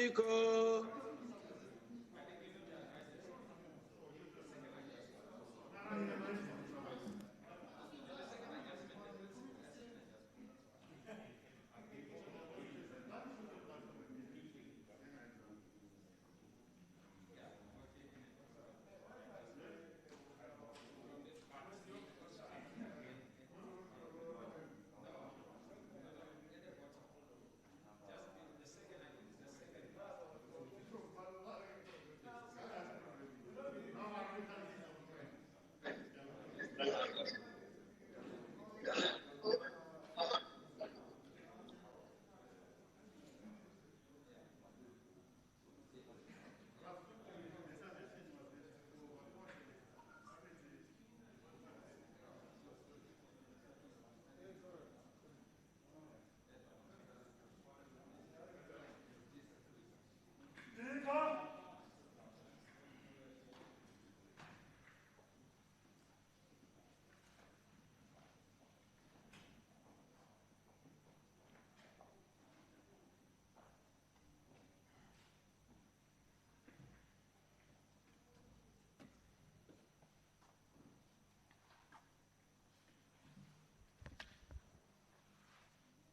Speaker.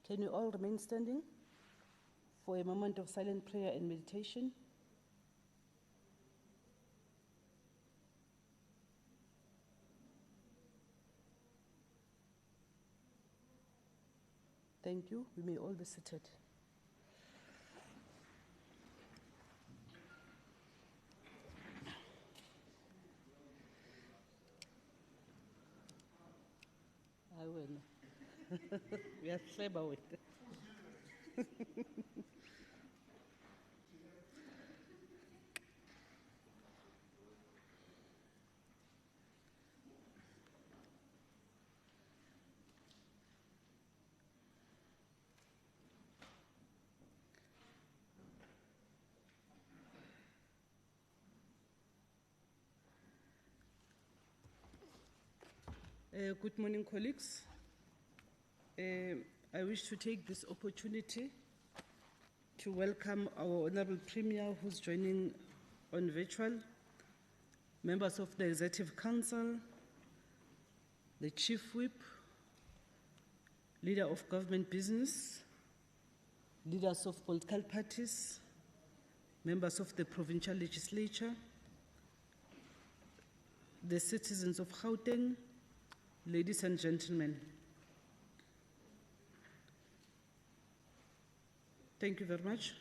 Can you all remain standing for a moment of silent prayer and meditation? Thank you. We may all be seated. I will. We are clever with it. Good morning, colleagues. I wish to take this opportunity to welcome our Honorable Premier who's joining on virtual, members of the Executive Council, the Chief Whip, Leader of Government Business, leaders of political parties, members of the Provincial Legislature, the citizens of Gauteng, ladies and gentlemen. Thank you very much.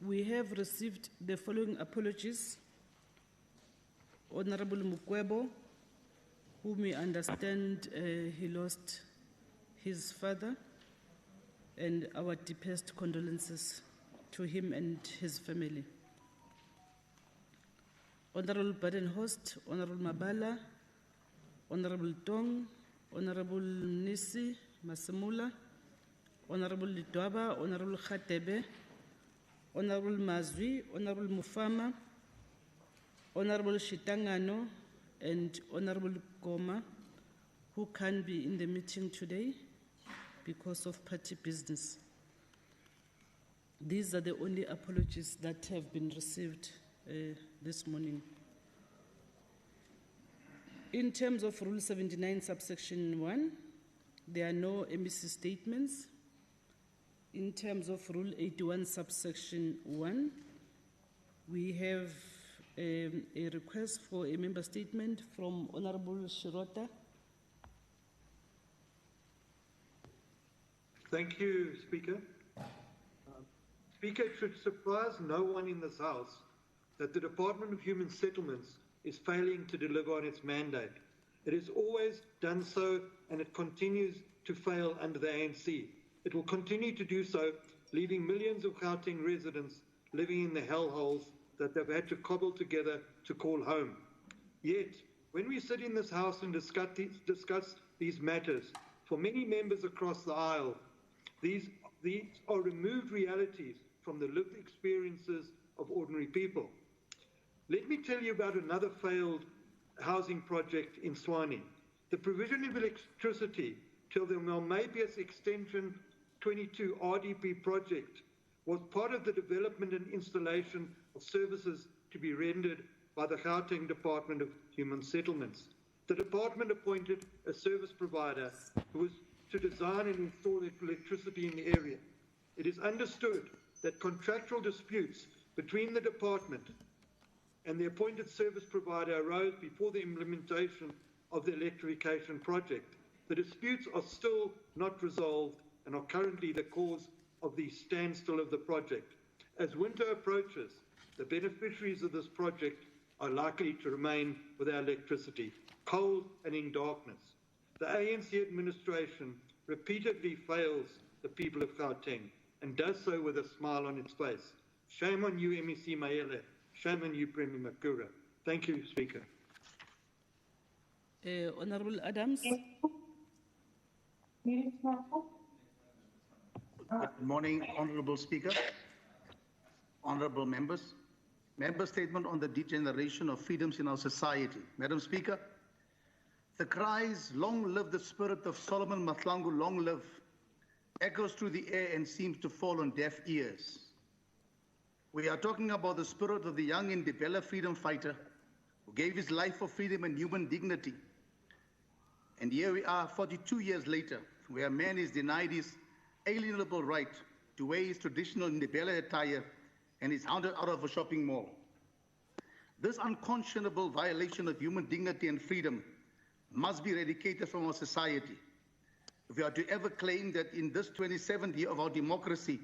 We have received the following apologies. Honorable Mukwebo, whom we understand he lost his father, and our deepest condolences to him and his family. Honorable Badenhorst, Honorable Mabala, Honorable Tong, Honorable Nisi Masamula, Honorable Lidwaba, Honorable Khatebe, Honorable Mazwi, Honorable Mufama, Honorable Shitangano, and Honorable Goma, who can't be in the meeting today because of party business. These are the only apologies that have been received this morning. In terms of Rule 79, subsection 1, there are no MEC statements. In terms of Rule 81, subsection 1, we have a request for a member statement from Honorable Shirota. Thank you, Speaker. Speaker, it should surprise no one in this House that the Department of Human Settlements is failing to deliver on its mandate. It has always done so, and it continues to fail under the ANC. It will continue to do so, leaving millions of Gauteng residents living in the hellholes that they've had to cobble together to call home. Yet, when we sit in this House and discuss these matters, for many members across the aisle, these are removed realities from the lived experiences of ordinary people. Let me tell you about another failed housing project in Tshwane. The provision of electricity till the Malmabius Extension 22 RDP project was part of the development and installation of services to be rendered by the Gauteng Department of Human Settlements. The department appointed a service provider who was to design and install electricity in the area. It is understood that contractual disputes between the department and the appointed service provider arose before the implementation of the electrification project. The disputes are still not resolved and are currently the cause of the standstill of the project. As winter approaches, the beneficiaries of this project are likely to remain without electricity, cold and in darkness. The ANC administration repeatedly fails the people of Gauteng and does so with a smile on its face. Shame on you, MEC Mayele. Shame on you, Premier Makura. Thank you, Speaker. Honorable Adams. Good morning, Honorable Speaker, honorable members. Member statement on the degeneration of freedoms in our society. Madam Speaker, the cries, long live the spirit of Solomon Mahlangu, long live, echoes through the air and seems to fall on deaf ears. We are talking about the spirit of the young Indibella freedom fighter who gave his life for freedom and human dignity. And here we are 42 years later, where a man is denied his alienable right to wear his traditional Ndebele attire and is hounded out of a shopping mall. This unconscionable violation of human dignity and freedom must be eradicated from our society. If we are to ever claim that in this 27th year of our democracy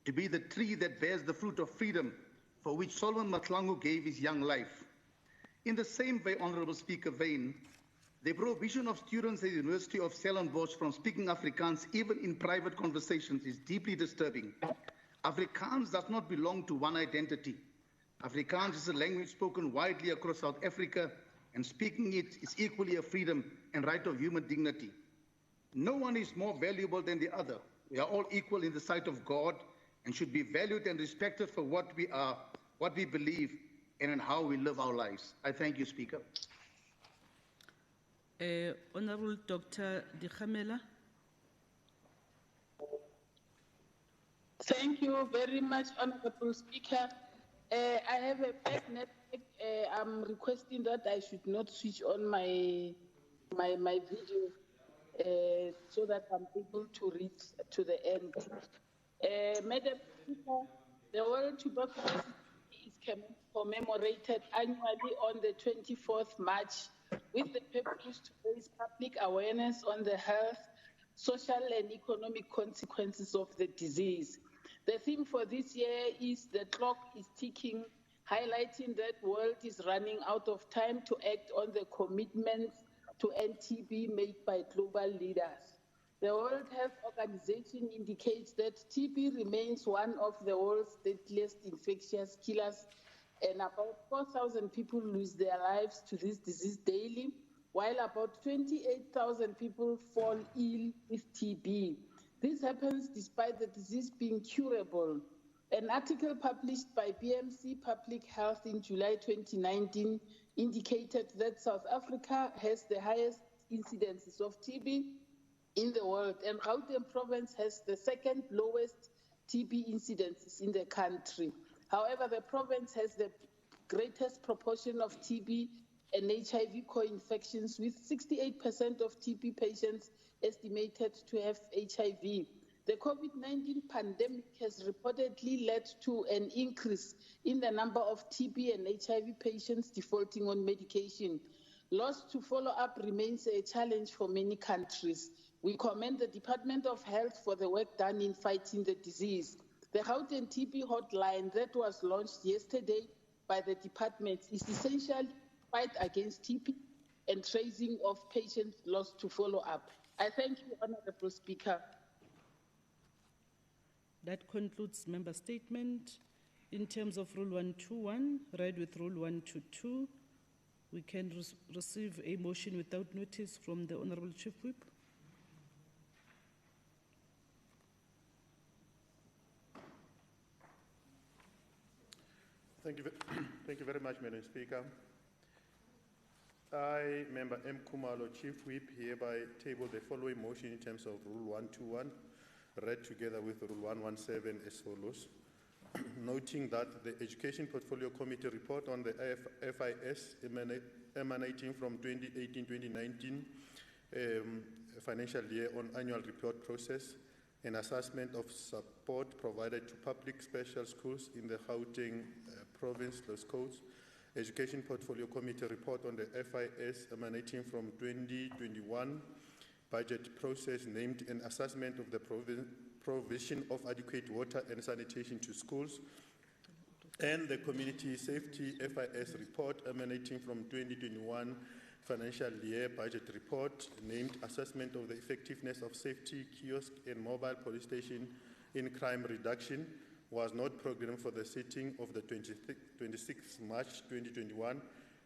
to be the tree that bears the fruit of freedom for which Solomon Mahlangu gave his young life. In the same way, Honorable Speaker, vein, the prohibition of students at the University of Stellenbosch from speaking Afrikaans, even in private conversations, is deeply disturbing. Afrikaans does not belong to one identity. Afrikaans is a language spoken widely across South Africa, and speaking it is equally a freedom and right of human dignity. No one is more valuable than the other. We are all equal in the sight of God and should be valued and respected for what we are, what we believe, and in how we live our lives. I thank you, Speaker. Honorable Dr. Dikhamela. Thank you very much, Honorable Speaker. I have a bad network. I'm requesting that I should not switch on my video so that I'm able to read to the end. Madam Speaker, the World Tuberculosis Day is commemorated annually on the 24th March with the purpose to raise public awareness on the health, social and economic consequences of the disease. The theme for this year is "The Clock is Ticking," highlighting that the world is running out of time to act on the commitments to end TB made by global leaders. The World Health Organization indicates that TB remains one of the world's deadliest infectious killers, and about 4,000 people lose their lives to this disease daily, while about 28,000 people fall ill with TB. This happens despite the disease being curable. An article published by BMC Public Health in July 2019 indicated that South Africa has the highest incidences of TB in the world, and Gauteng province has the second lowest TB incidences in the country. However, the province has the greatest proportion of TB and HIV co-infections, with 68% of TB patients estimated to have HIV. The COVID-19 pandemic has reportedly led to an increase in the number of TB and HIV patients defaulting on medication. Loss to follow-up remains a challenge for many countries. We commend the Department of Health for the work done in fighting the disease. The Gauteng TB hotline that was launched yesterday by the department is essential fight against TB and tracing of patients lost to follow-up. I thank you, Honorable Speaker. That concludes member statement. In terms of Rule 121, read with Rule 122, we can receive a motion without notice from the Honorable Chief Whip. Thank you very much, Madam Speaker. I, Member M. Kumalo, Chief Whip, hereby table the following motion in terms of Rule 121, read together with Rule 117 as follows. noting that the Education Portfolio Committee report on the FIS emanating from 2018-2019 financial year on annual report process and assessment of support provided to public special schools in the Gauteng province, those codes. Education Portfolio Committee report on the FIS emanating from 2021 budget process named an assessment of the provision of adequate water and sanitation to schools, and the Community Safety FIS report emanating from 2021 financial year budget report named assessment of the effectiveness of safety kiosk and mobile police station in crime reduction was not programmed for the sitting of the 26th March 2021.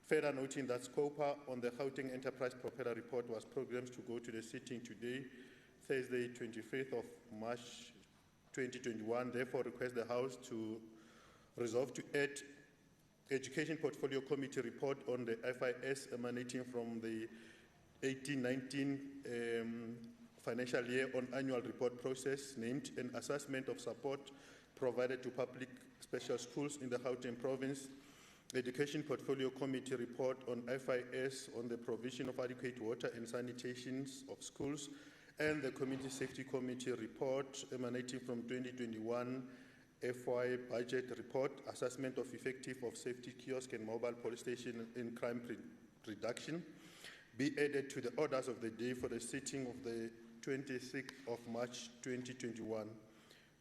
Further noting that SCOPA on the Gauteng Enterprise Propeller report was programmed to go to the sitting today, Thursday, 25th of March 2021. Therefore, request the House to resolve to add Education Portfolio Committee report on the FIS emanating from the 18-19 financial year on annual report process named an assessment of support provided to public special schools in the Gauteng province. Education Portfolio Committee report on FIS on the provision of adequate water and sanitation of schools, and the Community Safety Committee report emanating from 2021 FY budget report, assessment of effective of safety kiosk and mobile police station in crime reduction, be added to the orders of the day for the sitting of the 26th of March 2021.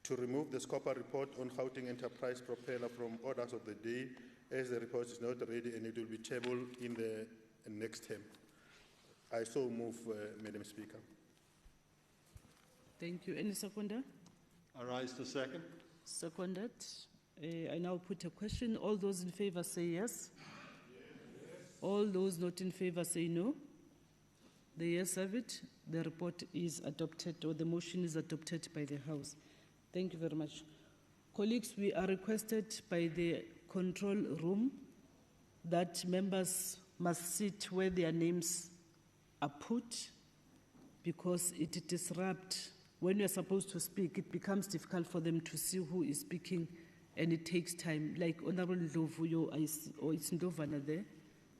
To remove the SCOPA report on Gauteng Enterprise Propeller from orders of the day, as the report is not ready and it will be tabled in the next term. I so move, Madam Speaker. Thank you. Any seconder? I rise to second. Seconded. I now put a question. All those in favor say yes. All those not in favor say no. The yes have it. The report is adopted, or the motion is adopted by the House. Thank you very much. Colleagues, we are requested by the control room that members must sit where their names are put, because it disrupts. When you're supposed to speak, it becomes difficult for them to see who is speaking, and it takes time. Like Honorable Ndlovu, I see, or it's Ndovana there.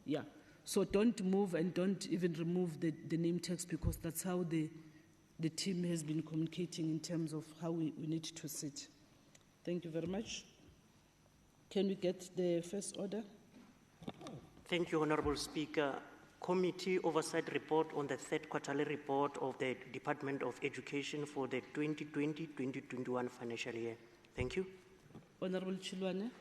Yeah. So don't move and don't even remove the name text, because that's how the team has been communicating in terms of how we need to sit. Thank you very much. Can we get the first order? Thank you, Honorable Speaker. Committee Oversight Report on the third quarterly report of the Department of Education for the 2020-2021 financial year. Thank you. Honorable Chilwane.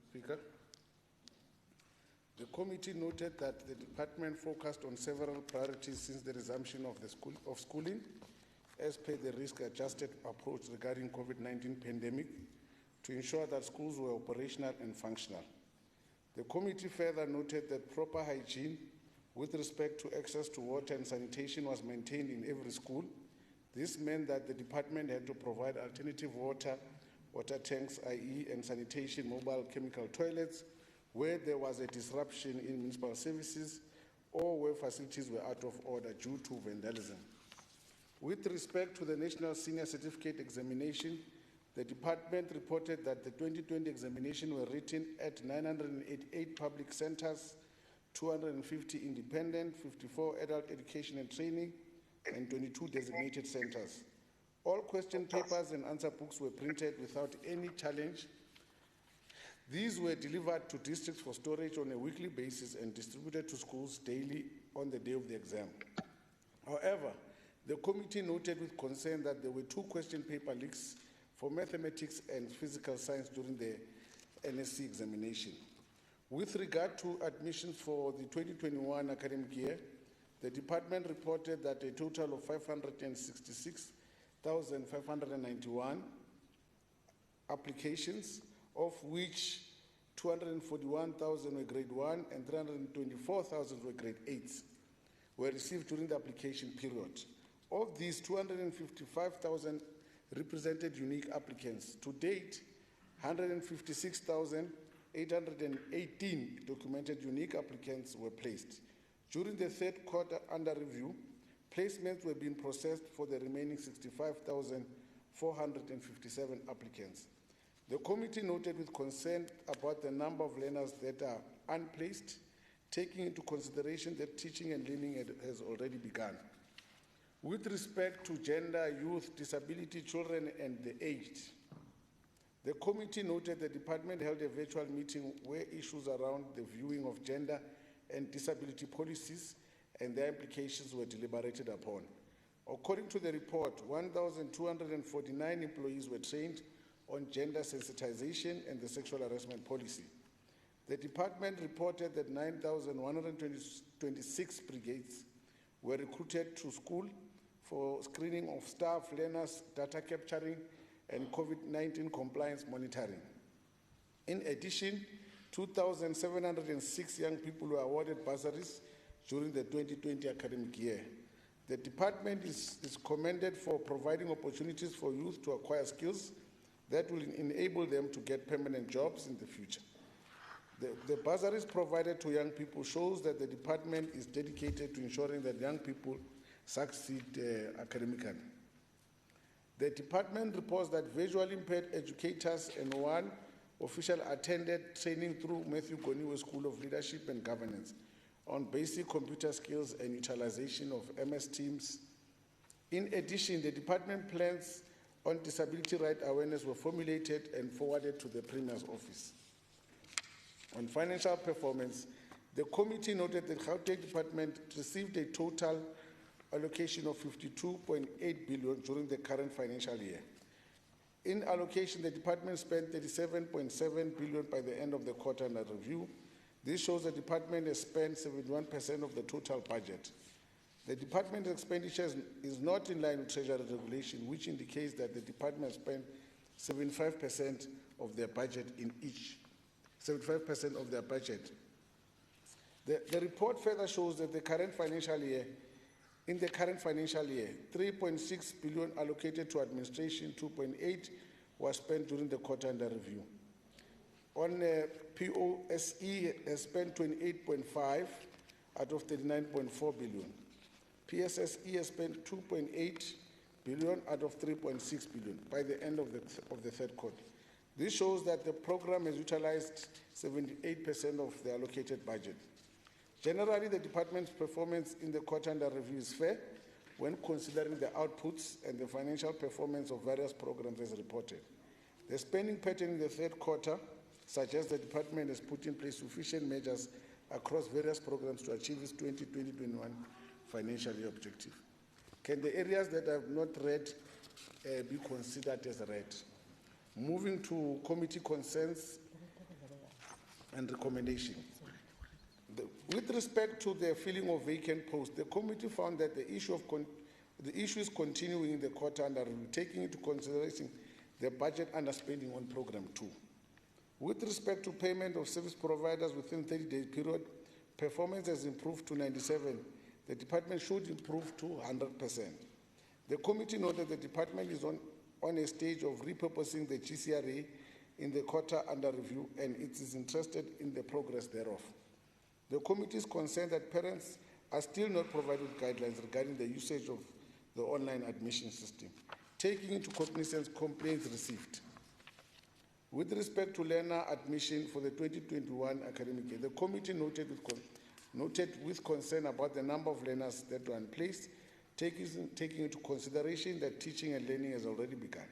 Speaker, the committee noted that the department focused on several priorities since the resumption of schooling, as per the risk-adjusted approach regarding COVID-19 pandemic, to ensure that schools were operational and functional. The committee further noted that proper hygiene with respect to access to water and sanitation was maintained in every school. This meant that the department had to provide alternative water tanks, i.e., and sanitation mobile chemical toilets, where there was a disruption in municipal services or where facilities were out of order due to vandalism. With respect to the National Senior Certificate Examination, the department reported that the 2020 examination were written at 988 public centers, 250 independent, 54 adult education and training, and 22 designated centers. All question papers and answer books were printed without any challenge. These were delivered to districts for storage on a weekly basis and distributed to schools daily on the day of the exam. However, the committee noted with concern that there were 2 question paper leaks for mathematics and physical science during the NSC examination. With regard to admissions for the 2021 academic year, the department reported that a total of 566,591 applications, of which 241,000 were grade 1 and 324,000 were grade 8s, were received during the application period. Of these, 255,000 represented unique applicants. To date, 156,000 818 documented unique applicants were placed. During the third quarter under review, placements were being processed for the remaining 65,457 applicants. The committee noted with concern about the number of learners that are unplaced, taking into consideration that teaching and learning has already begun. With respect to gender, youth, disability, children, and the aged, the committee noted the department held a virtual meeting where issues around the viewing of gender and disability policies and their implications were deliberated upon. According to the report, 1,249 employees were trained on gender sensitization and the sexual harassment policy. The department reported that 9,126 brigades were recruited to school for screening of staff, learners, data capturing, and COVID-19 compliance monitoring. In addition, 2,706 young people were awarded bursaries during the 2020 academic year. The department is commended for providing opportunities for youth to acquire skills that will enable them to get permanent jobs in the future. The bursaries provided to young people shows that the department is dedicated to ensuring that young people succeed academically. The department reports that visually impaired educators and one official attended training through Matthew Goniwe School of Leadership and Governance on basic computer skills and utilization of MS Teams. In addition, the department plans on disability right awareness were formulated and forwarded to the Premier's office. On financial performance, the committee noted that the Gauteng department received a total allocation of 52.8 billion during the current financial year. In allocation, the department spent 37.7 billion by the end of the quarter under review. This shows the department has spent 71% of the total budget. The department's expenditure is not in line with Treasury regulation, which indicates that the department spent 75% of their budget in each, 75% of their budget. The report further shows that in the current financial year, 3.6 billion allocated to administration, 2.8 was spent during the quarter under review. On POSE has spent 28.5 out of 39.4 billion. PSSE has spent 2.8 billion out of 3.6 billion by the end of the third quarter. This shows that the program has utilized 78% of the allocated budget. Generally, the department's performance in the quarter under review is fair when considering the outputs and the financial performance of various programs as reported. The spending pattern in the third quarter suggests the department has put in place sufficient measures across various programs to achieve its 2020-21 financial year objective. Can the areas that I have not read be considered as read? Moving to committee concerns and recommendations. With respect to the filling of vacant posts, the committee found that the issue is continuing in the quarter under review, taking into consideration the budget underspending on Program 2. With respect to payment of service providers within 30-day period, performance has improved to 97%. The department should improve to 100%. The committee noted the department is on a stage of repurposing the GCRA in the quarter under review, and it is interested in the progress thereof. The committee is concerned that parents are still not provided guidelines regarding the usage of the online admission system, taking into cognizance complaints received. With respect to learner admission for the 2021 academic year, the committee noted with concern about the number of learners that were unplaced, taking into consideration that teaching and learning has already begun.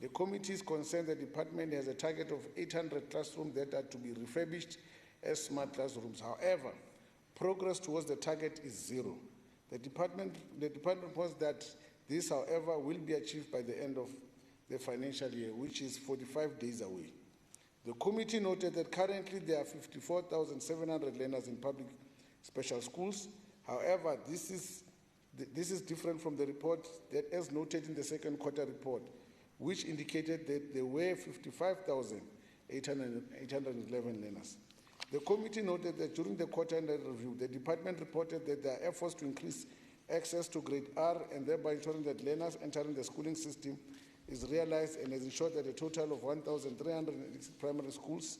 The committee is concerned the department has a target of 800 classrooms that are to be refurbished as smart classrooms. However, progress towards the target is zero. The department reports that this, however, will be achieved by the end of the financial year, which is 45 days away. The committee noted that currently there are 54,700 learners in public special schools. However, this is different from the report that, as noted in the second quarter report, which indicated that there were 55,811 learners. The committee noted that during the quarter under review, the department reported that there are efforts to increase access to grade R and thereby ensuring that learners entering the schooling system is realized, and has ensured that a total of 1,306 primary schools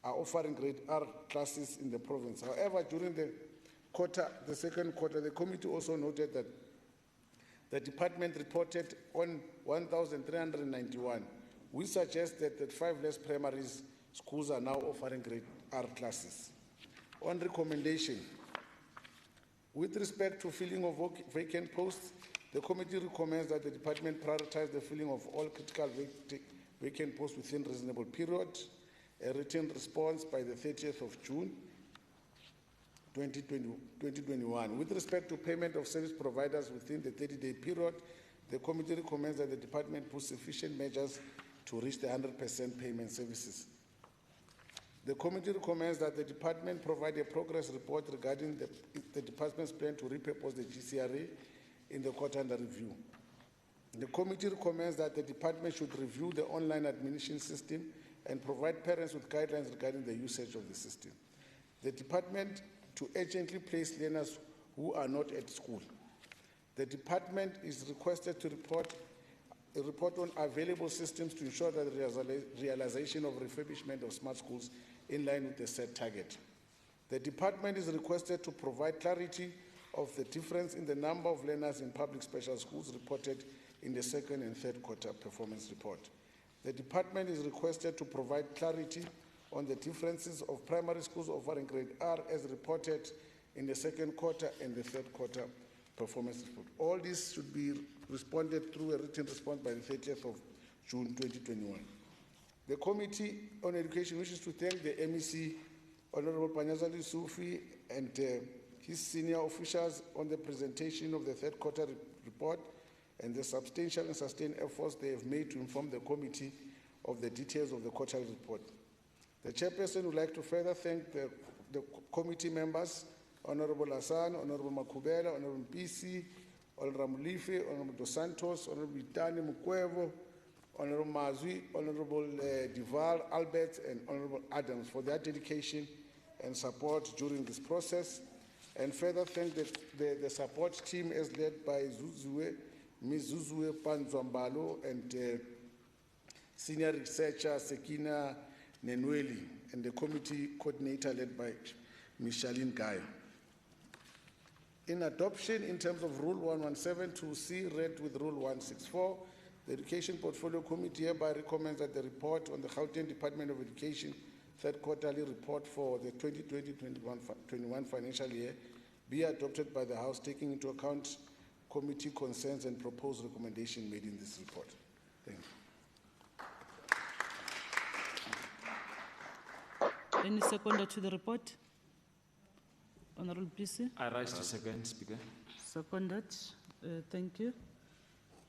are offering grade R classes in the province. However, during the second quarter, the committee also noted that the department reported on 1,391. We suggest that 5 less primary schools are now offering grade R classes. On recommendation, with respect to filling of vacant posts, the committee recommends that the department prioritize the filling of all critical vacant posts within reasonable period. A written response by the 30th of June 2021. With respect to payment of service providers within the 30-day period, the committee recommends that the department put sufficient measures to reach the 100% payment services. The committee recommends that the department provide a progress report regarding the department's plan to repurpose the GCRA in the quarter under review. The committee recommends that the department should review the online admission system and provide parents with guidelines regarding the usage of the system. The department to urgently place learners who are not at school. The department is requested to report on available systems to ensure that the realization of refurbishment of smart schools in line with the set target. The department is requested to provide clarity of the difference in the number of learners in public special schools reported in the second and third quarter performance report. The department is requested to provide clarity on the differences of primary schools offering grade R as reported in the second quarter and the third quarter performance report. All this should be responded through a written response by the 30th of June 2021. The Committee on Education wishes to thank the MEC, Honorable Panyazali Sufi, and his senior officials on the presentation of the third quarter report and the substantial and sustained efforts they have made to inform the committee of the details of the quarterly report. The chairperson would like to further thank the committee members, Honorable Hassan, Honorable Makubela, Honorable PC, Honorable Mulife, Honorable Dos Santos, Honorable Itani Mukwevo, Honorable Mazwi, Honorable Duval, Albert, and Honorable Adams for their dedication and support during this process, and further thank the support team as led by Ms. Zuzue Panzwambalo and senior researcher Sekina Nenweli, and the committee coordinator led by Ms. Charlene Gayo. In adoption, in terms of Rule 117 to C, read with Rule 164, the Education Portfolio Committee hereby recommends that the report on the Gauteng Department of Education third quarterly report for the 2020-21 financial year be adopted by the House, taking into account committee concerns and proposed recommendation made in this report. Thank you. Any seconder to the report? Honorable PC? I rise to second, Speaker. Seconded. Thank you.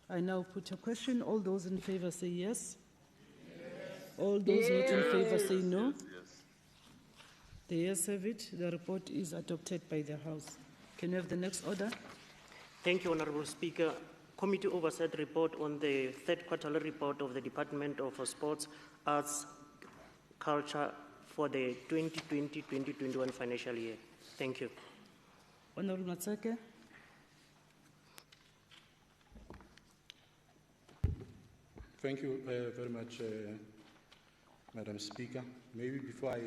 I now put a question. All those in favor say yes. All those not in favor say no. The ayes have it. The report is adopted by the House. Can we have the next order? Thank you, Honorable Speaker. Committee Oversight Report on the third quarterly report of the Department of Sports, Arts, Culture for the 2020-2021 financial year. Thank you. Honorable Matsake. Thank you very much, Madam Speaker. Maybe before I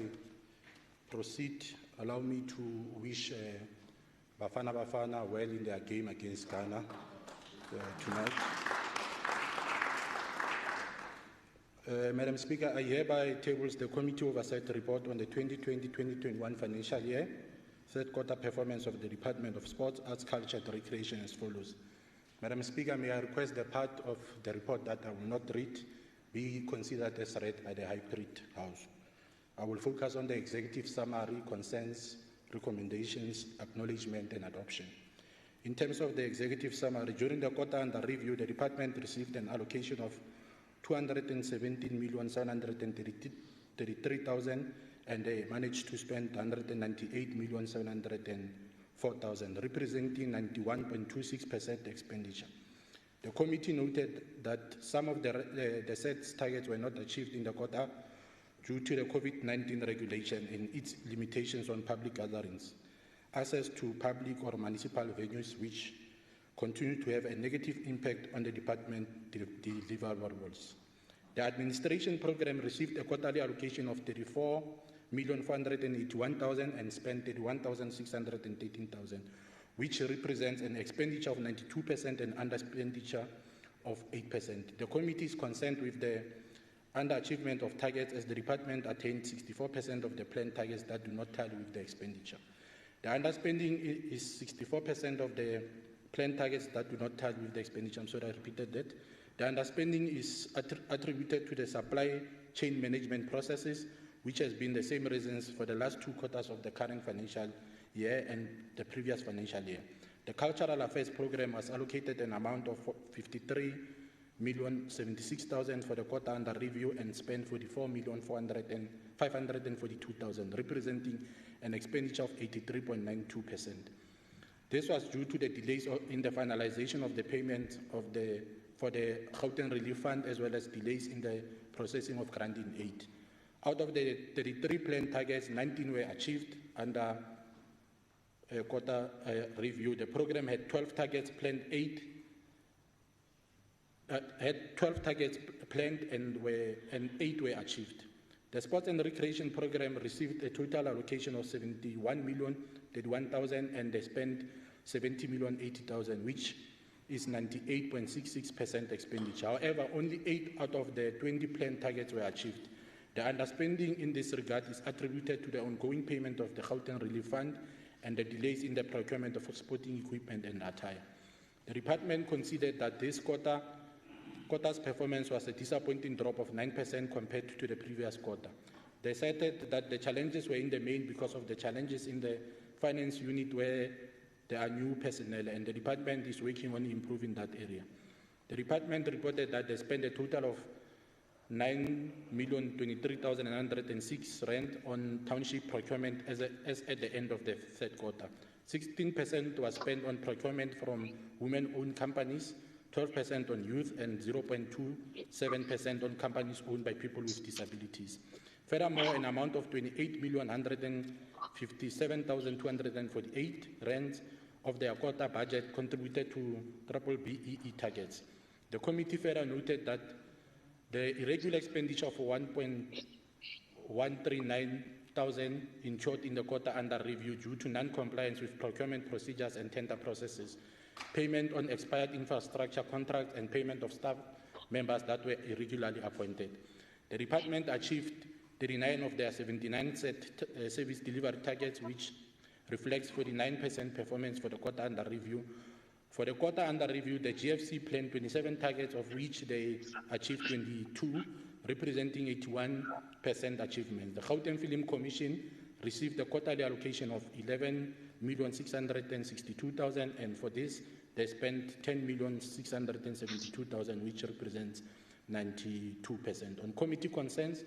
proceed, allow me to wish Bafana Bafana well in their game against Ghana tonight. Madam Speaker, I hereby tables the Committee Oversight Report on the 2020-2021 financial year, third quarter performance of the Department of Sports, Arts, Culture and Recreation as follows. Madam Speaker, may I request the part of the report that I will not read be considered as read by the High Court House. I will focus on the executive summary, concerns, recommendations, acknowledgement, and adoption. In terms of the executive summary, during the quarter under review, the department received an allocation of 217,733,000 and they managed to spend 198,704,000, representing 91.26% expenditure. The committee noted that some of the set targets were not achieved in the quarter due to the COVID-19 regulation and its limitations on public gatherings, access to public or municipal venues, which continue to have a negative impact on the department deliverables. The administration program received a quarterly allocation of 4,481,000 and spent 31,613,000, which represents an expenditure of 92% and underexpenditure of 8%. The committee is concerned with the underachievement of targets as the department attained 64% of the planned targets that do not tally with the expenditure. The underspending is 64% of the planned targets that do not tally with the expenditure. I'm sorry, I repeated that. The underspending is attributed to the supply chain management processes, which has been the same reasons for the last 2 quarters of the current financial year and the previous financial year. The Cultural Affairs Program was allocated an amount of 53,076,000 for the quarter under review and spent 44,542,000, representing an expenditure of 83.92%. This was due to the delays in the finalization of the payment for the Gauteng Relief Fund, as well as delays in the processing of granting aid. Out of the 33 planned targets, 19 were achieved under quarter review. The program had 12 targets planned, 8 and 8 were achieved. The Sports and Recreation Program received a total allocation of 71,031,000 and they spent 70,080,000, which is 98.66% expenditure. However, only 8 out of the 20 planned targets were achieved. The underspending in this regard is attributed to the ongoing payment of the Gauteng Relief Fund and the delays in the procurement of sporting equipment and attire. The department considered that this quarter's performance was a disappointing drop of 9% compared to the previous quarter. They cited that the challenges were in the main because of the challenges in the finance unit where there are new personnel, and the department is working on improving that area. The department reported that they spent a total of 9,023,906 rand on township procurement as at the end of the third quarter. 16% was spent on procurement from women-owned companies, 12% on youth, and 0.27% on companies owned by people with disabilities. Furthermore, an amount of 28,157,248 rands of their quota budget contributed to BBBEE targets. The committee further noted that the irregular expenditure of 1,139,000 incurred in the quarter under review due to non-compliance with procurement procedures and tender processes, payment on expired infrastructure contracts, and payment of staff members that were irregularly appointed. The department achieved 39 of their 79 service delivery targets, which reflects 49% performance for the quarter under review. For the quarter under review, the GFC planned 27 targets, of which they achieved 22, representing 81% achievement. The Gauteng Film Commission received a quarterly allocation of 11,662,000, and for this, they spent 10,672,000, which represents 92%. On committee concerns,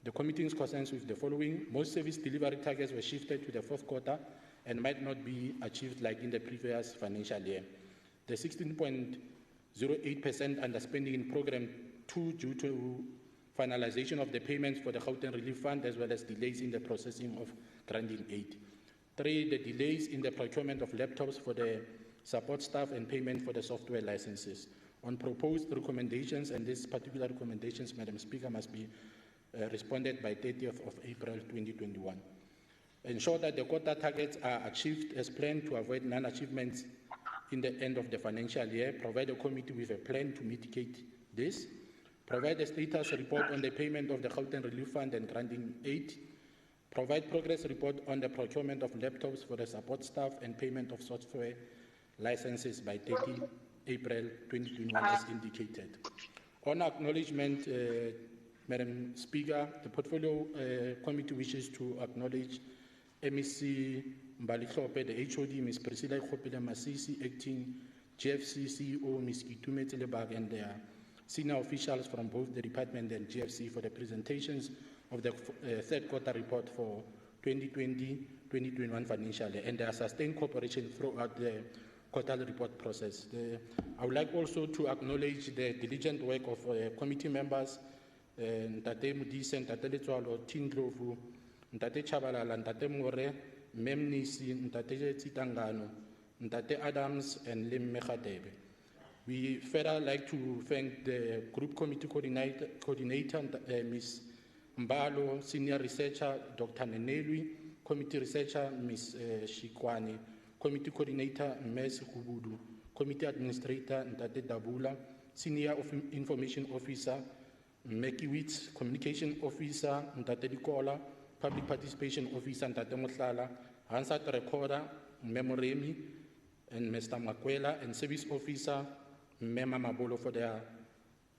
the committee is concerned with the following. Most service delivery targets were shifted to the fourth quarter and might not be achieved like in the previous financial year. The 16.08% underspending in Program 2 due to finalization of the payments for the Gauteng Relief Fund, as well as delays in the processing of granting aid. 3, the delays in the procurement of laptops for the support staff and payment for the software licenses. On proposed recommendations, and these particular recommendations, Madam Speaker, must be responded by 30th of April 2021. Ensure that the quota targets are achieved as planned to avoid non-achievements in the end of the financial year. Provide the committee with a plan to mitigate this. Provide a status report on the payment of the Gauteng Relief Fund and granting aid. Provide progress report on the procurement of laptops for the support staff and payment of software licenses by 30 April 2021 as indicated. On acknowledgement, Madam Speaker, the Portfolio Committee wishes to acknowledge MEC Mbali Hlophe, the HOD, Ms. Priscilla Khopile Masisi, Acting GFC CEO, Ms. Kitume Tselebag, and their senior officials from both the department and GFC for the presentations of the third quarter report for 2020-2021 financial year and their sustained cooperation throughout the quarterly report process. I would like also to acknowledge the diligent work of committee members, Ntate Modise, Ntate Letswalo, Tindlovu, Ntate Chabalala, Ntate More, Memnisi, Ntate Tsitangano, Ntate Adams, and Lim Mechadebe. We further like to thank the group committee coordinator Ms. Mbalo, Senior Researcher, Dr. Nenelwi, Committee Researcher, Ms. Shikwani, Committee Coordinator, Ms. Hubudu, Committee Administrator, Ntate Dabula, Senior Information Officer, Mekiewicz, Communication Officer, Ntate Dikola, Public Participation Officer, Ntate Motlala, Hansard Recorder, Memoremi, and Mr. Makwela, and Service Officer, Mema Mabolo, for their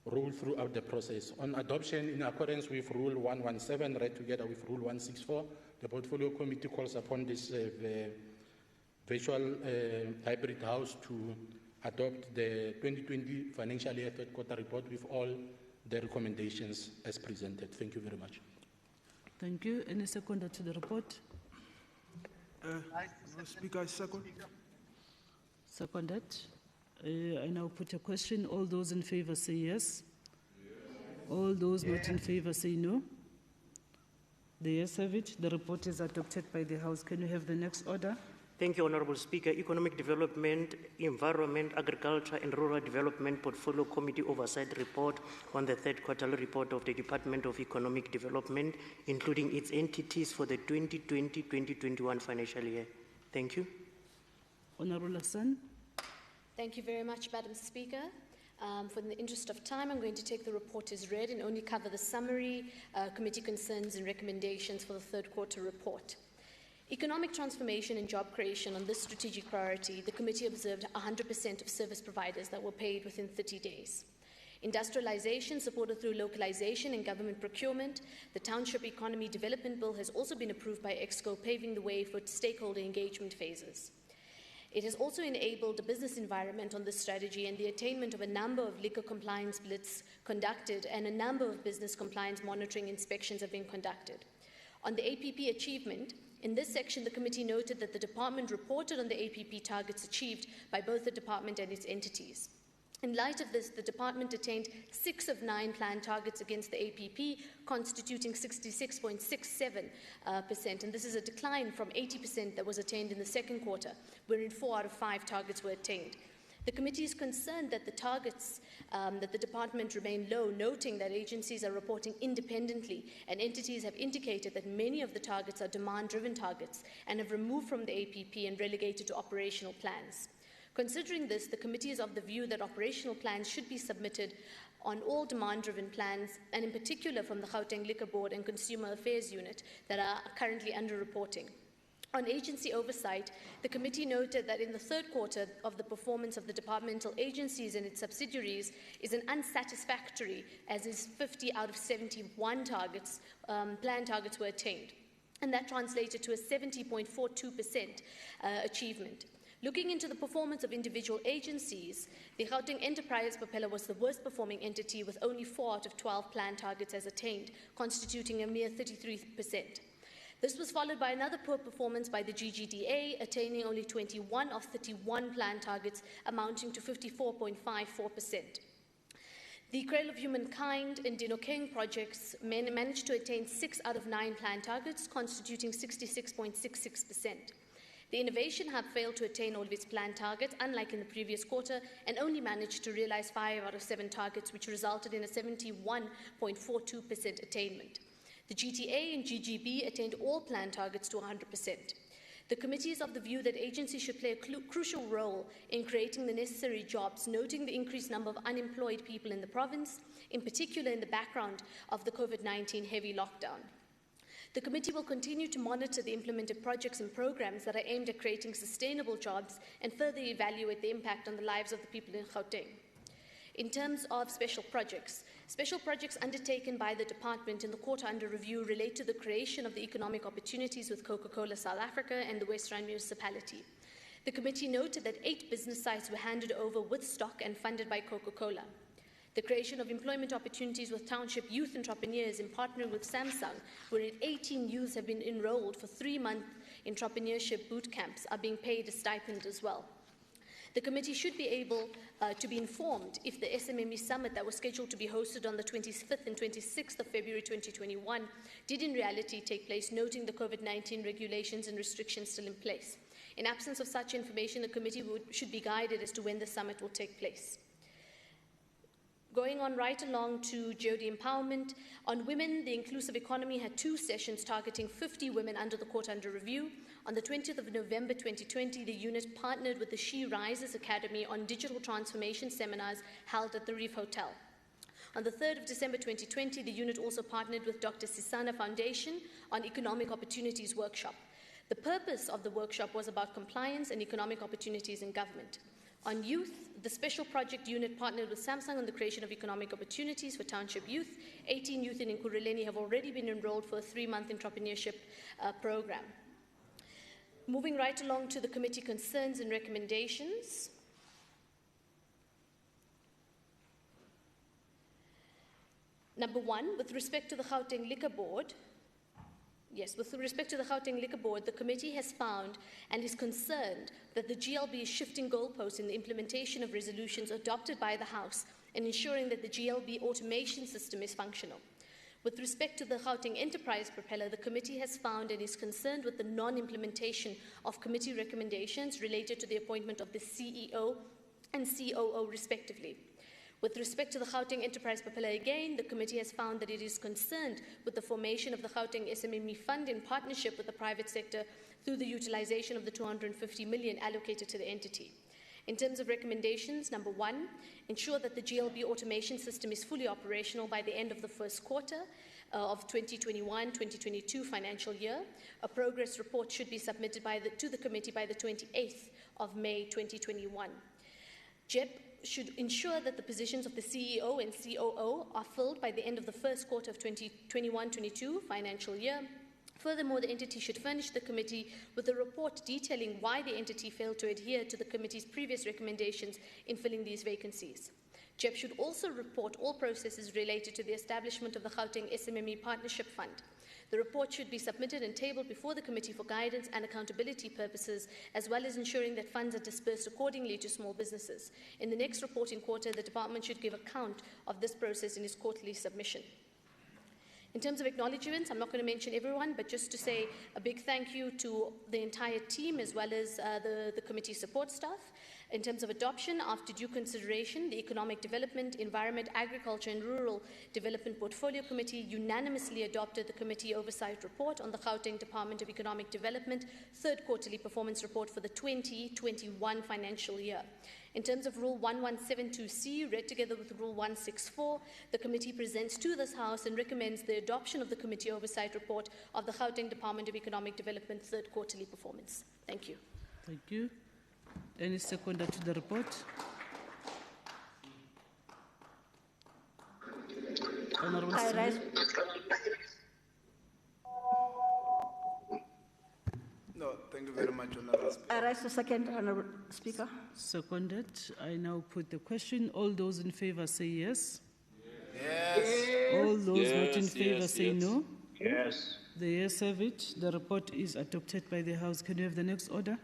role throughout the process. On adoption, in accordance with Rule 117, read together with Rule 164, the Portfolio Committee calls upon this virtual hybrid house to adopt the 2020 financial year third quarter report with all the recommendations as presented. Thank you very much. Thank you. Any seconder to the report? Speaker, I second. Seconded. I now put a question. All those in favor say yes. All those not in favor say no. The ayes have it. The report is adopted by the House. Can you have the next order? Thank you, Honorable Speaker. Economic Development, Environment, Agriculture and Rural Development Portfolio Committee Oversight Report on the third quarterly report of the Department of Economic Development, including its entities for the 2020-2021 financial year. Thank you. Honorable Hassan. Thank you very much, Madam Speaker. For the interest of time, I'm going to take the report as read and only cover the summary, committee concerns and recommendations for the third quarter report. Economic transformation and job creation. On this strategic priority, the committee observed 100% of service providers that were paid within 30 days. Industrialization supported through localization and government procurement. The Township Economy Development Bill has also been approved by EXCO, paving the way for stakeholder engagement phases. It has also enabled a business environment on this strategy and the attainment of a number of liquor compliance blitz conducted and a number of business compliance monitoring inspections have been conducted. On the APP achievement, in this section, the committee noted that the department reported on the APP targets achieved by both the department and its entities. In light of this, the department attained 6 of 9 planned targets against the APP, constituting 66.67%, and this is a decline from 80% that was attained in the second quarter, wherein 4 out of 5 targets were attained. The committee is concerned that the targets that the department remain low, noting that agencies are reporting independently, and entities have indicated that many of the targets are demand-driven targets and have removed from the APP and relegated to operational plans. Considering this, the committee is of the view that operational plans should be submitted on all demand-driven plans, and in particular from the Gauteng Liquor Board and Consumer Affairs Unit that are currently under-reporting. On agency oversight, the committee noted that in the third quarter of the performance of the departmental agencies and its subsidiaries is an unsatisfactory, as is 50 out of 71 targets, planned targets were attained. And that translated to a 70.42% achievement. Looking into the performance of individual agencies, the Gauteng Enterprise Propeller was the worst performing entity with only 4 out of 12 planned targets as attained, constituting a mere 33%. This was followed by another poor performance by the GGDA, attaining only 21 of 31 planned targets, amounting to 54.54%. The Cradle of Humankind and Dinokeng projects managed to attain 6 out of 9 planned targets, constituting 66.66%. The Innovation Hub failed to attain all of its planned targets, unlike in the previous quarter, and only managed to realize 5 out of 7 targets, which resulted in a 71.42% attainment. The GTA and GGB attained all planned targets to 100%. The committee is of the view that agencies should play a crucial role in creating the necessary jobs, noting the increased number of unemployed people in the province, in particular in the background of the COVID-19 heavy lockdown. The committee will continue to monitor the implemented projects and programs that are aimed at creating sustainable jobs and further evaluate the impact on the lives of the people in Gauteng. In terms of special projects undertaken by the department in the quarter under review relate to the creation of the economic opportunities with Coca-Cola South Africa and the West Rand municipality. The committee noted that 8 business sites were handed over with stock and funded by Coca-Cola. The creation of employment opportunities with township youth entrepreneurs in partnering with Samsung, wherein 18 youths have been enrolled for 3-month entrepreneurship boot camps, are being paid a stipend as well. The committee should be able to be informed if the SMME summit that was scheduled to be hosted on the 25th and 26th of February 2021 did in reality take place, noting the COVID-19 regulations and restrictions still in place. In absence of such information, the committee should be guided as to when the summit will take place. Going on right along to Jyoti Empowerment. On women, the inclusive economy had 2 sessions targeting 50 women under the court under review. On the 20th of November 2020, the unit partnered with the She Rises Academy on digital transformation seminars held at the Reef Hotel. On the 3rd of December 2020, the unit also partnered with Dr. Sisana Foundation on Economic Opportunities Workshop. The purpose of the workshop was about compliance and economic opportunities in government. On youth, the Special Project Unit partnered with Samsung on the creation of economic opportunities for township youth. 18 youth in Nkuruleni have already been enrolled for a 3-month entrepreneurship program. Moving right along to the committee concerns and recommendations. Number 1, with respect to the Gauteng Liquor Board, with respect to the Gauteng Liquor Board, the committee has found and is concerned that the GLB is shifting goalposts in the implementation of resolutions adopted by the House and ensuring that the GLB automation system is functional. With respect to the Gauteng Enterprise Propeller, the committee has found and is concerned with the non-implementation of committee recommendations related to the appointment of the CEO and COO respectively. With respect to the Gauteng Enterprise Propeller again, the committee has found that it is concerned with the formation of the Gauteng SMME Fund in partnership with the private sector through the utilization of the 250 million allocated to the entity. In terms of recommendations, number 1, ensure that the GLB automation system is fully operational by the end of the first quarter of 2021-2022 financial year. A progress report should be submitted to the committee by the 28th of May 2021. JEP should ensure that the positions of the CEO and COO are filled by the end of the first quarter of 2021-22 financial year. Furthermore, the entity should furnish the committee with a report detailing why the entity failed to adhere to the committee's previous recommendations in filling these vacancies. JEP should also report all processes related to the establishment of the Gauteng SMME Partnership Fund. The report should be submitted and tabled before the committee for guidance and accountability purposes, as well as ensuring that funds are dispersed accordingly to small businesses. In the next reporting quarter, the department should give account of this process in its quarterly submission. In terms of acknowledgements, I'm not going to mention everyone, but just to say a big thank you to the entire team as well as the committee support staff. In terms of adoption, after due consideration, the Economic Development, Environment, Agriculture and Rural Development Portfolio Committee unanimously adopted the Committee Oversight Report on the Gauteng Department of Economic Development, 3rd Quarterly Performance Report for the 2021 financial year. In terms of Rule 1172C, read together with Rule 164, the committee presents to this House and recommends the adoption of the Committee Oversight Report of the Gauteng Department of Economic Development, 3rd Quarterly Performance. Thank you. Thank you. Any seconder to the report? Honorable Speaker. No, thank you very much, Honorable Speaker. I rise to second, Honorable Speaker. Seconded. I now put the question. All those in favor say yes. Yes. All those not in favor say no. Yes. The yes have it. The report is adopted by the House. Can you have the next order?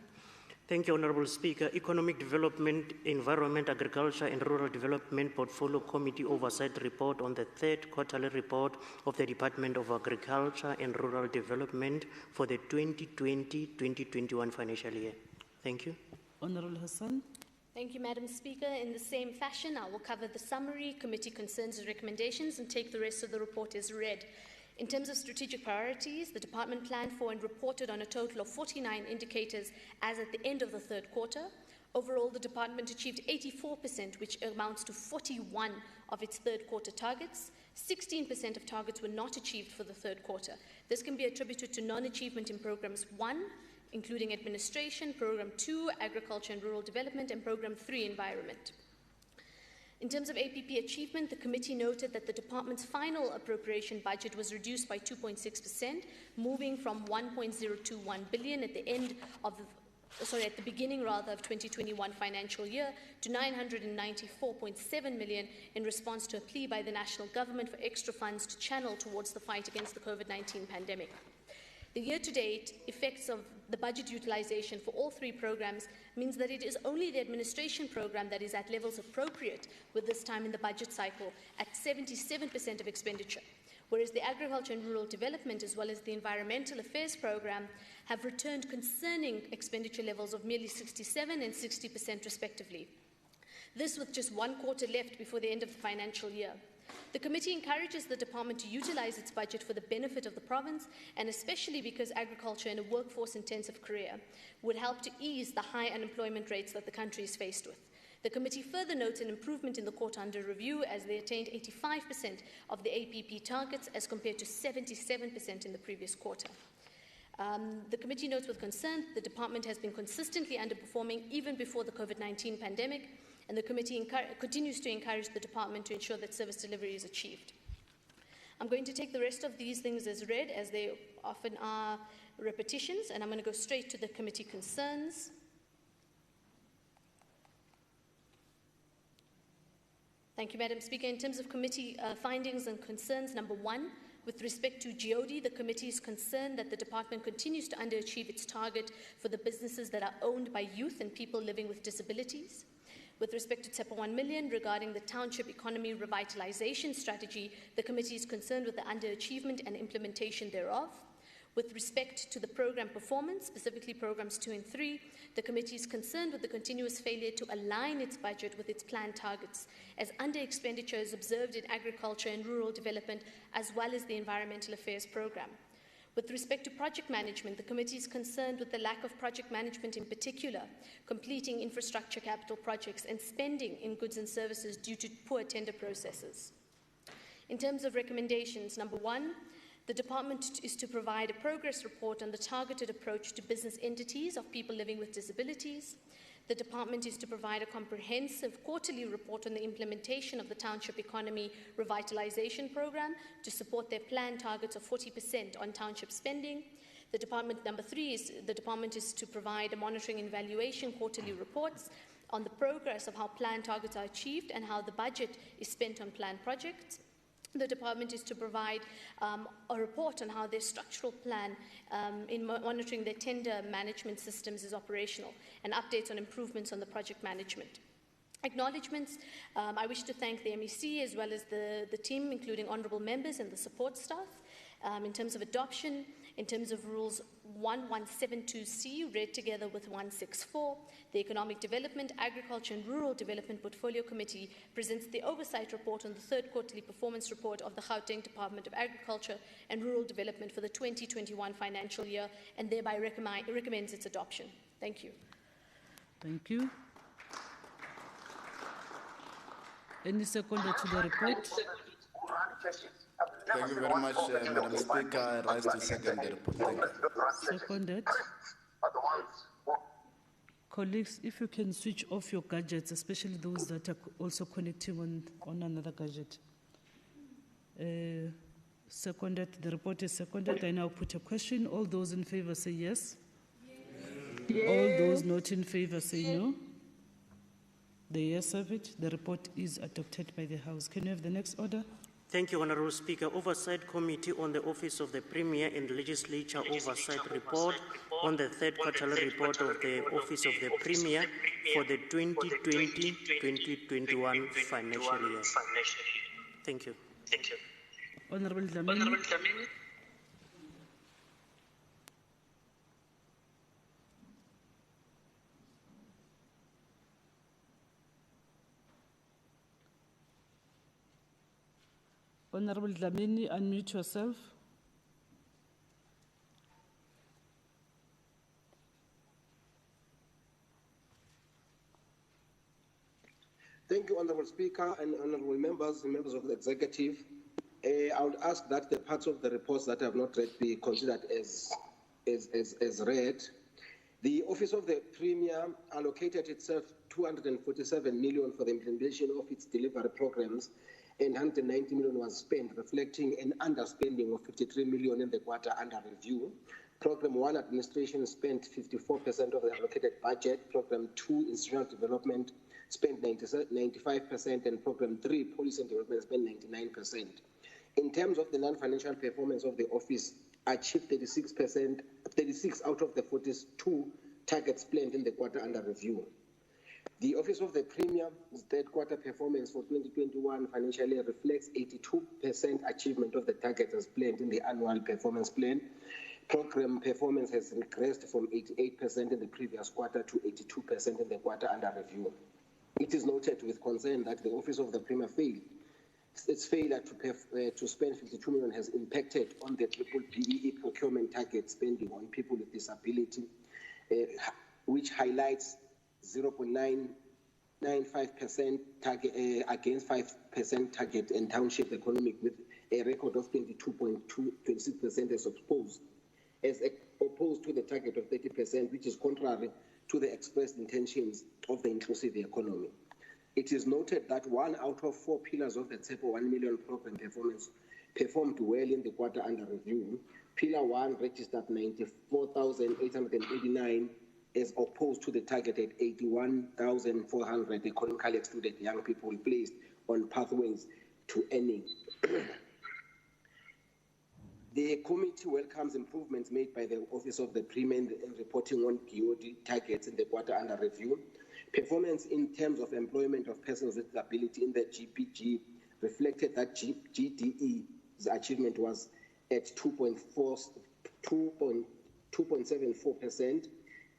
Thank you, Honorable Speaker. Economic Development, Environment, Agriculture and Rural Development Portfolio Committee Oversight Report on the 3rd Quarterly Report of the Department of Agriculture and Rural Development for the 2020-2021 financial year. Thank you. Honorable Hassan. Thank you, Madam Speaker. In the same fashion, I will cover the summary, committee concerns and recommendations and take the rest of the report as read. In terms of strategic priorities, the department planned for and reported on a total of 49 indicators as at the end of the 3rd quarter. Overall, the department achieved 84%, which amounts to 41 of its 3rd quarter targets. 16% of targets were not achieved for the 3rd quarter. This can be attributed to non-achievement in Programs 1, including Administration, Program 2, Agriculture and Rural Development, and Program 3, Environment. In terms of APP achievement, the committee noted that the department's final appropriation budget was reduced by 2.6%, moving from 1.021 billion at the beginning of 2021 financial year to 994.7 million in response to a plea by the national government for extra funds to channel towards the fight against the COVID-19 pandemic. The year-to-date effects of the budget utilization for all 3 programs means that it is only the administration program that is at levels appropriate with this time in the budget cycle at 77% of expenditure, whereas the agriculture and rural development as well as the environmental affairs program have returned concerning expenditure levels of merely 67% and 60% respectively. This with just 1 quarter left before the end of the financial year. The committee encourages the department to utilize its budget for the benefit of the province, and especially because agriculture in a workforce-intensive career would help to ease the high unemployment rates that the country is faced with. The committee further notes an improvement in the quarter under review as they attained 85% of the APP targets as compared to 77% in the previous quarter. The committee notes with concern the department has been consistently underperforming even before the COVID-19 pandemic, and the committee continues to encourage the department to ensure that service delivery is achieved. I'm going to take the rest of these things as read, as they often are repetitions, and I'm going to go straight to the committee concerns. Thank you, Madam Speaker. In terms of committee findings and concerns, number 1, with respect to GOD, the committee is concerned that the department continues to underachieve its target for the businesses that are owned by youth and people living with disabilities. With respect to TEPA 1 million, regarding the township economy revitalization strategy, the committee is concerned with the underachievement and implementation thereof. With respect to the program performance, specifically programs 2 and 3, the committee is concerned with the continuous failure to align its budget with its planned targets, as under-expenditure is observed in agriculture and rural development, as well as the environmental affairs program. With respect to project management, the committee is concerned with the lack of project management, in particular, completing infrastructure capital projects and spending in goods and services due to poor tender processes. In terms of recommendations, number 1, the department is to provide a progress report on the targeted approach to business entities of people living with disabilities. The department is to provide a comprehensive quarterly report on the implementation of the Township Economy Revitalization Program to support their planned targets of 40% on township spending. The department, number 3, the department is to provide a monitoring and evaluation quarterly reports on the progress of how planned targets are achieved and how the budget is spent on planned projects. The department is to provide a report on how their structural plan in monitoring their tender management systems is operational, and updates on improvements on the project management. Acknowledgements. I wish to thank the MEC as well as the team, including honourable members and the support staff. In terms of adoption, in terms of rules 1172C, read together with 164, the Economic Development, Agriculture and Rural Development Portfolio Committee presents the oversight report on the 3rd quarterly performance report of the Gauteng Department of Agriculture and Rural Development for the 2021 financial year, and thereby recommends its adoption. Thank you. Thank you. Any seconder to the report? Thank you very much, Madam Speaker. I rise to second the report. Thank you. Seconded. Colleagues, if you can switch off your gadgets, especially those that are also connecting on another gadget. Seconded, the report is seconded. I now put a question. All those in favor say yes. Yes. All those not in favor say no. The yes have it. The report is adopted by the House. Can you have the next order? Thank you, Honourable Speaker. Oversight Committee on the Office of the Premier and Legislature Oversight Report on the 3rd quarterly report of the Office of the Premier for the 2020-2021 financial year. Thank you. Thank you. Honourable Dlamini. Honourable Dlamini, unmute yourself. Thank you, Honourable Speaker and honourable members and members of the executive. I would ask that the parts of the reports that have not read be considered as read. The Office of the Premier allocated itself 247 million for the implementation of its delivery programs, and 190 million was spent, reflecting an underspending of 53 million in the quarter under review. Program 1 administration spent 54% of the allocated budget. Program 2 institutional development spent 95%, and Program 3 policy and development spent 99%. In terms of the non-financial performance of the office, achieved 36 out of the 42 targets planned in the quarter under review. The Office of the Premier's 3rd quarter performance for 2021 financial year reflects 82% achievement of the targets as planned in the annual performance plan. Program performance has regressed from 88% in the previous quarter to 82% in the quarter under review. It is noted with concern that the Office of the Premier failed. Its failure to spend 52 million has impacted on the BBBEE procurement target spending on people with disability, which highlights 0.995% target against 5% target, and township economic with a record of 26% as opposed to the target of 30%, which is contrary to the expressed intentions of the inclusive economy. It is noted that 1 out of 4 pillars of the TEPO 1 million program performance performed well in the quarter under review. Pillar 1 registered 94,889 as opposed to the targeted 81,400 economically excluded young people placed on pathways to earning. The committee welcomes improvements made by the Office of the Premier in reporting on GOD targets in the quarter under review. Performance in terms of employment of persons with disability in the GPG reflected that GDE's achievement was at 2.74%,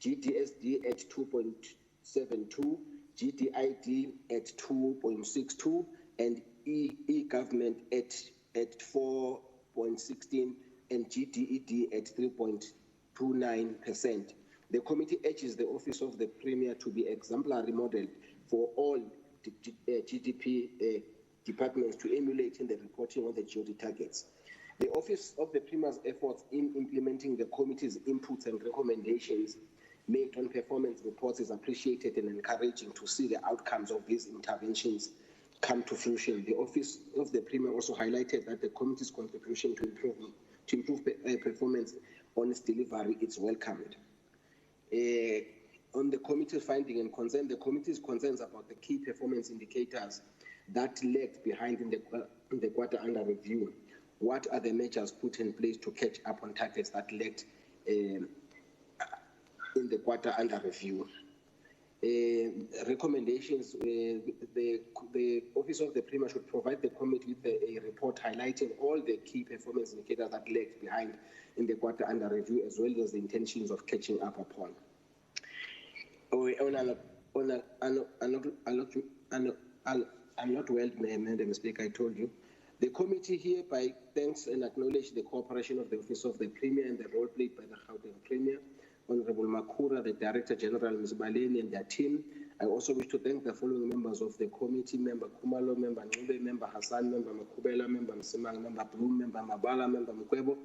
GDSD at 2.72%, GDID at 2.62%, and e-government at 4.16%, and GDED at 3.29%. The committee urges the Office of the Premier to be exemplary model for all GDP departments to emulate in the reporting on the GOD targets. The Office of the Premier's efforts in implementing the committee's inputs and recommendations made on performance reports is appreciated and encouraging to see the outcomes of these interventions come to fruition. The Office of the Premier also highlighted that the committee's contribution to improve performance on its delivery is welcomed. On the committee's finding and concern, the committee's concerns about the key performance indicators that lagged behind in the quarter under review. What are the measures put in place to catch up on targets that lagged in the quarter under review? Recommendations, the Office of the Premier should provide the committee with a report highlighting all the key performance indicators that lagged behind in the quarter under review, as well as the intentions of catching up upon. I'm not well, Madam Speaker, I told you. The committee hereby thanks and acknowledges the cooperation of the Office of the Premier and the role played by the Gauteng Premier, Honorable Makura, the Director General, Ms. Baleni, and their team. I also wish to thank the following members of the committee: Member Kumalo, Member Ngube, Member Hassan, Member Makubela, Member Msimang, Member Bloom, Member Mabala, Member Mkwebo,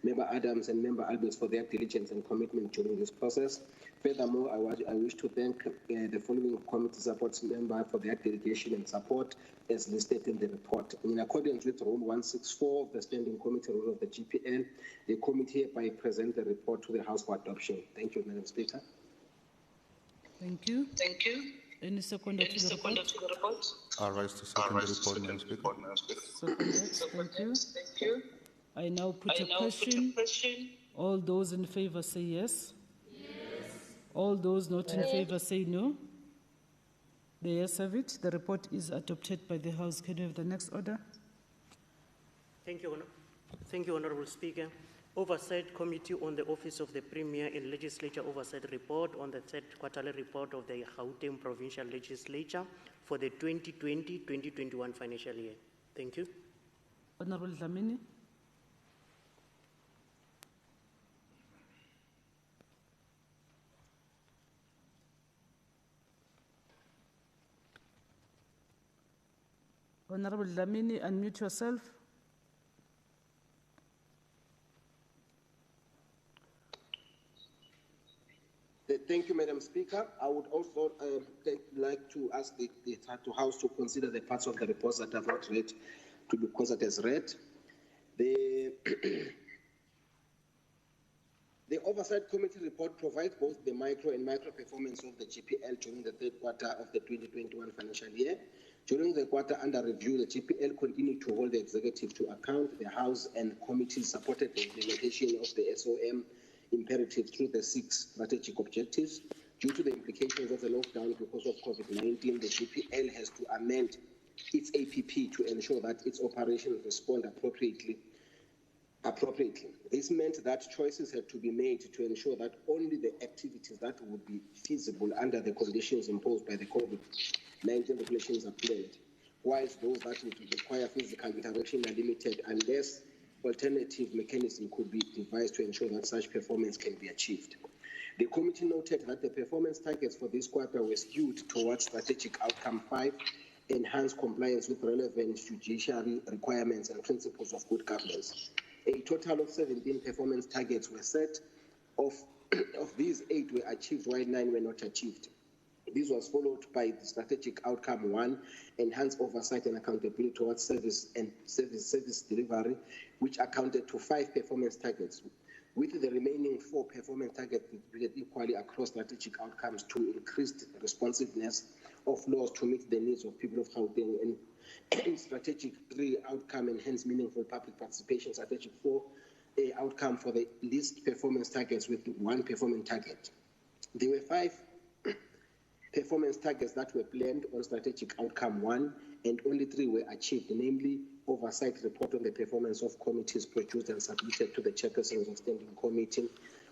Member Adams, and Member Alberts for their diligence and commitment during this process. Furthermore, I wish to thank the following committee supports members for their dedication and support as listed in the report. In accordance with Rule 164 of the Standing Committee Rule of the GPL, the committee hereby presents the report to the House for adoption. Thank you, Madam Speaker. Thank you. Thank you. Any seconder to the report? I rise to second the report, Madam Speaker. Seconded. Thank you. I now put a question. All those in favor say yes. All those not in favor say no. The ayes have it. The report is adopted by the House. Can you have the next order? Thank you, Honorable Speaker. Oversight Committee on the Office of the Premier in Legislature Oversight Report on the third quarterly report of the Gauteng Provincial Legislature for the 2020-2021 financial year. Thank you. Honorable Dlamini. Honorable Dlamini, unmute yourself. Thank you, Madam Speaker. I would also like to ask the House to consider the parts of the reports that have not read to be considered as read. The Oversight Committee report provides both the micro and macro performance of the GPL during the third quarter of the 2021 financial year. During the quarter under review, the GPL continued to hold the executive to account. The House and committees supported the implementation of the SOM imperative through the 6 strategic objectives. Due to the implications of the lockdown because of COVID-19, the GPL has to amend its APP to ensure that its operations respond appropriately. This meant that choices had to be made to ensure that only the activities that would be feasible under the conditions imposed by the COVID COVID-19 regulations are planned, whilst those that would require physical interaction are limited unless alternative mechanism could be devised to ensure that such performance can be achieved. The committee noted that the performance targets for this quarter were skewed towards strategic outcome 5, enhanced compliance with relevant judiciary requirements and principles of good governance. A total of 17 performance targets were set. Of these, 8 were achieved while 9 were not achieved. This was followed by the strategic outcome 1, enhanced oversight and accountability towards service delivery, which accounted to 5 performance targets, with the remaining 4 performance targets distributed equally across strategic outcomes to increased responsiveness of laws to meet the needs of people of Gauteng, and strategic 3 outcome enhanced meaningful public participation, strategic 4 outcome for the least performance targets with 1 performance target. There were 5 performance targets that were planned on strategic outcome 1, and only 3 were achieved, namely oversight report on the performance of committees produced and submitted to the chairpersons of standing committee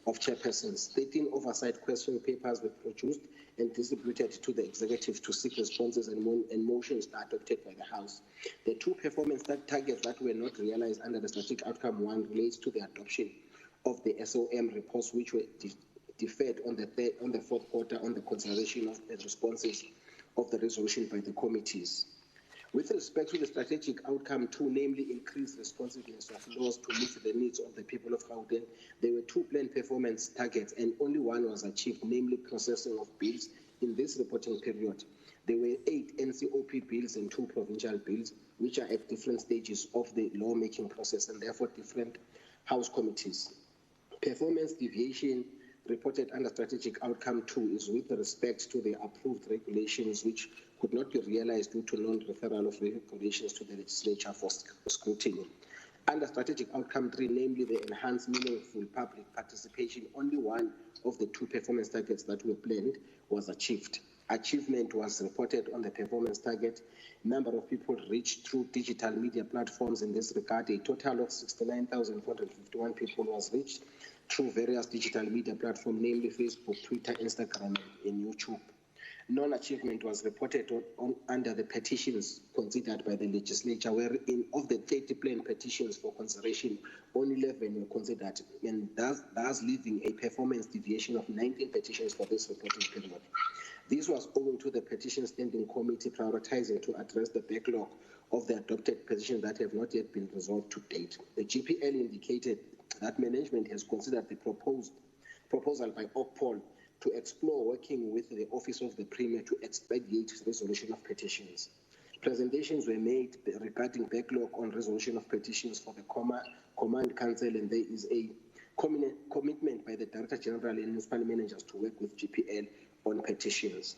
of chairpersons. 13 oversight question papers were produced and distributed to the executive to seek responses and motions adopted by the House. The 2 performance targets that were not realized under the strategic outcome 1 relates to the adoption of the SOM reports, which were deferred on the fourth quarter on the consideration of the responses of the resolution by the committees. With respect to the strategic outcome 2, namely increased responsiveness of laws to meet the needs of the people of Gauteng, there were 2 planned performance targets and only 1 was achieved, namely processing of bills in this reporting period. There were 8 NCOP bills and 2 provincial bills, which are at different stages of the lawmaking process and therefore different House committees. Performance deviation reported under strategic outcome 2 is with respect to the approved regulations which could not be realized due to non-referral of regulations to the legislature for scrutiny. Under strategic outcome 3, namely the enhanced meaningful public participation, only 1 of the 2 performance targets that were planned was achieved. Achievement was reported on the performance target. Number of people reached through digital media platforms in this regard. A total of 69,451 people was reached through various digital media platforms, namely Facebook, Twitter, Instagram, and YouTube. Non-achievement was reported under the petitions considered by the legislature, wherein of the 30 planned petitions for consideration, only 11 were considered, and thus leaving a performance deviation of 19 petitions for this reporting period. This was owing to the petition standing committee prioritizing to address the backlog of the adopted petitions that have not yet been resolved to date. The GPL indicated that management has considered the proposal by OPPOL to explore working with the Office of the Premier to expedite resolution of petitions. Presentations were made regarding backlog on resolution of petitions for the Command Council, and there is a commitment by the Director General and Municipal Managers to work with GPL on petitions.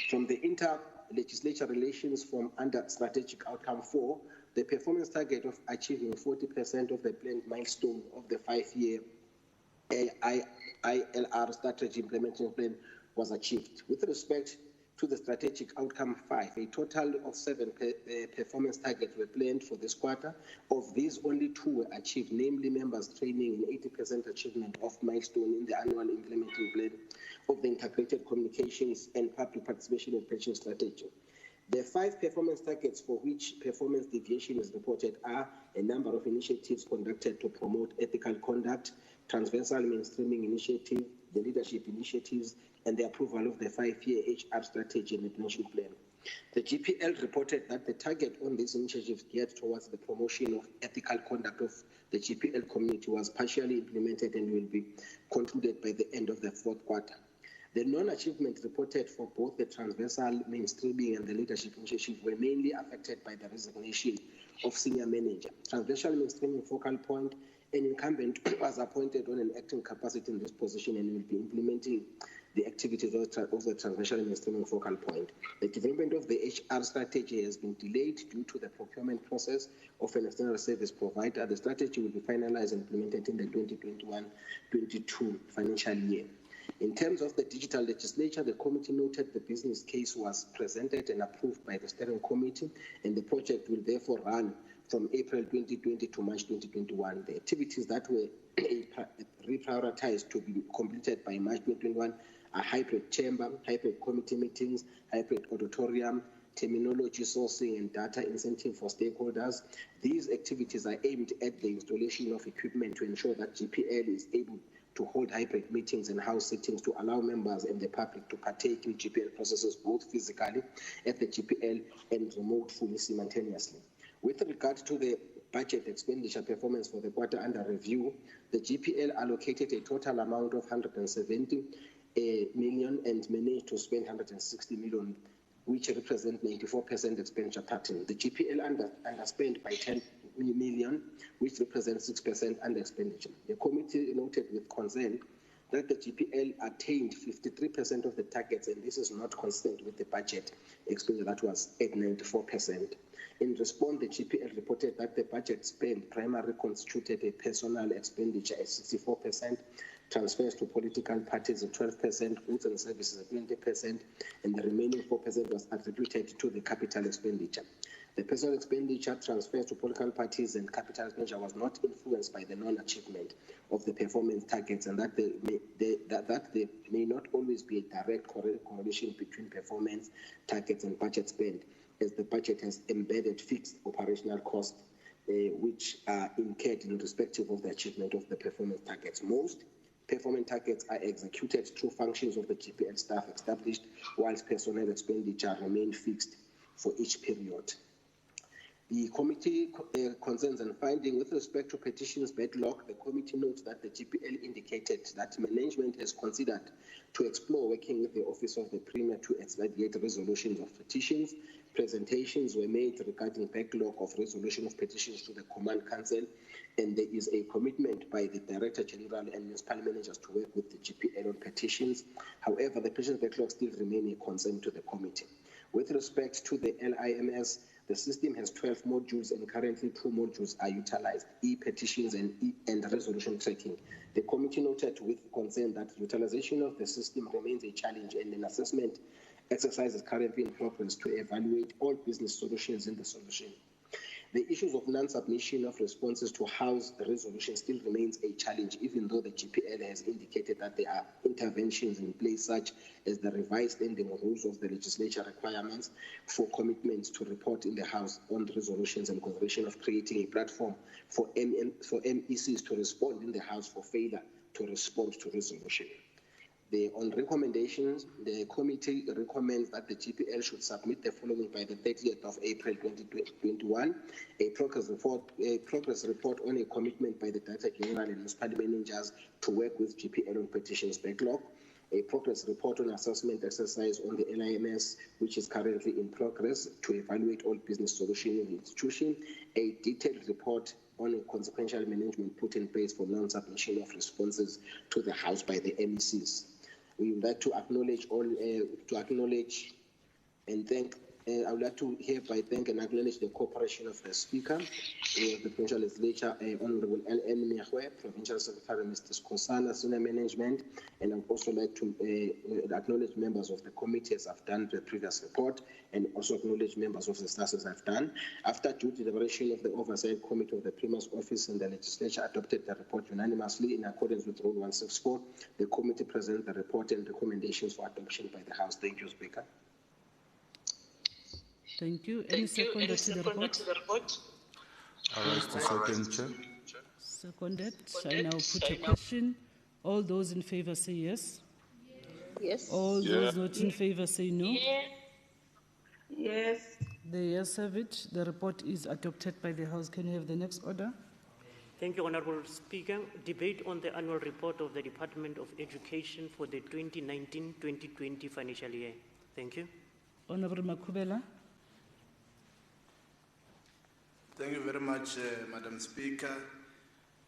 From the inter-legislature relations from under strategic outcome 4, the performance target of achieving 40% of the planned milestone of the 5-year ILR strategy implementation plan was achieved. With respect to the strategic outcome 5, a total of 7 performance targets were planned for this quarter. Of these, only 2 were achieved, namely members training and 80% achievement of milestone in the annual implementing plan of the integrated communications and public participation and pension strategy. The 5 performance targets for which performance deviation is reported are a number of initiatives conducted to promote ethical conduct, transversal mainstreaming initiative, the leadership initiatives, and the approval of the 5-year HR strategy and the pension plan. The GPL reported that the target on these initiatives geared towards the promotion of ethical conduct of the GPL community was partially implemented and will be concluded by the end of the fourth quarter. The non-achievement reported for both the transversal mainstreaming and the leadership initiative were mainly affected by the resignation of senior manager. Transversal mainstreaming focal point, an incumbent was appointed on an acting capacity in this position and will be implementing the activities of the transversal mainstreaming focal point. The development of the HR strategy has been delayed due to the procurement process of an external service provider. The strategy will be finalized and implemented in the 2021-22 financial year. In terms of the digital legislature, the committee noted the business case was presented and approved by the steering committee, and the project will therefore run from April 2020 to March 2021. The activities that were reprioritized to be completed by March 2021 are hybrid chamber, hybrid committee meetings, hybrid auditorium, terminology sourcing and data incentive for stakeholders. These activities are aimed at the installation of equipment to ensure that GPL is able to hold hybrid meetings and house sittings to allow members and the public to partake in GPL processes both physically at the GPL and remote fully simultaneously. With regard to the budget expenditure performance for the quarter under review, the GPL allocated a total amount of 170 million and managed to spend 160 million, which represent 94% expenditure pattern. The GPL underspent by 10 million, which represents 6% under expenditure. The committee noted with concern that the GPL attained 53% of the targets, and this is not consistent with the budget expenditure that was at 94%. In response, the GPL reported that the budget spend primarily constituted a personal expenditure at 64%, transfers to political parties at 12%, goods and services at 20%, and the remaining 4% was attributed to the capital expenditure. The personal expenditure, transfers to political parties, and capital expenditure was not influenced by the non-achievement of the performance targets, and that there may not always be a direct correlation between performance targets and budget spend, as the budget has embedded fixed operational costs which are incurred in respective of the achievement of the performance targets. Most performance targets are executed through functions of the GPL staff established, whilst personnel expenditure remain fixed for each period. The committee concerns and finding with respect to petitions backlog, the committee notes that the GPL indicated that management has considered to explore working with the Office of the Premier to expedite resolutions of petitions. Presentations were made regarding backlog of resolution of petitions to the Command Council, and there is a commitment by the Director General and municipal managers to work with the GPL on petitions. However, the petitions backlog still remain a concern to the committee. With respect to the LIMS, the system has 12 modules and currently 2 modules are utilized, e-petitions and resolution tracking. The committee noted with concern that utilization of the system remains a challenge, and an assessment exercise is currently in progress to evaluate all business solutions in the solution. The issues of non-submission of responses to house resolution still remains a challenge, even though the GPL has indicated that there are interventions in place, such as the revised standing rules of the legislature requirements for commitments to report in the House on resolutions, and consideration of creating a platform for MECs to respond in the House for failure to respond to resolution. On recommendations, the committee recommends that the GPL should submit the following by the 30th of April 2021: a progress report on a commitment by the Director General and municipal managers to work with GPL on petitions backlog, a progress report on assessment exercise on the LIMS, which is currently in progress, to evaluate all business solutions in the institution, a detailed report on a consequential management put in place for non-submission of responses to the House by the MECs. We would like to acknowledge and thank. I would like to hereby thank and acknowledge the cooperation of the Speaker, the Provincial Legislature, Honorable L.N. Miyahwe, Provincial Secretary Mr. Skosana, Senior Management, and I would also like to acknowledge members of the committee as I've done the previous report, and also acknowledge members of the staff as I've done. After due deliberation of the Oversight Committee of the Premier's Office and the Legislature adopted the report unanimously in accordance with Rule 164, the committee presents the report and recommendations for adoption by the House. Thank you, Speaker. Thank you. Any seconder to the report? I raise the second, Chair. Seconded. I now put a question. All those in favor say yes. Yes. All those not in favor say no. Yes. The yes have it. The report is adopted by the House. Can you have the next order? Thank you, Honourable Speaker. Debate on the annual report of the Department of Education for the 2019-2020 financial year. Thank you. Honourable Makubela. Thank you very much, Madam Speaker,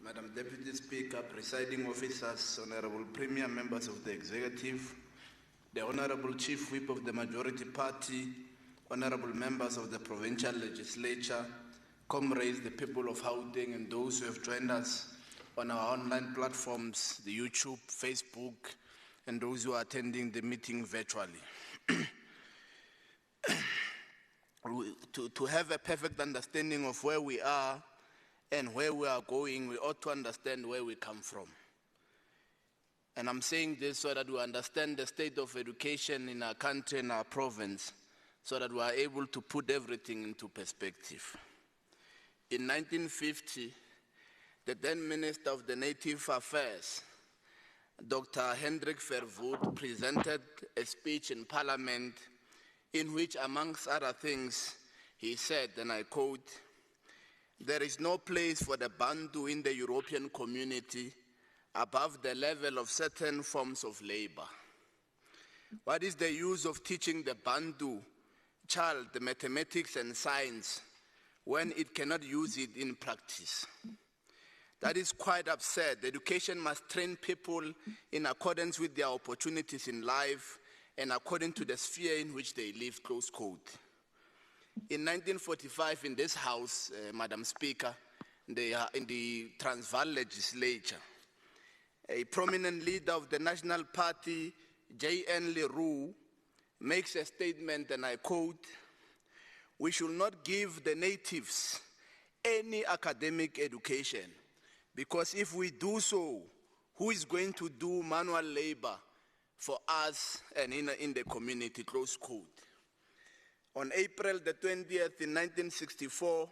Madam Deputy Speaker, Presiding Officers, Honourable Premier, members of the Executive, the Honourable Chief Whip of the Majority Party, Honourable members of the Provincial Legislature, comrades, the people of Gauteng, and those who have joined us on our online platforms, the YouTube, Facebook, and those who are attending the meeting virtually. To have a perfect understanding of where we are and where we are going, we ought to understand where we come from. And I'm saying this so that we understand the state of education in our country and our province. so that we are able to put everything into perspective. In 1950, the then Minister of the Native Affairs, Dr. Hendrik Verwoerd, presented a speech in Parliament in which, amongst other things, he said, and I quote, "There is no place for the Bantu in the European community above the level of certain forms of labor. What is the use of teaching the Bantu child the mathematics and science when it cannot use it in practice? That is quite absurd. Education must train people in accordance with their opportunities in life and according to the sphere in which they live," close quote. In 1945, in this House, Madam Speaker, in the Transvaal legislature, a prominent leader of the National Party, J.N. Leroux, makes a statement, and I quote, "We should not give the natives any academic education, because if we do so, who is going to do manual labor for us and in the community," close quote. On April the 20th in 1964,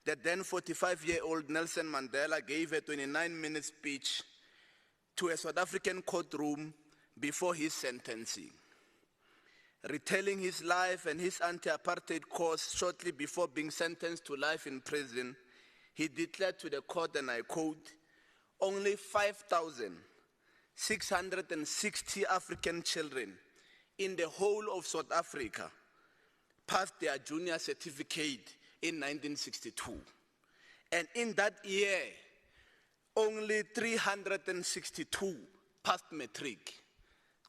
the then 45-year-old Nelson Mandela gave a 29-minute speech to a South African courtroom before his sentencing. Retelling his life and his anti-apartheid cause shortly before being sentenced to life in prison, he declared to the court, and I quote, "Only 5,660 African children in the whole of South Africa passed their junior certificate in 1962. And in that year, only 362 passed matric."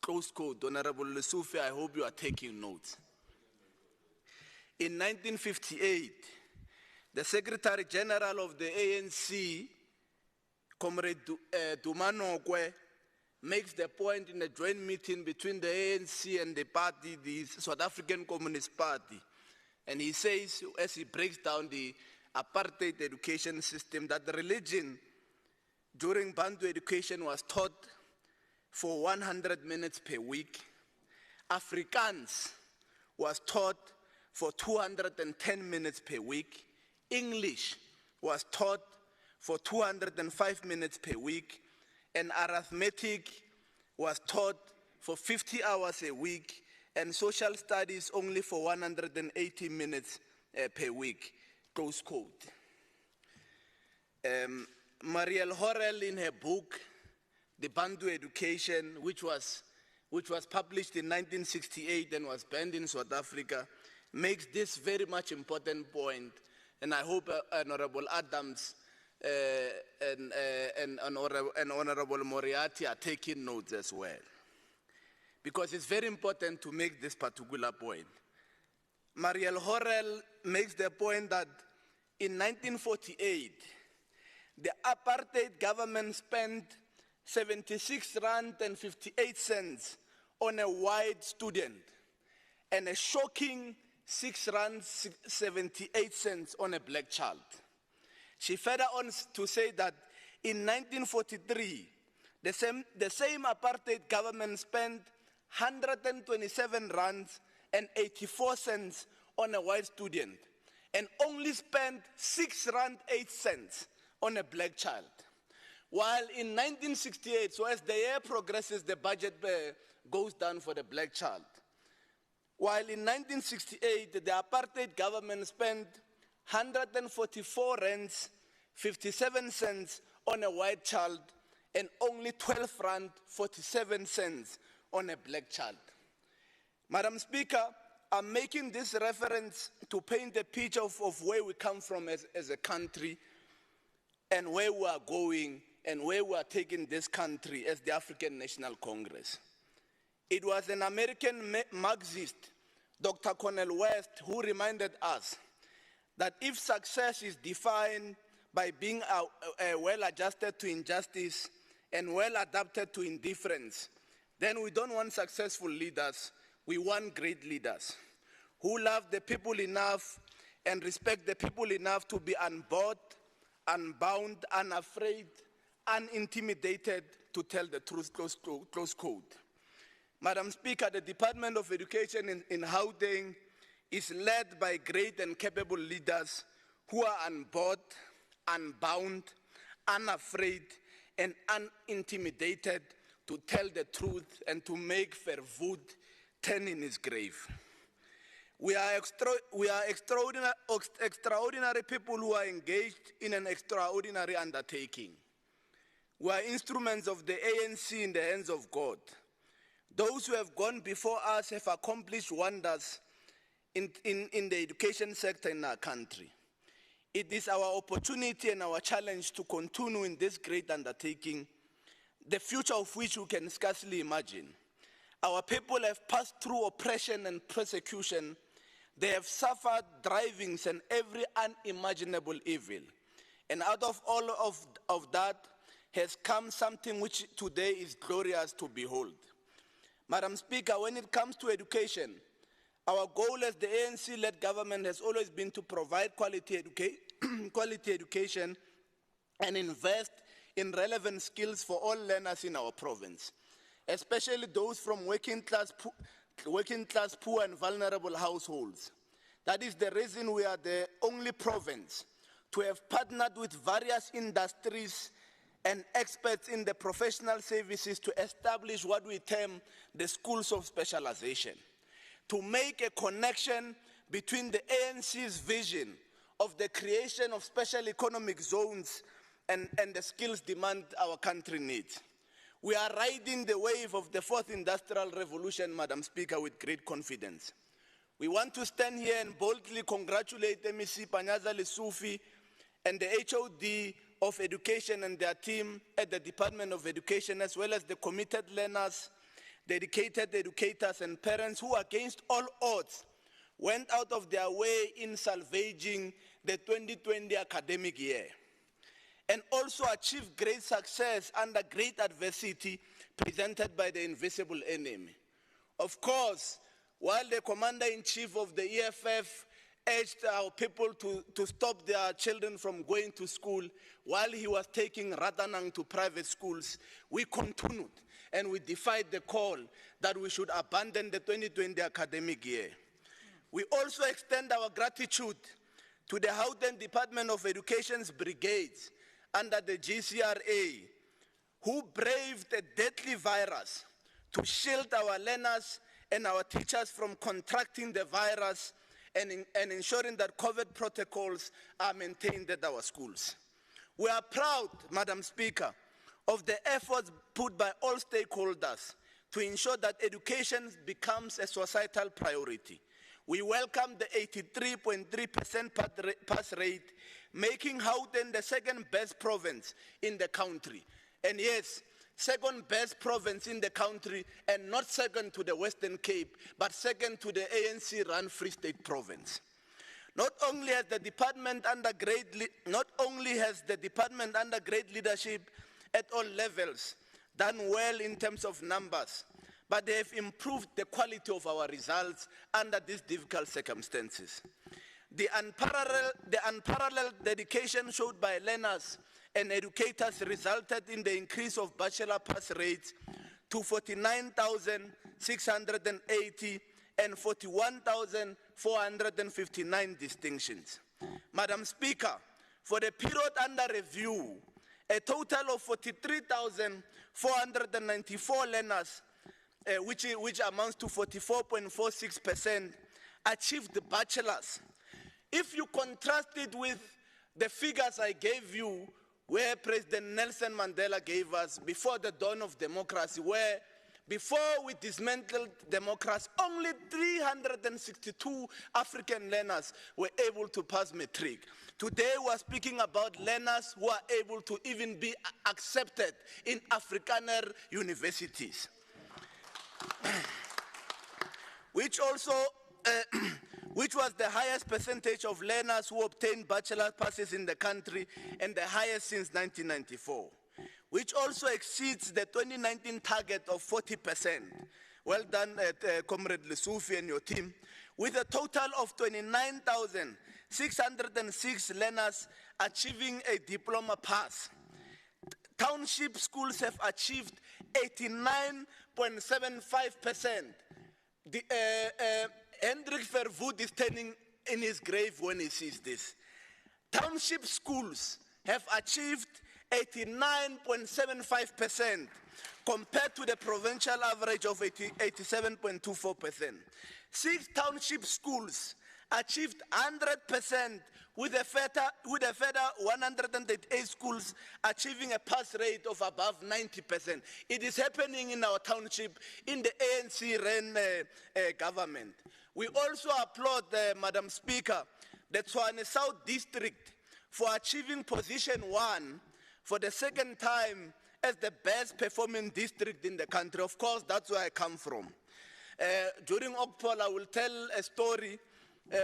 Close quote. Honorable Lesufi, I hope you are taking notes. In 1958, the Secretary General of the ANC, Comrade Dumanokwe, makes the point in a joint meeting between the ANC and the party, the South African Communist Party. And he says, as he breaks down the apartheid education system, that the religion during Bantu education was taught for 100 minutes per week. Afrikaans was taught for 210 minutes per week. English was taught for 205 minutes per week. And arithmetic was taught for 50 hours a week. And social studies only for 180 minutes per week. Close quote. Marielle Horrell, in her book, The Bantu Education, which was published in 1968 and was banned in South Africa, makes this very much important point. And I hope Honorable Adams and Honorable Moriarty are taking notes as well. Because it's very important to make this particular point. Marielle Horrell makes the point that in 1948, the apartheid government spent 76 rand and 58 cents on a white student and a shocking 6 rand 78 cents on a black child. She further on to say that in 1943, the same apartheid government spent 127 rands and 84 cents on a white student and only spent 6 rand 8 cents on a black child. While in 1968, so as the year progresses, the budget goes down for the black child. While in 1968, the apartheid government spent 144 rands, 57 cents on a white child, and only 12 rand 47 cents on a black child. Madam Speaker, I'm making this reference to paint a picture of where we come from as a country and where we are going and where we are taking this country as the African National Congress. It was an American Marxist, Dr. Cornel West, who reminded us that if success is defined by being well-adjusted to injustice and well-adapted to indifference, then we don't want successful leaders, we want great leaders who love the people enough and respect the people enough to be unbought, unbound, unafraid, unintimidated to tell the truth, close quote. Madam Speaker, the Department of Education in Gauteng is led by great and capable leaders who are unbought, unbound, unafraid, and unintimidated to tell the truth and to make Verwoerd turn in his grave. We are extraordinary people who are engaged in an extraordinary undertaking. We are instruments of the ANC in the hands of God. Those who have gone before us have accomplished wonders in the education sector in our country. It is our opportunity and our challenge to continue in this great undertaking, the future of which we can scarcely imagine. Our people have passed through oppression and persecution. They have suffered drivings and every unimaginable evil. And out of all of that has come something which today is glorious to behold. Madam Speaker, when it comes to education, our goal as the ANC-led government has always been to provide quality education and invest in relevant skills for all learners in our province, especially those from working class, poor and vulnerable households. That is the reason we are the only province to have partnered with various industries and experts in the professional services to establish what we term the schools of specialization, to make a connection between the ANC's vision of the creation of special economic zones and the skills demand our country needs. We are riding the wave of the fourth industrial revolution, Madam Speaker, with great confidence. We want to stand here and boldly congratulate MEC Panyaza Lesufi and the HOD of Education and their team at the Department of Education, as well as the committed learners, dedicated educators and parents who, against all odds, went out of their way in salvaging the 2020 academic year, and also achieved great success under great adversity presented by the invisible enemy. Of course, while the Commander-in-Chief of the EFF urged our people to stop their children from going to school, while he was taking Ratanang to private schools, we continued and we defied the call that we should abandon the 2020 academic year. We also extend our gratitude to the Gauteng Department of Education's brigades under the GCRA, who braved a deadly virus to shield our learners and our teachers from contracting the virus and ensuring that COVID protocols are maintained at our schools. We are proud, Madam Speaker, of the efforts put by all stakeholders to ensure that education becomes a societal priority. We welcome the 83.3% pass rate, making Gauteng the second best province in the country. And yes, second best province in the country, and not second to the Western Cape, but second to the ANC-run Free State province. Not only has the department under great leadership at all levels done well in terms of numbers, but they have improved the quality of our results under these difficult circumstances. The unparalleled dedication showed by learners and educators resulted in the increase of bachelor pass rates to 49,680 and 41,459 distinctions. Madam Speaker, for the period under review, a total of 43,494 learners, which amounts to 44.46%, achieved the bachelors. If you contrast it with the figures I gave you, where President Nelson Mandela gave us before the dawn of democracy, where before we dismantled democracy, only 362 African learners were able to pass matric. Today we are speaking about learners who are able to even be accepted in Afrikaner universities, which was the highest percentage of learners who obtained bachelor passes in the country and the highest since 1994, which also exceeds the 2019 target of 40%. Well done, Comrade Lesufi and your team, with a total of 29,606 learners achieving a diploma pass. Township schools have achieved 89.75%. Hendrik Verwoerd is turning in his grave when he sees this. Township schools have achieved 89.75% compared to the provincial average of 87.24%. 6 township schools achieved 100% with a further 138 schools achieving a pass rate of above 90%. It is happening in our township in the ANC-run government. We also applaud, Madam Speaker, the Tshwane South District for achieving position 1 for the second time as the best performing district in the country. Of course, that's where I come from. During Okpol, I will tell a story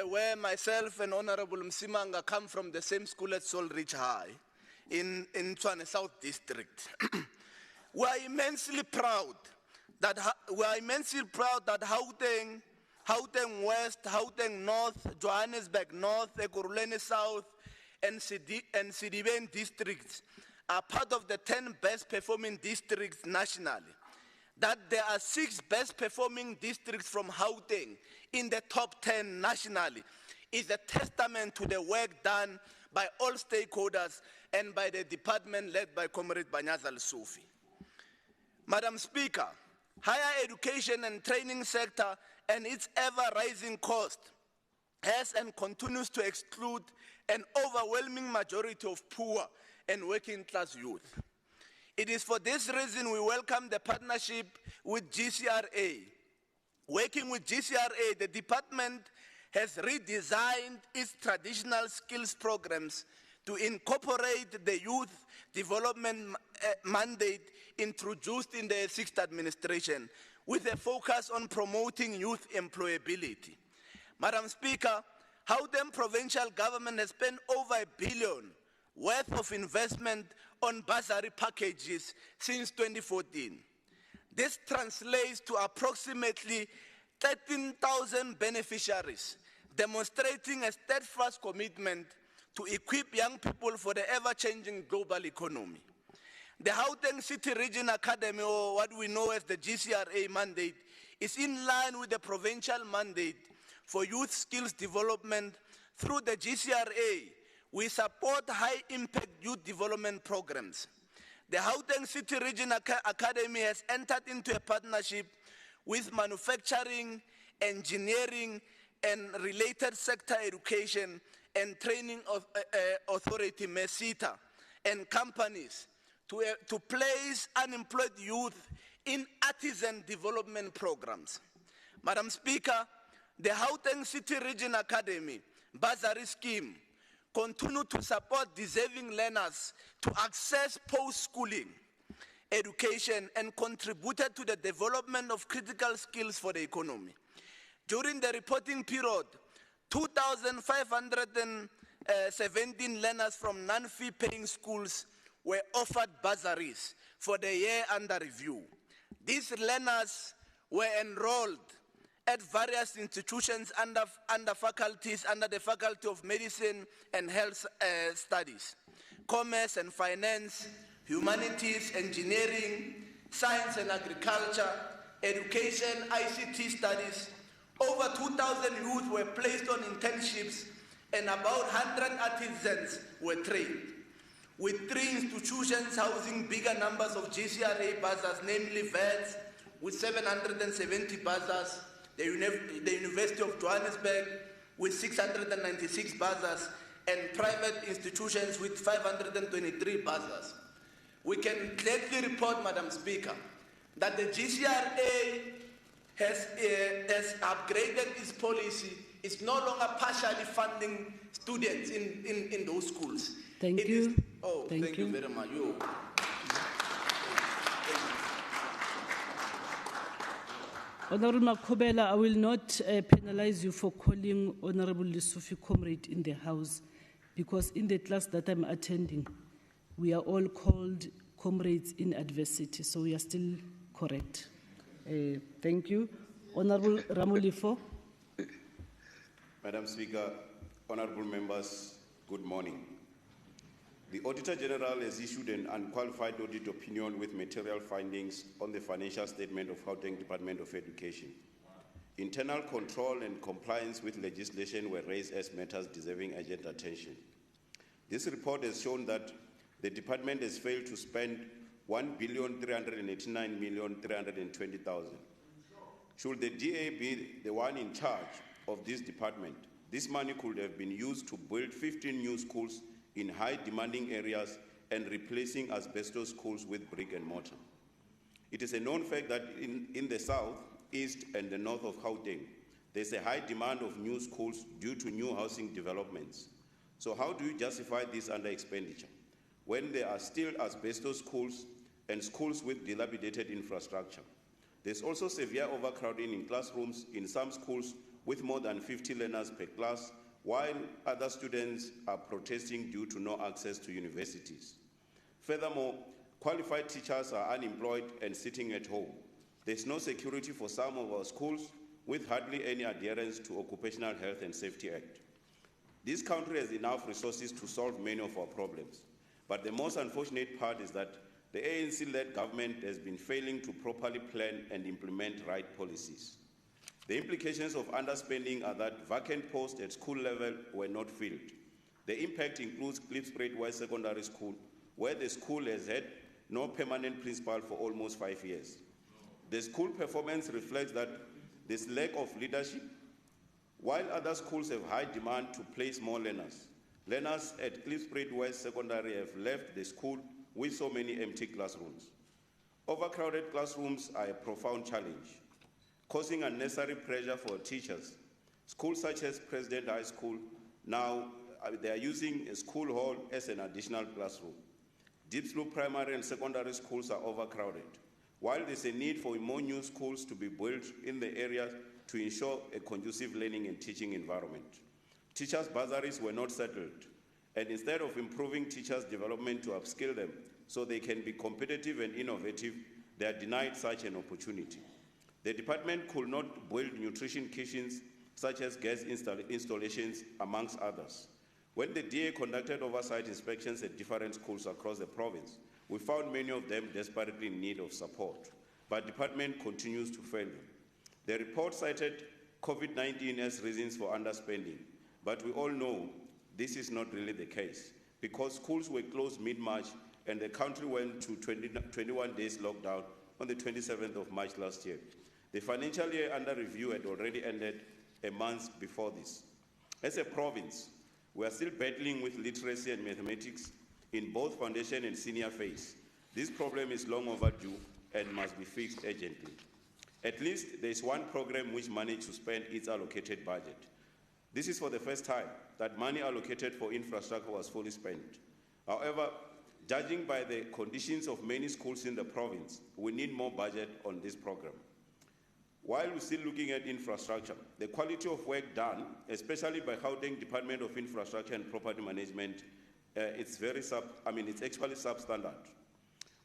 where myself and Honorable Msimanga come from the same school at Solridge High in Tshwane South District. We are immensely proud that Gauteng West, Gauteng North, Johannesburg North, Ekurhuleni South, and Sidibeng districts are part of the 10 best performing districts nationally. That there are 6 best performing districts from Gauteng in the top 10 nationally is a testament to the work done by all stakeholders and by the department led by Comrade Banyazal Sufi. Madam Speaker, higher education and training sector and its ever-rising cost has and continues to exclude an overwhelming majority of poor and working-class youth. It is for this reason we welcome the partnership with GCRA. Working with GCRA, the department has redesigned its traditional skills programs to incorporate the youth development mandate introduced in the 6th administration with a focus on promoting youth employability. Madam Speaker, Gauteng provincial government has spent over R1 billion worth of investment on bursary packages since 2014. This translates to approximately 13,000 beneficiaries, demonstrating a steadfast commitment to equip young people for the ever-changing global economy. The Gauteng City Region Academy, or what we know as the GCRA mandate, is in line with the provincial mandate for youth skills development. Through the GCRA, we support high-impact youth development programs. The Gauteng City Region Academy has entered into a partnership with manufacturing, engineering, and related sector education and training authority, MESITA, and companies to place unemployed youth in artisan development programs. Madam Speaker, the Gauteng City Region Academy bursary scheme continue to support deserving learners to access post-schooling education and contributed to the development of critical skills for the economy. During the reporting period, 2,517 learners from non-fee paying schools were offered bursaries for the year under review. These learners were enrolled at various institutions under the Faculty of Medicine and Health Studies, Commerce and Finance, Humanities, Engineering, Science and Agriculture, Education, ICT Studies. Over 2,000 youth were placed on internships and about 100 artisans were trained. With 3 institutions housing bigger numbers of GCRA bursars, namely VETS with 770 bursars, the University of Johannesburg with 696 bursars, and private institutions with 523 bursars. We can clearly report, Madam Speaker, that the GCRA has upgraded its policy. It's no longer partially funding students in those schools. Thank you. Thank you very much. Honorable Makobela, I will not penalize you for calling Honorable Lesufi comrade in the House, because in the class that I'm attending, we are all called comrades in adversity, so we are still correct. Thank you. Honorable Ramolifo. Madam Speaker, honorable members, good morning. The Auditor General has issued an unqualified audit opinion with material findings on the financial statement of Gauteng Department of Education. Internal control and compliance with legislation were raised as matters deserving urgent attention. This report has shown that the department has failed to spend 1,389,320,000. Should the DA be the one in charge of this department, this money could have been used to build 15 new schools in high demanding areas and replacing asbestos schools with brick and mortar. It is a known fact that in the south, east and the north of Gauteng, there's a high demand of new schools due to new housing developments. So how do you justify this under expenditure when there are still asbestos schools and schools with dilapidated infrastructure? There's also severe overcrowding in classrooms in some schools with more than 50 learners per class, while other students are protesting due to no access to universities. Furthermore, qualified teachers are unemployed and sitting at home. There's no security for some of our schools with hardly any adherence to Occupational Health and Safety Act. This country has enough resources to solve many of our problems, but the most unfortunate part is that the ANC-led government has been failing to properly plan and implement right policies. The implications of underspending are that vacant posts at school level were not filled. The impact includes Klipspruit West Secondary School, where the school has had no permanent principal for almost 5 years. The school performance reflects that this lack of leadership, while other schools have high demand to place more learners. Learners at Klipspruit West Secondary have left the school with so many empty classrooms. Overcrowded classrooms are a profound challenge, causing unnecessary pressure for teachers. Schools such as President High School, now they are using a school hall as an additional classroom. Deepsloop primary and secondary schools are overcrowded. While there's a need for more new schools to be built in the area to ensure a conducive learning and teaching environment, teachers' bursaries were not settled, and instead of improving teachers' development to upskill them so they can be competitive and innovative, they are denied such an opportunity. The department could not build nutrition kitchens such as gas installations, amongst others. When the DA conducted oversight inspections at different schools across the province, we found many of them desperately in need of support, but the department continues to fail them. The report cited COVID-19 as reasons for underspending, but we all know this is not really the case, because schools were closed mid-March and the country went to 21 days lockdown on the 27th of March last year. The financial year under review had already ended a month before this. As a province, we are still battling with literacy and mathematics in both foundation and senior phase. This problem is long overdue and must be fixed urgently. At least there is one program which managed to spend its allocated budget. This is for the first time that money allocated for infrastructure was fully spent. However, judging by the conditions of many schools in the province, we need more budget on this program. While we're still looking at infrastructure, the quality of work done, especially by Gauteng Department of Infrastructure and Property Management, it's actually substandard.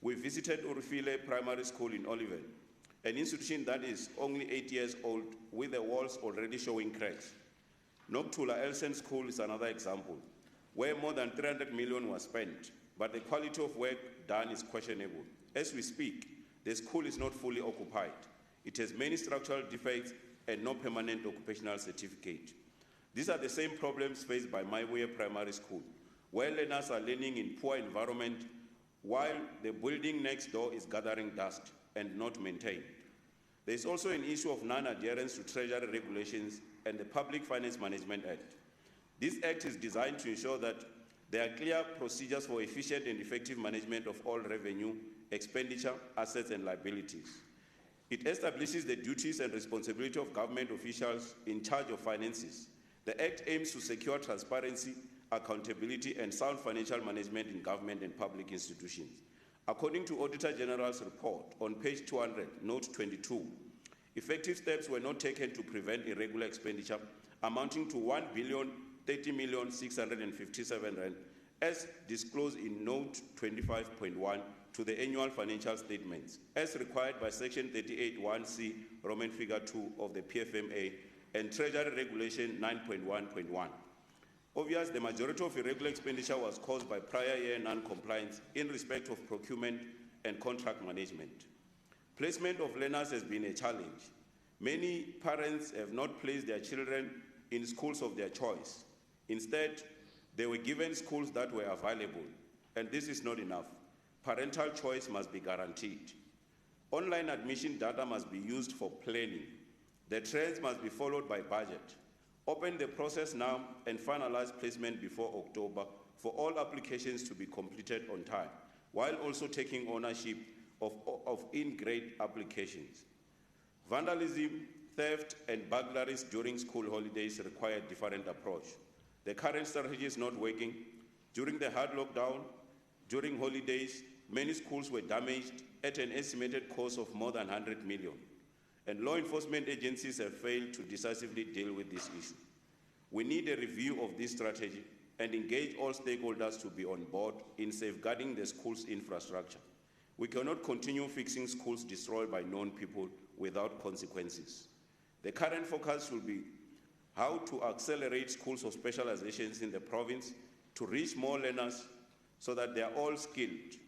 We visited Urufile Primary School in Olivet, an institution that is only 8 years old with the walls already showing cracks. Noktula Elsen School is another example, where more than 300 million was spent, but the quality of work done is questionable. As we speak, the school is not fully occupied. It has many structural defects and no permanent occupational certificate. These are the same problems faced by Maibuye Primary School, where learners are learning in poor environment while the building next door is gathering dust and not maintained. There is also an issue of non-adherence to Treasury regulations and the Public Finance Management Act. This act is designed to ensure that there are clear procedures for efficient and effective management of all revenue, expenditure, assets, and liabilities. It establishes the duties and responsibility of government officials in charge of finances. The Act aims to secure transparency, accountability, and sound financial management in government and public institutions. According to Auditor General's report on page 200, note 22, effective steps were not taken to prevent irregular expenditure amounting to 1,030,657 rand, as disclosed in note 25.1 to the annual financial statements, as required by section 38(1)(c), Roman figure 2 of the PFMA and Treasury Regulation 9.1.1. Obvious, the majority of irregular expenditure was caused by prior year non-compliance in respect of procurement and contract management. Placement of learners has been a challenge. Many parents have not placed their children in schools of their choice. Instead, they were given schools that were available, and this is not enough. Parental choice must be guaranteed. Online admission data must be used for planning. The trends must be followed by budget. Open the process now and finalize placement before October for all applications to be completed on time, while also taking ownership of in-grade applications. Vandalism, theft, and burglaries during school holidays require a different approach. The current strategy is not working. During the hard lockdown, during holidays, many schools were damaged at an estimated cost of more than 100 million. And law enforcement agencies have failed to decisively deal with this issue. We need a review of this strategy and engage all stakeholders to be on board in safeguarding the school's infrastructure. We cannot continue fixing schools destroyed by known people without consequences. The current focus should be how to accelerate schools of specializations in the province to reach more learners so that they are all skilled.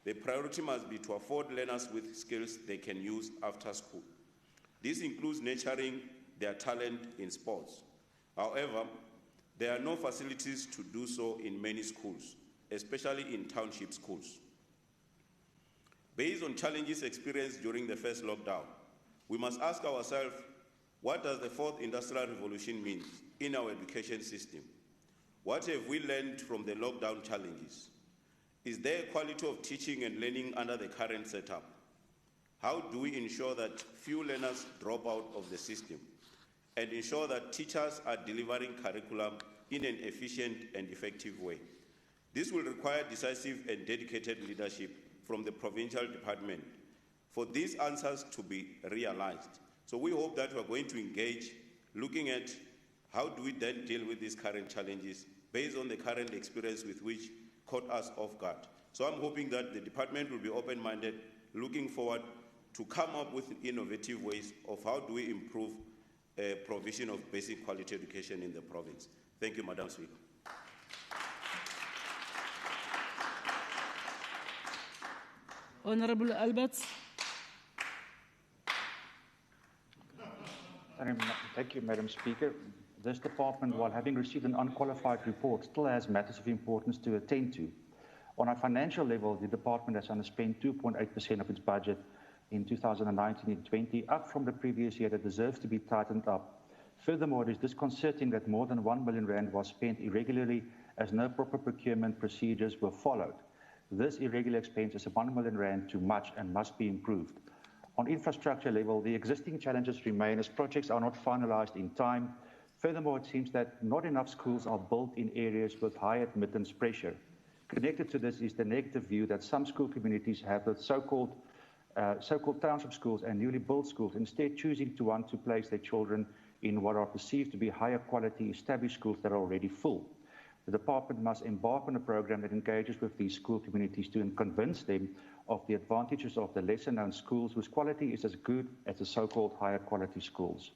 The priority must be to afford learners with skills they can use after school. This includes nurturing their talent in sports. However, there are no facilities to do so in many schools, especially in township schools. Based on challenges experienced during the first lockdown, we must ask ourselves, what does the fourth industrial revolution mean in our education system? What have we learned from the lockdown challenges? Is there quality of teaching and learning under the current setup? How do we ensure that few learners drop out of the system and ensure that teachers are delivering curriculum in an efficient and effective way? This will require decisive and dedicated leadership from the provincial department for these answers to be realized. So we hope that we are going to engage, looking at how do we then deal with these current challenges based on the current experience with which caught us off guard. So I'm hoping that the department will be open-minded, looking forward to come up with innovative ways of how do we improve provision of basic quality education in the province. Thank you, Madam Speaker. Honorable Alberts. Thank you, Madam Speaker. This department, while having received an unqualified report, still has matters of importance to attend to. On a financial level, the department has underspent 2.8% of its budget in 2019-20, up from the previous year, that deserves to be tightened up. Furthermore, it is disconcerting that more than 1 million rand was spent irregularly as no proper procurement procedures were followed. This irregular expense is 1 million rand too much and must be improved. On infrastructure level, the existing challenges remain as projects are not finalized in time. Furthermore, it seems that not enough schools are built in areas with high admittance pressure. Connected to this is the negative view that some school communities have the so-called township schools and newly built schools, instead choosing to want to place their children in what are perceived to be higher quality established schools that are already full. The department must embark on a program that engages with these school communities to convince them of the advantages of the lesser-known schools whose quality is as good as the so-called higher quality schools.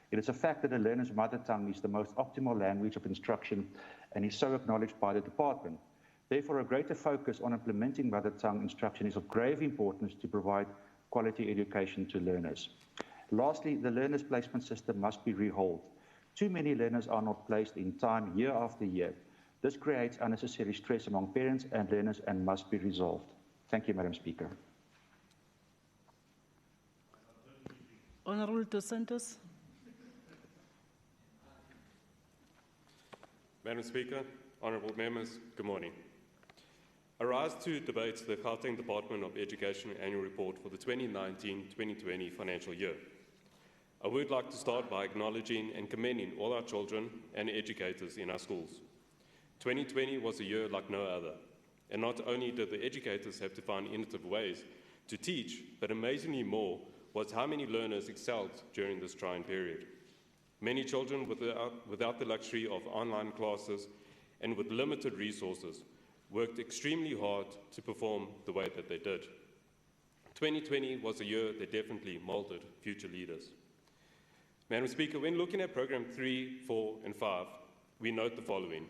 It is a fact that a learner's mother tongue is the most optimal language of instruction and is so acknowledged by the department. Therefore, a greater focus on implementing mother tongue instruction is of grave importance to provide quality education to learners. Lastly, the learners' placement system must be rehauled. Too many learners are not placed in time year after year. This creates unnecessary stress among parents and learners and must be resolved. Thank you, Madam Speaker. Honorable Dos Santos. Madam Speaker, honourable members, good morning. I rise to debate the Gauteng Department of Education Annual Report for the 2019-2020 financial year. I would like to start by acknowledging and commending all our children and educators in our schools. 2020 was a year like no other, and not only did the educators have to find innovative ways to teach, but amazingly more was how many learners excelled during this trying period. Many children without the luxury of online classes and with limited resources worked extremely hard to perform the way that they did. 2020 was a year that definitely molded future leaders. Madam Speaker, when looking at Program 3, 4 and 5, we note the following.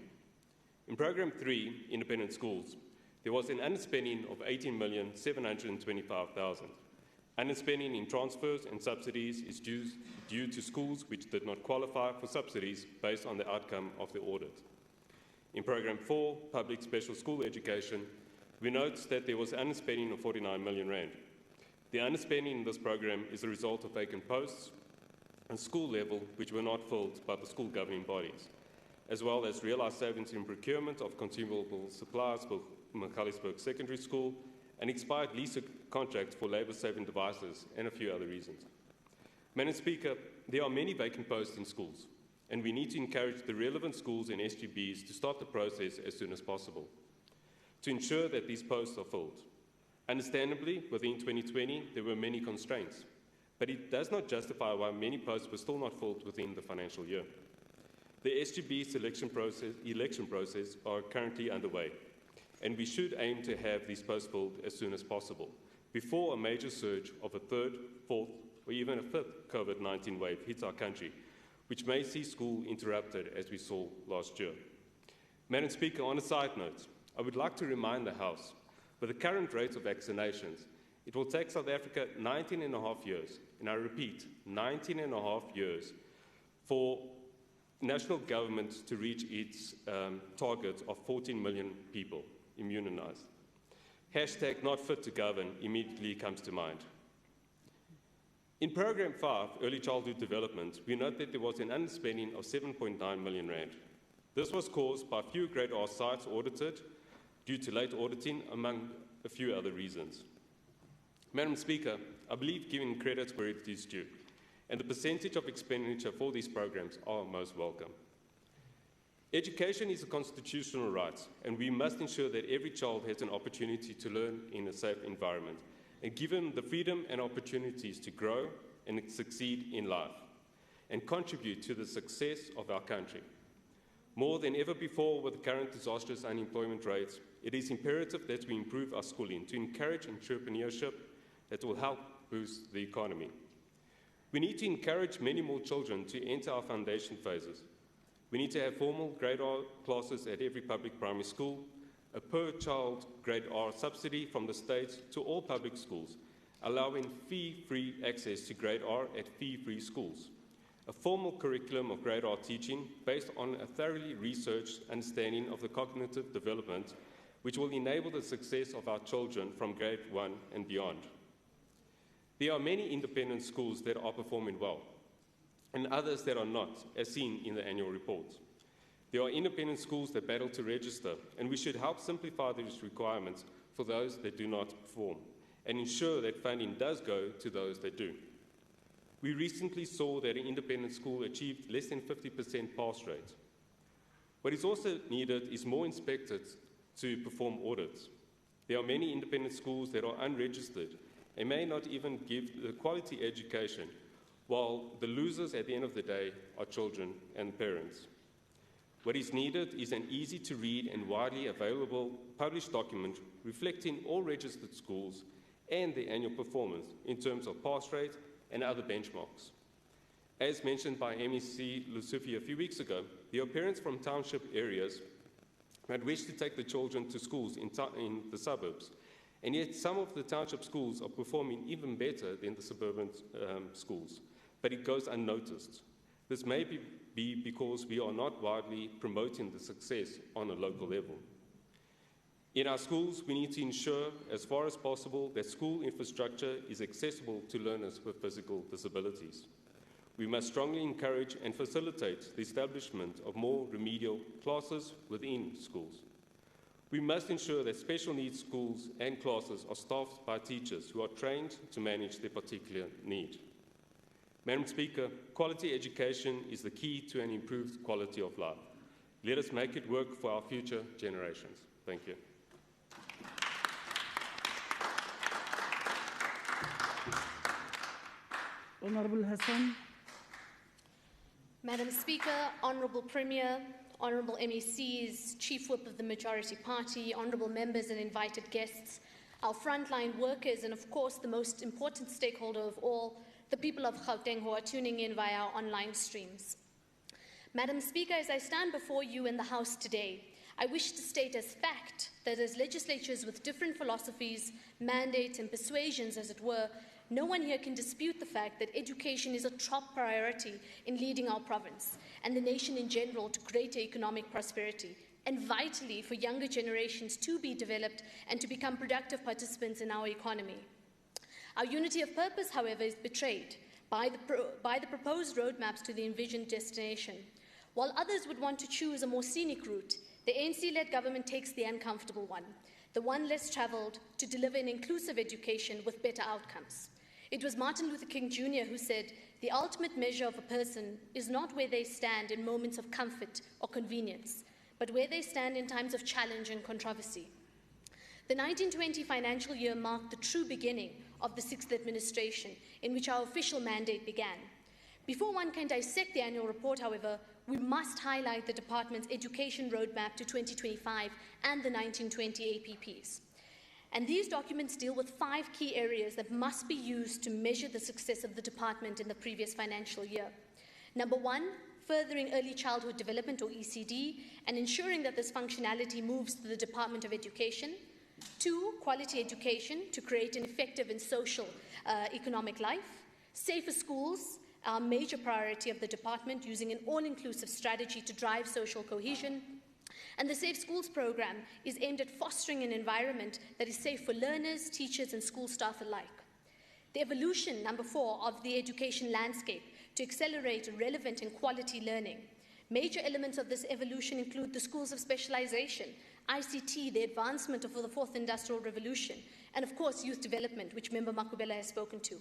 In Programme 3, Independent Schools, there was an underspending of 18,725,000. Underspending in transfers and subsidies is due to schools which did not qualify for subsidies based on the outcome of the audit. In Programme 4, Public Special School Education, we note that there was underspending of 49 million rand. The underspending in this programme is a result of vacant posts at school level which were not filled by the school governing bodies, as well as realised savings in procurement of consumable supplies for Magaliesburg Secondary School and expired lease contracts for labour-saving devices and a few other reasons. Madam Speaker, there are many vacant posts in schools, and we need to encourage the relevant schools and SGBs to start the process as soon as possible to ensure that these posts are filled. Understandably, within 2020, there were many constraints, but it does not justify why many posts were still not filled within the financial year. The SGB election process are currently underway, and we should aim to have these posts filled as soon as possible, before a major surge of a third, fourth, or even a fifth COVID-19 wave hits our country, which may see school interrupted as we saw last year. Madam Speaker, on a side note, I would like to remind the House, with the current rates of vaccinations, it will take South Africa 19.5 years, and I repeat, 19.5 years, for national government to reach its target of 14 million people immunized. Hashtag not fit to govern immediately comes to mind. In Programme 5, Early Childhood Development, we note that there was an underspending of 7.9 million rand. This was caused by few grade R sites audited due to late auditing, among a few other reasons. Madam Speaker, I believe giving credit where it is due, and the percentage of expenditure for these programs are most welcome. Education is a constitutional right, and we must ensure that every child has an opportunity to learn in a safe environment and give them the freedom and opportunities to grow and succeed in life and contribute to the success of our country. More than ever before with the current disastrous unemployment rates, it is imperative that we improve our schooling to encourage entrepreneurship that will help boost the economy. We need to encourage many more children to enter our foundation phases. We need to have formal grade R classes at every public primary school, a per-child grade R subsidy from the state to all public schools, allowing fee-free access to grade R at fee-free schools, a formal curriculum of grade R teaching based on a thoroughly researched understanding of the cognitive development, which will enable the success of our children from grade 1 and beyond. There are many independent schools that are performing well, and others that are not, as seen in the annual report. There are independent schools that battle to register, and we should help simplify these requirements for those that do not perform, and ensure that funding does go to those that do. We recently saw that an independent school achieved less than 50% pass rate. What is also needed is more inspectors to perform audits. There are many independent schools that are unregistered and may not even give the quality education, while the losers at the end of the day are children and parents. What is needed is an easy-to-read and widely available published document reflecting all registered schools and their annual performance in terms of pass rate and other benchmarks. As mentioned by MEC Lusufi a few weeks ago, there are parents from township areas that wish to take the children to schools in the suburbs, and yet some of the township schools are performing even better than the suburban schools, but it goes unnoticed. This may be because we are not widely promoting the success on a local level. In our schools, we need to ensure, as far as possible, that school infrastructure is accessible to learners with physical disabilities. We must strongly encourage and facilitate the establishment of more remedial classes within schools. We must ensure that special needs schools and classes are staffed by teachers who are trained to manage their particular need. Madam Speaker, quality education is the key to an improved quality of life. Let us make it work for our future generations. Thank you. Honourable Hassan. Madam Speaker, Honourable Premier, Honourable MECs, Chief Whip of the Majority Party, Honourable Members and invited guests, our frontline workers, and of course the most important stakeholder of all, the people of Gauteng who are tuning in via our online streams. Madam Speaker, as I stand before you in the House today, I wish to state as fact that as legislatures with different philosophies, mandates and persuasions, as it were, no one here can dispute the fact that education is a top priority in leading our province and the nation in general to greater economic prosperity, and vitally for younger generations to be developed and to become productive participants in our economy. Our unity of purpose, however, is betrayed by the proposed roadmaps to the envisioned destination. While others would want to choose a more scenic route, the ANC-led government takes the uncomfortable one, the one less travelled, to deliver an inclusive education with better outcomes. It was Martin Luther King Jr. who said, "The ultimate measure of a person is not where they stand in moments of comfort or convenience, but where they stand in times of challenge and controversy." The 1920 financial year marked the true beginning of the sixth administration, in which our official mandate began. Before one can dissect the annual report, however, we must highlight the department's education roadmap to 2025 and the 1920 APPs. And these documents deal with 5 key areas that must be used to measure the success of the department in the previous financial year. Number 1, furthering early childhood development, or ECD, and ensuring that this functionality moves to the Department of Education. 2, quality education to create an effective and social economic life. Safer schools, our major priority of the department, using an all-inclusive strategy to drive social cohesion. And the Safe Schools program is aimed at fostering an environment that is safe for learners, teachers, and school staff alike. The evolution, number 4, of the education landscape to accelerate relevant and quality learning. Major elements of this evolution include the schools of specialization, ICT, the advancement of the 4th Industrial Revolution, and of course youth development, which Member Makubela has spoken to.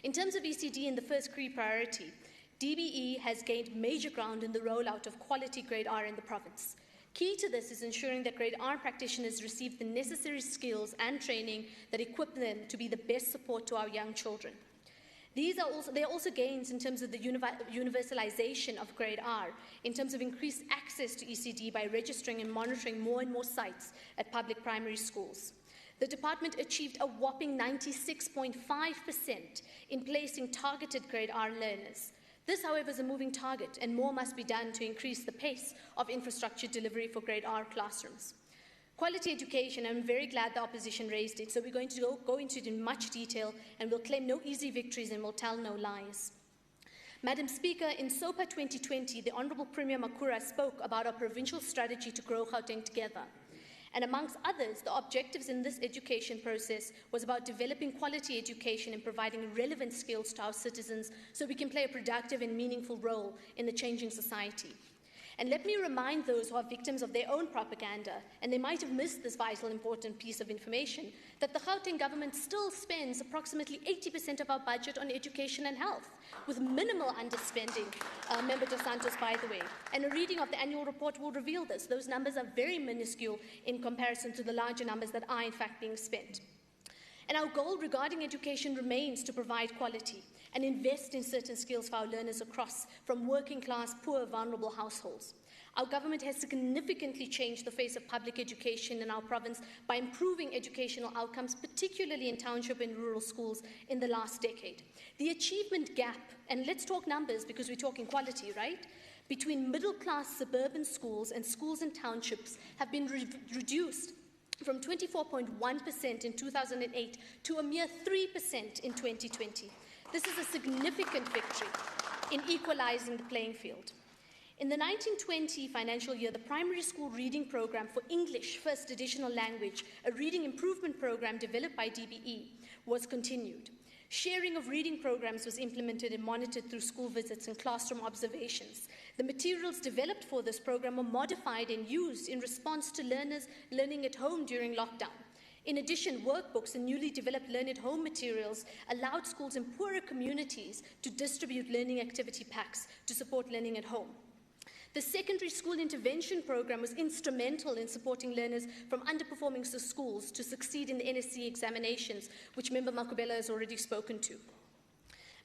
In terms of ECD in the first key priority, DBE has gained major ground in the rollout of quality Grade R in the province. Key to this is ensuring that Grade R practitioners receive the necessary skills and training that equip them to be the best support to our young children. There are also gains in terms of the universalization of Grade R, in terms of increased access to ECD by registering and monitoring more and more sites at public primary schools. The department achieved a whopping 96.5% in placing targeted Grade R learners. This, however, is a moving target, and more must be done to increase the pace of infrastructure delivery for Grade R classrooms. Quality education, I'm very glad the opposition raised it, so we're going to go into it in much detail, and we'll claim no easy victories and we'll tell no lies. Madam Speaker, in SOPA 2020, the Honourable Premier Makura spoke about our provincial strategy to grow Gauteng together. And amongst others, the objectives in this education process was about developing quality education and providing relevant skills to our citizens so we can play a productive and meaningful role in the changing society. And let me remind those who are victims of their own propaganda, and they might have missed this vital, important piece of information, that the Gauteng government still spends approximately 80% of our budget on education and health, with minimal underspending, Member Dos Santos, by the way. And a reading of the annual report will reveal this. Those numbers are very minuscule in comparison to the larger numbers that are in fact being spent. And our goal regarding education remains to provide quality and invest in certain skills for our learners across from working class, poor, vulnerable households. Our government has significantly changed the face of public education in our province by improving educational outcomes, particularly in township and rural schools in the last decade. The achievement gap, and let's talk numbers because we're talking quality, right? Between middle-class suburban schools and schools in townships have been reduced from 24.1% in 2008 to a mere 3% in 2020. This is a significant victory in equalizing the playing field. In the 1920 financial year, the primary school reading program for English, first additional language, a reading improvement program developed by DBE, was continued. Sharing of reading programs was implemented and monitored through school visits and classroom observations. The materials developed for this program were modified and used in response to learners learning at home during lockdown. In addition, workbooks and newly developed learn-at-home materials allowed schools in poorer communities to distribute learning activity packs to support learning at home. The secondary school intervention program was instrumental in supporting learners from underperforming schools to succeed in the NSC examinations, which Member Makubela has already spoken to.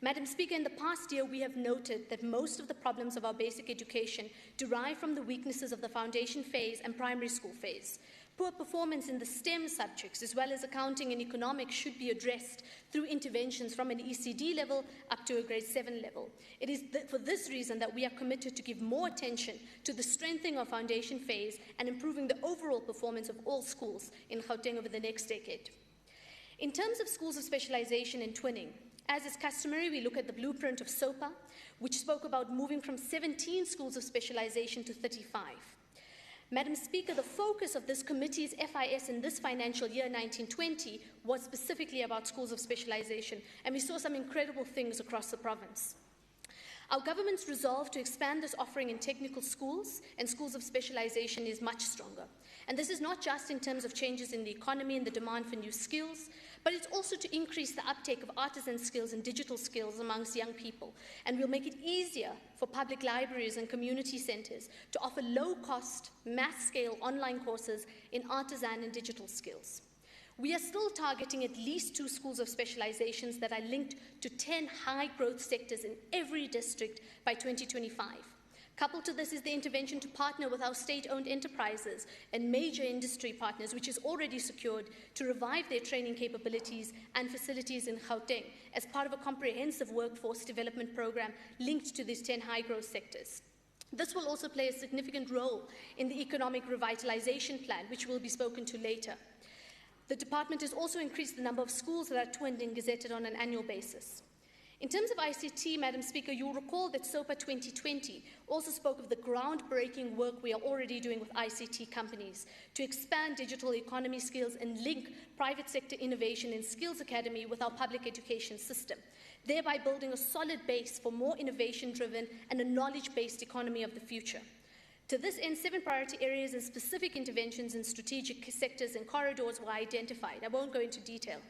Madam Speaker, in the past year, we have noted that most of the problems of our basic education derive from the weaknesses of the foundation phase and primary school phase. Poor performance in the STEM subjects, as well as accounting and economics, should be addressed through interventions from an ECD level up to a grade 7 level. It is for this reason that we are committed to give more attention to the strengthening of foundation phase and improving the overall performance of all schools in Gauteng over the next decade. In terms of schools of specialization and twinning, as is customary, we look at the blueprint of SOPA, which spoke about moving from 17 schools of specialization to 35. Madam Speaker, the focus of this committee's FIS in this financial year 1920 was specifically about schools of specialization, and we saw some incredible things across the province. Our government's resolve to expand this offering in technical schools and schools of specialization is much stronger. And this is not just in terms of changes in the economy and the demand for new skills, but it's also to increase the uptake of artisan skills and digital skills amongst young people. And we'll make it easier for public libraries and community centers to offer low-cost, mass-scale online courses in artisan and digital skills. We are still targeting at least 2 schools of specializations that are linked to 10 high-growth sectors in every district by 2025. Coupled to this is the intervention to partner with our state-owned enterprises and major industry partners, which is already secured, to revive their training capabilities and facilities in Gauteng as part of a comprehensive workforce development program linked to these 10 high-growth sectors. This will also play a significant role in the economic revitalization plan, which will be spoken to later. The department has also increased the number of schools that are twinned and gazetted on an annual basis. In terms of ICT, Madam Speaker, you'll recall that SOPA 2020 also spoke of the groundbreaking work we are already doing with ICT companies to expand digital economy skills and link private sector innovation in Skills Academy with our public education system, thereby building a solid base for more innovation-driven and a knowledge-based economy of the future. To this end, 7 priority areas and specific interventions in strategic sectors and corridors were identified. I won't go into detail.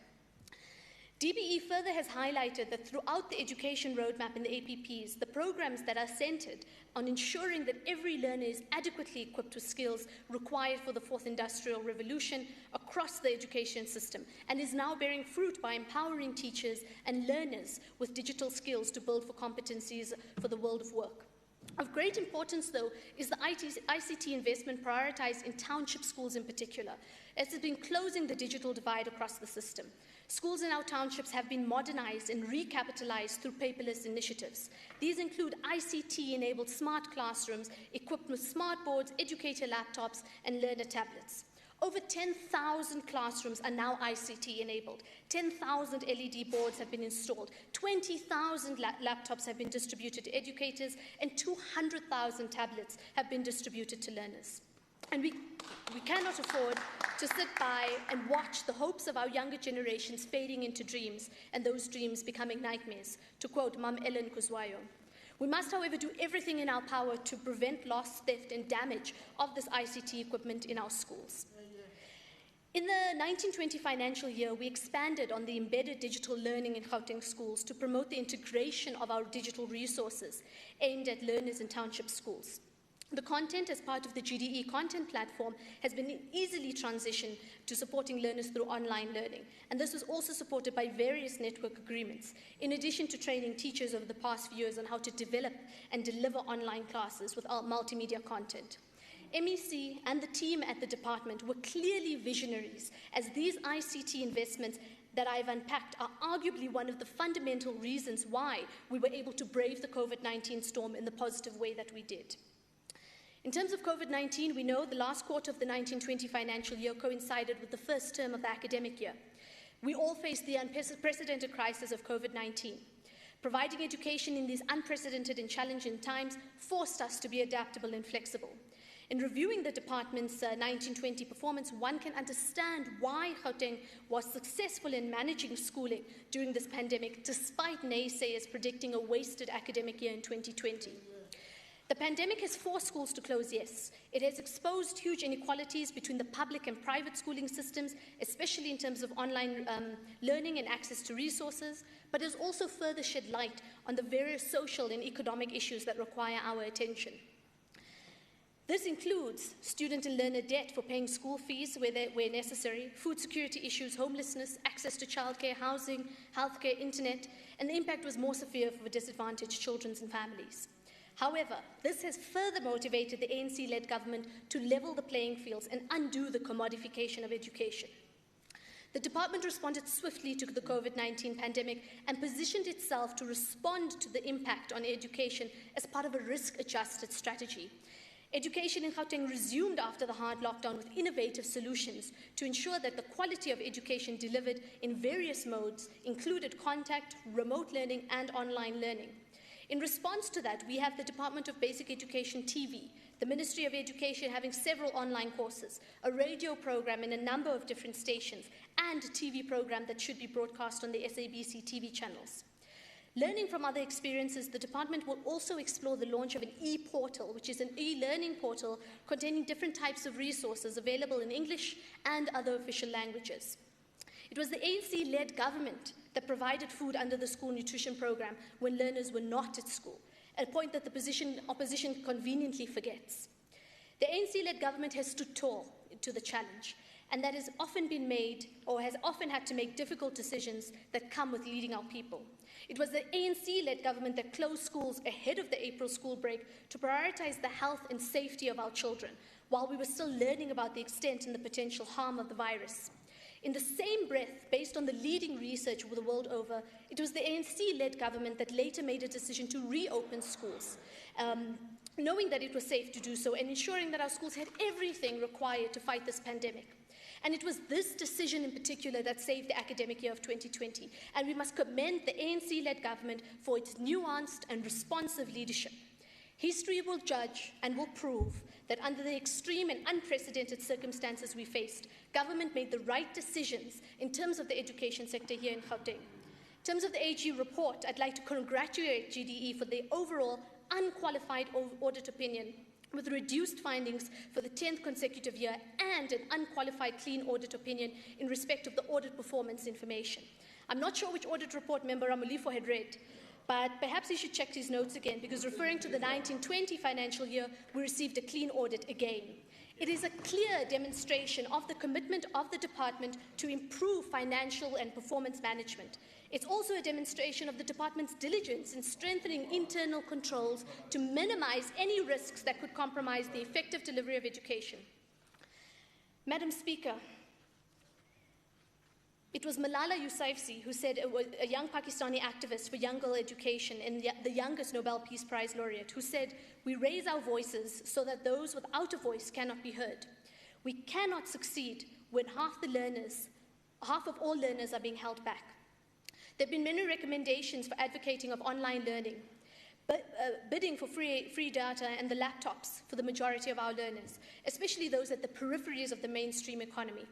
DBE further has highlighted that throughout the education roadmap in the APPs, the programs that are centered on ensuring that every learner is adequately equipped with skills required for the 4th Industrial Revolution across the education system, and is now bearing fruit by empowering teachers and learners with digital skills to build for competencies for the world of work. Of great importance, though, is the ICT investment prioritized in township schools in particular, as it's been closing the digital divide across the system. Schools in our townships have been modernized and recapitalized through paperless initiatives. These include ICT-enabled smart classrooms equipped with smart boards, educator laptops, and learner tablets. Over 10,000 classrooms are now ICT-enabled. 10,000 LED boards have been installed. 20,000 laptops have been distributed to educators, and 200,000 tablets have been distributed to learners. And we cannot afford to sit by and watch the hopes of our younger generations fading into dreams, and those dreams becoming nightmares, to quote Mum Ellen Kuzwayo. We must, however, do everything in our power to prevent loss, theft, and damage of this ICT equipment in our schools. In the 1920 financial year, we expanded on the embedded digital learning in Gauteng schools to promote the integration of our digital resources aimed at learners in township schools. The content as part of the GDE content platform has been easily transitioned to supporting learners through online learning, and this was also supported by various network agreements, in addition to training teachers over the past few years on how to develop and deliver online classes with multimedia content. MEC and the team at the department were clearly visionaries, as these ICT investments that I've unpacked are arguably one of the fundamental reasons why we were able to brave the COVID-19 storm in the positive way that we did. In terms of COVID-19, we know the last quarter of the 1920 financial year coincided with the first term of the academic year. We all faced the unprecedented crisis of COVID-19. Providing education in these unprecedented and challenging times forced us to be adaptable and flexible. In reviewing the department's 1920 performance, one can understand why Gauteng was successful in managing schooling during this pandemic, despite naysayers predicting a wasted academic year in 2020. The pandemic has forced schools to close, yes. It has exposed huge inequalities between the public and private schooling systems, especially in terms of online learning and access to resources, but has also further shed light on the various social and economic issues that require our attention. This includes student and learner debt for paying school fees where necessary, food security issues, homelessness, access to childcare, housing, healthcare, internet, and the impact was more severe for disadvantaged children and families. However, this has further motivated the ANC-led government to level the playing fields and undo the commodification of education. The department responded swiftly to the COVID-19 pandemic and positioned itself to respond to the impact on education as part of a risk-adjusted strategy. Education in Gauteng resumed after the hard lockdown with innovative solutions to ensure that the quality of education delivered in various modes included contact, remote learning, and online learning. In response to that, we have the Department of Basic Education TV, the Ministry of Education having several online courses, a radio program in a number of different stations, and a TV program that should be broadcast on the SABC TV channels. Learning from other experiences, the department will also explore the launch of an e-portal, which is an e-learning portal containing different types of resources available in English and other official languages. It was the ANC-led government that provided food under the school nutrition program when learners were not at school, a point that the opposition conveniently forgets. The ANC-led government has stood tall to the challenge, and that has often been made, or has often had to make difficult decisions that come with leading our people. It was the ANC-led government that closed schools ahead of the April school break to prioritize the health and safety of our children, while we were still learning about the extent and the potential harm of the virus. In the same breath, based on the leading research the world over, it was the ANC-led government that later made a decision to reopen schools, knowing that it was safe to do so and ensuring that our schools had everything required to fight this pandemic. And it was this decision in particular that saved the academic year of 2020, and we must commend the ANC-led government for its nuanced and responsive leadership. History will judge and will prove that under the extreme and unprecedented circumstances we faced, government made the right decisions in terms of the education sector here in Gauteng. In terms of the AG report, I'd like to congratulate GDE for the overall unqualified audit opinion with reduced findings for the 10th consecutive year and an unqualified clean audit opinion in respect of the audit performance information. I'm not sure which audit report Member Ramolifo had read, but perhaps he should check his notes again, because referring to the 1920 financial year, we received a clean audit again. It is a clear demonstration of the commitment of the department to improve financial and performance management. It's also a demonstration of the department's diligence in strengthening internal controls to minimize any risks that could compromise the effective delivery of education. Madam Speaker, it was Malala Yousafzai who said, a young Pakistani activist for young girl education and the youngest Nobel Peace Prize laureate, who said, "We raise our voices so that those without a voice cannot be heard. We cannot succeed when half of all learners are being held back." There have been many recommendations for advocating of online learning, bidding for free data and the laptops for the majority of our learners, especially those at the peripheries of the mainstream economy.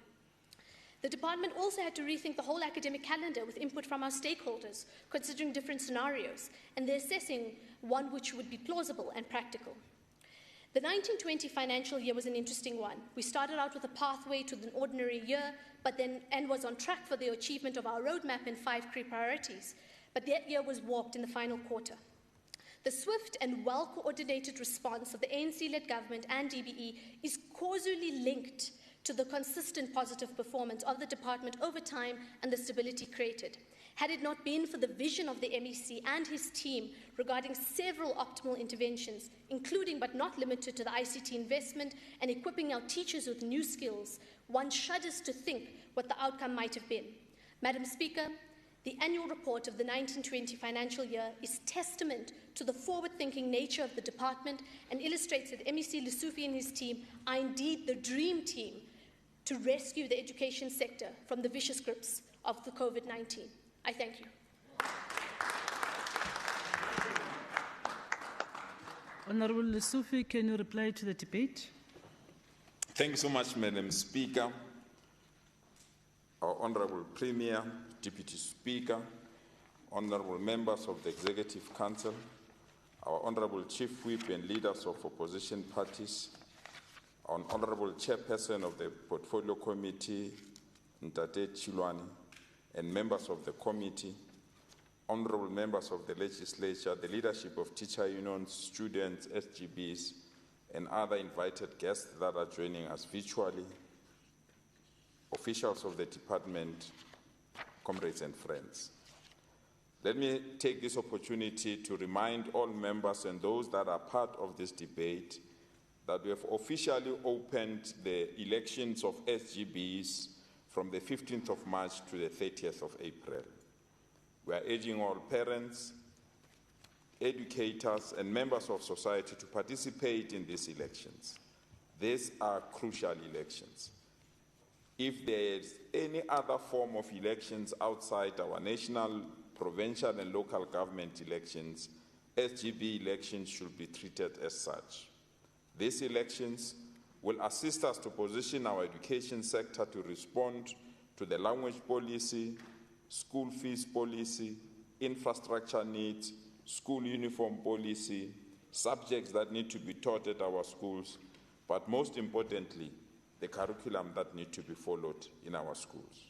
The department also had to rethink the whole academic calendar with input from our stakeholders, considering different scenarios, and they're assessing one which would be plausible and practical. The 1920 financial year was an interesting one. We started out with a pathway to an ordinary year, and was on track for the achievement of our roadmap and 5 key priorities, but that year was warped in the final quarter. The swift and well-coordinated response of the ANC-led government and DBE is causally linked to the consistent positive performance of the department over time and the stability created. Had it not been for the vision of the MEC and his team regarding several optimal interventions, including but not limited to the ICT investment and equipping our teachers with new skills, one shudders to think what the outcome might have been. Madam Speaker, the annual report of the 1920 financial year is testament to the forward-thinking nature of the department and illustrates that MEC Lesufi and his team are indeed the dream team to rescue the education sector from the vicious grips of the COVID-19. I thank you. Honorable Lesufi, can you reply to the debate? Thank you so much, Madam Speaker. Our Honorable Premier, Deputy Speaker, Honorable members of the Executive Council, our Honorable Chief Whip and leaders of opposition parties, our Honorable Chairperson of the Portfolio Committee, Ntate Chilwani, and members of the committee, honorable members of the legislature, the leadership of teacher unions, students, SGBs, and other invited guests that are joining us virtually, officials of the department, comrades and friends. Let me take this opportunity to remind all members and those that are part of this debate that we have officially opened the elections of SGBs from the 15th of March to the 30th of April. We are urging all parents, educators, and members of society to participate in these elections. These are crucial elections. If there is any other form of elections outside our national, provincial, and local government elections, SGB elections should be treated as such. These elections will assist us to position our education sector to respond to the language policy, school fees policy, infrastructure needs, school uniform policy, subjects that need to be taught at our schools, but most importantly, the curriculum that need to be followed in our schools.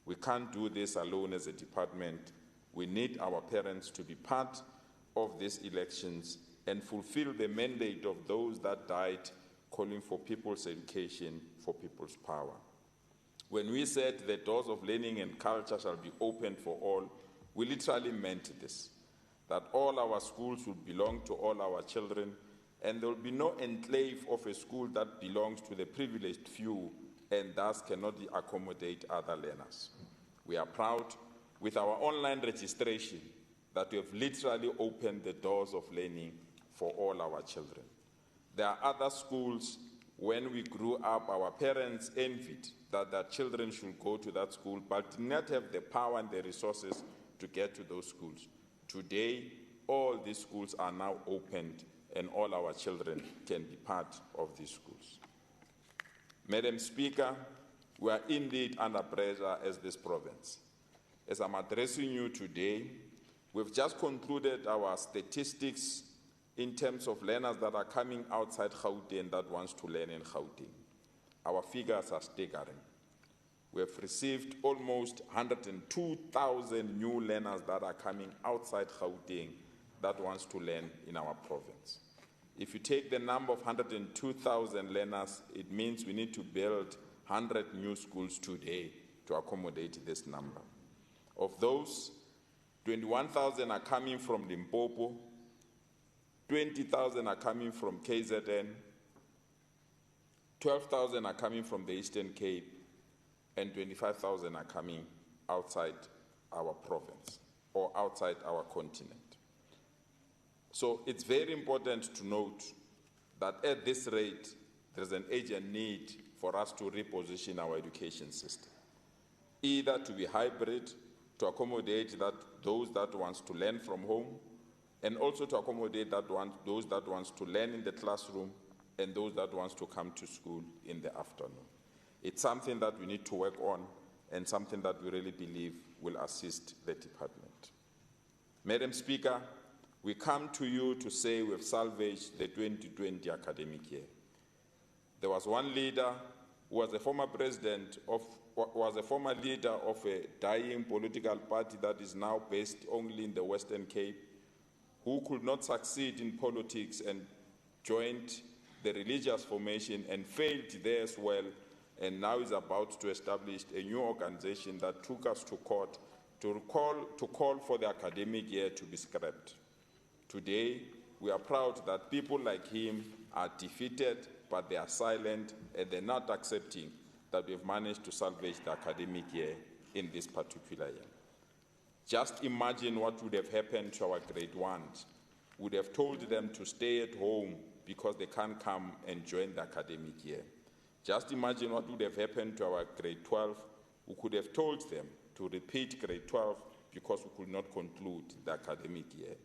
We can't do this alone as a department. We need our parents to be part of these elections and fulfill the mandate of those that died calling for people's education, for people's power. When we said the doors of learning and culture shall be opened for all, we literally meant this, that all our schools will belong to all our children, and there will be no enclave of a school that belongs to the privileged few and thus cannot accommodate other learners. We are proud with our online registration that we have literally opened the doors of learning for all our children. There are other schools, when we grew up, our parents envied that their children should go to that school, but did not have the power and the resources to get to those schools. Today, all these schools are now opened and all our children can be part of these schools. Madam Speaker, we are indeed under pressure as this province. As I'm addressing you today, we've just concluded our statistics in terms of learners that are coming outside Gauteng that wants to learn in Gauteng. Our figures are staggering. We have received almost 102,000 new learners that are coming outside Gauteng that wants to learn in our province. If you take the number of 102,000 learners, it means we need to build 100 new schools today to accommodate this number. Of those, 21,000 are coming from Limpopo, 20,000 are coming from KZN, 12,000 are coming from the Eastern Cape, and 25,000 are coming outside our province or outside our continent. So it's very important to note that at this rate, there's an urgent need for us to reposition our education system, either to be hybrid, to accommodate those that wants to learn from home, and also to accommodate those that wants to learn in the classroom and those that wants to come to school in the afternoon. It's something that we need to work on and something that we really believe will assist the department. Madam Speaker, we come to you to say we've salvaged the 2020 academic year. There was one leader who was a former leader of a dying political party that is now based only in the Western Cape, who could not succeed in politics and joined the religious formation and failed there as well, and now is about to establish a new organization that took us to court to call for the academic year to be scrapped. Today, we are proud that people like him are defeated, but they are silent and they're not accepting that we've managed to salvage the academic year in this particular year. Just imagine what would have happened to our grade ones. We would have told them to stay at home because they can't come and join the academic year. Just imagine what would have happened to our grade 12. We could have told them to repeat grade 12 because we could not conclude the academic year.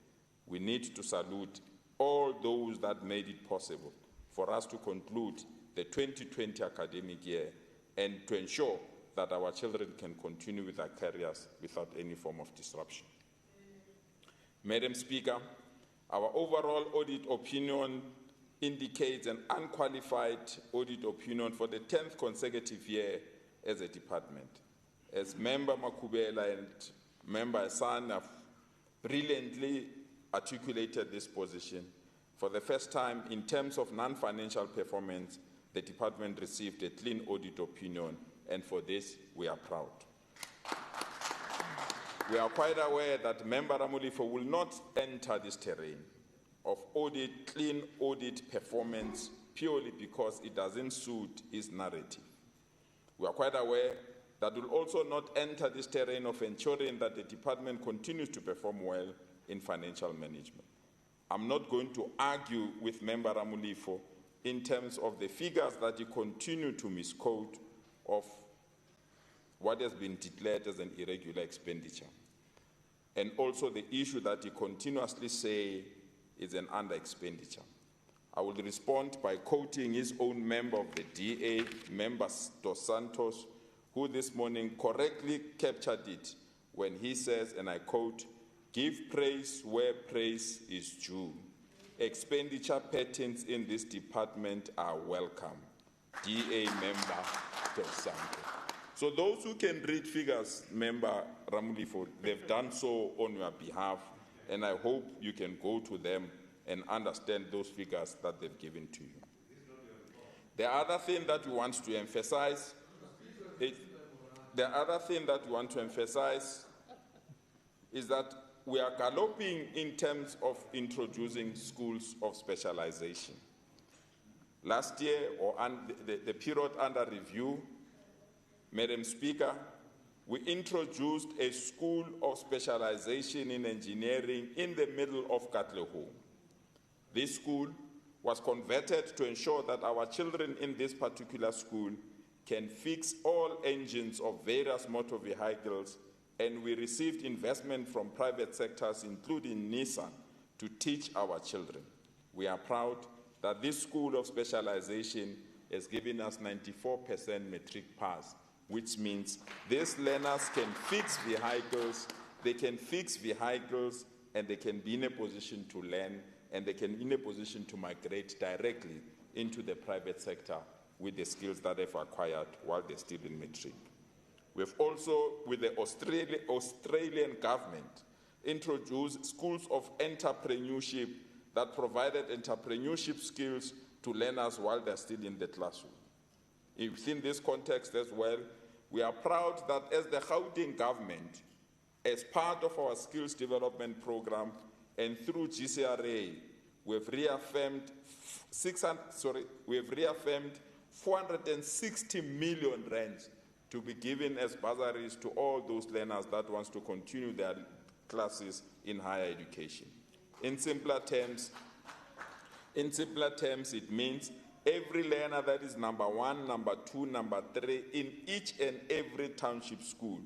We need to salute all those that made it possible for us to conclude the 2020 academic year and to ensure that our children can continue with their careers without any form of disruption. Madam Speaker, our overall audit opinion indicates an unqualified audit opinion for the 10th consecutive year as a department. As Member Makubela and Member Hassan have brilliantly articulated this position, for the first time in terms of non-financial performance, the department received a clean audit opinion, and for this we are proud. We are quite aware that Member Ramulifo will not enter this terrain of clean audit performance purely because it doesn't suit his narrative. We are quite aware that will also not enter this terrain of ensuring that the department continues to perform well in financial management. I'm not going to argue with Member Ramulifo in terms of the figures that he continued to misquote of what has been declared as an irregular expenditure, and also the issue that he continuously say is an under-expenditure. I will respond by quoting his own member of the DA, Member Dos Santos, who this morning correctly captured it when he says, and I quote, "Give praise where praise is due. Expenditure patterns in this department are welcome." DA Member Dos Santos. So those who can read figures, Member Ramulifo, they've done so on your behalf, and I hope you can go to them and understand those figures that they've given to you. The other thing that we want to emphasize is that we are galloping in terms of introducing schools of specialization. Last year, or the period under review, Madam Speaker, we introduced a school of specialization in engineering in the middle of Katlehong. This school was converted to ensure that our children in this particular school can fix all engines of various motor vehicles, and we received investment from private sectors, including Nissan, to teach our children. We are proud that this school of specialization has given us 94% matric pass, which means these learners can fix vehicles, and they can be in a position to learn, and they can be in a position to migrate directly into the private sector with the skills that they've acquired while they're still in matric. We've also, with the Australian government, introduced schools of entrepreneurship that provided entrepreneurship skills to learners while they're still in the classroom. Within this context as well, we are proud that as the Gauteng government, as part of our skills development program and through GCRA, we've reaffirmed 460 million rands to be given as bursaries to all those learners that want to continue their classes in higher education. In simpler terms, it means every learner that is number 1, number 2, number 3 in each and every township school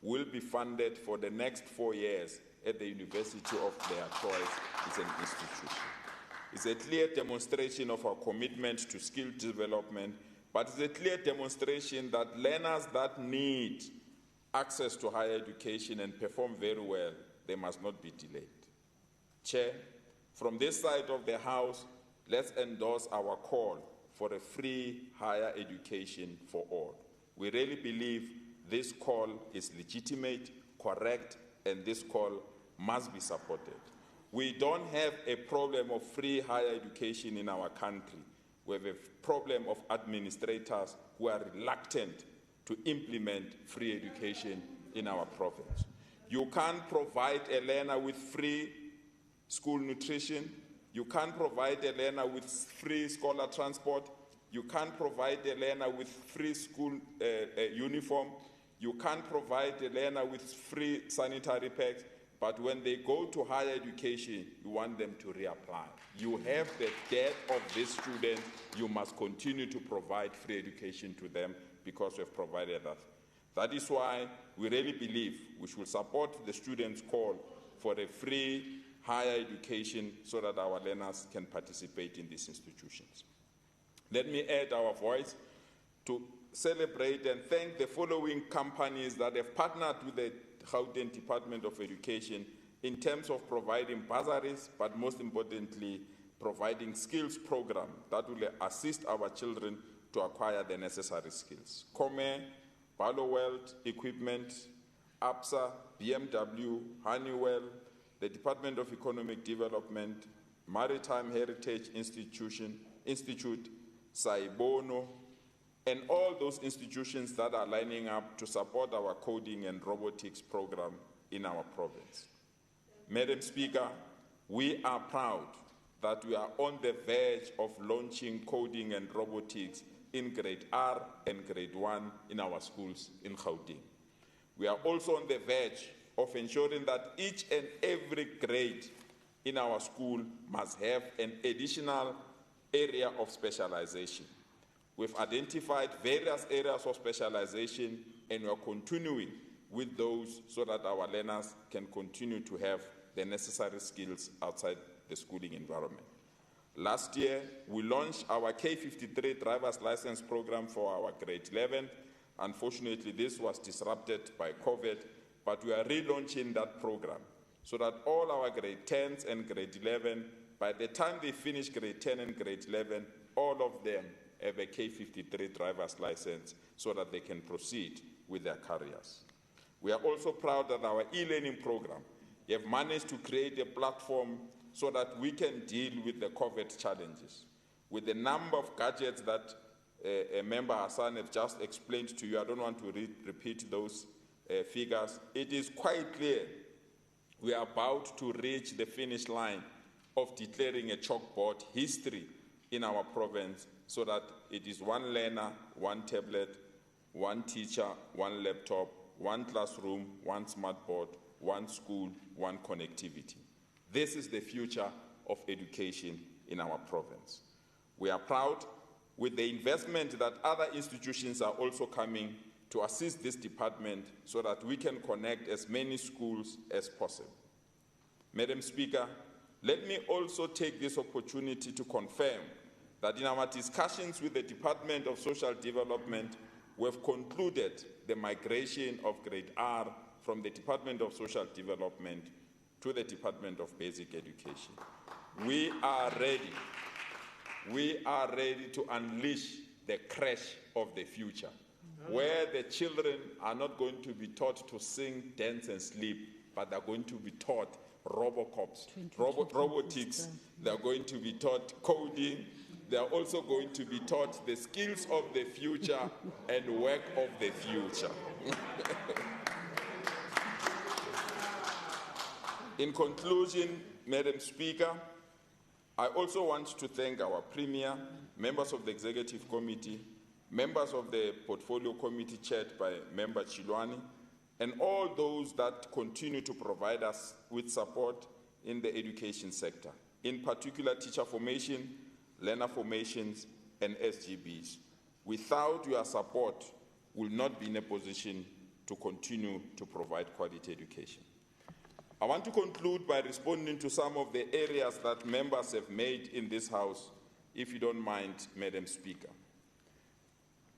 will be funded for the next 4 years at the university of their choice. It's an institution. It's a clear demonstration of our commitment to skill development, but it's a clear demonstration that learners that need access to higher education and perform very well, they must not be delayed. Chair, from this side of the House, let's endorse our call for a free higher education for all. We really believe this call is legitimate, correct, and this call must be supported. We don't have a problem of free higher education in our country. We have a problem of administrators who are reluctant to implement free education in our province. You can't provide a learner with free school nutrition. You can't provide a learner with free scholar transport. You can't provide a learner with free school uniform. You can't provide a learner with free sanitary packs. But when they go to higher education, you want them to reapply. You have the debt of this student. You must continue to provide free education to them because we've provided that. That is why we really believe we should support the students' call for a free higher education so that our learners can participate in these institutions. Let me add our voice to celebrate and thank the following companies that have partnered with the Gauteng Department of Education in terms of providing bursaries, but most importantly, providing skills program that will assist our children to acquire the necessary skills. Come, Barloworld Equipment, APSA, BMW, Honeywell, the Department of Economic Development, Maritime Heritage Institute, Saibono, and all those institutions that are lining up to support our coding and robotics program in our province. Madam Speaker, we are proud that we are on the verge of launching coding and robotics in grade R and grade 1 in our schools in Gauteng. We are also on the verge of ensuring that each and every grade in our school must have an additional area of specialization. We've identified various areas of specialization and we are continuing with those so that our learners can continue to have the necessary skills outside the schooling environment. Last year, we launched our K53 driver's license program for our grade 11. Unfortunately, this was disrupted by COVID, but we are relaunching that program so that all our grade 10s and grade 11, by the time they finish grade 10 and grade 11, all of them have a K53 driver's license so that they can proceed with their careers. We are also proud that our e-learning program have managed to create a platform so that we can deal with the COVID challenges. With the number of gadgets that Member Hassan have just explained to you, I don't want to repeat those figures. It is quite clear we are about to reach the finish line of declaring a chalkboard history in our province so that it is one learner, one tablet, one teacher, one laptop, one classroom, one smart board, one school, one connectivity. This is the future of education in our province. We are proud with the investment that other institutions are also coming to assist this department so that we can connect as many schools as possible. Madam Speaker, let me also take this opportunity to confirm that in our discussions with the Department of Social Development, we have concluded the migration of grade R from the Department of Social Development to the Department of Basic Education. We are ready to unleash the crash of the future, where the children are not going to be taught to sing, dance, and sleep, but they're going to be taught robocops, robotics. They're going to be taught coding. They're also going to be taught the skills of the future and work of the future. In conclusion, Madam Speaker, I also want to thank our Premier, members of the Executive Committee, members of the Portfolio Committee chaired by Member Chilwani, and all those that continue to provide us with support in the education sector, in particular teacher formation, learner formations, and SGBs. Without your support, we will not be in a position to continue to provide quality education. I want to conclude by responding to some of the areas that members have made in this House, if you don't mind, Madam Speaker.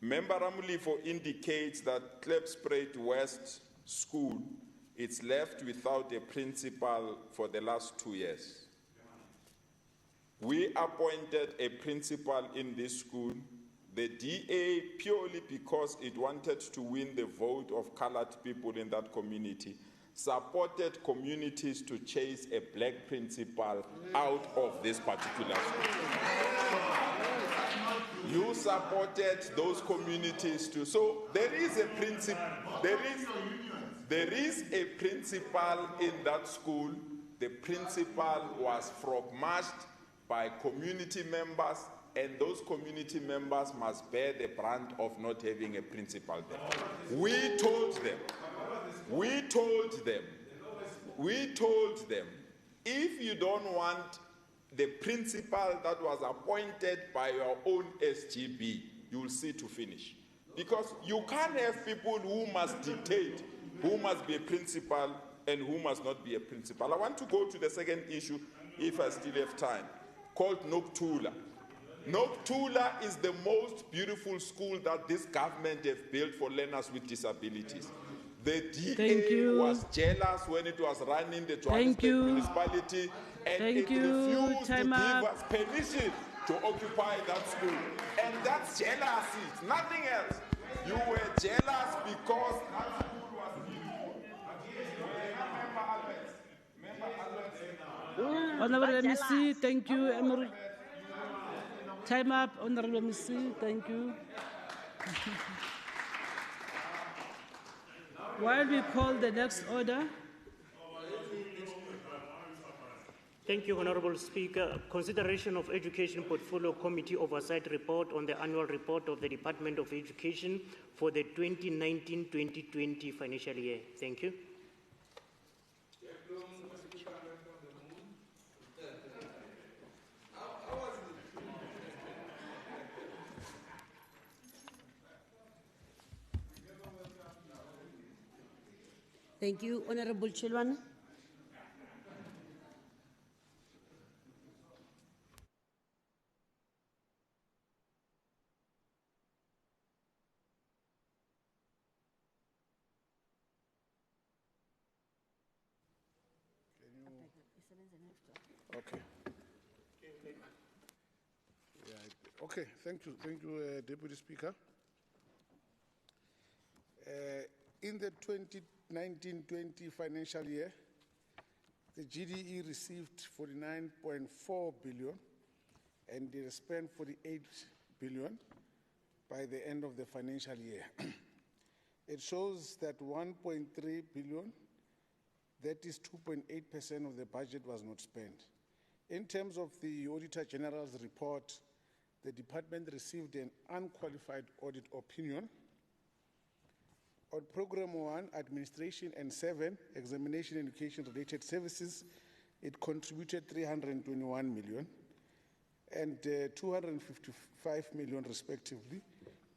Member Ramulifo indicates that Klipspruit West School is left without a principal for the last 2 years. We appointed a principal in this school, the DA, purely because it wanted to win the vote of colored people in that community, supported communities to chase a black principal out of this particular school. You supported those communities too. So there is a principle. There is a principal in that school. The principal was frog-marched by community members, and those community members must bear the brunt of not having a principal there. We told them, if you don't want the principal that was appointed by your own SGB, you will see to finish. Because you can't have people who must dictate who must be a principal and who must not be a principal. I want to go to the second issue, if I still have time, called Noktula. Noktula is the most beautiful school that this government has built for learners with disabilities. The DA was jealous when it was running the Johannesburg municipality, and it refused to give us permission to occupy that school. And that's jealousy, it's nothing else. You were jealous because that school was beautiful. Honorable MC, thank you. Time up, Honorable MC, thank you. While we call the next order, Thank you, Honourable Speaker. Consideration of Education Portfolio Committee Oversight Report on the annual report of the Department of Education for the 2019-2020 financial year. Thank you. Thank you, Honorable Chilwan. Okay. Yeah, okay, thank you, Deputy Speaker. In the 2019-20 financial year, the GDE received 49.4 billion and they spent 48 billion by the end of the financial year. It shows that 1.3 billion, that is 2.8% of the budget, was not spent. In terms of the Auditor General's report, the department received an unqualified audit opinion. On Program 1, Administration, and 7, Examination and Education-related services, it contributed 321 million and 255 million, respectively,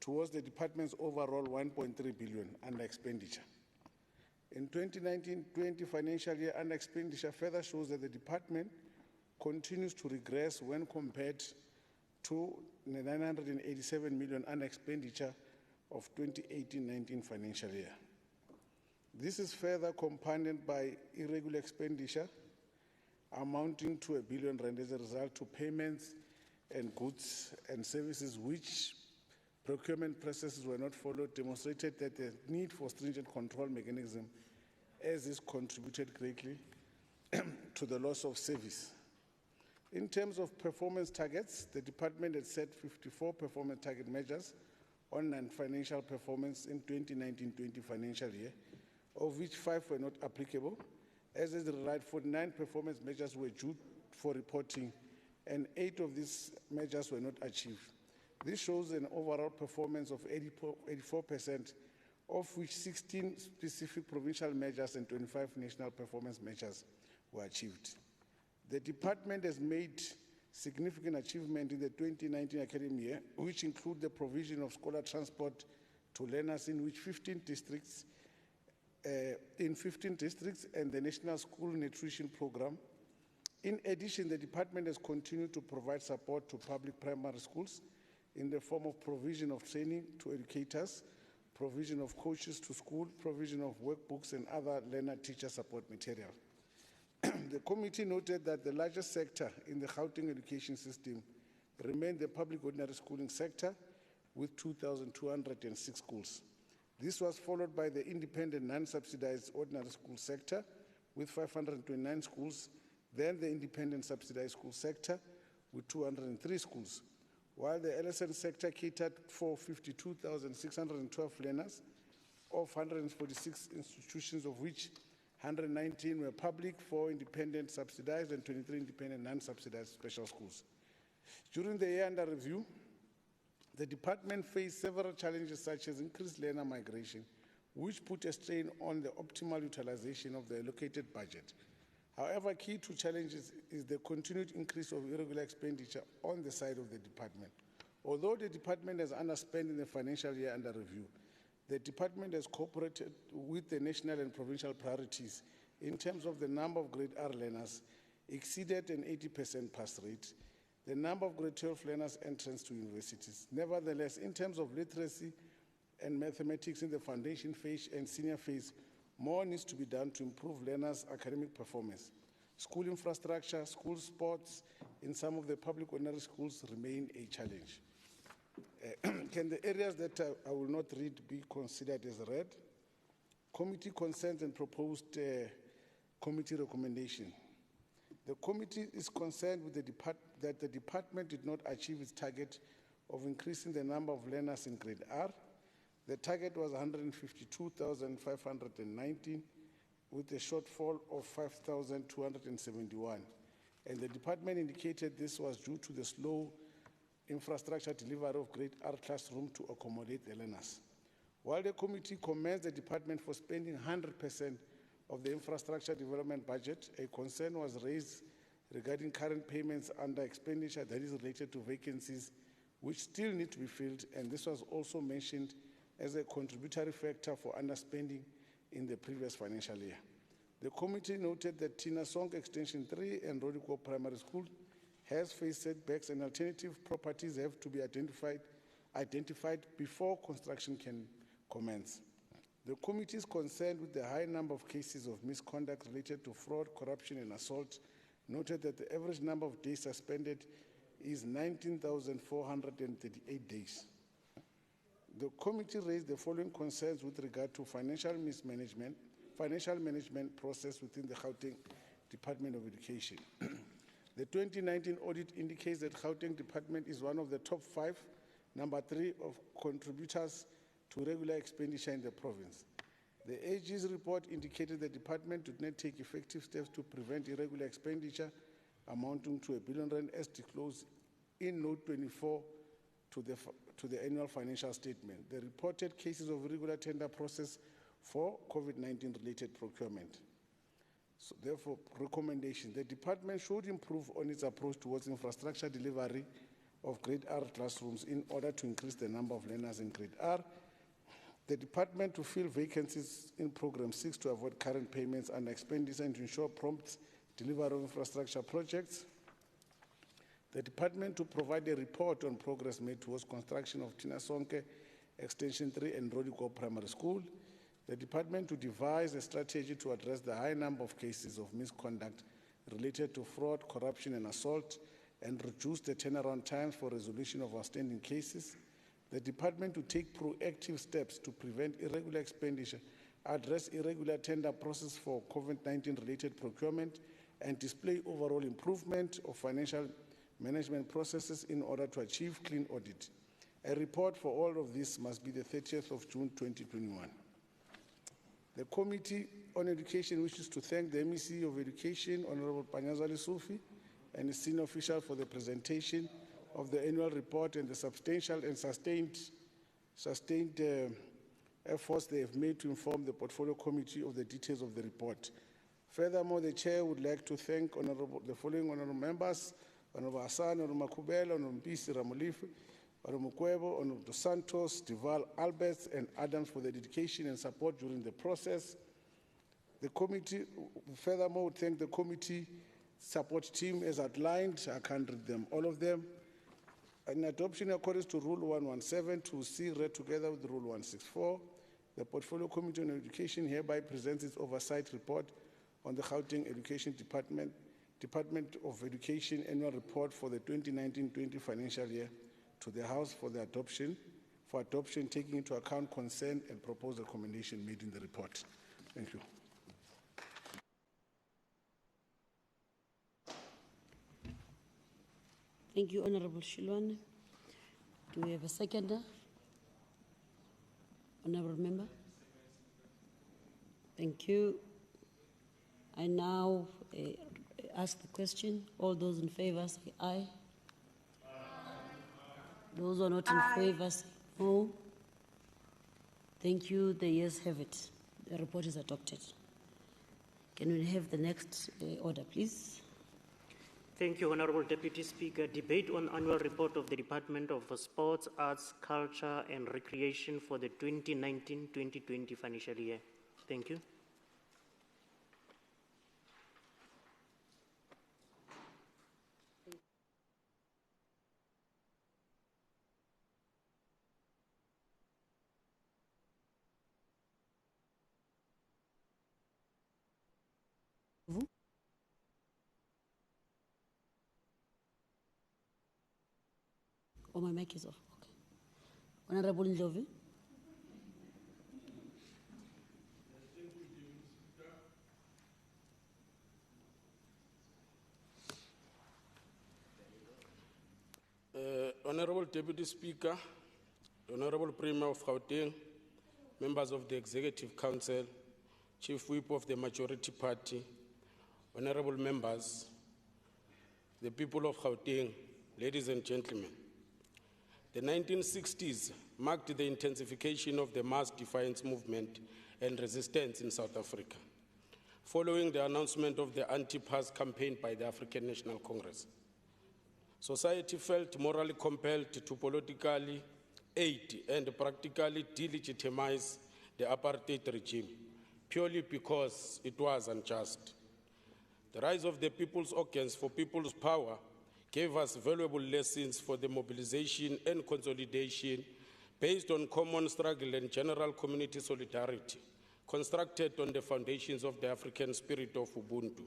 towards the department's overall 1.3 billion under expenditure. In 2019-20 financial year, under expenditure further shows that the department continues to regress when compared to the 987 million under expenditure of 2018-19 financial year. This is further compounded by irregular expenditure amounting to R1 billion as a result to payments and goods and services which procurement processes were not followed, demonstrated that the need for stringent control mechanism as is contributed greatly to the loss of service. In terms of performance targets, the department had set 54 performance target measures on non-financial performance in 2019-20 financial year, of which 5 were not applicable. As is the right, 49 performance measures were due for reporting, and 8 of these measures were not achieved. This shows an overall performance of 84%, of which 16 specific provincial measures and 25 national performance measures were achieved. The department has made significant achievement in the 2019 academic year, which include the provision of scholar transport to learners in 15 districts, and the National School Nutrition Program. In addition, the department has continued to provide support to public primary schools in the form of provision of training to educators, provision of coaches to school, provision of workbooks and other learner-teacher support material. The committee noted that the largest sector in the Gauteng education system remained the public ordinary schooling sector with 2,206 schools. This was followed by the independent non-subsidized ordinary school sector with 529 schools, then the independent subsidized school sector with 203 schools, while the LSN sector catered for 52,612 learners of 146 institutions, of which 119 were public, 4 independent subsidized, and 23 independent non-subsidized special schools. During the year under review, the department faced several challenges such as increased learner migration, which put a strain on the optimal utilization of the allocated budget. However, key to challenges is the continued increase of irregular expenditure on the side of the department. Although the department has underspent in the financial year under review, the department has cooperated with the national and provincial priorities in terms of the number of grade R learners exceeded an 80% pass rate, the number of grade 12 learners entrance to universities. Nevertheless, in terms of literacy and mathematics in the foundation phase and senior phase, more needs to be done to improve learners' academic performance. School infrastructure, school sports in some of the public ordinary schools remain a challenge. Can the areas that I will not read be considered as read? Committee consent and proposed committee recommendation. The committee is concerned with that the department did not achieve its target of increasing the number of learners in grade R. The target was 152,519 with a shortfall of 5,271. and the department indicated this was due to the slow infrastructure delivery of grade R classroom to accommodate the learners. While the committee commends the department for spending 100% of the infrastructure development budget, a concern was raised regarding current payments under expenditure that is related to vacancies which still need to be filled, and this was also mentioned as a contributory factor for underspending in the previous financial year. The committee noted that Tina Song Extension 3 and Rodiko Primary School has faced setbacks and alternative properties have to be identified before construction can commence. The committee is concerned with the high number of cases of misconduct related to fraud, corruption, and assault. Noted that the average number of days suspended is 19,438 days. The committee raised the following concerns with regard to financial management process within the Gauteng Department of Education. The 2019 audit indicates that Gauteng Department is one of the top 5, number 3 of contributors to regular expenditure in the province. The AG's report indicated the department did not take effective steps to prevent irregular expenditure amounting to R1 billion as disclosed in Note 24 to the annual financial statement. The reported cases of irregular tender process for COVID-19 related procurement. So therefore, recommendation, the department should improve on its approach towards infrastructure delivery of grade R classrooms in order to increase the number of learners in grade R. The department to fill vacancies in Program 6 to avoid current payments and expenditure and to ensure prompt delivery of infrastructure projects. The department to provide a report on progress made towards construction of Tina Sonke Extension 3 and Rodiko Primary School. The department to devise a strategy to address the high number of cases of misconduct related to fraud, corruption, and assault and reduce the turnaround times for resolution of outstanding cases. The department to take proactive steps to prevent irregular expenditure, address irregular tender process for COVID-19 related procurement, and display overall improvement of financial management processes in order to achieve clean audit. A report for all of this must be the 30th of June 2021. The Committee on Education wishes to thank the MEC of Education, Honorable Panyazali Sufi, and his senior official for the presentation of the annual report and the substantial and sustained efforts they have made to inform the Portfolio Committee of the details of the report. Furthermore, the Chair would like to thank the following honorable members: Honorable Hassan, Honorable Makubela, Honorable Mpisi Ramulifu, Honorable Mukwebo, Honorable Dos Santos, Duval, Alberts, and Adams for their dedication and support during the process. The committee, furthermore, would thank the committee support team as outlined. I can't read them, all of them. In adoption in accordance to Rule 117 to see read together with Rule 164, the Portfolio Committee on Education hereby presents its oversight report on the Gauteng Education Department of Education Annual Report for the 2019-20 financial year to the House for adoption, taking into account concern and proposed recommendation made in the report. Thank you. Thank you, Honorable Shilwan. Do we have a seconder? Honorable Member? Thank you. I now ask the question. All those in favor say aye. Those who are not in favor say no. Thank you. The yeas have it. The report is adopted. Can we have the next order, please? Thank you, Honorable Deputy Speaker. Debate on annual report of the Department of Sports, Arts, Culture and Recreation for the 2019-2020 financial year. Thank you. Oh, my mic is off. Okay. Honorable Ndlovu. Honorable Deputy Speaker, Honorable Premier of Gauteng, members of the Executive Council, Chief Whip of the Majority Party, honorable members, the people of Gauteng, ladies and gentlemen. The 1960s marked the intensification of the mass defiance movement and resistance in South Africa, following the announcement of the anti-pass campaign by the African National Congress. Society felt morally compelled to politically aid and practically delegitimize the apartheid regime, purely because it was unjust. The rise of the people's organs for people's power gave us valuable lessons for the mobilization and consolidation based on common struggle and general community solidarity, constructed on the foundations of the African spirit of Ubuntu.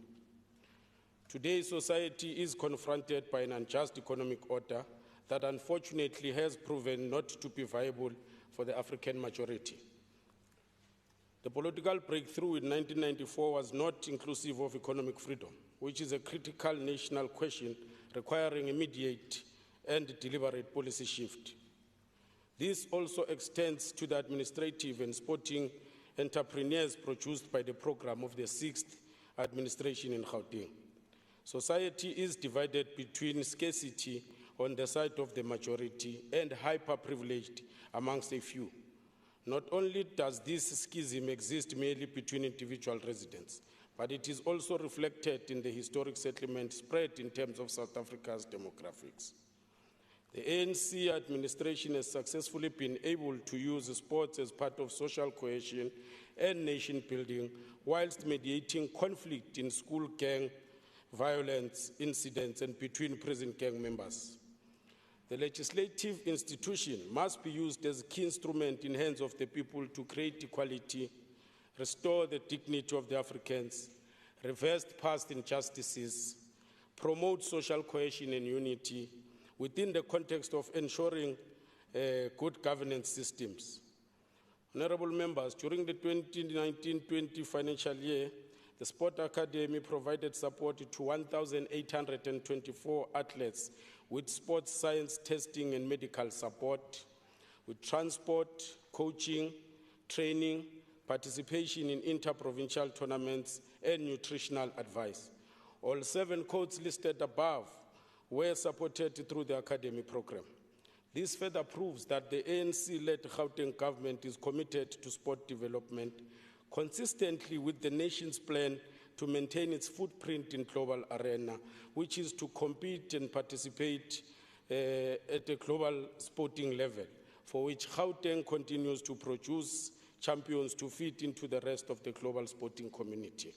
Today, society is confronted by an unjust economic order that unfortunately has proven not to be viable for the African majority. The political breakthrough in 1994 was not inclusive of economic freedom, which is a critical national question requiring immediate and deliberate policy shift. This also extends to the administrative and sporting entrepreneurs produced by the program of the 6th administration in Gauteng. Society is divided between scarcity on the side of the majority and hyper-privileged amongst a few. Not only does this schism exist merely between individual residents, but it is also reflected in the historic settlement spread in terms of South Africa's demographics. The ANC administration has successfully been able to use sports as part of social cohesion and nation building, whilst mediating conflict in school gang violence incidents and between prison gang members. The legislative institution must be used as a key instrument in hands of the people to create equality, restore the dignity of the Africans, reverse past injustices, promote social cohesion and unity within the context of ensuring good governance systems. Honorable members, during the 2019-20 financial year, the Sport Academy provided support to 1,824 athletes with sports science testing and medical support, with transport, coaching, training, participation in inter-provincial tournaments, and nutritional advice. All 7 codes listed above were supported through the Academy program. This further proves that the ANC-led Gauteng government is committed to sport development, consistently with the nation's plan to maintain its footprint in global arena, which is to compete and participate at a global sporting level, for which Gauteng continues to produce champions to fit into the rest of the global sporting community.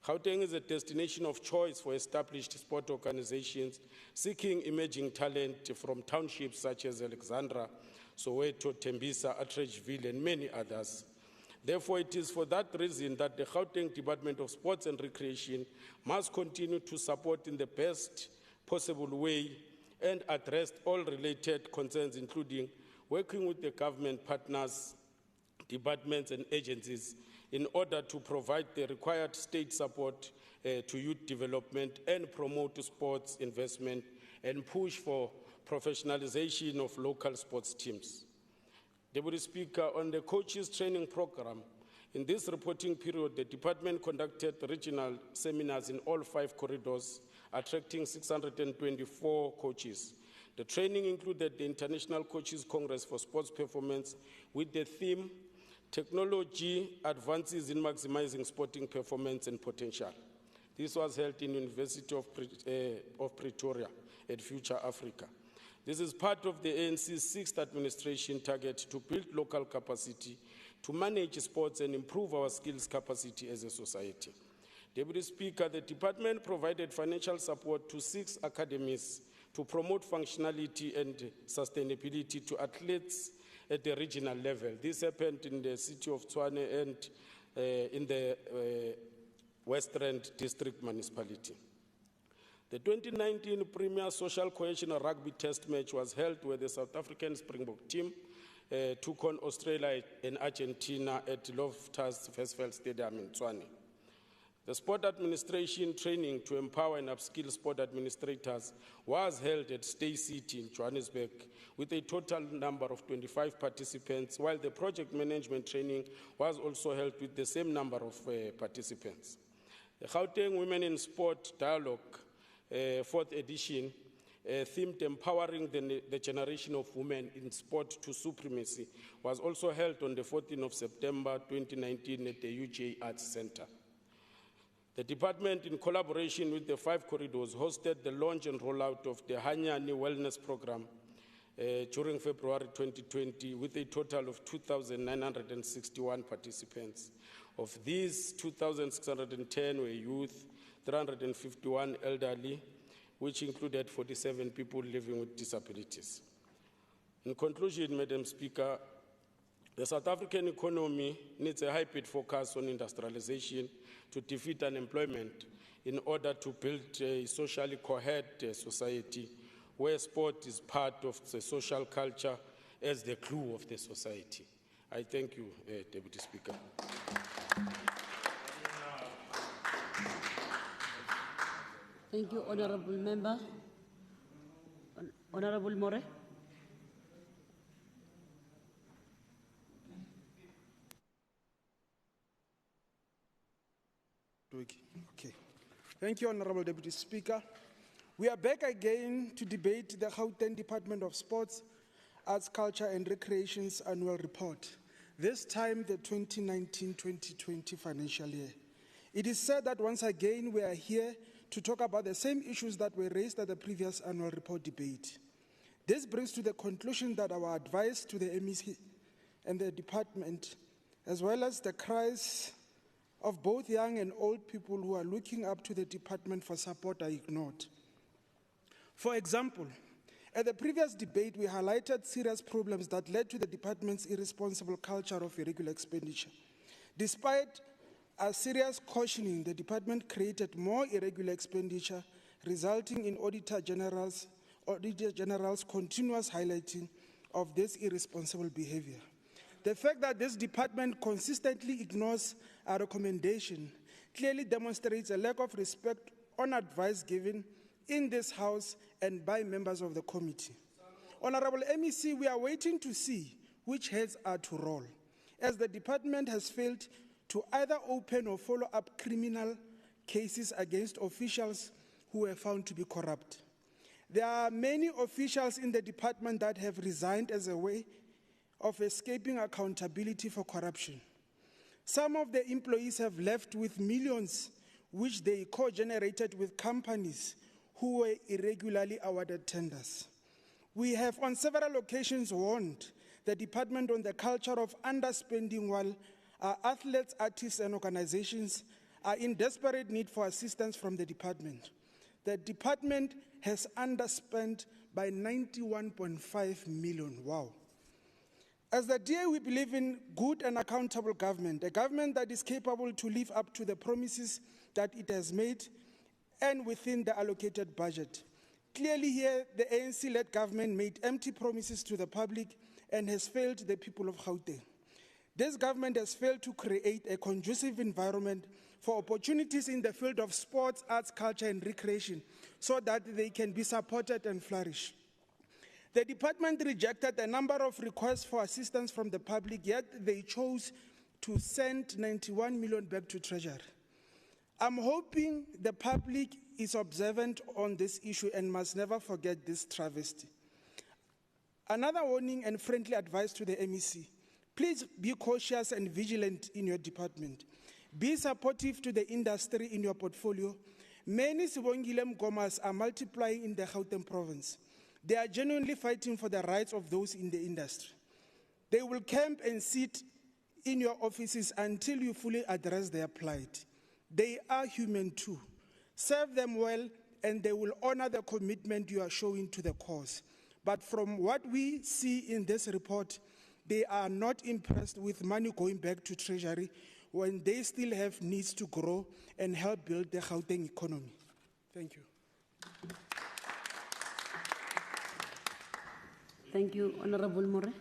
Gauteng is a destination of choice for established sport organizations seeking emerging talent from townships such as Alexandra, Soweto, Tembisa, Atteridgeville, and many others. Therefore, it is for that reason that the Gauteng Department of Sports and Recreation must continue to support in the best possible way and address all related concerns, including working with the government partners, departments, and agencies in order to provide the required state support to youth development and promote sports investment and push for professionalization of local sports teams. Deputy Speaker, on the coaches training program, in this reporting period, the department conducted regional seminars in all 5 corridors, attracting 624 coaches. The training included the International Coaches Congress for Sports Performance with the theme, Technology Advances in Maximizing Sporting Performance and Potential. This was held in University of Pretoria at Future Africa. This is part of the ANC's 6th administration target to build local capacity, to manage sports and improve our skills capacity as a society. Deputy Speaker, the department provided financial support to 6 academies to promote functionality and sustainability to athletes at the regional level. This happened in the city of Tshwane and in the Western District Municipality. The 2019 Premier Social Cohesion Rugby Test match was held where the South African Springbok team took on Australia and Argentina at Loftus Versfeld Stadium in Tshwane. The sport administration training to empower and upskill sport administrators was held at Stay City in Johannesburg with a total number of 25 participants, while the project management training was also held with the same number of participants. The Gauteng Women in Sport Dialogue fourth edition, themed Empowering the Generation of Women in Sport to Supremacy, was also held on the 14th of September 2019 at the UJ Arts Center. The department, in collaboration with the 5 corridors, hosted the launch and rollout of the Hanyani Wellness Program during February 2020 with a total of 2,961 participants. Of these, 2,610 were youth, 351 elderly, which included 47 people living with disabilities. In conclusion, Madam Speaker, the South African economy needs a hybrid focus on industrialization to defeat unemployment in order to build a socially coherent society where sport is part of the social culture as the glue of the society. I thank you, Deputy Speaker. Thank you, Honorable Member. Honorable More. Okay. Thank you, Honorable Deputy Speaker. We are back again to debate the Gauteng Department of Sports, Arts, Culture and Recreation's annual report, this time the 2019-2020 financial year. It is said that once again we are here to talk about the same issues that were raised at the previous annual report debate. This brings to the conclusion that our advice to the MEC and the department, as well as the cries of both young and old people who are looking up to the department for support, are ignored. For example, at the previous debate, we highlighted serious problems that led to the department's irresponsible culture of irregular expenditure. Despite a serious cautioning, the department created more irregular expenditure, resulting in Auditor General's continuous highlighting of this irresponsible behavior. The fact that this department consistently ignores our recommendation clearly demonstrates a lack of respect on advice given in this House and by members of the committee. Honorable MEC, we are waiting to see which heads are to roll, as the department has failed to either open or follow up criminal cases against officials who were found to be corrupt. There are many officials in the department that have resigned as a way of escaping accountability for corruption. Some of the employees have left with millions which they co-generated with companies who were irregularly awarded tenders. We have on several occasions warned the department on the culture of underspending while our athletes, artists, and organizations are in desperate need for assistance from the department. The department has underspent by 91.5 million. Wow. As the DA, we believe in good and accountable government, a government that is capable to live up to the promises that it has made and within the allocated budget. Clearly here, the ANC-led government made empty promises to the public and has failed the people of Gauteng. This government has failed to create a conducive environment for opportunities in the field of sports, arts, culture, and recreation so that they can be supported and flourish. The department rejected a number of requests for assistance from the public, yet they chose to send 91 million back to Treasury. I'm hoping the public is observant on this issue and must never forget this travesty. Another warning and friendly advice to the MEC. Please be cautious and vigilant in your department. Be supportive to the industry in your portfolio. Many Sibongile Mgomas are multiplying in the Gauteng province. They are genuinely fighting for the rights of those in the industry. They will camp and sit in your offices until you fully address their plight. They are human too. Serve them well and they will honor the commitment you are showing to the cause. But from what we see in this report, they are not impressed with money going back to Treasury when they still have needs to grow and help build the Gauteng economy. Thank you. Thank you, Honorable More.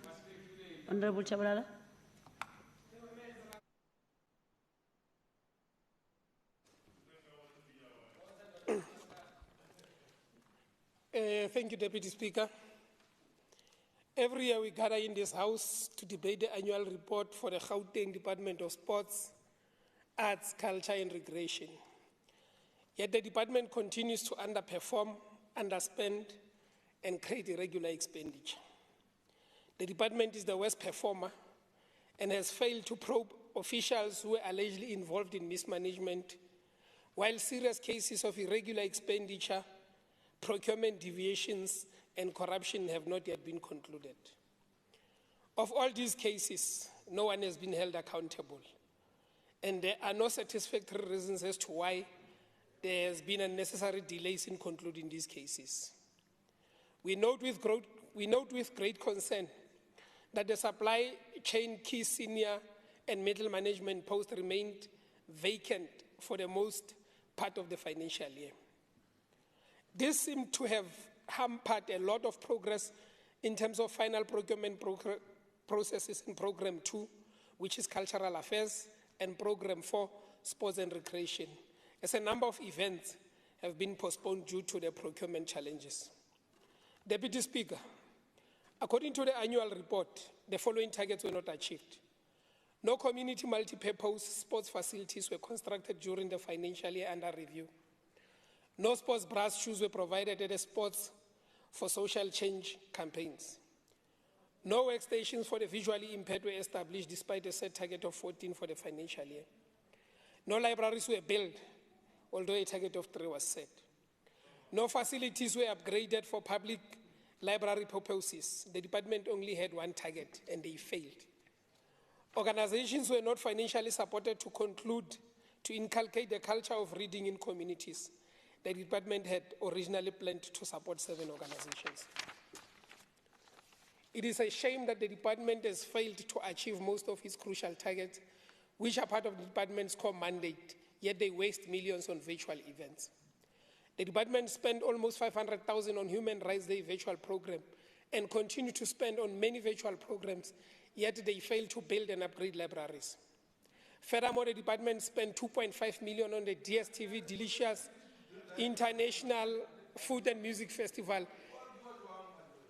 Honorable Chabalala. Thank you, Deputy Speaker. Every year we gather in this House to debate the annual report for the Gauteng Department of Sports, Arts, Culture and Recreation. Yet the department continues to underperform, underspend, and create irregular expenditure. The department is the worst performer and has failed to probe officials who were allegedly involved in mismanagement, while serious cases of irregular expenditure, procurement deviations, and corruption have not yet been concluded. Of all these cases, no one has been held accountable, and there are no satisfactory reasons as to why there has been unnecessary delays in concluding these cases. We note with great concern that the supply chain key senior and middle management post remained vacant for the most part of the financial year. This seemed to have hampered a lot of progress in terms of final procurement processes in Program 2, which is Cultural Affairs, and Program 4, Sports and Recreation, as a number of events have been postponed due to the procurement challenges. Deputy Speaker, according to the annual report, the following targets were not achieved. No community multi-purpose sports facilities were constructed during the financial year under review. No sports brass shoes were provided at the Sports for Social Change campaigns. No workstations for the visually impaired were established despite a set target of 14 for the financial year. No libraries were built, although a target of 3 was set. No facilities were upgraded for public library purposes. The department only had one target, and they failed. Organizations were not financially supported to inculcate the culture of reading in communities. The department had originally planned to support 7 organizations. It is a shame that the department has failed to achieve most of its crucial targets, which are part of the department's core mandate, yet they waste millions on virtual events. The department spent almost 500,000 on Human Rights Day virtual program and continue to spend on many virtual programs, yet they fail to build and upgrade libraries. Furthermore, the department spent 2.5 million on the DSTV Delicious International Food and Music Festival,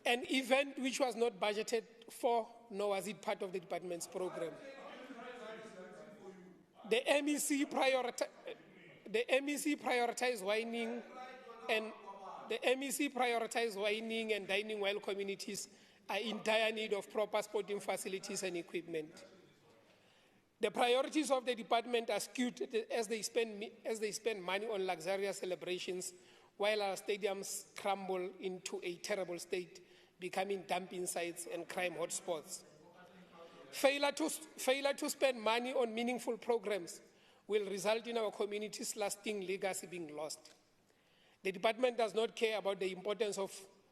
an event which was not budgeted for, nor was it part of the department's program. The MEC prioritized whining and dining while communities are in dire need of proper sporting facilities and equipment. The priorities of the department are skewed as they spend money on luxurious celebrations, while our stadiums crumble into a terrible state, becoming dumping sites and crime hotspots. Failure to spend money on meaningful programs will result in our community's lasting legacy being lost. The department does not care about the importance of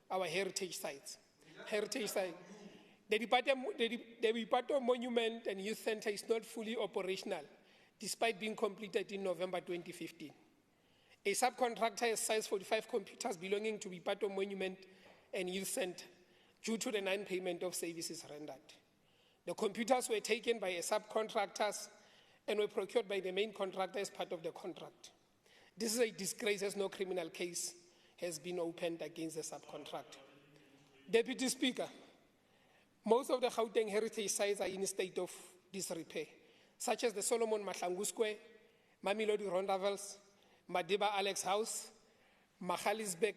our heritage sites. The Bipato Monument and Youth Center is not fully operational, despite being completed in November 2015. A subcontractor has seized 45 computers belonging to Bipato Monument and Youth Center due to the non-payment of services rendered. The computers were taken by subcontractors and were procured by the main contractor as part of the contract. This is a disgrace as no criminal case has been opened against the subcontractor. Deputy Speaker, most of the Gauteng heritage sites are in a state of disrepair, such as the Solomon Mahlangu Square, Mamelodi Rondavels, Madiba Alex House, Magalisburg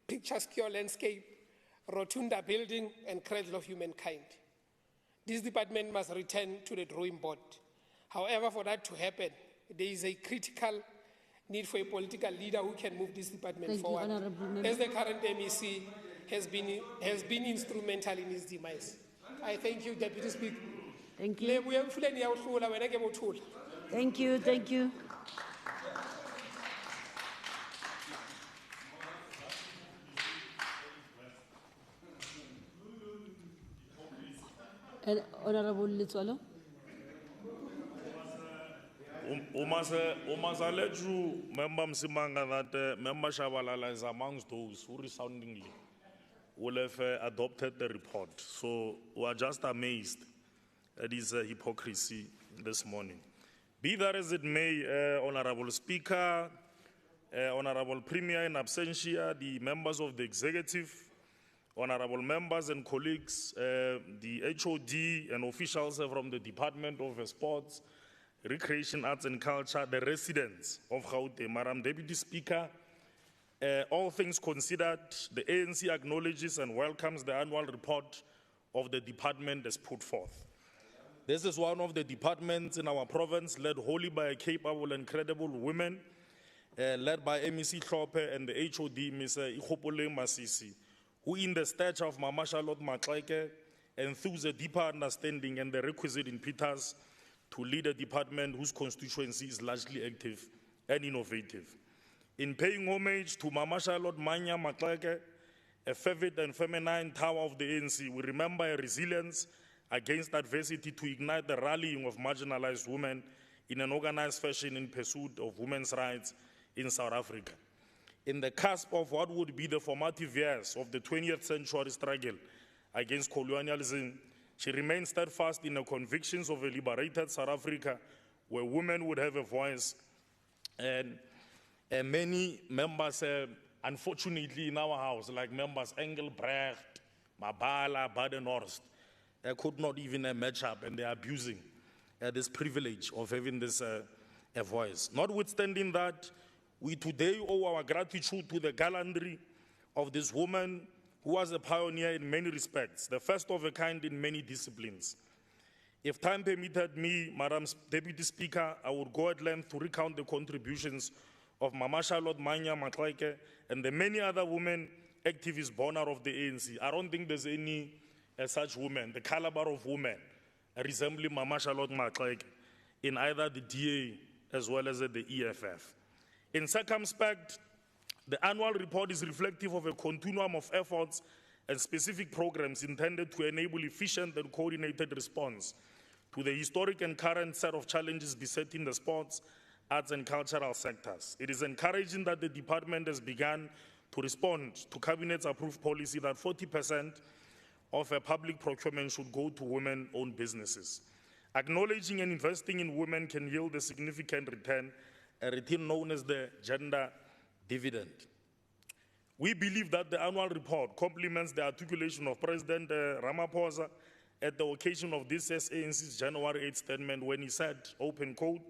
Pictures Cure Landscape, Rotunda Building, and Cradle of Humankind. This department must return to the drawing board. However, for that to happen, there is a critical need for a political leader who can move this department forward, as the current MEC has been instrumental in its demise. I thank you, Deputy Speaker. Thank you. Thank you, thank you. Honorable Litswalo. Umazaleju member Msimanga that member Shabalala is amongst those who resoundingly will have adopted the report. So we are just amazed at this hypocrisy this morning. Be that as it may, Honorable Speaker, Honorable Premier in absentia, the members of the executive, honorable members and colleagues, the HOD and officials from the Department of Sports, Recreation, Arts and Culture, the residents of Gauteng. Madam Deputy Speaker, all things considered, the ANC acknowledges and welcomes the annual report of the department as put forth. This is one of the departments in our province led wholly by a capable and credible women, led by MEC Hlophe and the HOD, Ms. Ikgopoleng Masisi, who in the stature of Mama Charlotte Maxeke enthuse a deeper understanding and the requisite impetus to lead a department whose constituency is largely active and innovative. In paying homage to Mama Charlotte Manya Maxeke, a fervid and feminine tower of the ANC, we remember a resilience against adversity to ignite the rallying of marginalized women in an organized fashion in pursuit of women's rights in South Africa. In the cusp of what would be the formative years of the 20th century struggle against colonialism, she remained steadfast in the convictions of a liberated South Africa where women would have a voice. And many members, unfortunately in our house, like members Engelbrecht, Mabala, Badenhorst, could not even match up, and they are abusing this privilege of having this a voice. Notwithstanding that, we today owe our gratitude to the gallantry of this woman who was a pioneer in many respects, the first of a kind in many disciplines. If time permitted me, Madam Deputy Speaker, I would go at length to recount the contributions of Mama Charlotte Manya Maxeke and the many other women activists born out of the ANC. I don't think there's any such women, the caliber of women resembling Mama Charlotte Maxeke in either the DA as well as the EFF. In circumspect, the annual report is reflective of a continuum of efforts and specific programs intended to enable efficient and coordinated response to the historic and current set of challenges besetting the sports, arts and cultural sectors. It is encouraging that the department has begun to respond to Cabinet's approved policy that 40% of a public procurement should go to women-owned businesses. Acknowledging and investing in women can yield a significant return, a return known as the gender dividend. We believe that the annual report complements the articulation of President Ramaphosa at the occasion of this ANC's January 8 statement when he said, open quote,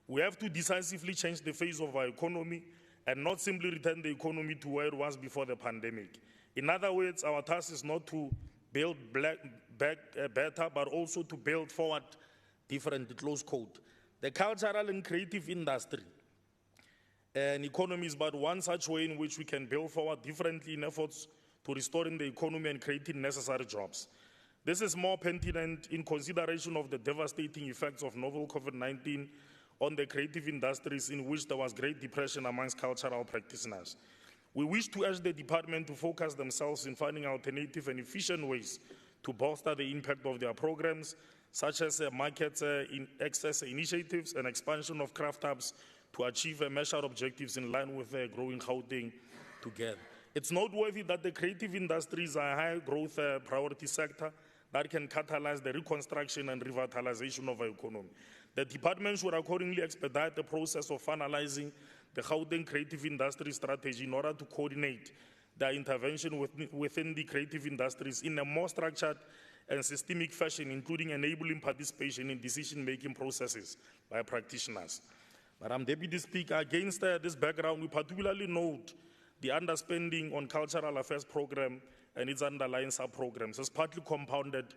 "We have to decisively change the face of our economy and not simply return the economy to where it was before the pandemic. In other words, our task is not to build better, but also to build forward different," close quote. The cultural and creative industry and economy is but one such way in which we can build forward differently in efforts to restoring the economy and creating necessary jobs. This is more pertinent in consideration of the devastating effects of novel COVID-19 on the creative industries in which there was great depression amongst cultural practitioners. We wish to urge the department to focus themselves in finding alternative and efficient ways to bolster the impact of their programs, such as market access initiatives and expansion of craft hubs to achieve measured objectives in line with growing Gauteng together. It's noteworthy that the creative industries are a high growth priority sector that can catalyze the reconstruction and revitalization of our economy. The department should accordingly expedite the process of finalizing the Gauteng creative industry strategy in order to coordinate their intervention within the creative industries in a more structured and systemic fashion, including enabling participation in decision-making processes by practitioners. Madam Deputy Speaker, against this background, we particularly note the underspending on cultural affairs program and its underlying sub-programs as partly compounded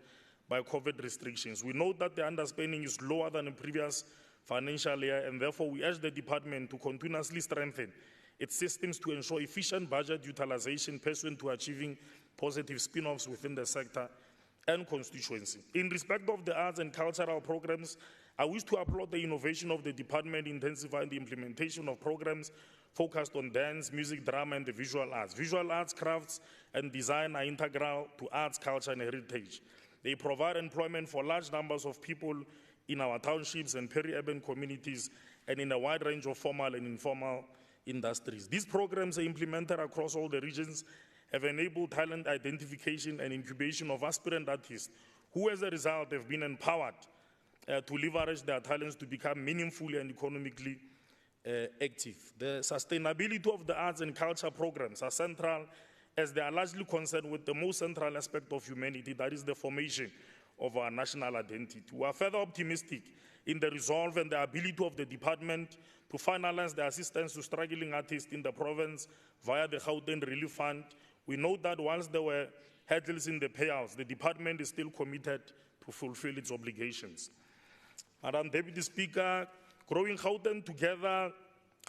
by COVID restrictions. We note that the underspending is lower than in previous financial year, and therefore we urge the department to continuously strengthen its systems to ensure efficient budget utilization pursuant to achieving positive spin-offs within the sector and constituency. In respect of the arts and cultural programs, I wish to applaud the innovation of the department intensifying the implementation of programs focused on dance, music, drama, and the visual arts. Visual arts, crafts, and design are integral to arts, culture, and heritage. They provide employment for large numbers of people in our townships and peri-urban communities and in a wide range of formal and informal industries. These programs are implemented across all the regions, have enabled talent identification and incubation of aspirant artists who, as a result, have been empowered to leverage their talents to become meaningfully and economically active. The sustainability of the arts and culture programs are central as they are largely concerned with the most central aspect of humanity, that is the formation of our national identity. We are further optimistic in the resolve and the ability of the department to finalize the assistance to struggling artists in the province via the Gauteng Relief Fund. We know that whilst there were hurdles in the payouts, the department is still committed to fulfill its obligations. Madam Deputy Speaker, growing Gauteng together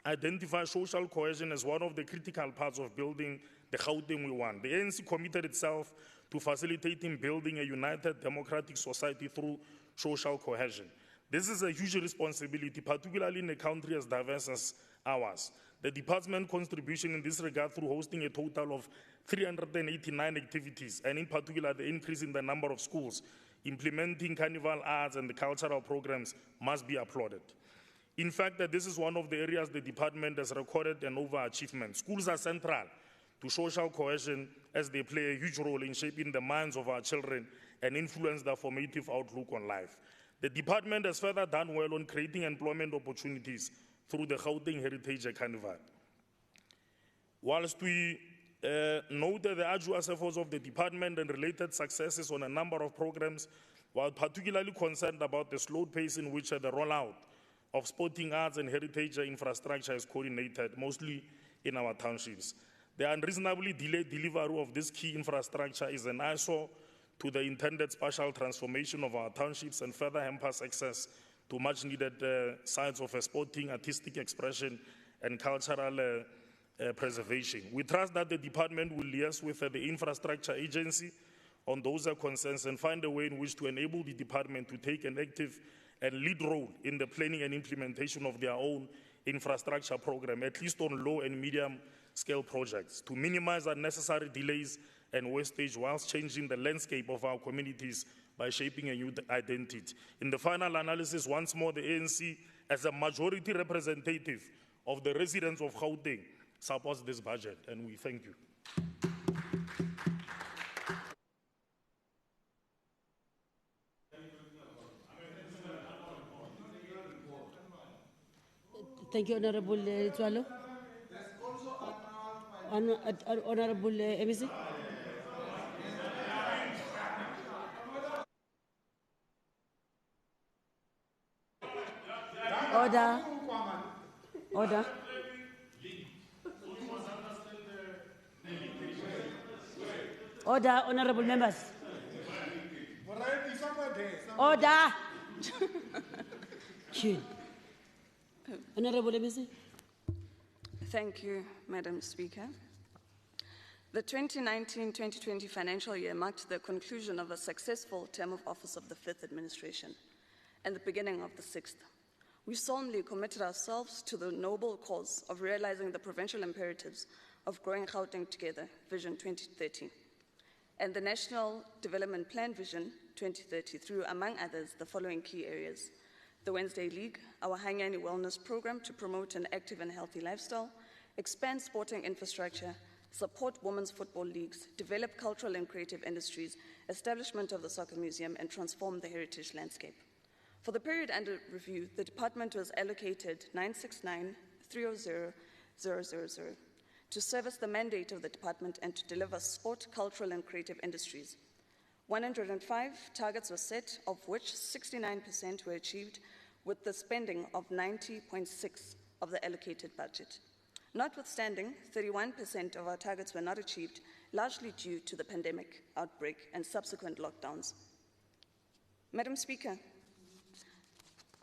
identifies social cohesion as one of the critical parts of building the Gauteng we want. The ANC committed itself to facilitating building a united democratic society through social cohesion. This is a huge responsibility, particularly in a country as diverse as ours. The department's contribution in this regard through hosting a total of 389 activities, and in particular the increase in the number of schools implementing carnival arts and the cultural programs must be applauded. In fact, this is one of the areas the department has recorded an overachievement. Schools are central to social cohesion as they play a huge role in shaping the minds of our children and influence their formative outlook on life. The department has further done well on creating employment opportunities through the Gauteng Heritage Carnival. Whilst we note the arduous efforts of the department and related successes on a number of programs, while particularly concerned about the slow pace in which the rollout of sporting arts and heritage infrastructure is coordinated, mostly in our townships. The unreasonably delayed delivery of this key infrastructure is an eyesore to the intended spatial transformation of our townships and further hampers access to much needed sites of sporting, artistic expression and cultural preservation. We trust that the department will liaise with the infrastructure agency on those concerns and find a way in which to enable the department to take an active and lead role in the planning and implementation of their own infrastructure program, at least on low and medium scale projects, to minimize unnecessary delays and wastage whilst changing the landscape of our communities by shaping a new identity. In the final analysis, once more, the ANC, as a majority representative of the residents of Gauteng, supports this budget, and we thank you. Thank you, Honorable Tswalo. Honorable MEC. Order. Order. Order, honorable members. Order. Honorable MEC. Thank you, Madam Speaker. The 2019-2020 financial year marked the conclusion of a successful term of office of the 5th administration and the beginning of the 6th. We solemnly committed ourselves to the noble cause of realizing the provincial imperatives of growing Gauteng together, Vision 2030, and the National Development Plan Vision 2030 through, among others, the following key areas: the Wednesday League, our Hanyani Wellness Program to promote an active and healthy lifestyle, expand sporting infrastructure, support women's football leagues, develop cultural and creative industries, establishment of the Soccer Museum, and transform the heritage landscape. For the period under review, the department was allocated 969,300,000 to service the mandate of the department and to deliver sport, cultural, and creative industries. 105 targets were set, of which 69% were achieved, with the spending of 90.6% of the allocated budget. Notwithstanding, 31% of our targets were not achieved, largely due to the pandemic outbreak and subsequent lockdowns. Madam Speaker,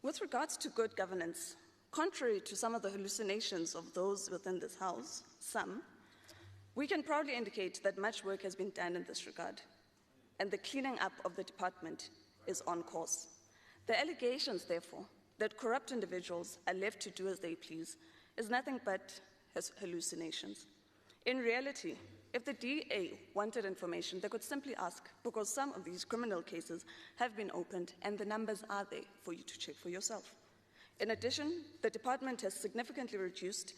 with regards to good governance, contrary to some of the hallucinations of those within this House, we can proudly indicate that much work has been done in this regard, and the cleaning up of the department is on course. The allegations, therefore, that corrupt individuals are left to do as they please is nothing but hallucinations. In reality, if the DA wanted information, they could simply ask, because some of these criminal cases have been opened and the numbers are there for you to check for yourself. In addition, the department has significantly reduced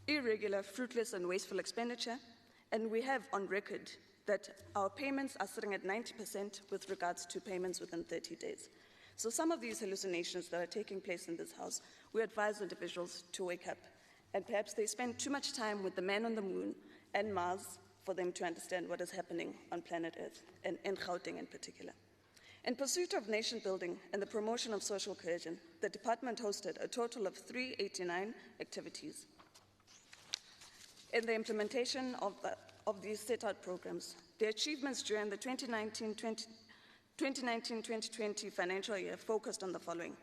irregular, fruitless, and wasteful expenditure, and we have on record that our payments are sitting at 90% with regards to payments within 30 days. So some of these hallucinations that are taking place in this House, we advise individuals to wake up, and perhaps they spend too much time with the man on the moon and Mars for them to understand what is happening on planet Earth, and in Gauteng in particular. In pursuit of nation building and the promotion of social cohesion, the department hosted a total of 389 activities. In the implementation of these set-out programs, the achievements during the 2019-2020 financial year focused on the following.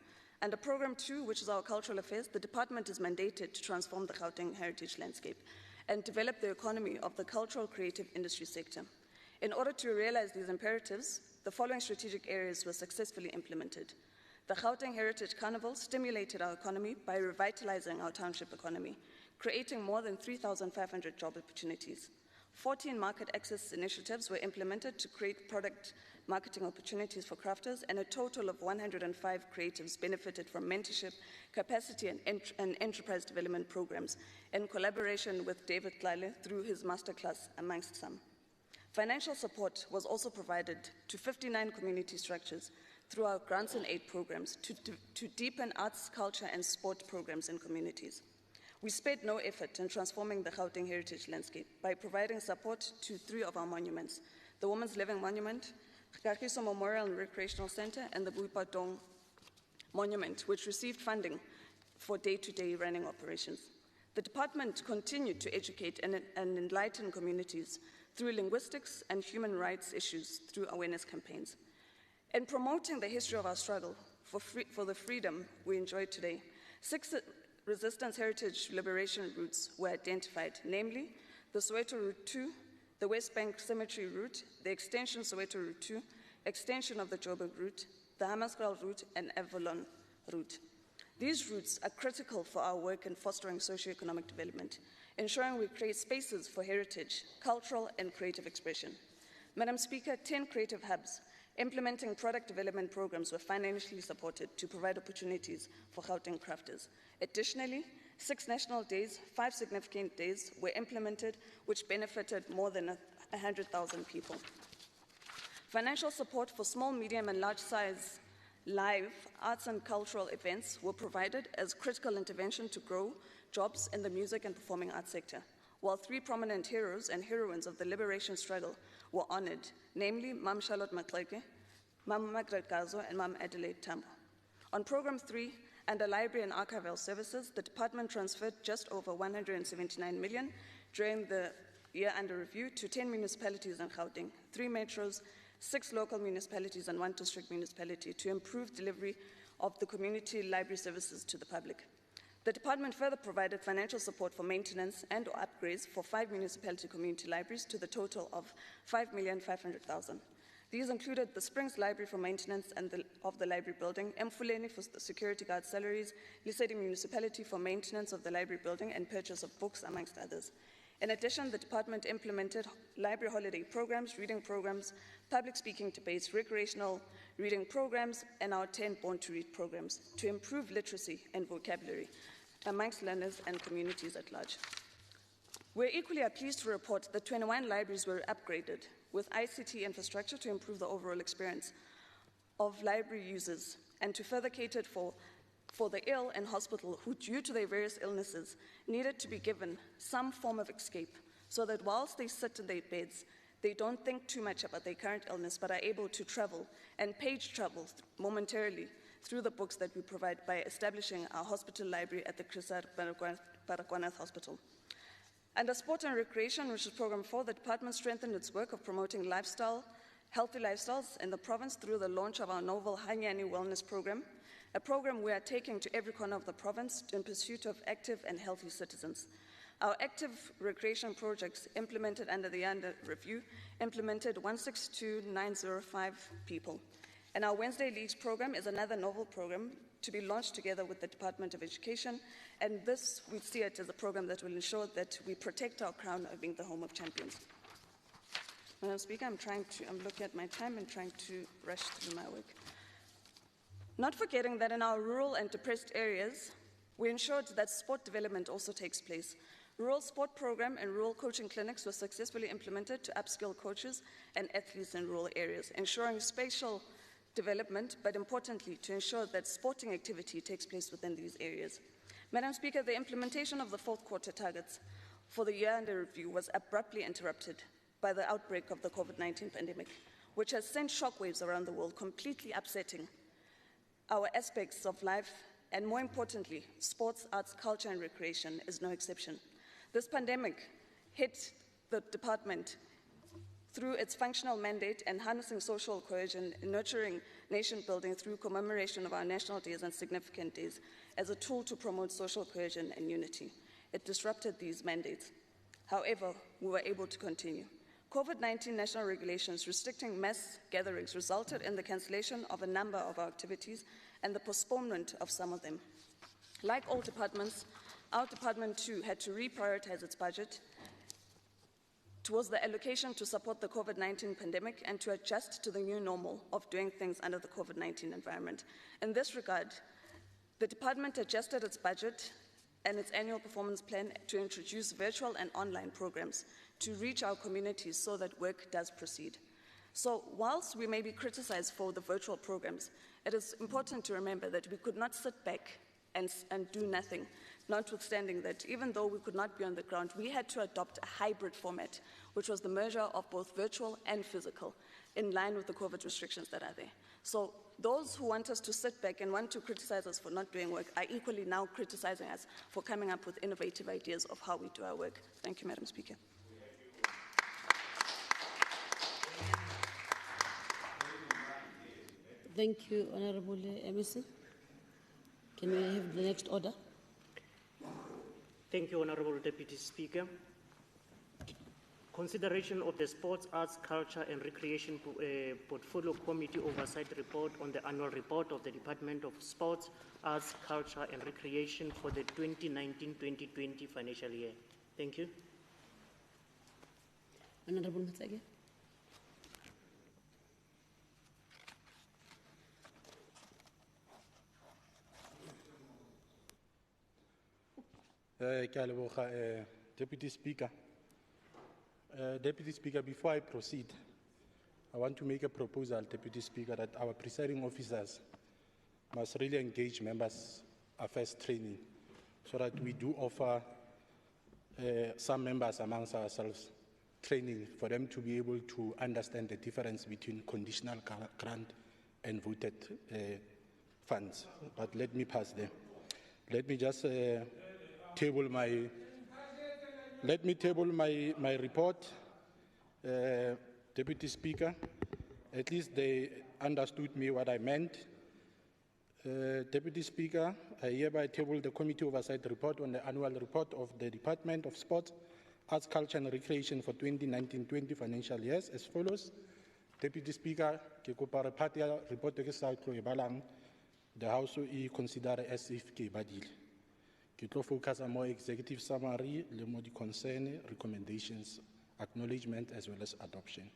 Under Program 2, which is our cultural affairs, the department is mandated to transform the Gauteng heritage landscape and develop the economy of the cultural creative industry sector. In order to realize these imperatives, the following strategic areas were successfully implemented. The Gauteng Heritage Carnival stimulated our economy by revitalizing our township economy, creating more than 3,500 job opportunities. 14 market access initiatives were implemented to create product marketing opportunities for crafters, and a total of 105 creatives benefited from mentorship, capacity, and enterprise development programs in collaboration with David Klale through his masterclass, amongst some. Financial support was also provided to 59 community structures through our grants and aid programs to deepen arts, culture, and sport programs in communities. We spared no effort in transforming the Gauteng heritage landscape by providing support to 3 of our monuments: the Women's Living Monument, Kagiso Memorial and Recreational Center, and the Buipadong Monument, which received funding for day-to-day running operations. The department continued to educate and enlighten communities through linguistics and human rights issues through awareness campaigns. In promoting the history of our struggle for the freedom we enjoy today, 6 resistance heritage liberation routes were identified, namely the Soweto Route 2, the West Bank Cemetery Route, the Extension Soweto Route 2, extension of the Joburg Route, the Hammarskraal Route, and Avalon Route. These routes are critical for our work in fostering socio-economic development, ensuring we create spaces for heritage, cultural, and creative expression. Madam Speaker, 10 creative hubs implementing product development programs were financially supported to provide opportunities for Gauteng crafters. Additionally, 6 national days, 5 significant days were implemented, which benefited more than 100,000 people. Financial support for small, medium, and large-size live arts and cultural events were provided as critical intervention to grow jobs in the music and performing arts sector, while 3 prominent heroes and heroines of the liberation struggle were honored, namely Mam Charlotte Maxeke, Mam Margaret Gazo, and Mam Adelaide Tambo. On Program 3, under library and archival services, the department transferred just over 179 million during the year under review to 10 municipalities in Gauteng, 3 metros, 6 local municipalities, and 1 district municipality to improve delivery of the community library services to the public. The department further provided financial support for maintenance and or upgrades for 5 municipality community libraries to the total of 5,500,000. These included the Springs Library for maintenance of the library building, Mfuleni for the security guard salaries, Lesedi Municipality for maintenance of the library building and purchase of books, amongst others. In addition, the department implemented library holiday programs, reading programs, public speaking debates, recreational reading programs, and our 10 Born to Read programs to improve literacy and vocabulary amongst learners and communities at large. We're equally pleased to report that 21 libraries were upgraded with ICT infrastructure to improve the overall experience of library users and to further cater for the ill in hospital who, due to their various illnesses, needed to be given some form of escape so that whilst they sit in their beds, they don't think too much about their current illness but are able to travel and page travel momentarily through the books that we provide by establishing our hospital library at the Chrysaor Baragwanath Hospital. Under Sport and Recreation, which is Program 4, the department strengthened its work of promoting healthy lifestyles in the province through the launch of our novel Hanyani Wellness Program, a program we are taking to every corner of the province in pursuit of active and healthy citizens. Our active recreation projects implemented under the under review implemented 162,905 people. And our Wednesday Leagues program is another novel program to be launched together with the Department of Education, and this, we see it as a program that will ensure that we protect our crown of being the home of champions. Madam Speaker, I'm looking at my time and trying to rush through my work. Not forgetting that in our rural and depressed areas, we ensured that sport development also takes place. Rural sport program and rural coaching clinics were successfully implemented to upskill coaches and athletes in rural areas, ensuring spatial development, but importantly, to ensure that sporting activity takes place within these areas. Madam Speaker, the implementation of the 4th quarter targets for the year under review was abruptly interrupted by the outbreak of the COVID-19 pandemic. which has sent shockwaves around the world, completely upsetting our aspects of life, and more importantly, sports, arts, culture, and recreation is no exception. This pandemic hit the department through its functional mandate and harnessing social cohesion, nurturing nation building through commemoration of our national days and significant days as a tool to promote social cohesion and unity. It disrupted these mandates. However, we were able to continue. COVID-19 national regulations restricting mass gatherings resulted in the cancellation of a number of our activities and the postponement of some of them. Like all departments, our department too had to reprioritize its budget towards the allocation to support the COVID-19 pandemic and to adjust to the new normal of doing things under the COVID-19 environment. In this regard, the department adjusted its budget and its annual performance plan to introduce virtual and online programs to reach our communities so that work does proceed. So whilst we may be criticized for the virtual programs, it is important to remember that we could not sit back and do nothing, notwithstanding that even though we could not be on the ground, we had to adopt a hybrid format, which was the merger of both virtual and physical, in line with the COVID restrictions that are there. So those who want us to sit back and want to criticize us for not doing work are equally now criticizing us for coming up with innovative ideas of how we do our work. Thank you, Madam Speaker. Thank you, Honorable MEC. Can we have the next order? Thank you, Honorable Deputy Speaker. Consideration of the Sports, Arts, Culture and Recreation Portfolio Committee Oversight Report on the annual report of the Department of Sports, Arts, Culture and Recreation for the 2019-2020 financial year. Thank you. Honorable Matsege. Deputy Speaker. Deputy Speaker, before I proceed, I want to make a proposal, Deputy Speaker, that our presiding officers must really engage members' affairs training so that we do offer some members amongst ourselves training for them to be able to understand the difference between conditional grant and voted funds. But let me pass there. Let me just table my report, Deputy Speaker. At least they understood me what I meant. Deputy Speaker, I hereby table the Committee Oversight Report on the annual report of the Department of Sports, Arts, Culture and Recreation for 2019-20 financial years as follows. Deputy Speaker, ke kopa re part ya report ke sa tlo e balang, the House e consider as if ke badile. Ke tlo focus on more executive summary, le mo di concern, recommendations, acknowledgement as well as adoption.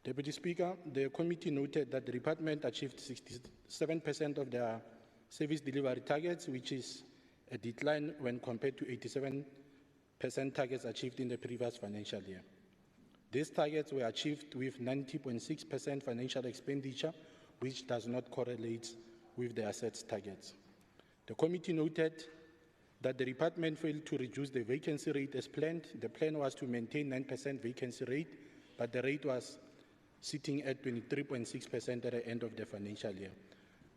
Deputy Speaker, the committee noted that the department achieved 67% of their service delivery targets, which is a decline when compared to 87% targets achieved in the previous financial year. These targets were achieved with 90.6% financial expenditure, which does not correlate with the assets targets. The committee noted that the department failed to reduce the vacancy rate as planned. The plan was to maintain 9% vacancy rate, but the rate was sitting at 23.6% at the end of the financial year.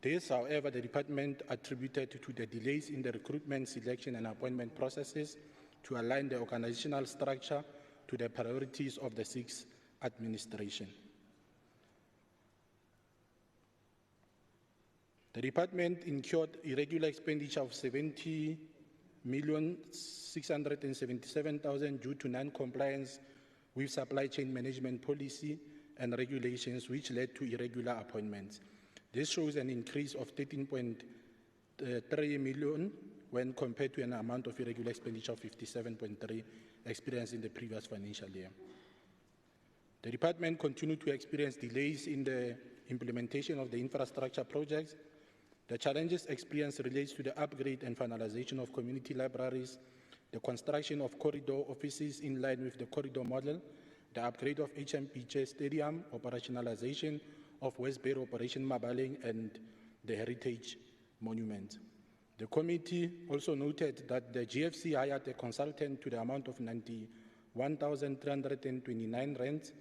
This, however, the department attributed to the delays in the recruitment, selection and appointment processes to align the organizational structure to the priorities of the sixth administration. The department incurred irregular expenditure of 70,677,000 due to non-compliance with supply chain management policy and regulations, which led to irregular appointments. This shows an increase of 13.3 million when compared to an amount of irregular expenditure of 57.3 experienced in the previous financial year. The department continued to experience delays in the implementation of the infrastructure projects. The challenges experienced relates to the upgrade and finalization of community libraries, the construction of corridor offices in line with the corridor model, the upgrade of HMPJ Stadium, operationalization of West Bay Operation Mabaleng, and the Heritage Monument. The committee also noted that the GFC hired a consultant to the amount of 91,329 rands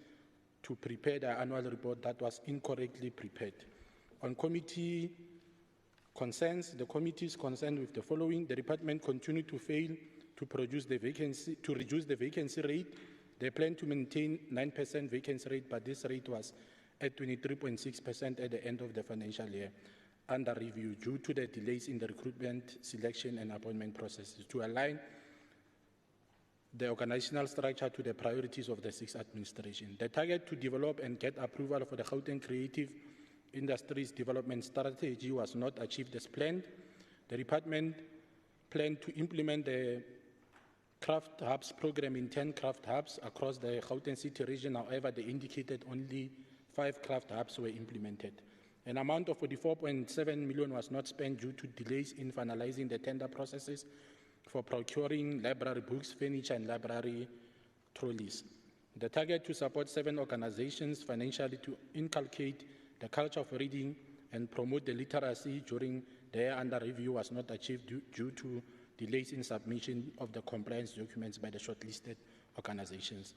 to prepare the annual report that was incorrectly prepared. On committee concerns, the committee is concerned with the following. The department continued to fail to reduce the vacancy rate. They plan to maintain 9% vacancy rate, but this rate was at 23.6% at the end of the financial year, under review due to the delays in the recruitment, selection, and appointment processes to align the organizational structure to the priorities of the sixth administration. The target to develop and get approval for the Gauteng Creative Industries Development Strategy was not achieved as planned. The department planned to implement the Craft Hubs program in 10 craft hubs across the Gauteng City region. However, they indicated only 5 craft hubs were implemented. An amount of 44.7 million was not spent due to delays in finalizing the tender processes for procuring library books, furniture, and library trolleys. The target to support 7 organizations financially to inculcate the culture of reading and promote the literacy during the year under review was not achieved due to delays in submission of the compliance documents by the shortlisted organizations.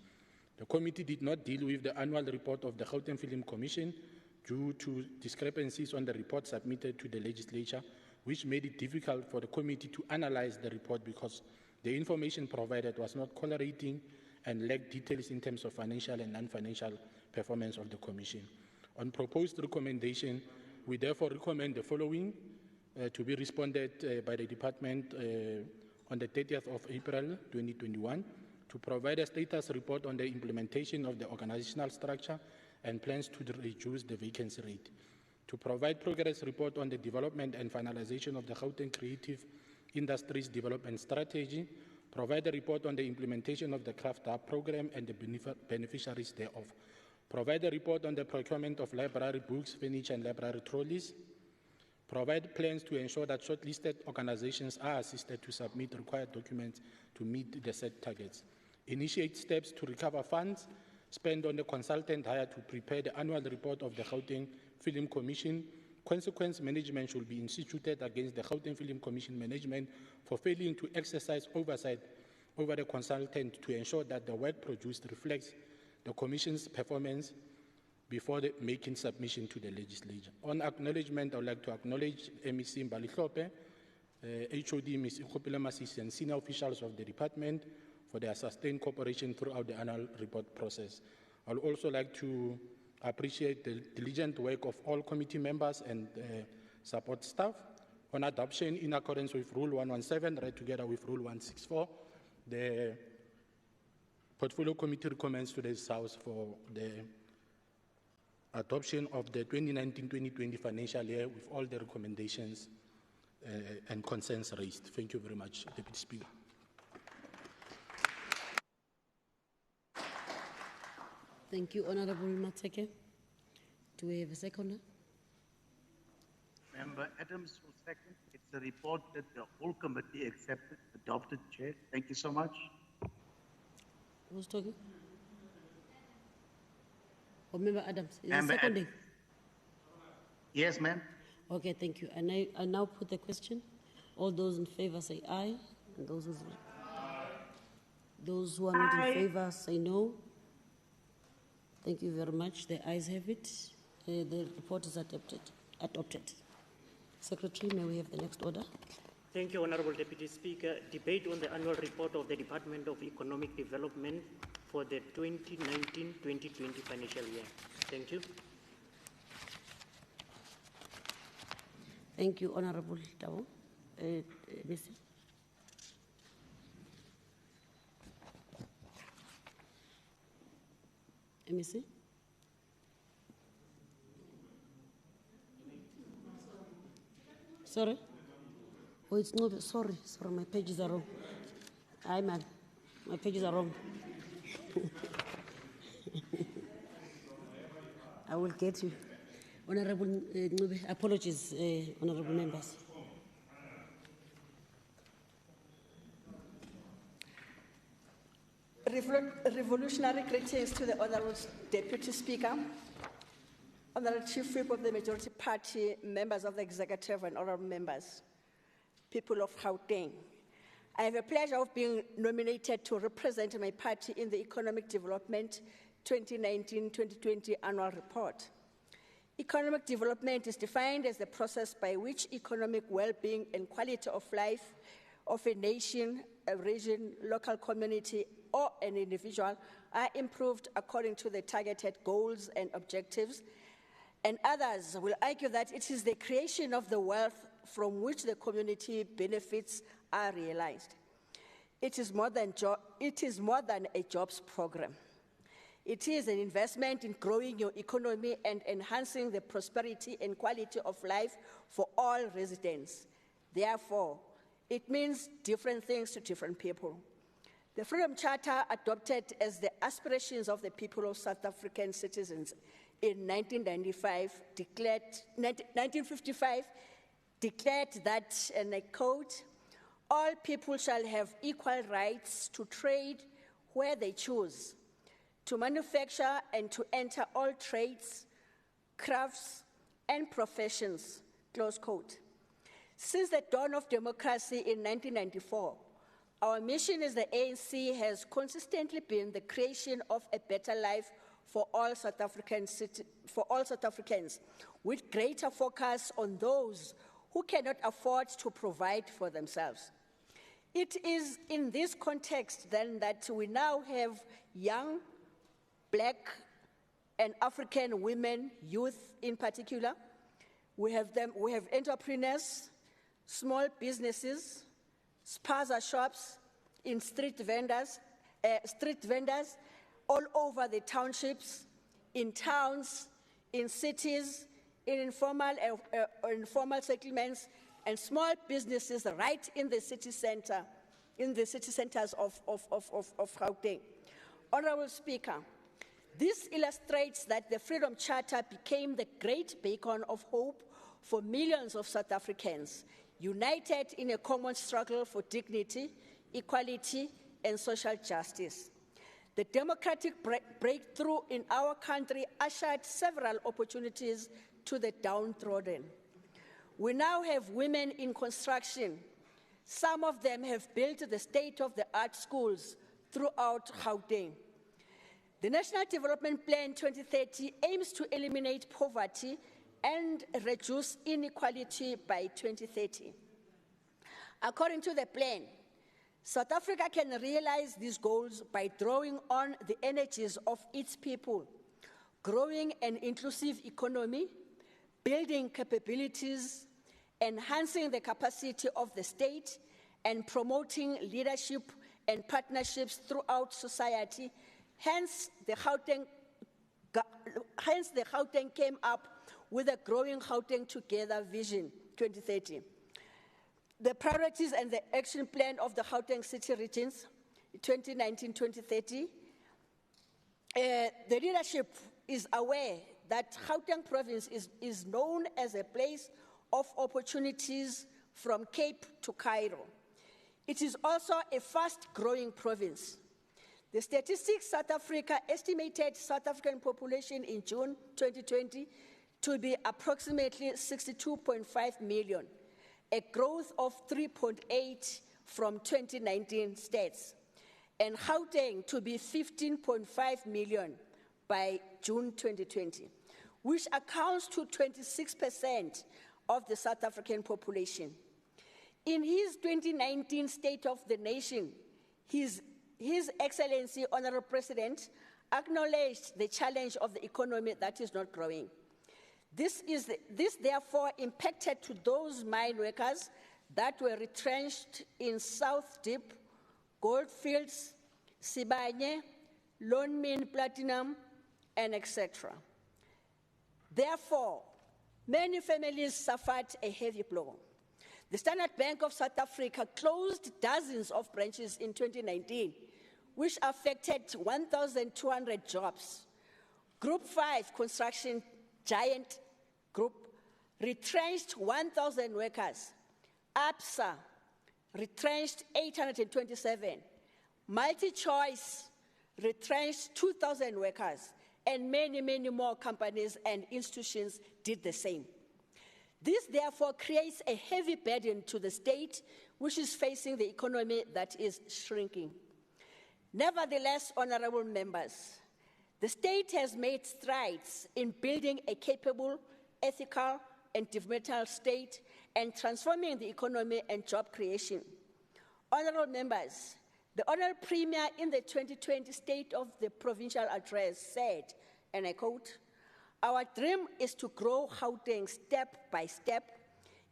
The committee did not deal with the annual report of the Gauteng Film Commission due to discrepancies on the report submitted to the legislature, which made it difficult for the committee to analyze the report because the information provided was not correlating and lacked details in terms of financial and non-financial performance of the Commission. On proposed recommendation, we therefore recommend the following to be responded by the Department on the 30th of April 2021, to provide a status report on the implementation of the organizational structure and plans to reduce the vacancy rate, to provide progress report on the development and finalization of the Gauteng Creative Industries Development Strategy, provide a report on the implementation of the Craft Hub program and the beneficiaries thereof, provide a report on the procurement of library books, furniture, and library trolleys, provide plans to ensure that shortlisted organizations are assisted to submit required documents to meet the set targets, initiate steps to recover funds spent on the consultant hired to prepare the annual report of the Gauteng Film Commission. Consequence management should be instituted against the Gauteng Film Commission management for failing to exercise oversight over the consultant to ensure that the work produced reflects the Commission's performance before making submission to the legislature. On acknowledgement, I would like to acknowledge MEC Mbali-Hlope, HOD Ms. Ikgopile Masisi, and senior officials of the department for their sustained cooperation throughout the annual report process. I would also like to appreciate the diligent work of all committee members and support staff. On adoption in accordance with Rule 117, read together with Rule 164, the Portfolio Committee recommends to this House for the adoption of the 2019-2020 financial year with all the recommendations and concerns raised. Thank you very much, Deputy Speaker. Thank you, Honorable Mateke. Do we have a seconder? Member Adams will second. It's a report that the whole committee accepted, adopted, Chair. Thank you so much. Who's talking? Oh, Member Adams, is Member it seconding? Yes, ma'am. Okay, thank you. And I now put the question. All those in favor say aye, and those who are not in favor say no. Thank you very much. The ayes have it. The report is adopted. Secretary, may we have the next order? Thank you, Honorable Deputy Speaker. Debate on the annual report of the Department of Economic Development for the 2019-2020 financial year. Thank you. Thank you, Honorable Tabo. Mr. MEC? Sorry? Oh, it's not, sorry, my pages are wrong. Aye, man, my pages are wrong. I will get you. Honorable, apologies, honorable members. Revolutionary greetings to the Honorable Deputy Speaker, Honorable Chief Whip of the Majority Party, members of the Executive and honorable members, people of Gauteng. I have a pleasure of being nominated to represent my party in the Economic Development 2019-2020 annual report. Economic development is defined as the process by which economic well-being and quality of life of a nation, a region, local community, or an individual are improved according to the targeted goals and objectives. And others will argue that it is the creation of the wealth from which the community benefits are realized. It is more than a jobs program. It is an investment in growing your economy and enhancing the prosperity and quality of life for all residents. Therefore, it means different things to different people. The Freedom Charter, adopted as the aspirations of the people of South African citizens in 1955, declared that, and I quote, "All people shall have equal rights to trade where they choose, to manufacture and to enter all trades, crafts, and professions," close quote. Since the dawn of democracy in 1994, our mission as the ANC has consistently been the creation of a better life for all South Africans, with greater focus on those who cannot afford to provide for themselves. It is in this context, then, that we now have young, Black and African women, youth in particular. We have entrepreneurs, small businesses, spaza shops, street vendors all over the townships, in towns, in cities, in informal settlements, and small businesses right in the city center, in the city centers of Gauteng. Honorable Speaker, this illustrates that the Freedom Charter became the great beacon of hope for millions of South Africans, united in a common struggle for dignity, equality, and social justice. The democratic breakthrough in our country ushered several opportunities to the downtrodden. We now have women in construction. Some of them have built the state-of-the-art schools throughout Gauteng. The National Development Plan 2030 aims to eliminate poverty and reduce inequality by 2030. According to the plan, South Africa can realize these goals by drawing on the energies of its people, growing an inclusive economy, building capabilities, enhancing the capacity of the state, and promoting leadership and partnerships throughout society. Hence, the Gauteng came up with a Growing Gauteng Together Vision 2030. The priorities and the action plan of the Gauteng City Regions 2019-2030. The leadership is aware that Gauteng province is known as a place of opportunities from Cape to Cairo. It is also a fast-growing province. The Statistics South Africa estimated South African population in June 2020 to be approximately 62.5 million, a growth of 3.8 from 2019 stats, and Gauteng to be 15.5 million by June 2020, which accounts to 26% of the South African population. In his 2019 State of the Nation, His Excellency, Honorable President, acknowledged the challenge of the economy that is not growing. This therefore impacted to those mine workers that were retrenched in South Deep, Goldfields, Sibanye, Lone Min Platinum, and etc. Therefore, many families suffered a heavy blow. The Standard Bank of South Africa closed dozens of branches in 2019, which affected 1,200 jobs. Group 5 construction giant group retrenched 1,000 workers. ABSA retrenched 827. MultiChoice retrenched 2,000 workers, and many, many more companies and institutions did the same. This therefore creates a heavy burden to the state, which is facing the economy that is shrinking. Nevertheless, honorable members, The state has made strides in building a capable, ethical, and developmental state and transforming the economy and job creation. Honorable members, the Honorable Premier in the 2020 State of the Provincial Address said, and I quote, "Our dream is to grow Gauteng step by step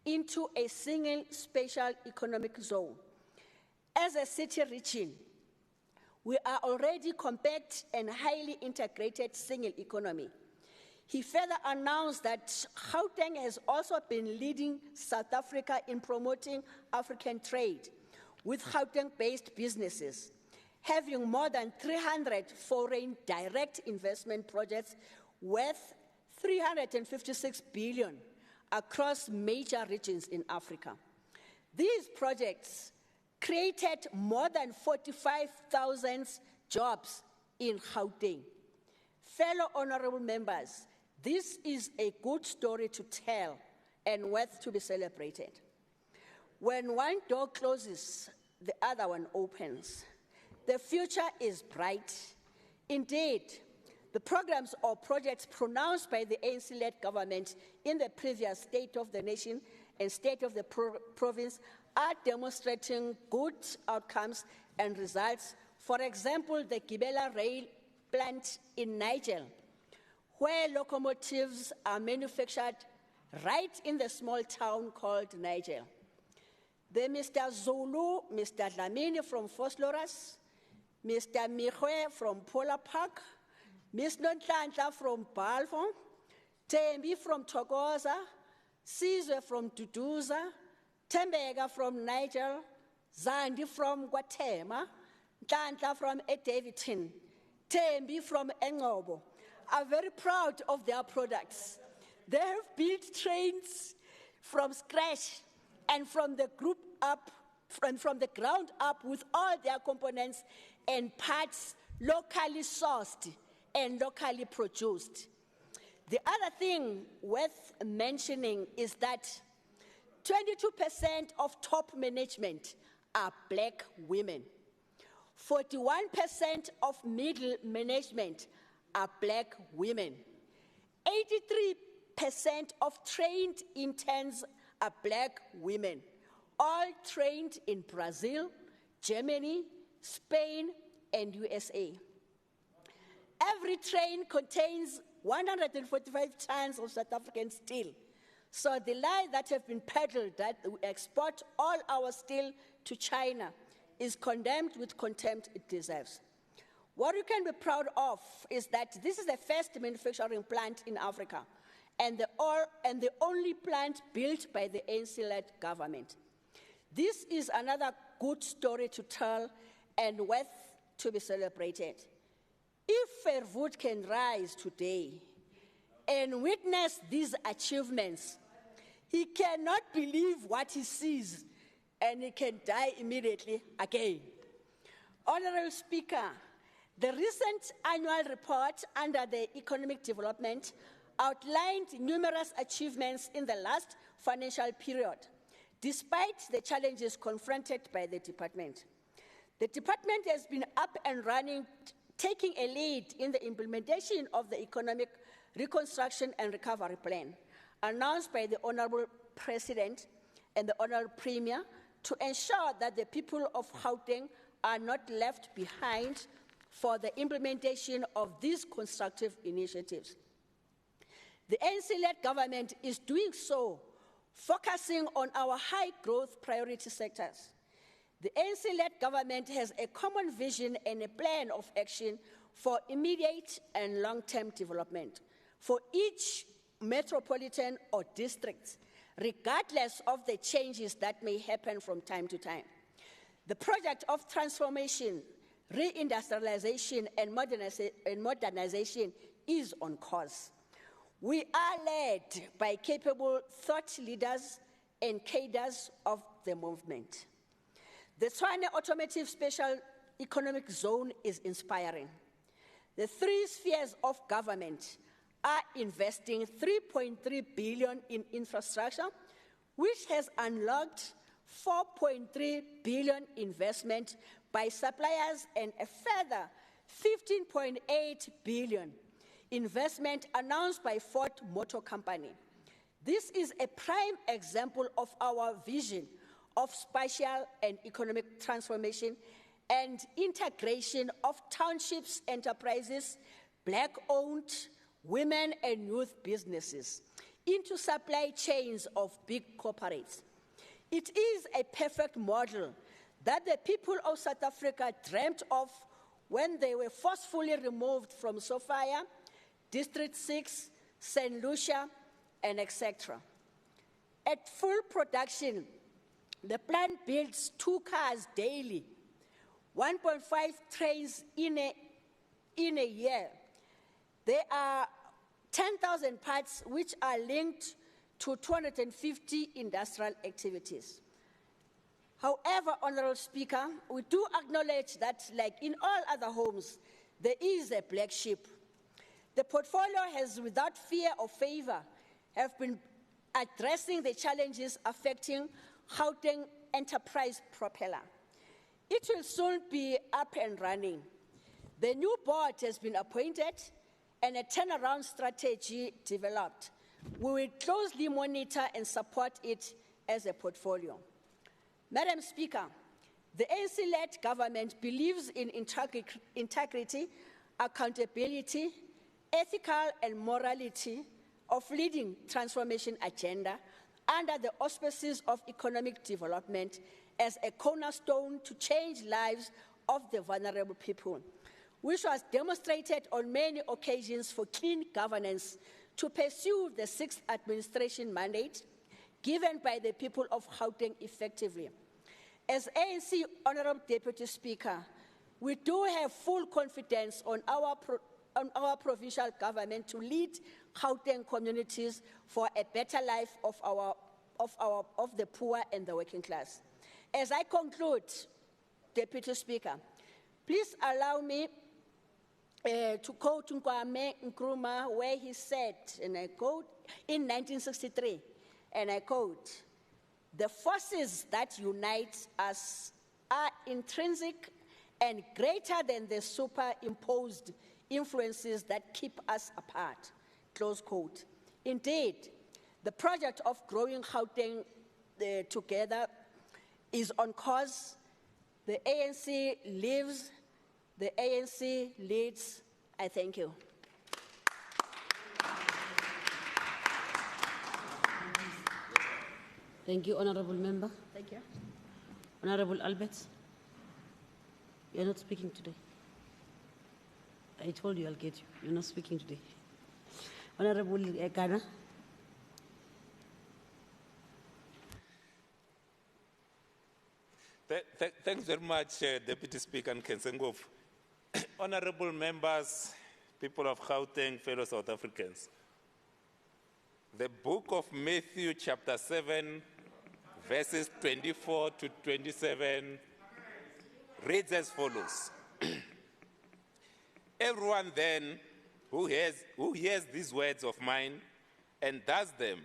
into a single special economic zone. As a city region, we are already compact and highly integrated single economy." He further announced that Gauteng has also been leading South Africa in promoting African trade with Gauteng-based businesses, having more than 300 foreign direct investment projects worth 356 billion across major regions in Africa. These projects created more than 45,000 jobs in Gauteng. Fellow honorable members, this is a good story to tell and worth to be celebrated. When one door closes, the other one opens. The future is bright. Indeed, the programs or projects pronounced by the ANC-led government in the previous State of the Nation and State of the Province are demonstrating good outcomes and results. For example, the Gibela Rail plant in Niger, where locomotives are manufactured right in the small town called Niger. The Mr. Zulu, Mr. Dlamini from Vosloorus, Mr. Mihwe from Polar Park, Ms. Nonhlanhla from Balfour, Tembi from Togoza, Sizwe from Duduza, Tembega from Niger, Zandi from Guatemala, Nhlanhla from Edaviton, Tembi from Engobo, are very proud of their products. They have built trains from scratch and from the group up, and from the ground up with all their components and parts locally sourced and locally produced. The other thing worth mentioning is that 22% of top management are black women. 41% of middle management are black women. 83% of trained interns are black women, all trained in Brazil, Germany, Spain, and USA. Every train contains 145 tons of South African steel. So the lie that have been peddled that we export all our steel to China is condemned with contempt it deserves. What we can be proud of is that this is the first manufacturing plant in Africa and the only plant built by the ANC-led government. This is another good story to tell and worth to be celebrated. If Verwoerd can rise today and witness these achievements, he cannot believe what he sees and he can die immediately again. Honorable Speaker, the recent annual report under the Economic Development outlined numerous achievements in the last financial period, despite the challenges confronted by the department. The department has been up and running, taking a lead in the implementation of the Economic Reconstruction and Recovery Plan, announced by the Honorable President and the Honorable Premier to ensure that the people of Gauteng are not left behind for the implementation of these constructive initiatives. The ANC-led government is doing so, focusing on our high-growth priority sectors. The ANC-led government has a common vision and a plan of action for immediate and long-term development for each metropolitan or district, regardless of the changes that may happen from time to time. The project of transformation, reindustrialization, and modernization is on course. We are led by capable thought leaders and cadres of the movement. The Tshwane Automotive Special Economic Zone is inspiring. The three spheres of government are investing 3.3 billion in infrastructure, which has unlocked 4.3 billion investment by suppliers and a further 15.8 billion investment announced by Ford Motor Company. This is a prime example of our vision of spatial and economic transformation and integration of townships, enterprises, Black-owned, women and youth businesses into supply chains of big corporates. It is a perfect model that the people of South Africa dreamt of when they were forcefully removed from Sophia, District 6, St. Lucia, and etc. At full production, the plant builds 2 cars daily, 1.5 trains in a year. There are 10,000 parts which are linked to 250 industrial activities. However, Honorable Speaker, we do acknowledge that, like in all other homes, there is a black sheep. The portfolio has, without fear or favor, have been addressing the challenges affecting Gauteng Enterprise Propeller. It will soon be up and running. The new board has been appointed and a turnaround strategy developed. We will closely monitor and support it as a portfolio. Madam Speaker, the ANC-led government believes in integrity, accountability, ethical and morality of leading transformation agenda under the auspices of economic development as a cornerstone to change lives of the vulnerable people, which was demonstrated on many occasions for clean governance to pursue the 6th administration mandate given by the people of Gauteng effectively. As ANC Honorable Deputy Speaker, we do have full confidence on our provincial government to lead Gauteng communities for a better life of the poor and the working class. As I conclude, Deputy Speaker, please allow me to quote Kwame Nkrumah, where he said, and I quote, in 1963, and I quote, "The forces that unite us are intrinsic and greater than the superimposed influences that keep us apart," close quote. Indeed, the project of growing Gauteng together is on course. The ANC lives, the ANC leads. I thank you. Thank you, Honorable Member. Thank you. Honorable Albert, you're not speaking today. I told you I'll get you. You're not speaking today. Honorable Ghana. Thanks very much, Deputy Speaker Nkensengov. Honorable members, people of Gauteng, fellow South Africans. The book of Matthew, chapter 7, verses 24 to 27, reads as follows. Everyone then who hears these words of mine and does them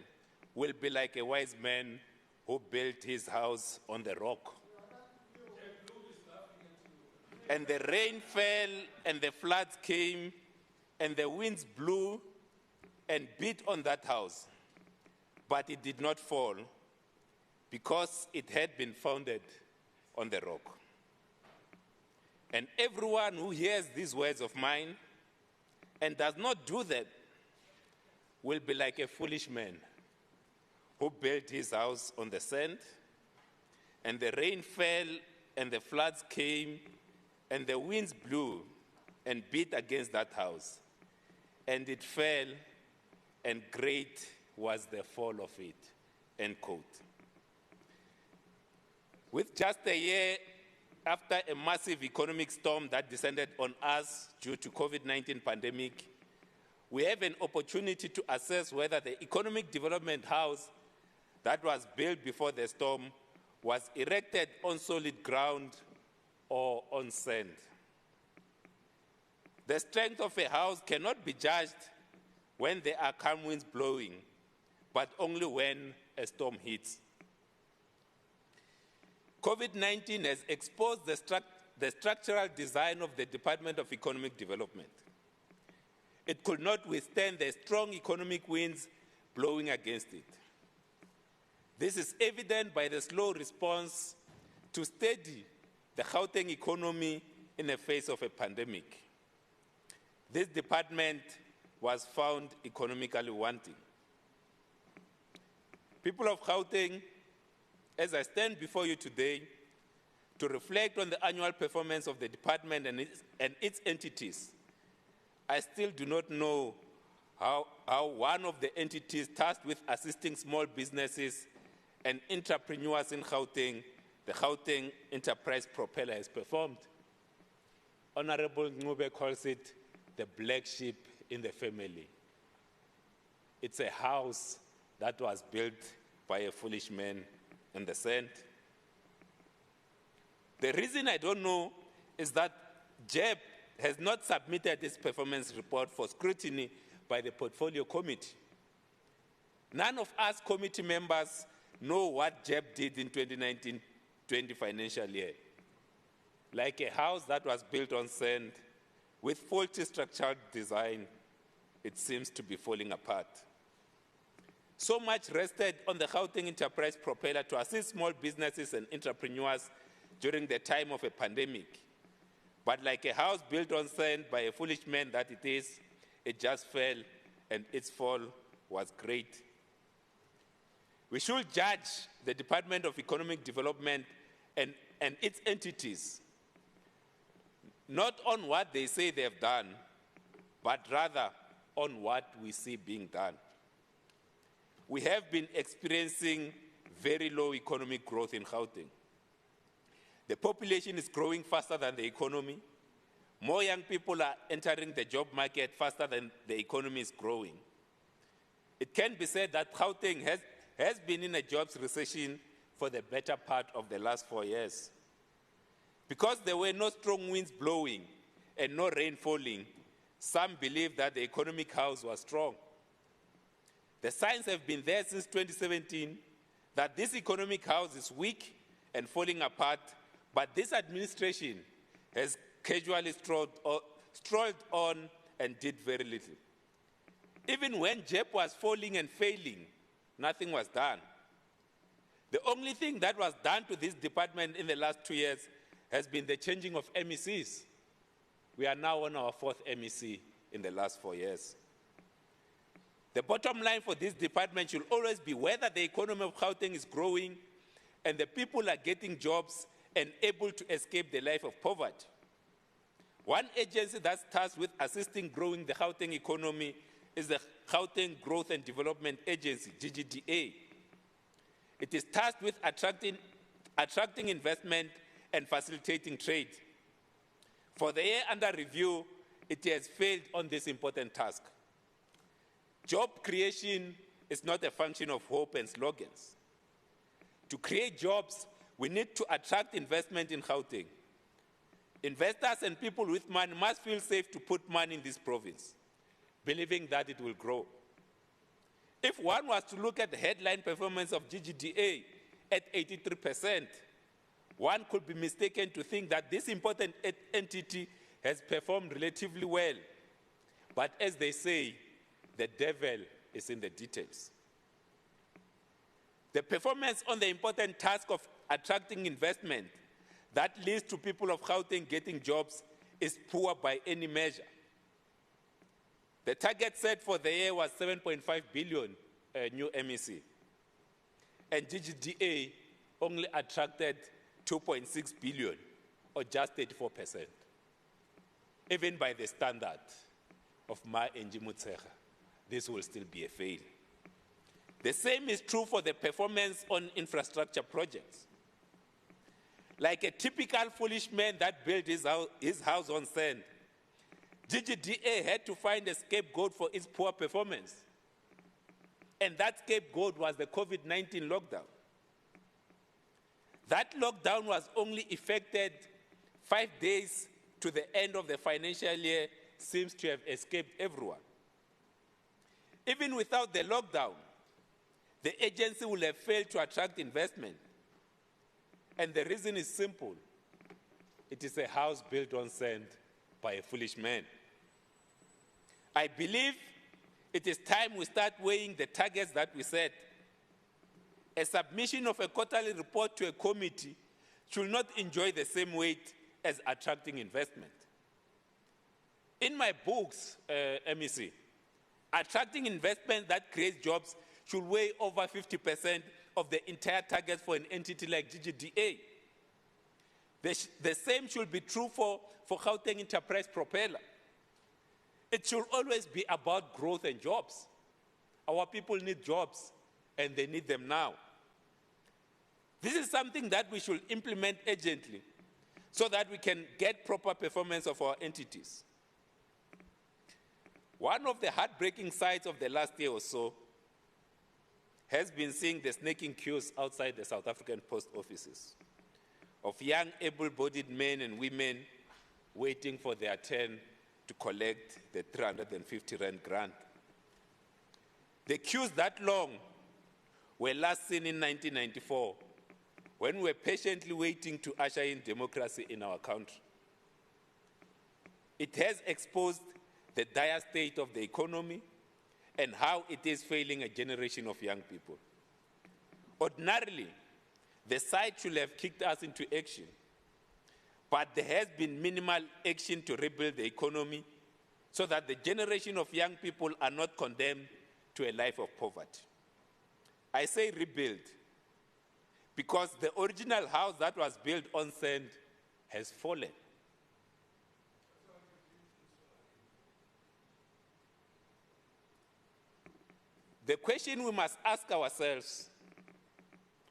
will be like a wise man who built his house on the rock. And the rain fell, and the floods came, and the winds blew and beat on that house. But it did not fall, because it had been founded on the rock. And everyone who hears these words of mine and does not do them will be like a foolish man who built his house on the sand, and the rain fell, and the floods came, and the winds blew and beat against that house, and it fell, and great was the fall of it, end quote. With just a year after a massive economic storm that descended on us due to COVID-19 pandemic, we have an opportunity to assess whether the economic development house that was built before the storm was erected on solid ground or on sand. The strength of a house cannot be judged when there are calm winds blowing, but only when a storm hits. COVID-19 has exposed the the structural design of the Department of Economic Development. It could not withstand the strong economic winds blowing against it. This is evident by the slow response to steady the Gauteng economy in the face of a pandemic. This department was found economically wanting. People of Gauteng, as I stand before you today to reflect on the annual performance of the department and its entities, I still do not know how one of the entities tasked with assisting small businesses and entrepreneurs in Gauteng, the Gauteng Enterprise Propeller, has performed. Honorable Ngube calls it the black sheep in the family. It's a house that was built by a foolish man in the sand. The reason I don't know is that JEP has not submitted its performance report for scrutiny by the Portfolio Committee. None of us committee members know what JEP did in 2019-20 financial year. Like a house that was built on sand with faulty structural design, it seems to be falling apart. So much rested on the Gauteng Enterprise Propeller to assist small businesses and entrepreneurs during the time of a pandemic. But like a house built on sand by a foolish man that it is, it just fell, and its fall was great. We should judge the Department of Economic Development and its entities not on what they say they have done, but rather on what we see being done. We have been experiencing very low economic growth in Gauteng. The population is growing faster than the economy. More young people are entering the job market faster than the economy is growing. It can be said that Gauteng has been in a jobs recession for the better part of the last 4 years. Because there were no strong winds blowing and no rain falling, some believe that the economic house was strong. The signs have been there since 2017 that this economic house is weak and falling apart, but this administration has casually strolled on and did very little. Even when JEP was falling and failing, nothing was done. The only thing that was done to this department in the last 2 years has been the changing of MECs. We are now on our 4th MEC in the last 4 years. The bottom line for this department should always be whether the economy of Gauteng is growing and the people are getting jobs and able to escape the life of poverty. One agency that's tasked with assisting growing the Gauteng economy is the Gauteng Growth and Development Agency, GGDA. It is tasked with attracting investment and facilitating trade. For the year under review, it has failed on this important task. Job creation is not a function of hope and slogans. To create jobs, we need to attract investment in Gauteng. Investors and people with money must feel safe to put money in this province, believing that it will grow. If one was to look at the headline performance of GGDA at 83%, one could be mistaken to think that this important entity has performed relatively well. But as they say, the devil is in the details. The performance on the important task of attracting investment that leads to people of Gauteng getting jobs is poor by any measure. The target set for the year was 7.5 billion new MEC. And GGDA only attracted 2.6 billion, or just 34%. Even by the standard of Ma Enjimutsecha, this will still be a fail. The same is true for the performance on infrastructure projects. Like a typical foolish man that built his house on sand, GGDA had to find a scapegoat for its poor performance. And that scapegoat was the COVID-19 lockdown. That lockdown was only effected 5 days to the end of the financial year, seems to have escaped everyone. Even without the lockdown, the agency will have failed to attract investment. And the reason is simple. it is a house built on sand by a foolish man. I believe it is time we start weighing the targets that we set. A submission of a quarterly report to a committee should not enjoy the same weight as attracting investment. In my books, MEC, attracting investment that creates jobs should weigh over 50% of the entire target for an entity like GGDA. The same should be true for Gauteng Enterprise Propeller. It should always be about growth and jobs. Our people need jobs, and they need them now. This is something that we should implement urgently so that we can get proper performance of our entities. One of the heartbreaking sides of the last year or so has been seeing the snaking queues outside the South African post offices of young, able-bodied men and women waiting for their turn to collect the 350 Rand grant. The queues that long were last seen in 1994, when we were patiently waiting to usher in democracy in our country. It has exposed the dire state of the economy and how it is failing a generation of young people. Ordinarily, the site should have kicked us into action, but there has been minimal action to rebuild the economy so that the generation of young people are not condemned to a life of poverty. I say rebuild because the original house that was built on sand has fallen. The question we must ask ourselves,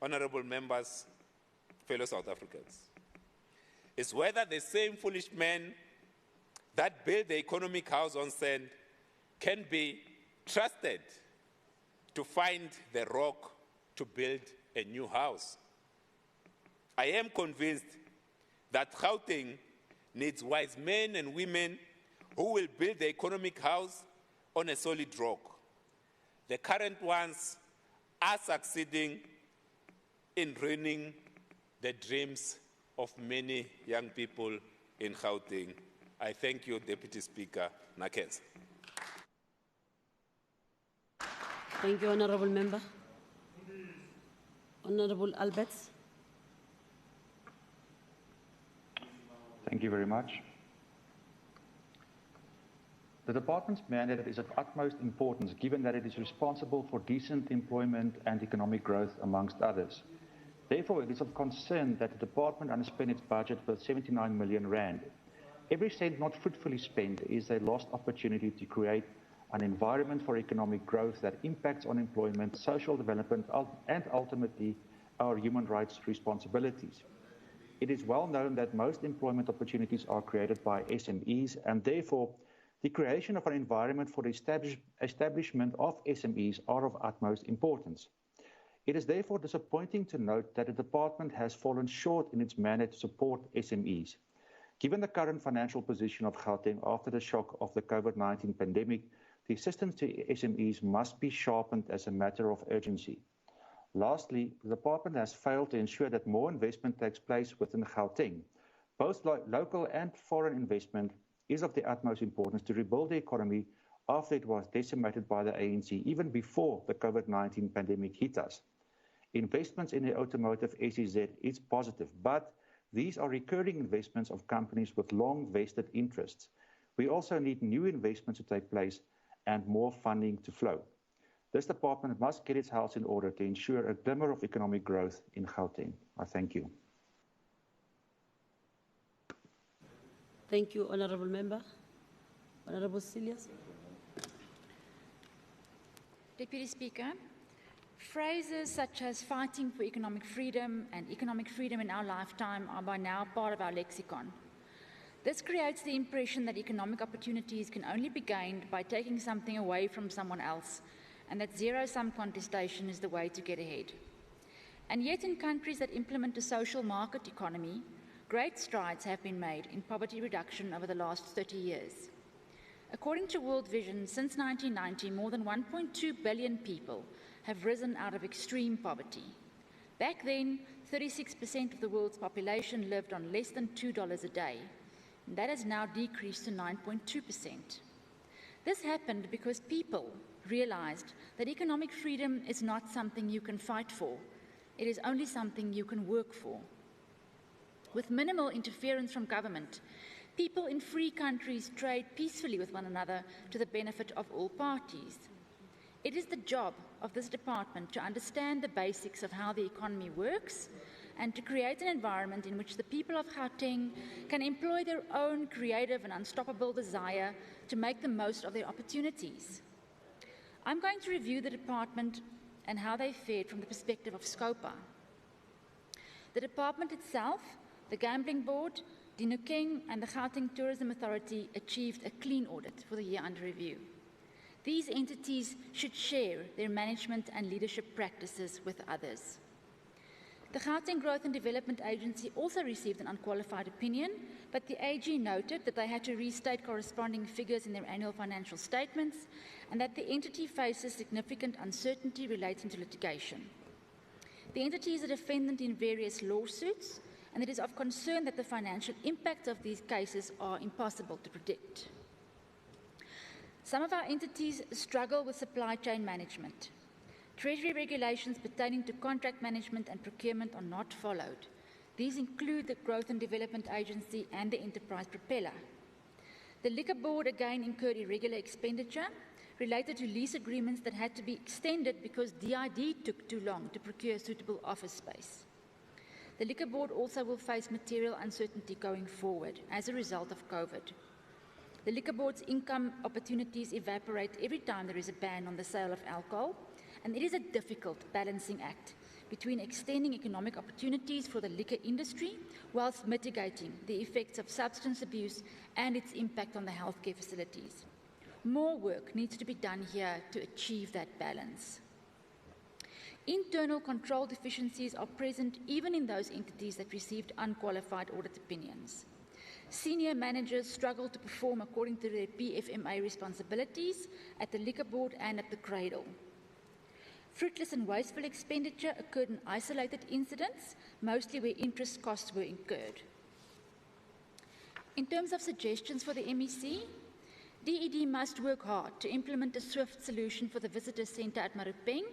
honorable members, fellow South Africans, is whether the same foolish men that built the economic house on sand can be trusted to find the rock to build a new house. I am convinced that Gauteng needs wise men and women who will build the economic house on a solid rock. The current ones are succeeding in ruining the dreams of many young people in Gauteng. I thank you, Deputy Speaker Nakes. Thank you, Honourable Member. Honourable Alberts. Thank you very much. The department's mandate is of utmost importance given that it is responsible for decent employment and economic growth amongst others. Therefore, it is of concern that the department underspent its budget with 79 million rand. Every cent not fruitfully spent is a lost opportunity to create an environment for economic growth that impacts on employment, social development, and ultimately our human rights responsibilities. It is well known that most employment opportunities are created by SMEs, and therefore the creation of an environment for the establishment of SMEs are of utmost importance. It is therefore disappointing to note that the department has fallen short in its mandate to support SMEs. Given the current financial position of Gauteng after the shock of the COVID-19 pandemic, the assistance to SMEs must be sharpened as a matter of urgency. Lastly, the department has failed to ensure that more investment takes place within Gauteng. Both local and foreign investment is of the utmost importance to rebuild the economy after it was decimated by the ANC, even before the COVID-19 pandemic hit us. Investments in the automotive SEZ is positive, but these are recurring investments of companies with long vested interests. We also need new investments to take place and more funding to flow. This department must get its house in order to ensure a glimmer of economic growth in Gauteng. I thank you. Thank you, Honourable Member. Honourable Cilliers. Deputy Speaker, phrases such as fighting for economic freedom and economic freedom in our lifetime are by now part of our lexicon. This creates the impression that economic opportunities can only be gained by taking something away from someone else, and that zero-sum contestation is the way to get ahead. And yet in countries that implement a social market economy, great strides have been made in poverty reduction over the last 30 years. According to World Vision, since 1990, more than 1.2 billion people have risen out of extreme poverty. Back then, 36% of the world's population lived on less than $2 a day. And that has now decreased to 9.2%. This happened because people realized that economic freedom is not something you can fight for. It is only something you can work for. With minimal interference from government, people in free countries trade peacefully with one another to the benefit of all parties. It is the job of this department to understand the basics of how the economy works and to create an environment in which the people of Gauteng can employ their own creative and unstoppable desire to make the most of their opportunities. I'm going to review the department and how they fared from the perspective of SCOPA. The department itself, the Gambling Board, Dinokeng and the Gauteng Tourism Authority achieved a clean audit for the year under review. These entities should share their management and leadership practices with others. The Gauteng Growth and Development Agency also received an unqualified opinion, but the AG noted that they had to restate corresponding figures in their annual financial statements and that the entity faces significant uncertainty relating to litigation. The entity is a defendant in various lawsuits, and it is of concern that the financial impact of these cases are impossible to predict. Some of our entities struggle with supply chain management. Treasury regulations pertaining to contract management and procurement are not followed. These include the Growth and Development Agency and the Enterprise Propeller. The Liquor Board again incurred irregular expenditure related to lease agreements that had to be extended because DID took too long to procure suitable office space. The Liquor Board also will face material uncertainty going forward as a result of COVID. The Liquor Board's income opportunities evaporate every time there is a ban on the sale of alcohol, and it is a difficult balancing act between extending economic opportunities for the liquor industry whilst mitigating the effects of substance abuse and its impact on the healthcare facilities. More work needs to be done here to achieve that balance. Internal control deficiencies are present even in those entities that received unqualified audit opinions. Senior managers struggle to perform according to their PFMA responsibilities at the Liquor Board and at the Cradle. Fruitless and wasteful expenditure occurred in isolated incidents, mostly where interest costs were incurred. In terms of suggestions for the MEC, DED must work hard to implement a swift solution for the visitor centre at Marupeng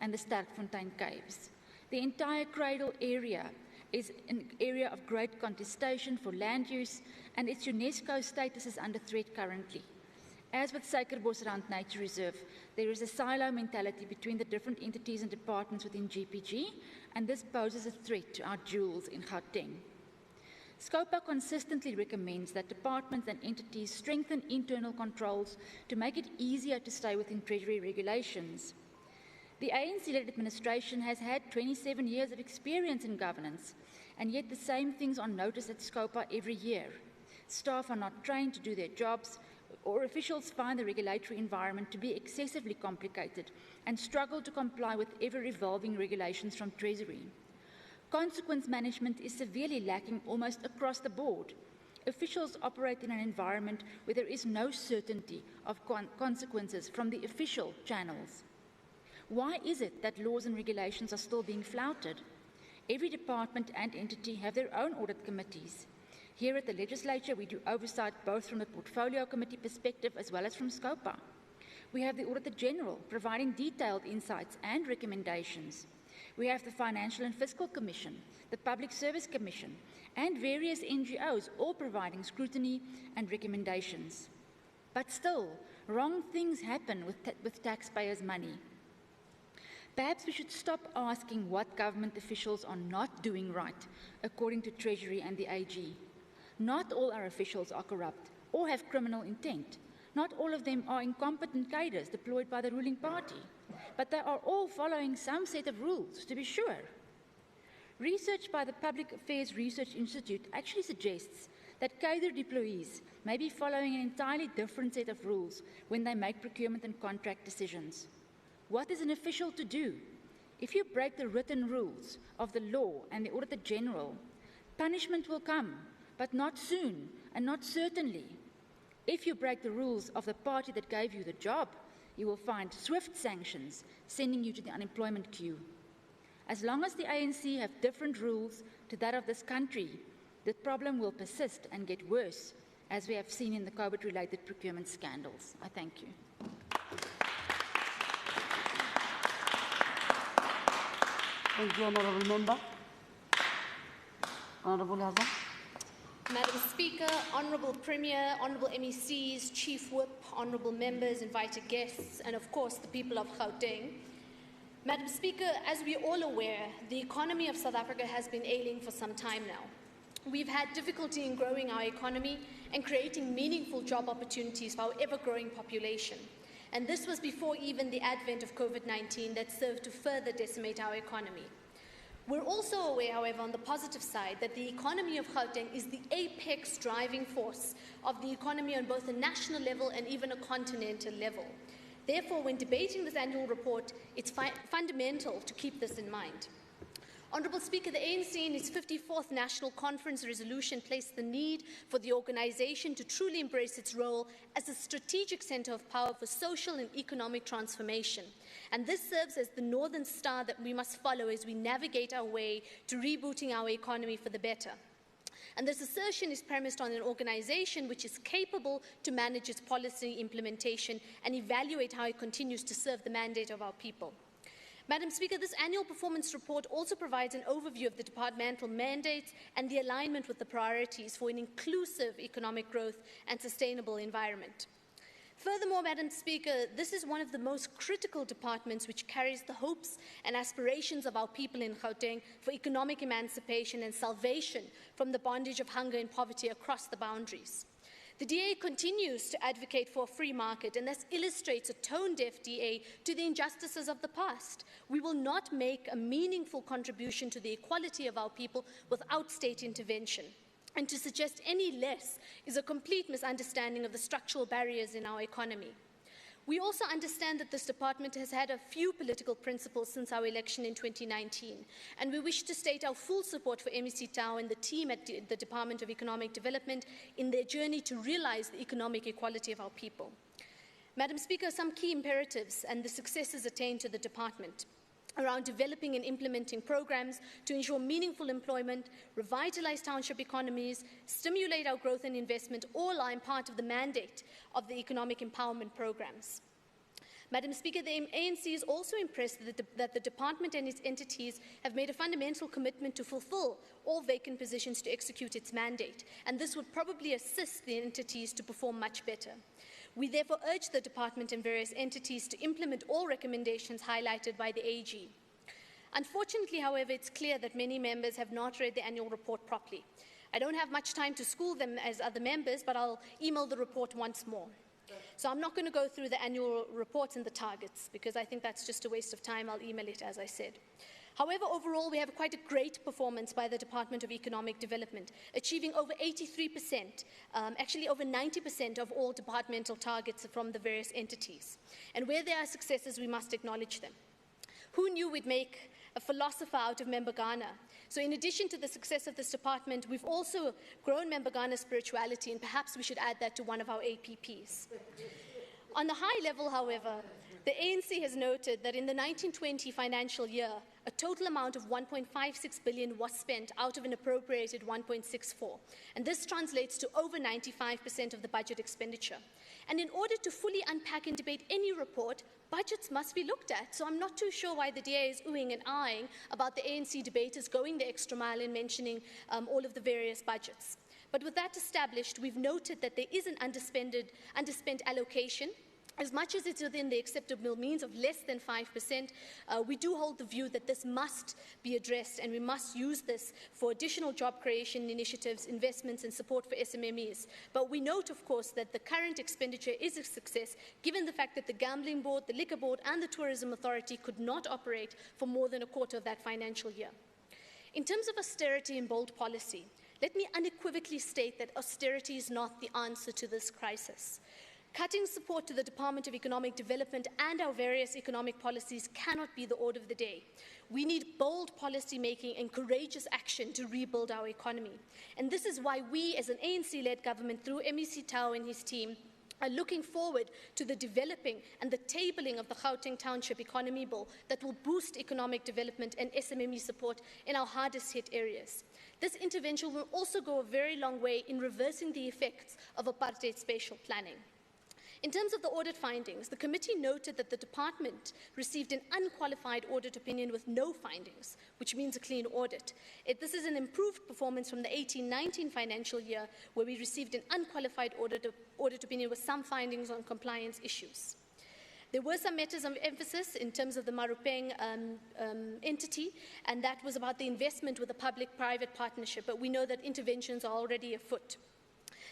and the Sterkfontein Caves. The entire Cradle area is an area of great contestation for land use, and its UNESCO status is under threat currently. As with Suikerbosrand Nature Reserve, there is a silo mentality between the different entities and departments within GPG, and this poses a threat to our jewels in Gauteng. SCOPA consistently recommends that departments and entities strengthen internal controls to make it easier to stay within Treasury regulations. The ANC-led administration has had 27 years of experience in governance, and yet the same things are noticed at SCOPA every year. Staff are not trained to do their jobs, or officials find the regulatory environment to be excessively complicated and struggle to comply with ever-evolving regulations from Treasury. Consequence management is severely lacking almost across the board. Officials operate in an environment where there is no certainty of consequences from the official channels. Why is it that laws and regulations are still being flouted? Every department and entity have their own audit committees. Here at the legislature, we do oversight both from the Portfolio Committee perspective as well as from SCOPA. We have the Auditor General providing detailed insights and recommendations. We have the Financial and Fiscal Commission, the Public Service Commission, and various NGOs all providing scrutiny and recommendations. But still, wrong things happen with taxpayers' money. Perhaps we should stop asking what government officials are not doing right, according to Treasury and the AG. Not all our officials are corrupt or have criminal intent. Not all of them are incompetent cadres deployed by the ruling party, but they are all following some set of rules, to be sure. Research by the Public Affairs Research Institute actually suggests that cadre deployees may be following an entirely different set of rules when they make procurement and contract decisions. What is an official to do? If you break the written rules of the law and the Auditor General, punishment will come, but not soon and not certainly. If you break the rules of the party that gave you the job, you will find swift sanctions sending you to the unemployment queue. As long as the ANC have different rules to that of this country, the problem will persist and get worse, as we have seen in the COVID-related procurement scandals. I thank you. Thank you, Honourable Member. Honourable Hazan. Madam Speaker, Honourable Premier, Honourable MECs, Chief Whip, Honourable Members, invited guests, and of course the people of Gauteng. Madam Speaker, as we are all aware, the economy of South Africa has been ailing for some time now. We've had difficulty in growing our economy and creating meaningful job opportunities for our ever-growing population. And this was before even the advent of COVID-19 that served to further decimate our economy. We're also aware, however, on the positive side, that the economy of Gauteng is the apex driving force of the economy on both a national level and even a continental level. Therefore, when debating this annual report, it's fundamental to keep this in mind. Honourable Speaker, the ANC in its 54th National Conference resolution placed the need for the organisation to truly embrace its role as a strategic centre of power for social and economic transformation. And this serves as the northern star that we must follow as we navigate our way to rebooting our economy for the better. And this assertion is premised on an organisation which is capable to manage its policy implementation and evaluate how it continues to serve the mandate of our people. Madam Speaker, this annual performance report also provides an overview of the departmental mandates and the alignment with the priorities for an inclusive economic growth and sustainable environment. Furthermore, Madam Speaker, this is one of the most critical departments which carries the hopes and aspirations of our people in Gauteng for economic emancipation and salvation from the bondage of hunger and poverty across the boundaries. The DA continues to advocate for a free market and thus illustrates a tone-deaf DA to the injustices of the past. We will not make a meaningful contribution to the equality of our people without state intervention. And to suggest any less is a complete misunderstanding of the structural barriers in our economy. We also understand that this department has had a few political principles since our election in 2019, and we wish to state our full support for MEC Tau and the team at the Department of Economic Development in their journey to realize the economic equality of our people. Madam Speaker, some key imperatives and the successes attained to the department around developing and implementing programs to ensure meaningful employment, revitalize township economies, stimulate our growth and investment, all are in part of the mandate of the economic empowerment programs. Madam Speaker, the ANC is also impressed that the department and its entities have made a fundamental commitment to fulfill all vacant positions to execute its mandate, and this would probably assist the entities to perform much better. We therefore urge the department and various entities to implement all recommendations highlighted by the AG. Unfortunately, however, it's clear that many members have not read the annual report properly. I don't have much time to school them as other members, but I'll email the report once more. So I'm not going to go through the annual reports and the targets, because I think that's just a waste of time. I'll email it, as I said. However, overall, we have quite a great performance by the Department of Economic Development, achieving over 83%, actually over 90% of all departmental targets from the various entities. And where there are successes, we must acknowledge them. Who knew we'd make a philosopher out of Member Ghana? So in addition to the success of this department, we've also grown Member Ghana's spirituality, and perhaps we should add that to one of our APPs. On the high level, however, the ANC has noted that in the 1920 financial year, a total amount of 1.56 billion was spent out of an appropriated 1.64, and this translates to over 95% of the budget expenditure. And in order to fully unpack and debate any report, budgets must be looked at. So I'm not too sure why the DA is oohing and aahing about the ANC debaters going the extra mile in mentioning all of the various budgets. But with that established, we've noted that there is an underspent allocation. As much as it's within the acceptable means of less than 5%, we do hold the view that this must be addressed, and we must use this for additional job creation initiatives, investments and support for SMMEs. But we note, of course, that the current expenditure is a success, given the fact that the Gambling Board, the Liquor Board and the Tourism Authority could not operate for more than a quarter of that financial year. In terms of austerity and bold policy, let me unequivocally state that austerity is not the answer to this crisis. Cutting support to the Department of Economic Development and our various economic policies cannot be the order of the day. We need bold policy making and courageous action to rebuild our economy. And this is why we, as an ANC-led government, through MEC Tau and his team, are looking forward to the developing and the tabling of the Gauteng Township Economy Bill that will boost economic development and SMME support in our hardest hit areas. This intervention will also go a very long way in reversing the effects of apartheid spatial planning. In terms of the audit findings, the committee noted that the department received an unqualified audit opinion with no findings, which means a clean audit. This is an improved performance from the 18-19 financial year, where we received an unqualified audit opinion with some findings on compliance issues. There were some matters of emphasis in terms of the Marupeng entity, and that was about the investment with a public-private partnership, but we know that interventions are already afoot.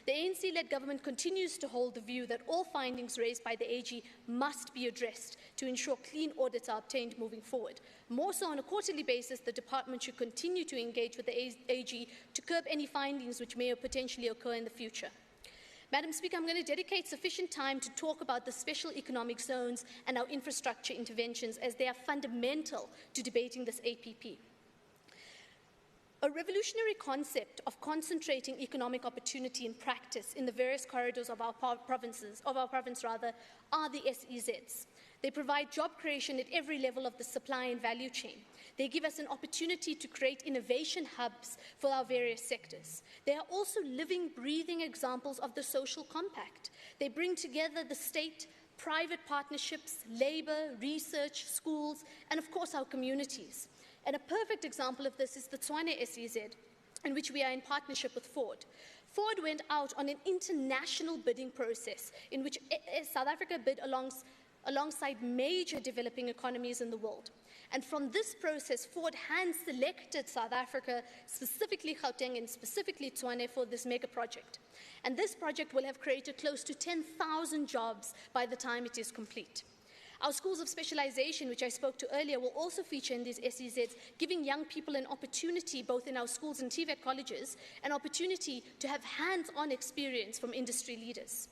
The ANC-led government continues to hold the view that all findings raised by the AG must be addressed to ensure clean audits are obtained moving forward. More so on a quarterly basis, the department should continue to engage with the AG to curb any findings which may potentially occur in the future. Madam Speaker, I'm going to dedicate sufficient time to talk about the special economic zones and our infrastructure interventions, as they are fundamental to debating this APP. A revolutionary concept of concentrating economic opportunity in practice in the various corridors of our province, are the SEZs. They provide job creation at every level of the supply and value chain. They give us an opportunity to create innovation hubs for our various sectors. They are also living, breathing examples of the social compact. They bring together the state, private partnerships, labor, research, schools, and of course our communities. And a perfect example of this is the Tshwane SEZ, in which we are in partnership with Ford. Ford went out on an international bidding process in which South Africa bid alongside major developing economies in the world. And from this process, Ford hand-selected South Africa, specifically Gauteng and specifically Tshwane, for this mega project. And this project will have created close to 10,000 jobs by the time it is complete. Our schools of specialization, which I spoke to earlier, will also feature in these SEZs, giving young people an opportunity, both in our schools and TVET colleges, an opportunity to have hands-on experience from industry leaders.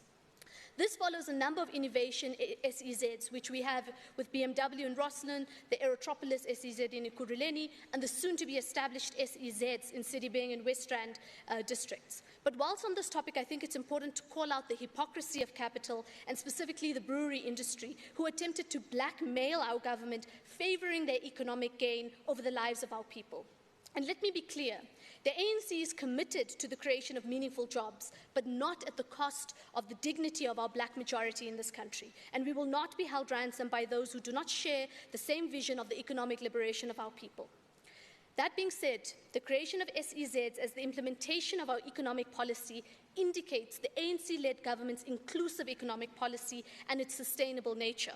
This follows a number of innovation SEZs, which we have with BMW in Rosslyn, the Aerotropolis SEZ in Ekurhuleni, and the soon-to-be established SEZs in Sedibeng and West Rand districts. But whilst on this topic, I think it's important to call out the hypocrisy of capital, and specifically the brewery industry, who attempted to blackmail our government, favoring their economic gain over the lives of our people. And let me be clear, the ANC is committed to the creation of meaningful jobs, but not at the cost of the dignity of our black majority in this country. And we will not be held ransom by those who do not share the same vision of the economic liberation of our people. That being said, the creation of SEZs as the implementation of our economic policy indicates the ANC-led government's inclusive economic policy and its sustainable nature.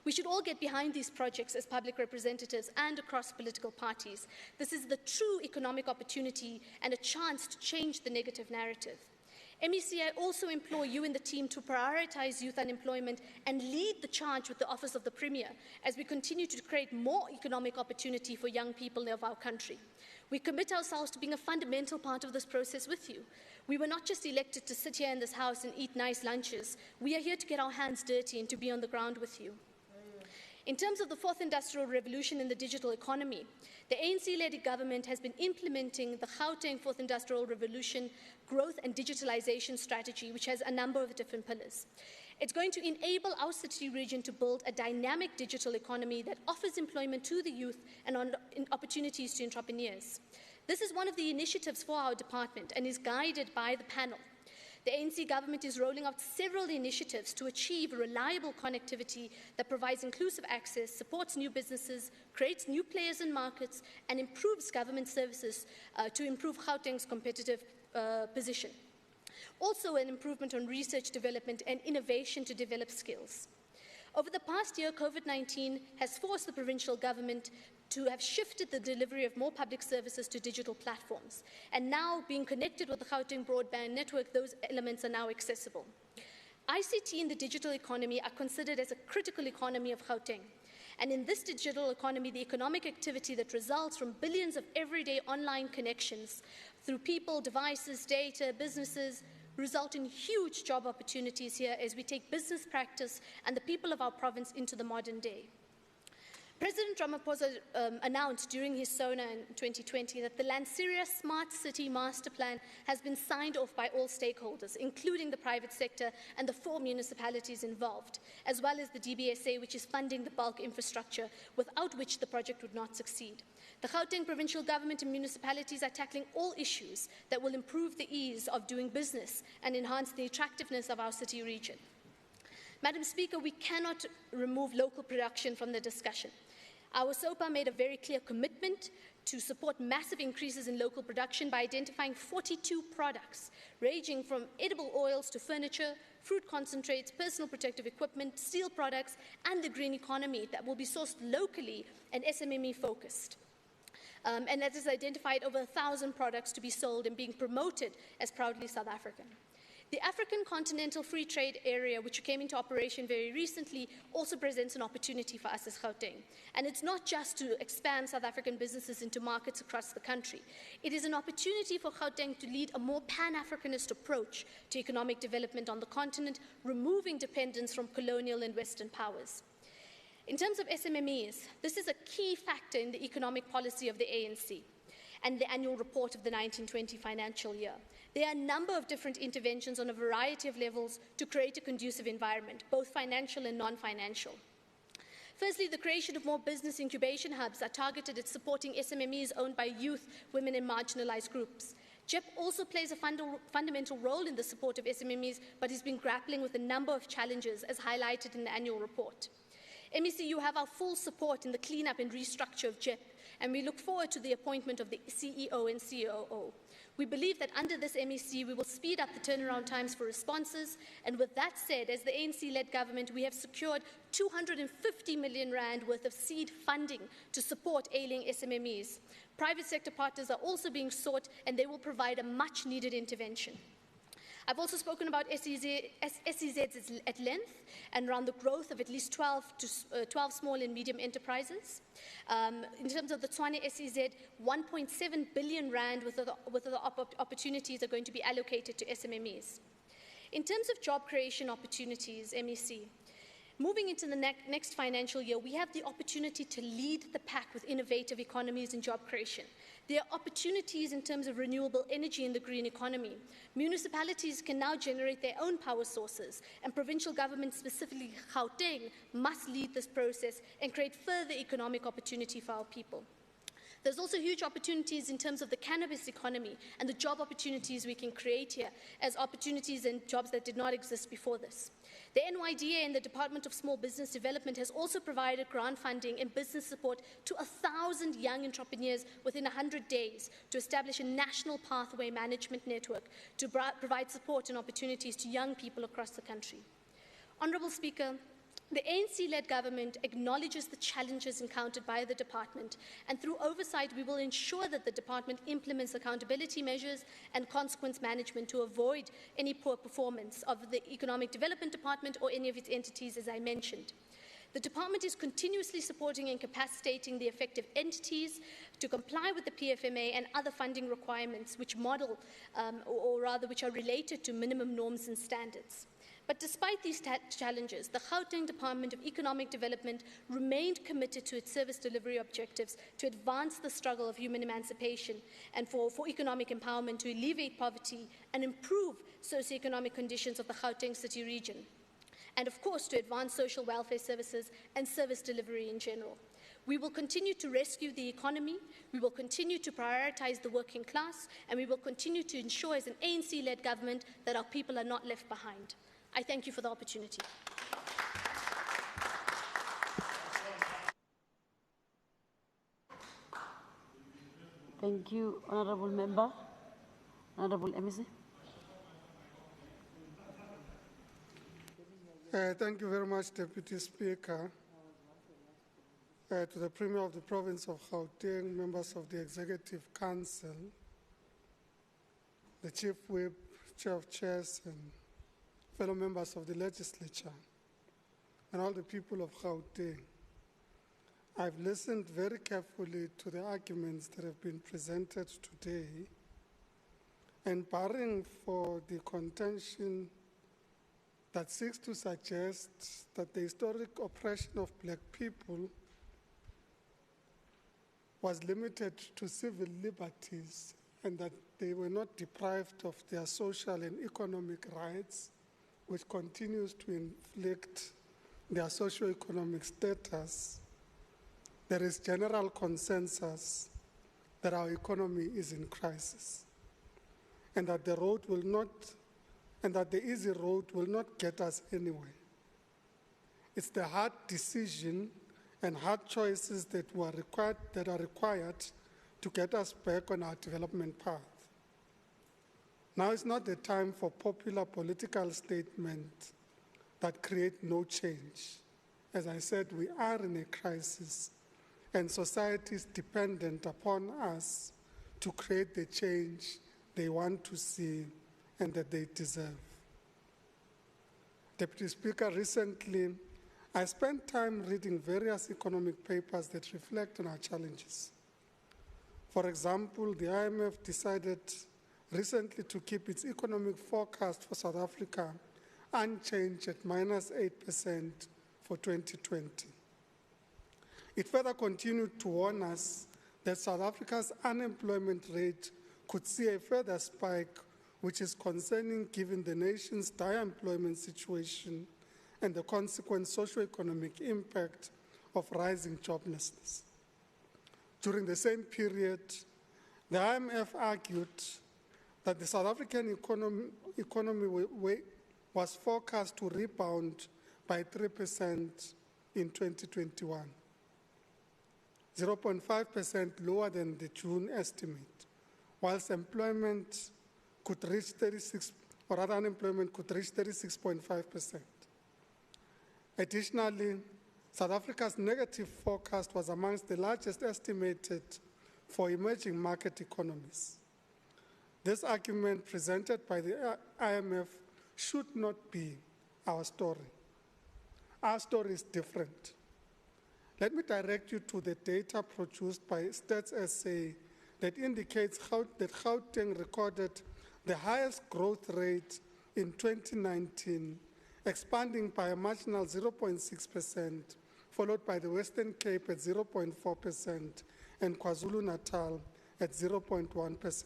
We should all get behind these projects as public representatives and across political parties. This is the true economic opportunity and a chance to change the negative narrative. MEC, I also implore you and the team to prioritize youth unemployment and lead the charge with the Office of the Premier as we continue to create more economic opportunity for young people of our country. We commit ourselves to being a fundamental part of this process with you. We were not just elected to sit here in this house and eat nice lunches. We are here to get our hands dirty and to be on the ground with you. In terms of the fourth industrial revolution in the digital economy, the ANC-led government has been implementing the Gauteng Fourth Industrial Revolution growth and digitalization strategy, which has a number of different pillars. It's going to enable our city region to build a dynamic digital economy that offers employment to the youth and opportunities to entrepreneurs. This is one of the initiatives for our department and is guided by the panel. The ANC government is rolling out several initiatives to achieve reliable connectivity that provides inclusive access, supports new businesses, creates new players in markets, and improves government services to improve Gauteng's competitive position. Also, an improvement on research development and innovation to develop skills. Over the past year, COVID-19 has forced the provincial government to have shifted the delivery of more public services to digital platforms. And now, being connected with the Gauteng broadband network, those elements are now accessible. ICT in the digital economy are considered as a critical economy of Gauteng. And in this digital economy, the economic activity that results from billions of everyday online connections through people, devices, data, businesses, result in huge job opportunities here as we take business practice and the people of our province into the modern day. President Ramaphosa announced during his SONA in 2020 that the Lanseria Smart City Master Plan has been signed off by all stakeholders, including the private sector and the 4 municipalities involved, as well as the DBSA, which is funding the bulk infrastructure, without which the project would not succeed. The Gauteng provincial government and municipalities are tackling all issues that will improve the ease of doing business and enhance the attractiveness of our city region. Madam Speaker, we cannot remove local production from the discussion. Our SOPA made a very clear commitment to support massive increases in local production by identifying 42 products, ranging from edible oils to furniture, fruit concentrates, personal protective equipment, steel products, and the green economy that will be sourced locally and SMME-focused. And that has identified over 1,000 products to be sold and being promoted as proudly South African. The African Continental Free Trade Area, which came into operation very recently, also presents an opportunity for us as Gauteng. And it's not just to expand South African businesses into markets across the country. It is an opportunity for Gauteng to lead a more pan-Africanist approach to economic development on the continent, removing dependence from colonial and Western powers. In terms of SMMEs, this is a key factor in the economic policy of the ANC and the annual report of the 1920 financial year. There are a number of different interventions on a variety of levels to create a conducive environment, both financial and non-financial. Firstly, the creation of more business incubation hubs are targeted at supporting SMMEs owned by youth, women, and marginalized groups. JEP also plays a fundamental role in the support of SMMEs, but has been grappling with a number of challenges, as highlighted in the annual report. MEC, you have our full support in the cleanup and restructure of JEP, and we look forward to the appointment of the CEO and COO. We believe that under this MEC, we will speed up the turnaround times for responses. And with that said, as the ANC-led government, we have secured 250 million rand worth of seed funding to support ailing SMMEs. Private sector partners are also being sought, and they will provide a much-needed intervention. I've also spoken about SEZs at length and around the growth of at least 12 small and medium enterprises. In terms of the Tshwane SEZ, 1.7 billion rand worth of the opportunities are going to be allocated to SMMEs. In terms of job creation opportunities, MEC, moving into the next financial year, we have the opportunity to lead the pack with innovative economies and job creation. There are opportunities in terms of renewable energy in the green economy. Municipalities can now generate their own power sources, and provincial governments, specifically Gauteng, must lead this process and create further economic opportunity for our people. There's also huge opportunities in terms of the cannabis economy and the job opportunities we can create here as opportunities and jobs that did not exist before this. The NYDA and the Department of Small Business Development has also provided grant funding and business support to 1,000 young entrepreneurs within 100 days to establish a national pathway management network to provide support and opportunities to young people across the country. Honourable Speaker, the ANC-led government acknowledges the challenges encountered by the department, and through oversight we will ensure that the department implements accountability measures and consequence management to avoid any poor performance of the Economic Development Department or any of its entities, as I mentioned. The department is continuously supporting and capacitating the effective entities to comply with the PFMA and other funding requirements which model, or rather which are related to minimum norms and standards. But despite these challenges, the Gauteng Department of Economic Development remained committed to its service delivery objectives to advance the struggle of human emancipation and for economic empowerment to alleviate poverty and improve socioeconomic conditions of the Gauteng city region, and of course to advance social welfare services and service delivery in general. We will continue to rescue the economy, we will continue to prioritize the working class, and we will continue to ensure as an ANC-led government that our people are not left behind. I thank you for the opportunity. Thank you, Honourable Member. Honourable MEC. Thank you very much, Deputy Speaker. To the Premier of the Province of Gauteng, members of the Executive Council, the Chief Whip, Chair of Chairs, and fellow members of the legislature, and all the people of Gauteng. I've listened very carefully to the arguments that have been presented today, and barring for the contention that seeks to suggest that the historic oppression of black people was limited to civil liberties and that they were not deprived of their social and economic rights, which continues to inflict their socio-economic status, there is general consensus that our economy is in crisis and that the road will not, and that the easy road will not get us anywhere. It's the hard decision and hard choices that are required to get us back on our development path. Now is not the time for popular political statements that create no change. As I said, we are in a crisis, and society is dependent upon us to create the change they want to see and that they deserve. Deputy Speaker, recently, I spent time reading various economic papers that reflect on our challenges. For example, the IMF decided recently to keep its economic forecast for South Africa unchanged at -8% for 2020. It further continued to warn us that South Africa's unemployment rate could see a further spike, which is concerning given the nation's dire employment situation and the consequent socio-economic impact of rising joblessness. During the same period, the IMF argued that the South African economy was forecast to rebound by 3% in 2021, 0.5% lower than the June estimate, whilst employment could reach unemployment could reach 36.5%. Additionally, South Africa's negative forecast was amongst the largest estimated for emerging market economies. This argument presented by the IMF should not be our story. Our story is different. Let me direct you to the data produced by Stats SA that indicates that Gauteng recorded the highest growth rate in 2019, expanding by a marginal 0.6%, followed by the Western Cape at 0.4% and KwaZulu-Natal at 0.1%.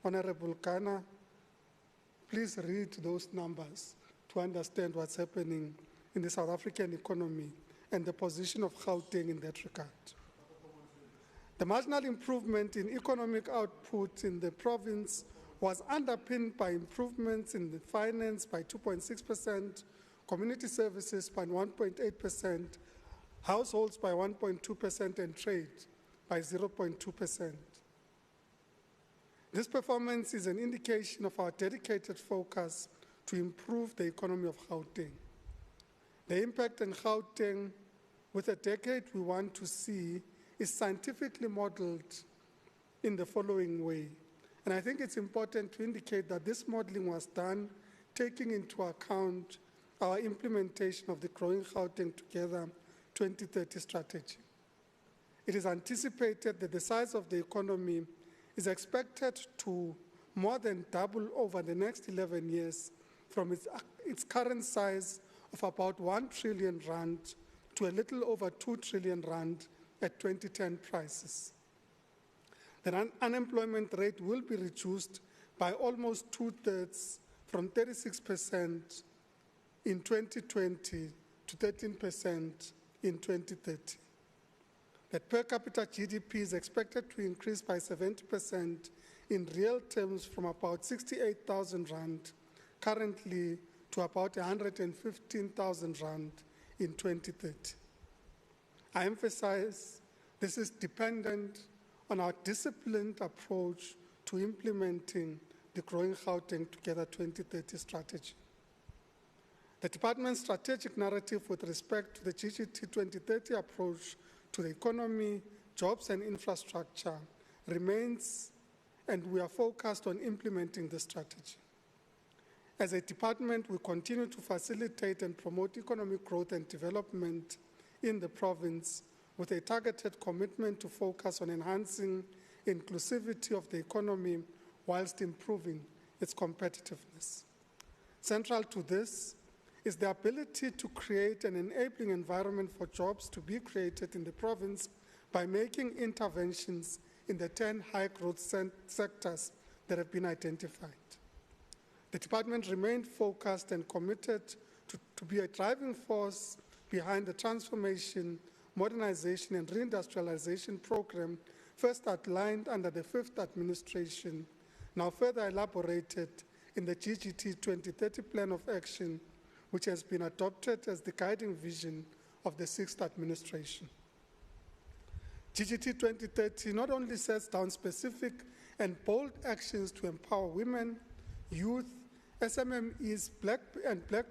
Honorable Ghana, please read those numbers to understand what's happening in the South African economy and the position of Gauteng in that regard. The marginal improvement in economic output in the province was underpinned by improvements in the finance by 2.6%, community services by 1.8%, households by 1.2%, and trade by 0.2%. This performance is an indication of our dedicated focus to improve the economy of Gauteng. The impact on Gauteng with a decade we want to see is scientifically modeled in the following way. And I think it's important to indicate that this modeling was done taking into account our implementation of the Growing Gauteng Together 2030 strategy. It is anticipated that the size of the economy is expected to more than double over the next 11 years from its current size of about 1 trillion rand to a little over 2 trillion rand at 2010 prices. The unemployment rate will be reduced by almost 2/3 from 36% in 2020 to 13% in 2030. That per capita GDP is expected to increase by 70% in real terms from about 68,000 rand currently to about 115,000 rand in 2030. I emphasize this is dependent on our disciplined approach to implementing the Growing Gauteng Together 2030 strategy. The department's strategic narrative with respect to the GGT 2030 approach to the economy, jobs and infrastructure remains, and we are focused on implementing the strategy. As a department, we continue to facilitate and promote economic growth and development in the province with a targeted commitment to focus on enhancing inclusivity of the economy whilst improving its competitiveness. Central to this is the ability to create an enabling environment for jobs to be created in the province by making interventions in the 10 high-growth sectors that have been identified. The department remained focused and committed to be a driving force behind the transformation, modernization, and reindustrialization program first outlined under the 5th administration, now further elaborated in the GGT 2030 Plan of Action, which has been adopted as the guiding vision of the 6th administration. GGT 2030 not only sets down specific and bold actions to empower women, youth, SMMEs, black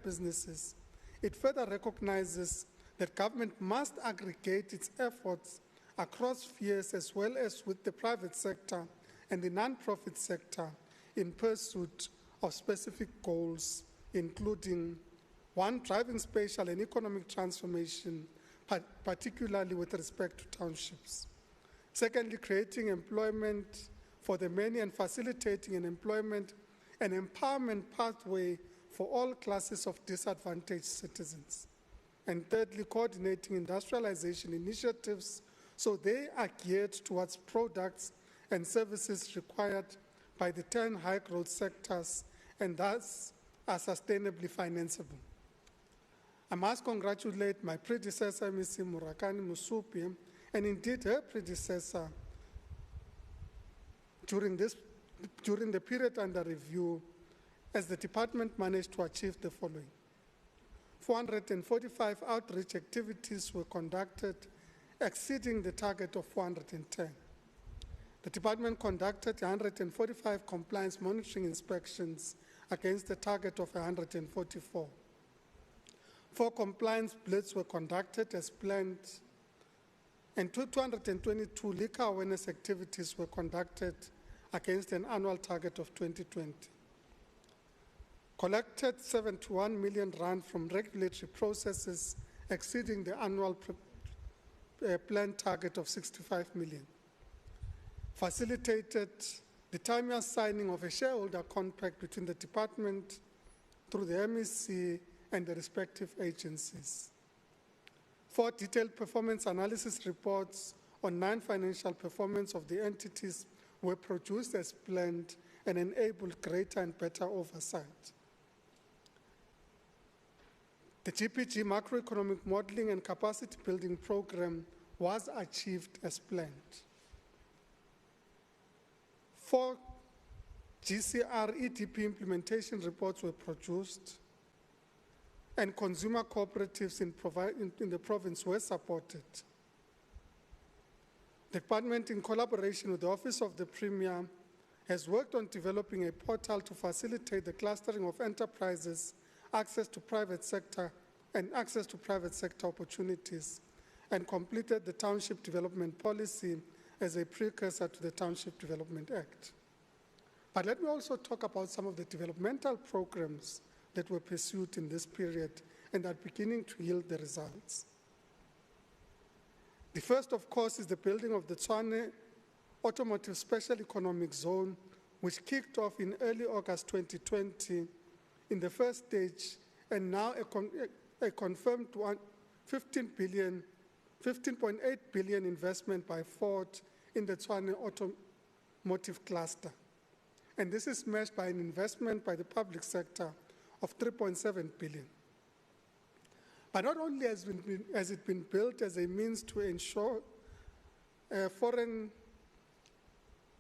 businesses, it further recognizes that government must aggregate its efforts across spheres as well as with the private sector and the non-profit sector in pursuit of specific goals, including 1, driving spatial and economic transformation, particularly with respect to townships. Secondly, creating employment for the many and facilitating an employment and empowerment pathway for all classes of disadvantaged citizens. And thirdly, coordinating industrialization initiatives so they are geared towards products and services required by the 10 high-growth sectors and thus are sustainably financeable. I must congratulate my predecessor, Ms. Murakani Musupi, and indeed her predecessor during the period under review, as the department managed to achieve the following. 445 outreach activities were conducted, exceeding the target of 410. The department conducted 145 compliance monitoring inspections against the target of 144. 4 compliance blitz were conducted as planned, and 222 liquor awareness activities were conducted against an annual target of 2020. Collected 71 million rand from regulatory processes, exceeding the annual planned target of 65 million. Facilitated the timely signing of a shareholder contract between the department through the MEC and the respective agencies. 4 detailed performance analysis reports on non-financial performance of the entities were produced as planned and enabled greater and better oversight. The GPG macroeconomic modeling and capacity building program was achieved as planned. 4 GCR EDP implementation reports were produced, and consumer cooperatives in the province were supported. The department, in collaboration with the Office of the Premier, has worked on developing a portal to facilitate the clustering of enterprises, access to private sector opportunities, and completed the Township Development Policy as a precursor to the Township Development Act. But let me also talk about some of the developmental programs that were pursued in this period and are beginning to yield the results. The first, of course, is the building of the Tshwane Automotive Special Economic Zone, which kicked off in early August 2020 in the first stage, and now a confirmed 15.8 billion investment by Ford in the Tshwane Automotive Cluster. And this is matched by an investment by the public sector of 3.7 billion. But not only has it been built as a means to ensure foreign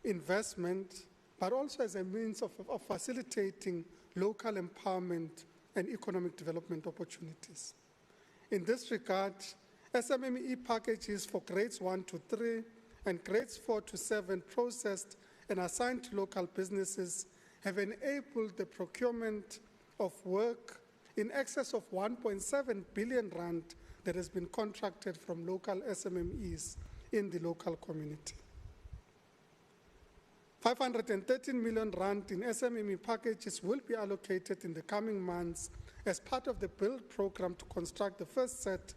investment, but also as a means of facilitating local empowerment and economic development opportunities. In this regard, SMME packages for grades 1 to 3 and grades 4 to 7 processed and assigned to local businesses have enabled the procurement of work in excess of 1.7 billion rand that has been contracted from local SMMEs in the local community. 513 million rand in SMME packages will be allocated in the coming months as part of the build program to construct the first set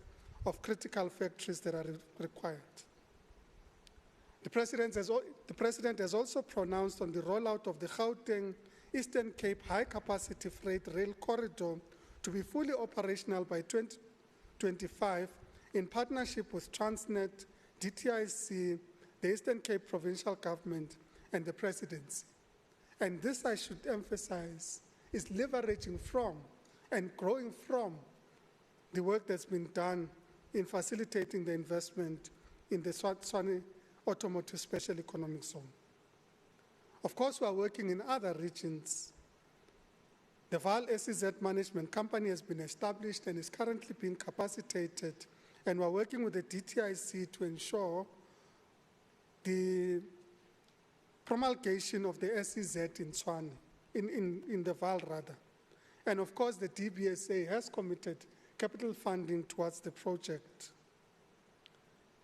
of critical factories that are required. The President has also pronounced on the rollout of the Gauteng Eastern Cape high-capacity freight rail corridor to be fully operational by 2025 in partnership with Transnet, DTIC, the Eastern Cape Provincial Government, and the Presidency. And this, I should emphasize, is leveraging from and growing from the work that's been done in facilitating the investment in the Tshwane Automotive Special Economic Zone. Of course, we are working in other regions. The Vaal SEZ Management Company has been established and is currently being capacitated, and we're working with the DTIC to ensure the promulgation of the SEZ in Tshwane, in the Vaal rather. And of course, the DBSA has committed capital funding towards the project.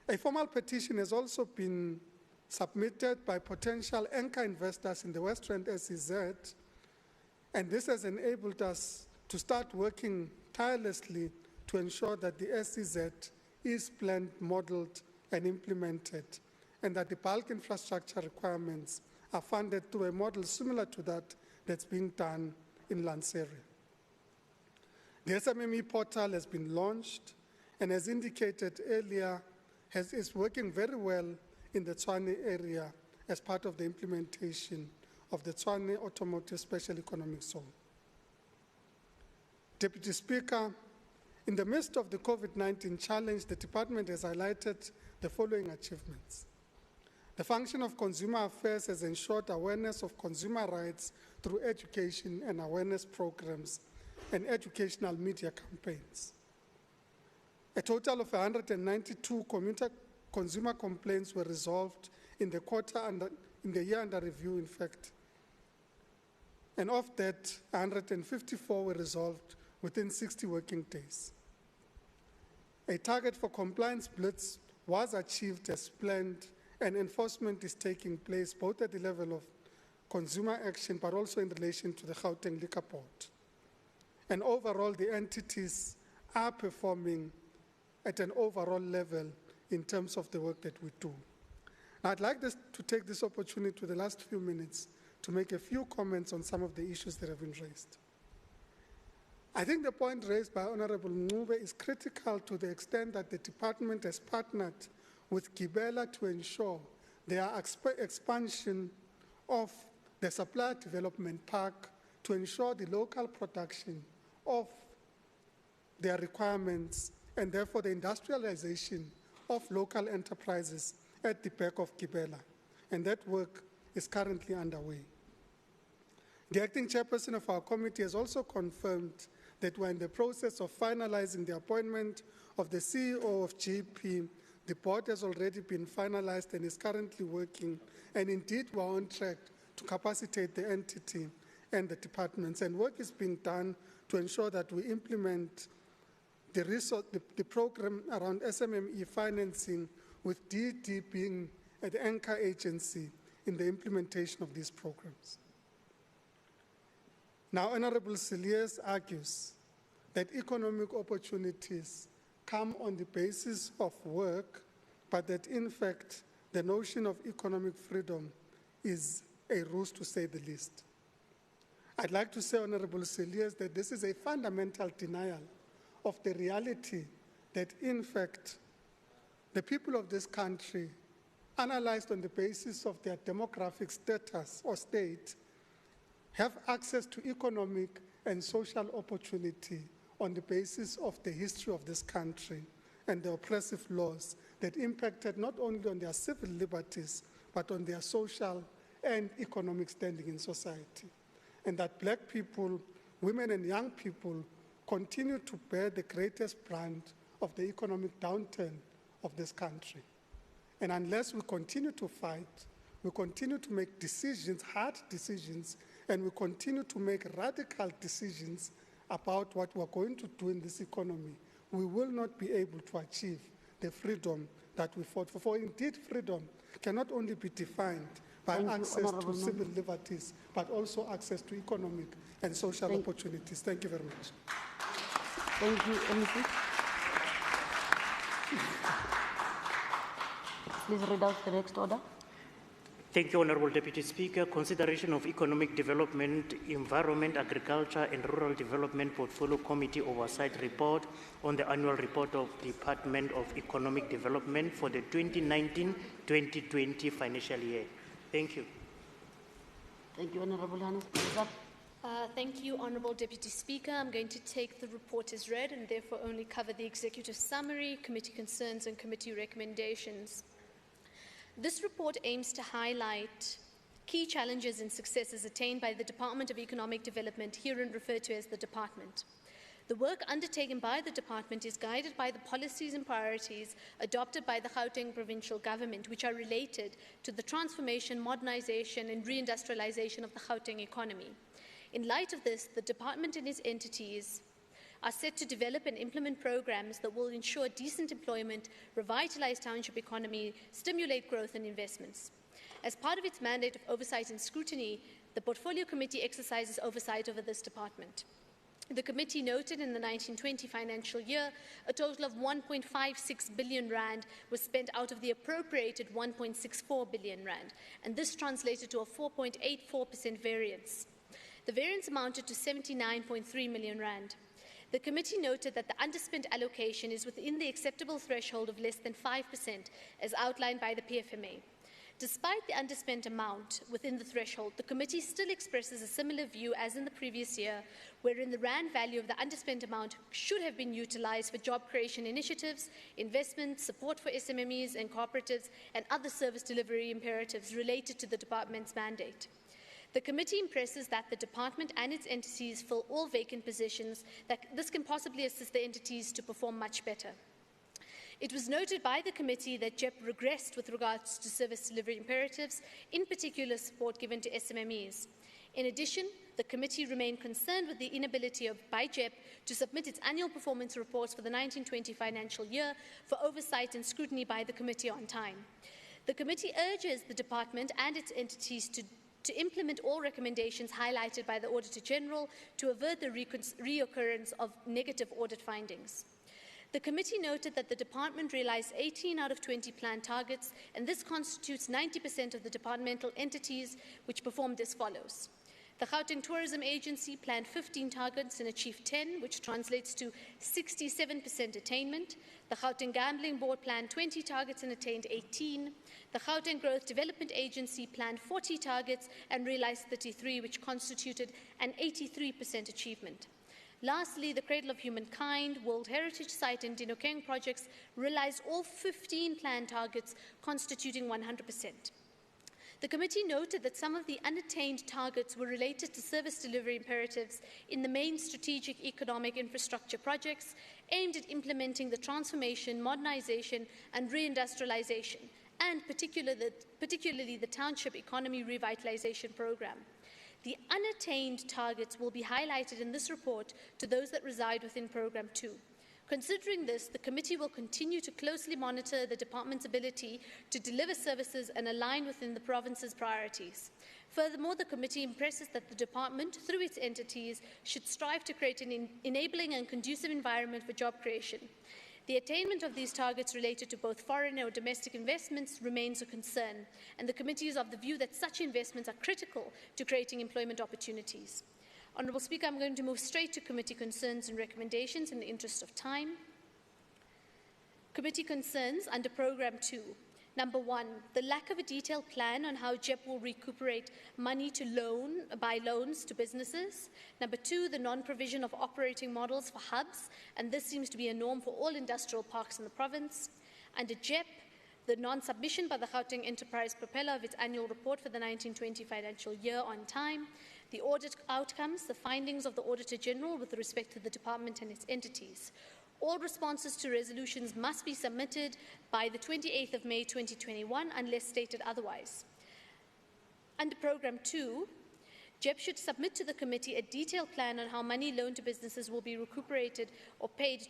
A formal petition has also been submitted by potential anchor investors in the West Rand SEZ, and this has enabled us to start working tirelessly to ensure that the SEZ is planned, modeled, and implemented, and that the bulk infrastructure requirements are funded through a model similar to that that's being done in Lanseria. The SMME portal has been launched, and as indicated earlier, is working very well in the Tshwane area as part of the implementation of the Tshwane Automotive Special Economic Zone. Deputy Speaker, in the midst of the COVID-19 challenge, the department has highlighted the following achievements. The function of consumer affairs has ensured awareness of consumer rights through education and awareness programs and educational media campaigns. A total of 192 consumer complaints were resolved in the year under review, in fact. And of that, 154 were resolved within 60 working days. A target for compliance blitz was achieved as planned, and enforcement is taking place both at the level of consumer action but also in relation to the Gauteng Liquor Board. And overall, the entities are performing at an overall level in terms of the work that we do. Now, I'd like to take this opportunity to the last few minutes to make a few comments on some of the issues that have been raised. I think the point raised by Honorable Ncube is critical to the extent that the department has partnered with Gibela to ensure their expansion of the Supplier Development Park to ensure the local production of their requirements and therefore the industrialization of local enterprises at the back of Gibela. And that work is currently underway. The acting chairperson of our committee has also confirmed that we're in the process of finalizing the appointment of the CEO of GP. The board has already been finalized and is currently working, and indeed we're on track to capacitate the entity and the departments, and work is being done to ensure that we implement the program around SMME financing, with DD being the anchor agency in the implementation of these programs. Now, Honorable Cilliers argues that economic opportunities come on the basis of work, but that in fact the notion of economic freedom is a ruse, to say the least. I'd like to say, Honorable Cilliers, that this is a fundamental denial of the reality that in fact the people of this country, analyzed on the basis of their demographic status or state, have access to economic and social opportunity on the basis of the history of this country and the oppressive laws that impacted not only on their civil liberties, but on their social and economic standing in society. And that black people, women and young people continue to bear the greatest brunt of the economic downturn of this country. And unless we continue to fight, we continue to make decisions, hard decisions, and we continue to make radical decisions about what we're going to do in this economy, we will not be able to achieve the freedom that we fought for. For indeed, freedom cannot only be defined by access to civil liberties, but also access to economic and social opportunities. Thank you very much. Thank you, MEC. Please read out the next order. Thank you, Honourable Deputy Speaker. Consideration of Economic Development, Environment, Agriculture and Rural Development Portfolio Committee Oversight Report on the annual report of Department of Economic Development for the 2019-2020 financial year. Thank you. Thank you, Honourable Hannes. Thank you, Honourable Deputy Speaker. I'm going to take the report as read and therefore only cover the executive summary, committee concerns and committee recommendations. This report aims to highlight key challenges and successes attained by the Department of Economic Development, herein referred to as the Department. The work undertaken by the Department is guided by the policies and priorities adopted by the Gauteng Provincial Government, which are related to the transformation, modernisation and reindustrialisation of the Gauteng economy. In light of this, the Department and its entities are set to develop and implement programs that will ensure decent employment, revitalise township economy, stimulate growth and investments. As part of its mandate of oversight and scrutiny, the Portfolio Committee exercises oversight over this department. The committee noted in the 1920 financial year, a total of 1.56 billion rand was spent out of the appropriated 1.64 billion rand, and this translated to a 4.84% variance. The variance amounted to 79.3 million rand. The committee noted that the underspent allocation is within the acceptable threshold of less than 5%, as outlined by the PFMA. Despite the underspent amount within the threshold, the committee still expresses a similar view as in the previous year, wherein the rand value of the underspent amount should have been utilised for job creation initiatives, investment, support for SMMEs and cooperatives, and other service delivery imperatives related to the department's mandate. The committee impresses that the department and its entities fill all vacant positions, that this can possibly assist the entities to perform much better. It was noted by the committee that JEP regressed with regards to service delivery imperatives, in particular support given to SMMEs. In addition, the committee remained concerned with the inability by JEP to submit its annual performance reports for the 1920 financial year for oversight and scrutiny by the committee on time. The committee urges the department and its entities to implement all recommendations highlighted by the Auditor General to avert the reoccurrence of negative audit findings. The committee noted that the department realised 18 out of 20 planned targets, and this constitutes 90% of the departmental entities, which performed as follows. The Gauteng Tourism Agency planned 15 targets and achieved 10, which translates to 67% attainment. The Gauteng Gambling Board planned 20 targets and attained 18. The Gauteng Growth Development Agency planned 40 targets and realised 33, which constituted an 83% achievement. Lastly, the Cradle of Humankind, World Heritage Site and Dinokeng projects realised all 15 planned targets, constituting 100%. The committee noted that some of the unattained targets were related to service delivery imperatives in the main strategic economic infrastructure projects aimed at implementing the transformation, modernisation and reindustrialisation, and particularly the Township Economy Revitalisation Programme. The unattained targets will be highlighted in this report to those that reside within Programme 2. Considering this, the committee will continue to closely monitor the department's ability to deliver services and align within the province's priorities. Furthermore, the committee impresses that the department, through its entities, should strive to create an enabling and conducive environment for job creation. The attainment of these targets related to both foreign or domestic investments remains a concern, and the committee is of the view that such investments are critical to creating employment opportunities. Honourable Speaker, I'm going to move straight to committee concerns and recommendations in the interest of time. Committee concerns under Programme 2. Number 1, the lack of a detailed plan on how JEP will recuperate money to buy loans to businesses. Number 2, the non-provision of operating models for hubs, and this seems to be a norm for all industrial parks in the province. Under JEP, the non-submission by the Gauteng Enterprise Propeller of its annual report for the 1920 financial year on time. The audit outcomes, the findings of the Auditor General with respect to the department and its entities. All responses to resolutions must be submitted by the 28th of May 2021 unless stated otherwise. Under Programme 2, JEP should submit to the committee a detailed plan on how money loaned to businesses will be recuperated or paid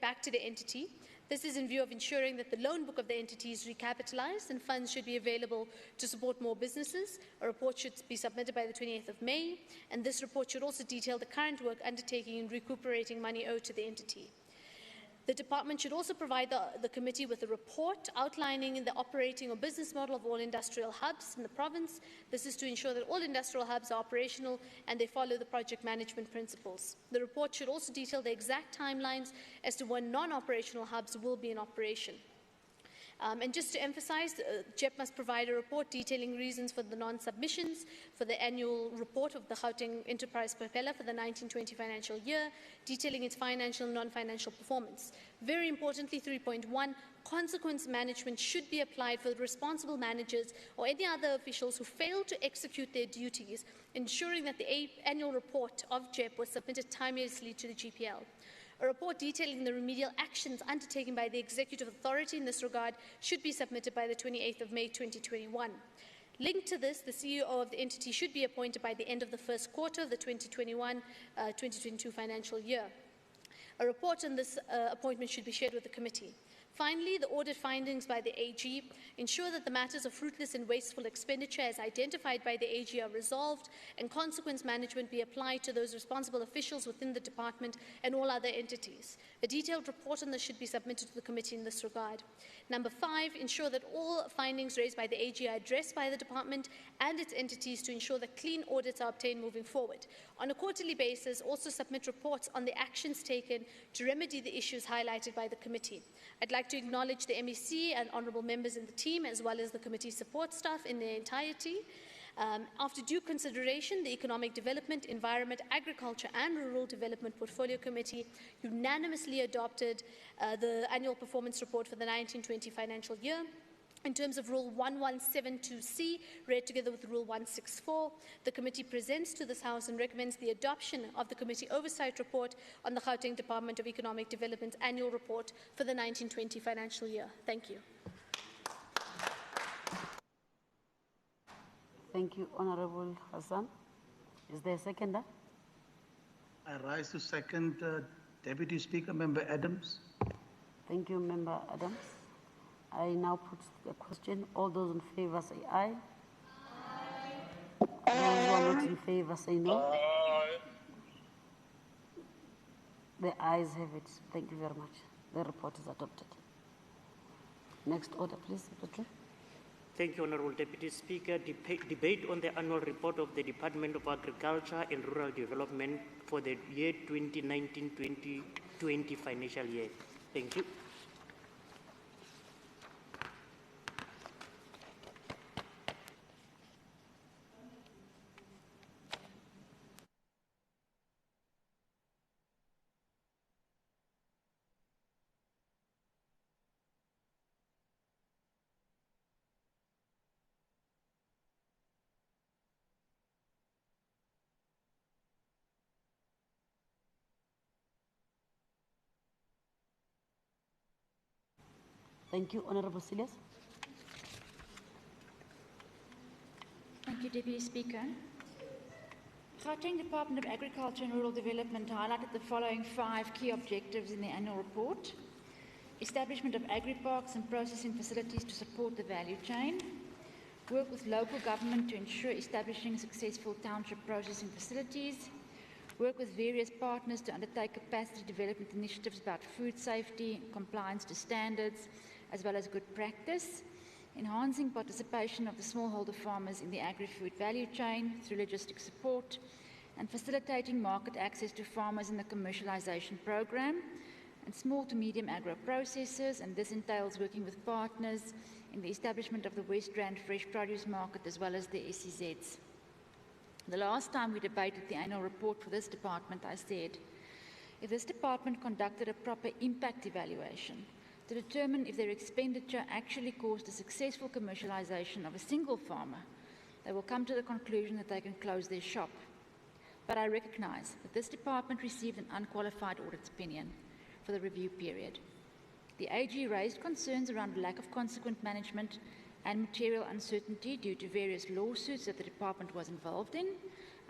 back to the entity. This is in view of ensuring that the loan book of the entity is recapitalised and funds should be available to support more businesses. A report should be submitted by the 28th of May, and this report should also detail the current work undertaken in recuperating money owed to the entity. The department should also provide the committee with a report outlining the operating or business model of all industrial hubs in the province. This is to ensure that all industrial hubs are operational and they follow the project management principles. The report should also detail the exact timelines as to when non-operational hubs will be in operation. And just to emphasize, JEP must provide a report detailing reasons for the non-submissions for the annual report of the Gauteng Enterprise Propeller for the 1920 financial year, detailing its financial and non-financial performance. Very importantly, 3.1, consequence management should be applied for the responsible managers or any other officials who fail to execute their duties, ensuring that the annual report of JEP was submitted timeously to the GPL. A report detailing the remedial actions undertaken by the executive authority in this regard should be submitted by the 28th of May 2021. Linked to this, the CEO of the entity should be appointed by the end of the first quarter of the 2021-2022 financial year. A report on this appointment should be shared with the committee. Finally, the audit findings by the AG ensure that the matters of fruitless and wasteful expenditure as identified by the AG are resolved and consequence management be applied to those responsible officials within the department and all other entities. A detailed report on this should be submitted to the committee in this regard. Number 5, ensure that all findings raised by the AG are addressed by the department and its entities to ensure that clean audits are obtained moving forward. On a quarterly basis, also submit reports on the actions taken to remedy the issues highlighted by the committee. I'd like to acknowledge the MEC and honourable members in the team, as well as the committee support staff in their entirety. After due consideration, the Economic Development, Environment, Agriculture and Rural Development Portfolio Committee unanimously adopted the annual performance report for the 1920 financial year. In terms of Rule 1172C, read together with Rule 164, the committee presents to this House and recommends the adoption of the Committee Oversight Report on the Gauteng Department of Economic Development's annual report for the 1920 financial year. Thank you. Thank you, Honorable Hassan. Is there a seconder? I rise to second Deputy Speaker, Member Adams. Thank you, Member Adams. I now put the question. All those in favour say aye. Aye. Those who are not in favour say no. Aye. The ayes have it. Thank you very much. The report is adopted. Next order, please, Secretary. Thank you, Honourable Deputy Speaker. Debate on the annual report of the Department of Agriculture and Rural Development for the year 2019-2020 financial year. Thank you. Thank you, Honourable Silas. Thank you, Deputy Speaker. Gauteng Department of Agriculture and Rural Development highlighted the following 5 key objectives in the annual report: establishment of agri-parks and processing facilities to support the value chain, work with local government to ensure establishing successful township processing facilities, work with various partners to undertake capacity development initiatives about food safety, compliance to standards, as well as good practice, enhancing participation of the smallholder farmers in the agri-food value chain through logistic support, and facilitating market access to farmers in the commercialization program, and small to medium agro-processors, and this entails working with partners in the establishment of the West Rand Fresh Produce Market as well as the SEZs. The last time we debated the annual report for this department, I said, if this department conducted a proper impact evaluation to determine if their expenditure actually caused a successful commercialization of a single farmer, they will come to the conclusion that they can close their shop. But I recognize that this department received an unqualified audit opinion for the review period. The AG raised concerns around lack of consequent management and material uncertainty due to various lawsuits that the department was involved in,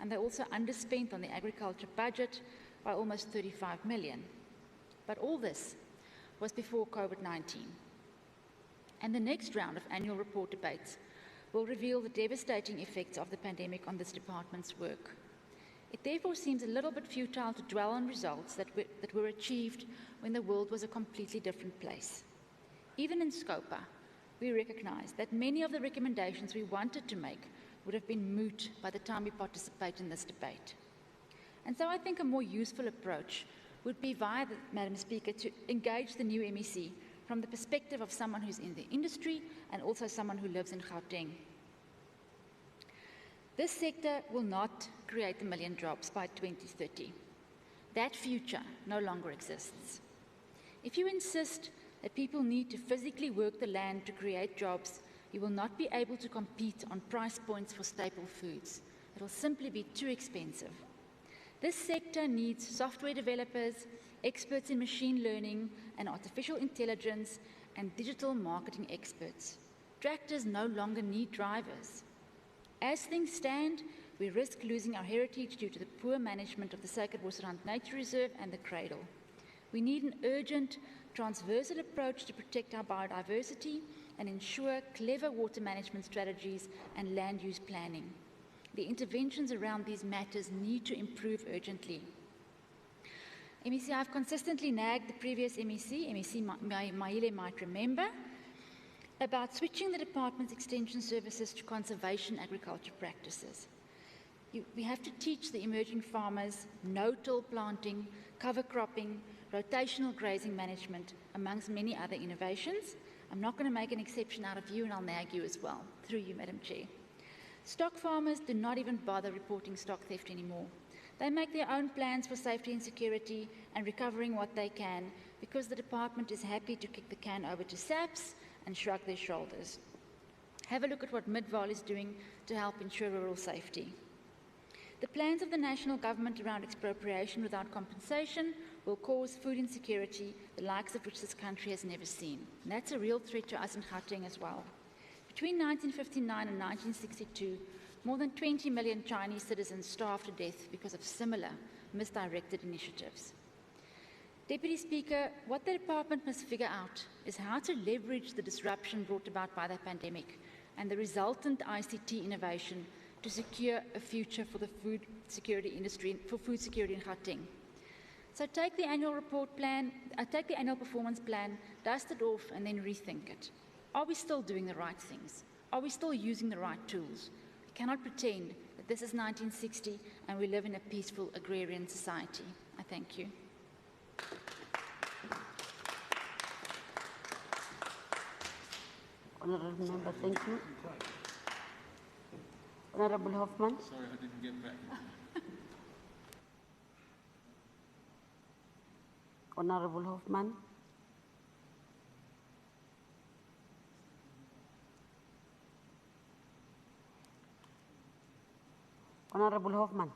and they also underspent on the agriculture budget by almost 35 million. But all this was before COVID-19. And the next round of annual report debates will reveal the devastating effects of the pandemic on this department's work. It therefore seems a little bit futile to dwell on results that were achieved when the world was a completely different place. Even in Scopa, we recognise that many of the recommendations we wanted to make would have been moot by the time we participate in this debate. And so I think a more useful approach would be via Madam Speaker, to engage the new MEC from the perspective of someone who's in the industry and also someone who lives in Gauteng. This sector will not create 1 million jobs by 2030. That future no longer exists. If you insist that people need to physically work the land to create jobs, you will not be able to compete on price points for staple foods. It will simply be too expensive. This sector needs software developers, experts in machine learning and artificial intelligence, and digital marketing experts. Tractors no longer need drivers. As things stand, we risk losing our heritage due to the poor management of the Sacred Bosrand Nature Reserve and the Cradle. We need an urgent, transversal approach to protect our biodiversity and ensure clever water management strategies and land use planning. The interventions around these matters need to improve urgently. MEC, I've consistently nagged the previous MEC Maile might remember, about switching the department's extension services to conservation agriculture practices. We have to teach the emerging farmers no-till planting, cover cropping, rotational grazing management, amongst many other innovations. I'm not going to make an exception out of you, and I'll nag you as well, through you, Madam Chair. Stock farmers do not even bother reporting stock theft anymore. They make their own plans for safety and security and recovering what they can, because the department is happy to kick the can over to SAPS and shrug their shoulders. Have a look at what Midval is doing to help ensure rural safety. The plans of the national government around expropriation without compensation will cause food insecurity, the likes of which this country has never seen. And that's a real threat to us in Gauteng as well. Between 1959 and 1962, more than 20 million Chinese citizens starved to death because of similar misdirected initiatives. Deputy Speaker, what the department must figure out is how to leverage the disruption brought about by the pandemic and the resultant ICT innovation to secure a future for the food security industry, for food security in Gauteng. So take the annual report plan, take the annual performance plan, dust it off, and then rethink it. Are we still doing the right things? Are we still using the right tools? We cannot pretend that this is 1960 and we live in a peaceful agrarian society. I thank you. Honourable Member, thank you. Honourable Hoffman. Sorry, I didn't get back. Honourable Hoffman. Honourable Hoffman.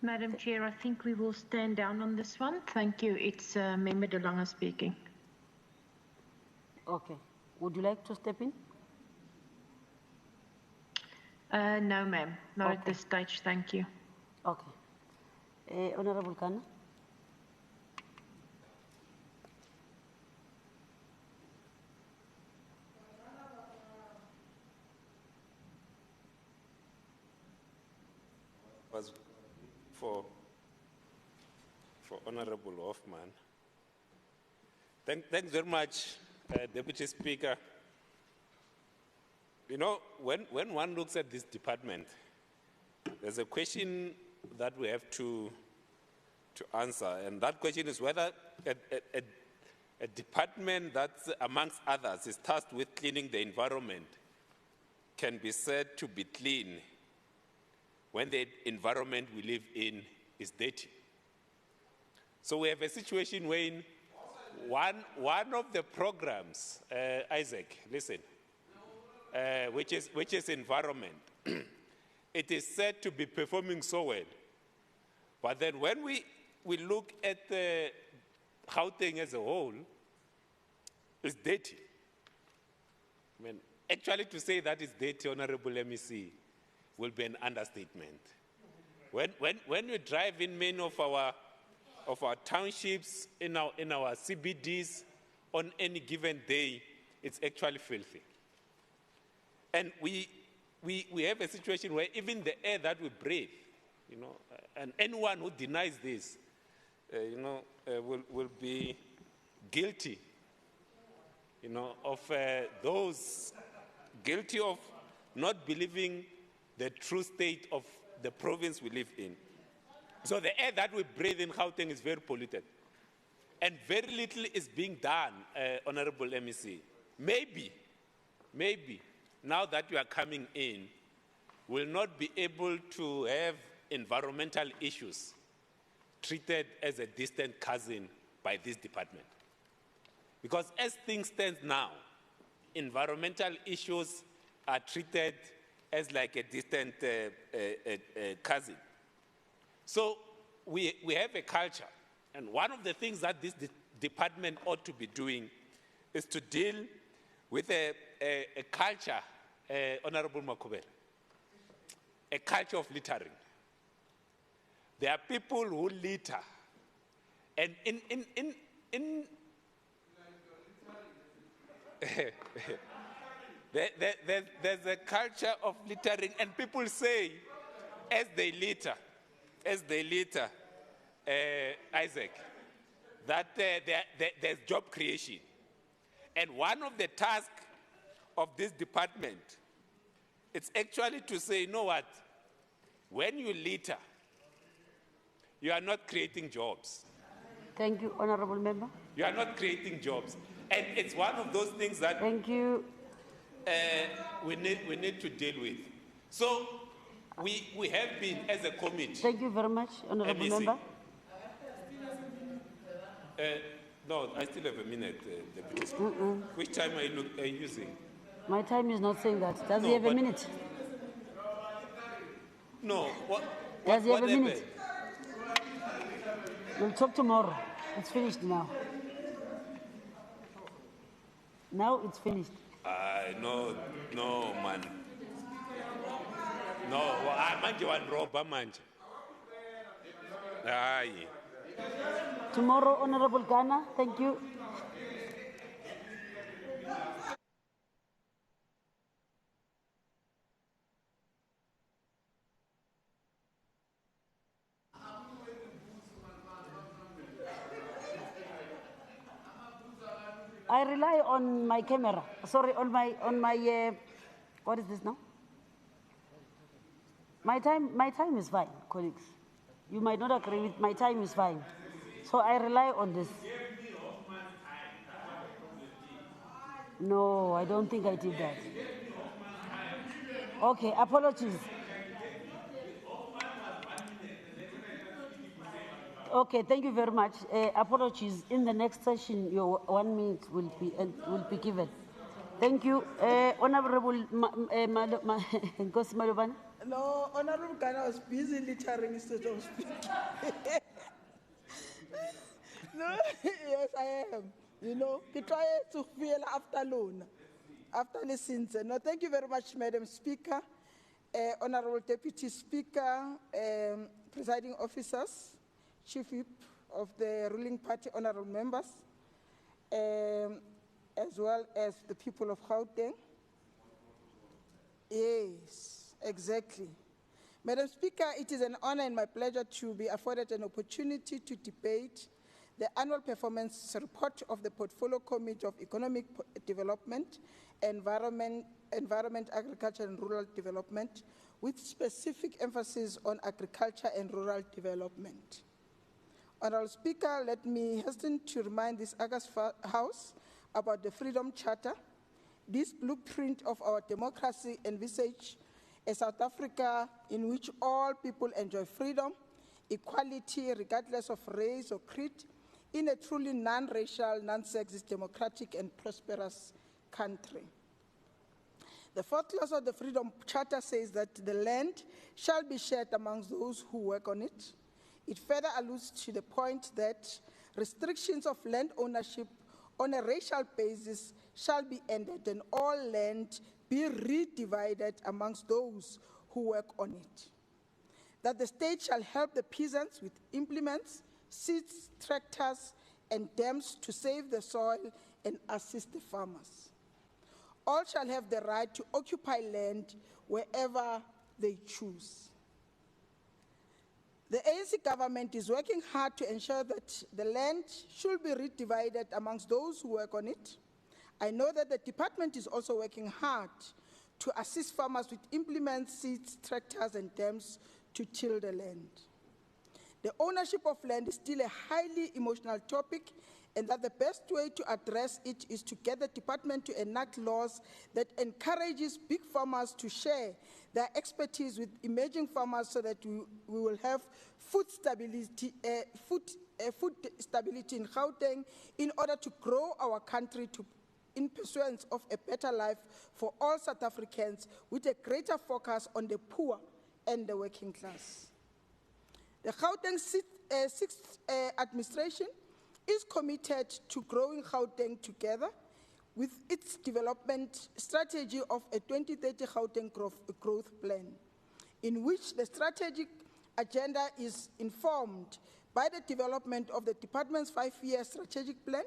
Madam Chair, I think we will stand down on this one. Thank you. It's Member De Lange speaking. Okay. Would you like to step in? No, ma'am. Not at this stage. Thank you. Okay. Honourable Kana. Was for Honourable Hoffman. Thanks very much, Deputy Speaker. You know, when one looks at this department, there's a question that we have to answer, and that question is whether a department that, amongst others, is tasked with cleaning the environment can be said to be clean when the environment we live in is dirty. So we have a situation when one of the programs, Isaac, listen, which is environment, it is said to be performing so well. But then when we look at the Gauteng as a whole, it's dirty. I mean, actually to say that it's dirty, Honorable MEC, will be an understatement. When you drive in many of our townships, in our CBDs, on any given day, it's actually filthy. And we we have a situation where even the air that we breathe, you know, and anyone who denies this, will be guilty, you know, of those guilty of not believing the true state of the province we live in. So the air that we breathe in Gauteng is very polluted. And very little is being done, Honorable MEC. Maybe, now that you are coming in, we'll not be able to have environmental issues treated as a distant cousin by this department. Because as things stand now, environmental issues are treated as like a distant cousin. So we have a culture, and one of the things that this department ought to be doing is to deal with a culture, Honorable Makubele, a culture of littering. There are people who litter, and there's a culture of littering, and people say, as they litter, Isaac, that there's job creation. And one of the tasks of this department, it's actually to say, you know what, when you litter, you are not creating jobs. Thank you, Honorable Member. You are not creating jobs. And it's one of those things that Thank you. We need to deal with. So we have been, as a committee. Thank you very much, Honorable Member. No, I still have a minute, Deputy Speaker. Which time are you using? My time is not saying that. Does he have a minute? No. Does he have a minute? We'll talk tomorrow. It's finished now. Now it's finished. No, man. No, manje wanroba manje. Aye. Tomorrow, Honorable Ghana. Thank you. I rely on my camera. Sorry, on my what is this now? My time is fine, colleagues. You might not agree with my time is fine. So I rely on this. No, I don't think I did that. Okay, apologies. Okay, thank you very much. Apologies. In the next session, your 1 minute will be given. Thank you, Honorable Nkosi Malobane. No, Honorable Ghana was busy littering instead of speaking. No, yes, I am. You know, we try to feel after listening. No, thank you very much, Madam Speaker, Honorable Deputy Speaker, presiding officers, Chief Whip of the ruling party, honorable members, as well as the people of Gauteng. Yes, exactly. Madam Speaker, it is an honor and my pleasure to be afforded an opportunity to debate the annual performance report of the Portfolio Committee of Economic Development, Environment, Agriculture and Rural Development, with specific emphasis on agriculture and rural development. Honorable Speaker, let me hasten to remind this August House about the Freedom Charter. This blueprint of our democracy envisages a South Africa in which all people enjoy freedom, equality, regardless of race or creed, in a truly non-racial, non-sexist, democratic, and prosperous country. The fourth clause of the Freedom Charter says that the land shall be shared amongst those who work on it. It further alludes to the point that restrictions of land ownership on a racial basis shall be ended and all land be redivided amongst those who work on it. That the state shall help the peasants with implements, seeds, tractors, and dams to save the soil and assist the farmers. All shall have the right to occupy land wherever they choose. The ANC government is working hard to ensure that the land should be redivided amongst those who work on it. I know that the department is also working hard to assist farmers with implements, seeds, tractors, and dams to till the land. The ownership of land is still a highly emotional topic, and that the best way to address it is to get the department to enact laws that encourages big farmers to share their expertise with emerging farmers so that we will have food stability in Gauteng in order to grow our country in pursuance of a better life for all South Africans with a greater focus on the poor and the working class. The Gauteng 6th administration is committed to growing Gauteng together with its development strategy of a 2030 Gauteng growth plan, in which the strategic agenda is informed by the development of the department's 5-year strategic plan.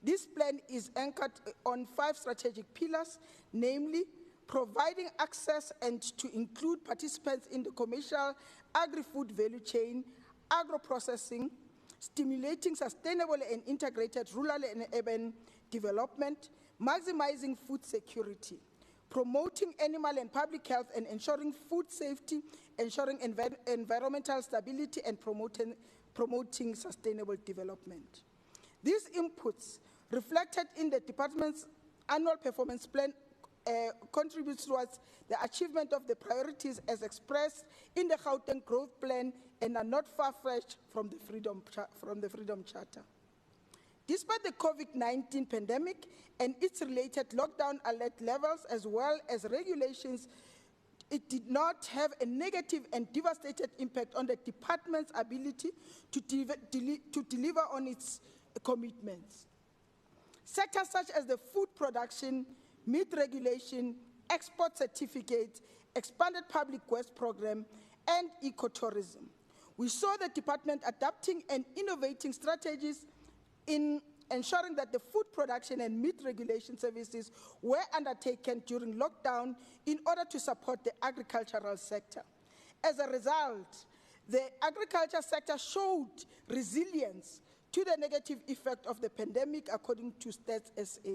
This plan is anchored on 5 strategic pillars, namely providing access and to include participants in the commercial agri-food value chain, agro-processing, stimulating sustainable and integrated rural and urban development, maximizing food security, promoting animal and public health and ensuring food safety, ensuring environmental stability, and promoting sustainable development. These inputs reflected in the department's annual performance plan contributes towards the achievement of the priorities as expressed in the Gauteng Growth Plan and are not far-fetched from the Freedom Charter. Despite the COVID-19 pandemic and its related lockdown alert levels as well as regulations, it did not have a negative and devastating impact on the department's ability to deliver on its commitments. Sectors such as the food production, meat regulation, export certificates, expanded public waste program, and ecotourism. We saw the department adapting and innovating strategies in ensuring that the food production and meat regulation services were undertaken during lockdown in order to support the agricultural sector. As a result, the agriculture sector showed resilience to the negative effect of the pandemic, according to Stats SA.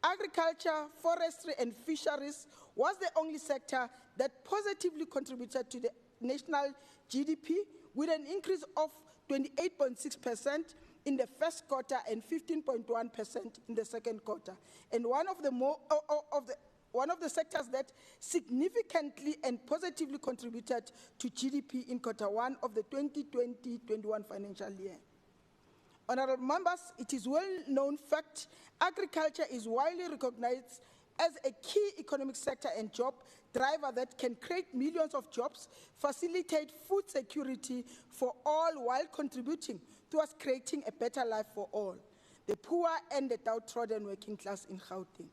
Agriculture, forestry, and fisheries was the only sector that positively contributed to the national GDP, with an increase of 28.6% in the first quarter and 15.1% in the second quarter. And one of the sectors that significantly and positively contributed to GDP in quarter 1 of the 2020-21 financial year. Honorable members, it is well-known fact, agriculture is widely recognized as a key economic sector and job driver that can create millions of jobs, facilitate food security for all while contributing towards creating a better life for all, the poor and the downtrodden working class in Gauteng.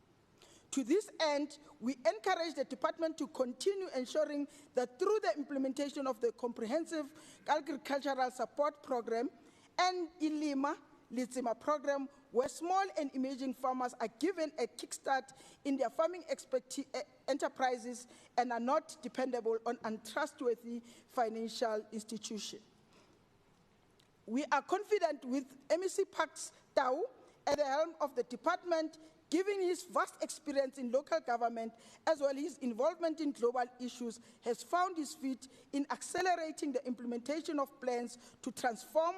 To this end, we encourage the department to continue ensuring that through the implementation of the comprehensive agricultural support program and Ilima Litsima program, where small and emerging farmers are given a kickstart in their farming enterprises and are not dependable on untrustworthy financial institutions. We are confident with MEC Pax Tau at the helm of the department, given his vast experience in local government as well as his involvement in global issues, has found his feet in accelerating the implementation of plans to transform,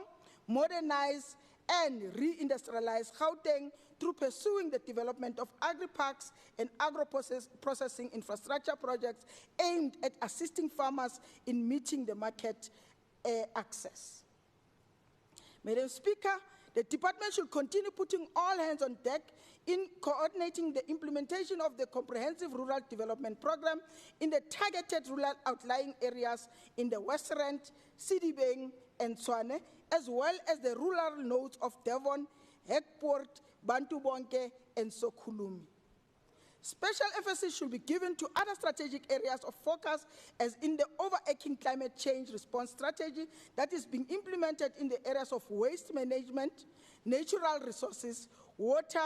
modernize, and re-industrialize Gauteng through pursuing the development of agri-parks and agro-processing infrastructure projects aimed at assisting farmers in meeting the market access. Madam Speaker, the department should continue putting all hands on deck in coordinating the implementation of the comprehensive rural development program in the targeted rural outlying areas in the West Rand, Sidibeng, and Tshwane, as well as the rural nodes of Devon, Hekport, Bantu Bonke, and Sokhulumi. Special emphasis should be given to other strategic areas of focus, as in the overarching climate change response strategy that is being implemented in the areas of waste management, natural resources, water,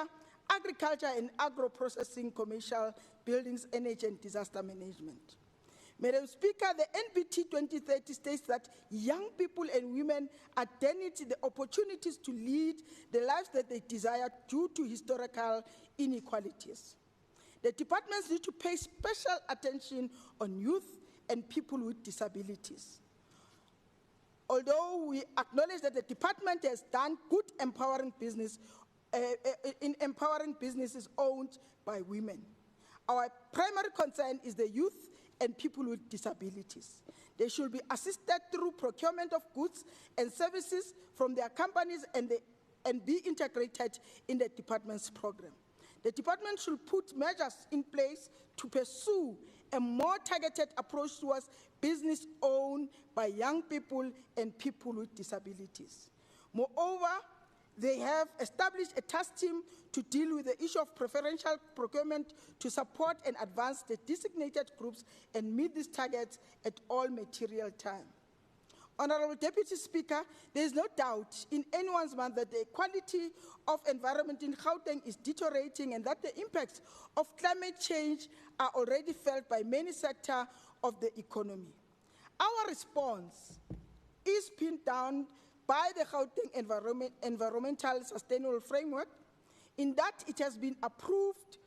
agriculture, and agro-processing commercial buildings, energy, and disaster management. Madam Speaker, the NBT 2030 states that young people and women are denied the opportunities to lead the lives that they desire due to historical inequalities. The departments need to pay special attention on youth and people with disabilities. Although we acknowledge that the department has done good empowering business in empowering businesses owned by women, our primary concern is the youth and people with disabilities. They should be assisted through procurement of goods and services from their companies and be integrated in the department's program. The department should put measures in place to pursue a more targeted approach towards business owned by young people and people with disabilities. Moreover, they have established a task team to deal with the issue of preferential procurement to support and advance the designated groups and meet these targets at all material time. Honorable Deputy Speaker, there is no doubt in anyone's mind that the quality of environment in Gauteng is deteriorating and that the impacts of climate change are already felt by many sectors of the economy. Our response is pinned down by the Gauteng Environmental Sustainable Framework, in that it has been approved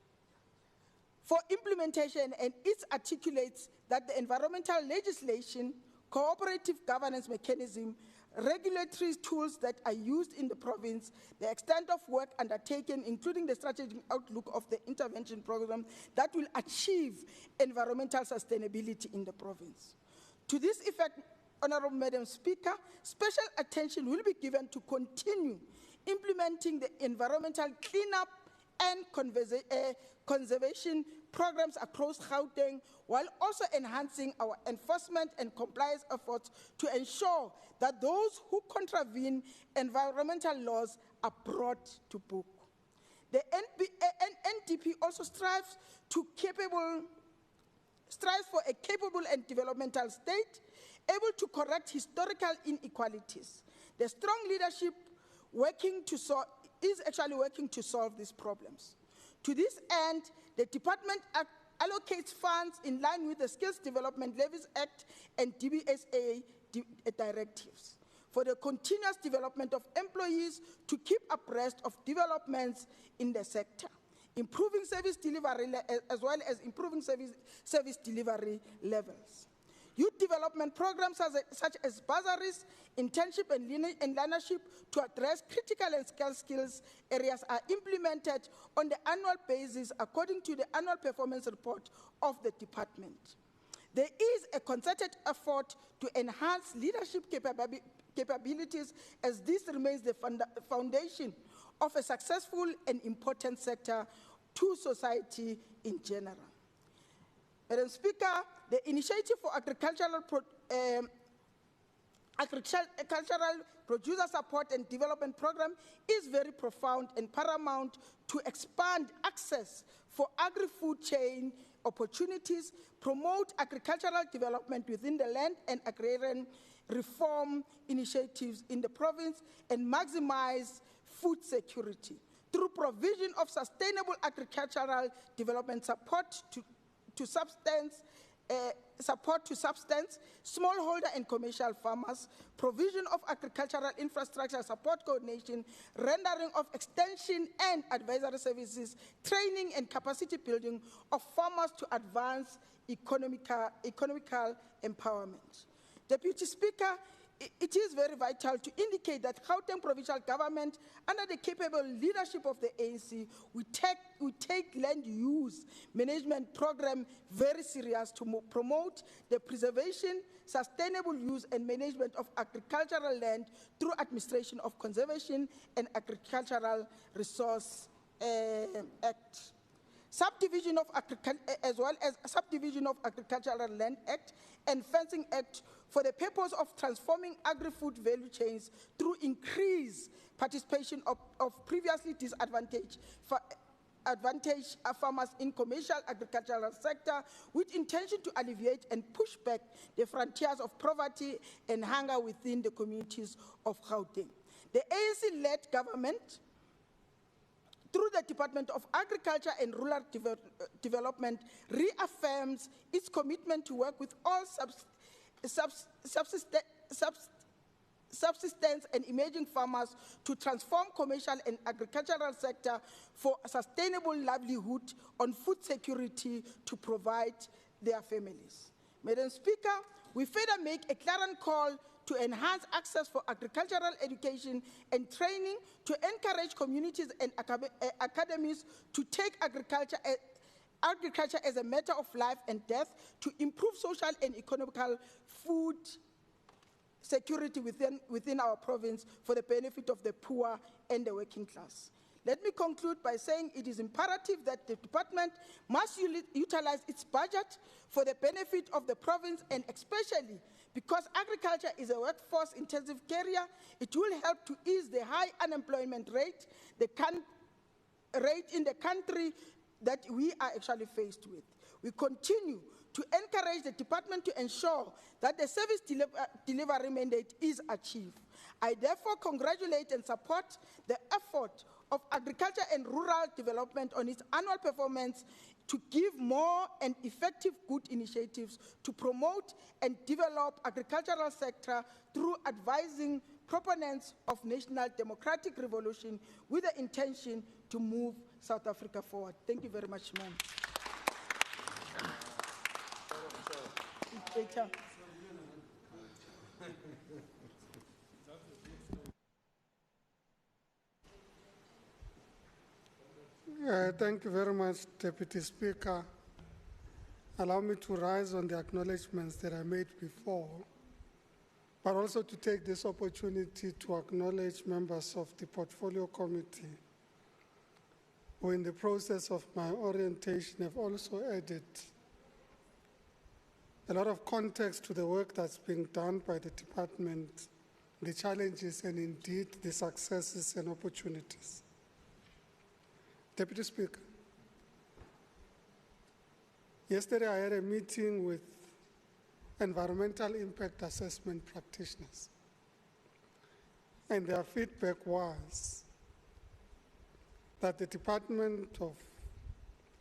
for implementation, and it articulates that the environmental legislation, cooperative governance mechanism, regulatory tools that are used in the province, the extent of work undertaken, including the strategic outlook of the intervention program that will achieve environmental sustainability in the province. To this effect, Honorable Madam Speaker, special attention will be given to continue implementing the environmental cleanup and conservation programs across Gauteng, while also enhancing our enforcement and compliance efforts to ensure that those who contravene environmental laws are brought to book. The NDP also strives for a capable and developmental state, able to correct historical inequalities. The strong leadership is actually working to solve these problems. To this end, the department allocates funds in line with the Skills Development Levies Act and DBSA directives for the continuous development of employees to keep abreast of developments in the sector, improving service delivery as well as improving service delivery levels. Youth development programs such as bursaries, internship, and learnership to address critical and scarce skills areas are implemented on the annual basis according to the annual performance report of the department. There is a concerted effort to enhance leadership capabilities, as this remains the foundation of a successful and important sector to society in general. Madam Speaker, the Initiative for Agricultural Producer Support and Development Program is very profound and paramount to expand access for agri-food chain opportunities, promote agricultural development within the land and agrarian reform initiatives in the province, and maximize food security through provision of sustainable agricultural development support to substance, smallholder and commercial farmers, provision of agricultural infrastructure support coordination, rendering of extension and advisory services, training and capacity building of farmers to advance economical empowerment. Deputy Speaker, it is very vital to indicate that Gauteng Provincial Government, under the capable leadership of the ANC, we take land use management program very serious to promote the preservation, sustainable use and management of agricultural land through administration of Conservation and Agricultural Resource Act. Subdivision of as well as Subdivision of Agricultural Land Act and Fencing Act for the purpose of transforming agri-food value chains through increased participation of previously disadvantaged farmers in commercial agricultural sector, with intention to alleviate and push back the frontiers of poverty and hunger within the communities of Gauteng. The ANC-led government, through the Department of Agriculture and Rural Development, reaffirms its commitment to work with all subsistence and emerging farmers to transform commercial and agricultural sector for a sustainable livelihood on food security to provide their families. Madam Speaker, we further make a clarion call to enhance access for agricultural education and training, to encourage communities and academies to take agriculture as a matter of life and death, to improve social and economical food security within our province for the benefit of the poor and the working class. Let me conclude by saying it is imperative that the department must utilize its budget for the benefit of the province, and especially because agriculture is a workforce-intensive career, it will help to ease the high unemployment rate, in the country that we are actually faced with. We continue to encourage the department to ensure that the service delivery mandate is achieved. I therefore congratulate and support the effort of Agriculture and Rural Development on its annual performance to give more and effective good initiatives to promote and develop agricultural sector through advising proponents of national democratic revolution with the intention to move South Africa forward. Thank you very much, ma'am. Thank you very much, Deputy Speaker. Allow me to rise on the acknowledgements that I made before, but also to take this opportunity to acknowledge members of the Portfolio Committee who, in the process of my orientation, have also added a lot of context to the work that's being done by the department, the challenges and indeed the successes and opportunities. Deputy Speaker, yesterday I had a meeting with environmental impact assessment practitioners, and their feedback was that the Department of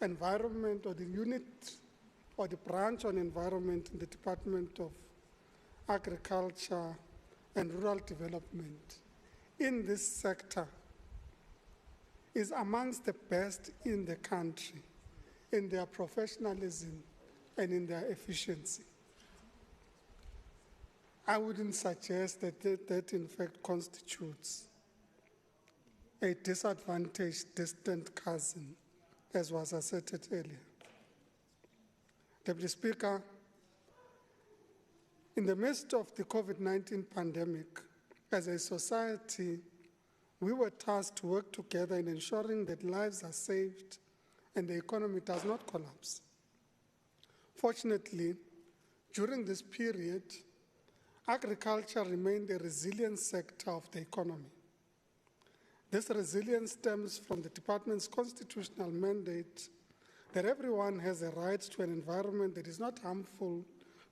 Environment, or the unit or the branch on environment in the Department of Agriculture and Rural Development in this sector is amongst the best in the country in their professionalism and in their efficiency. I wouldn't suggest that in fact constitutes a disadvantaged distant cousin, as was asserted earlier. Deputy Speaker, in the midst of the COVID-19 pandemic, as a society, we were tasked to work together in ensuring that lives are saved and the economy does not collapse. Fortunately, during this period, agriculture remained a resilient sector of the economy. This resilience stems from the department's constitutional mandate that everyone has a right to an environment that is not harmful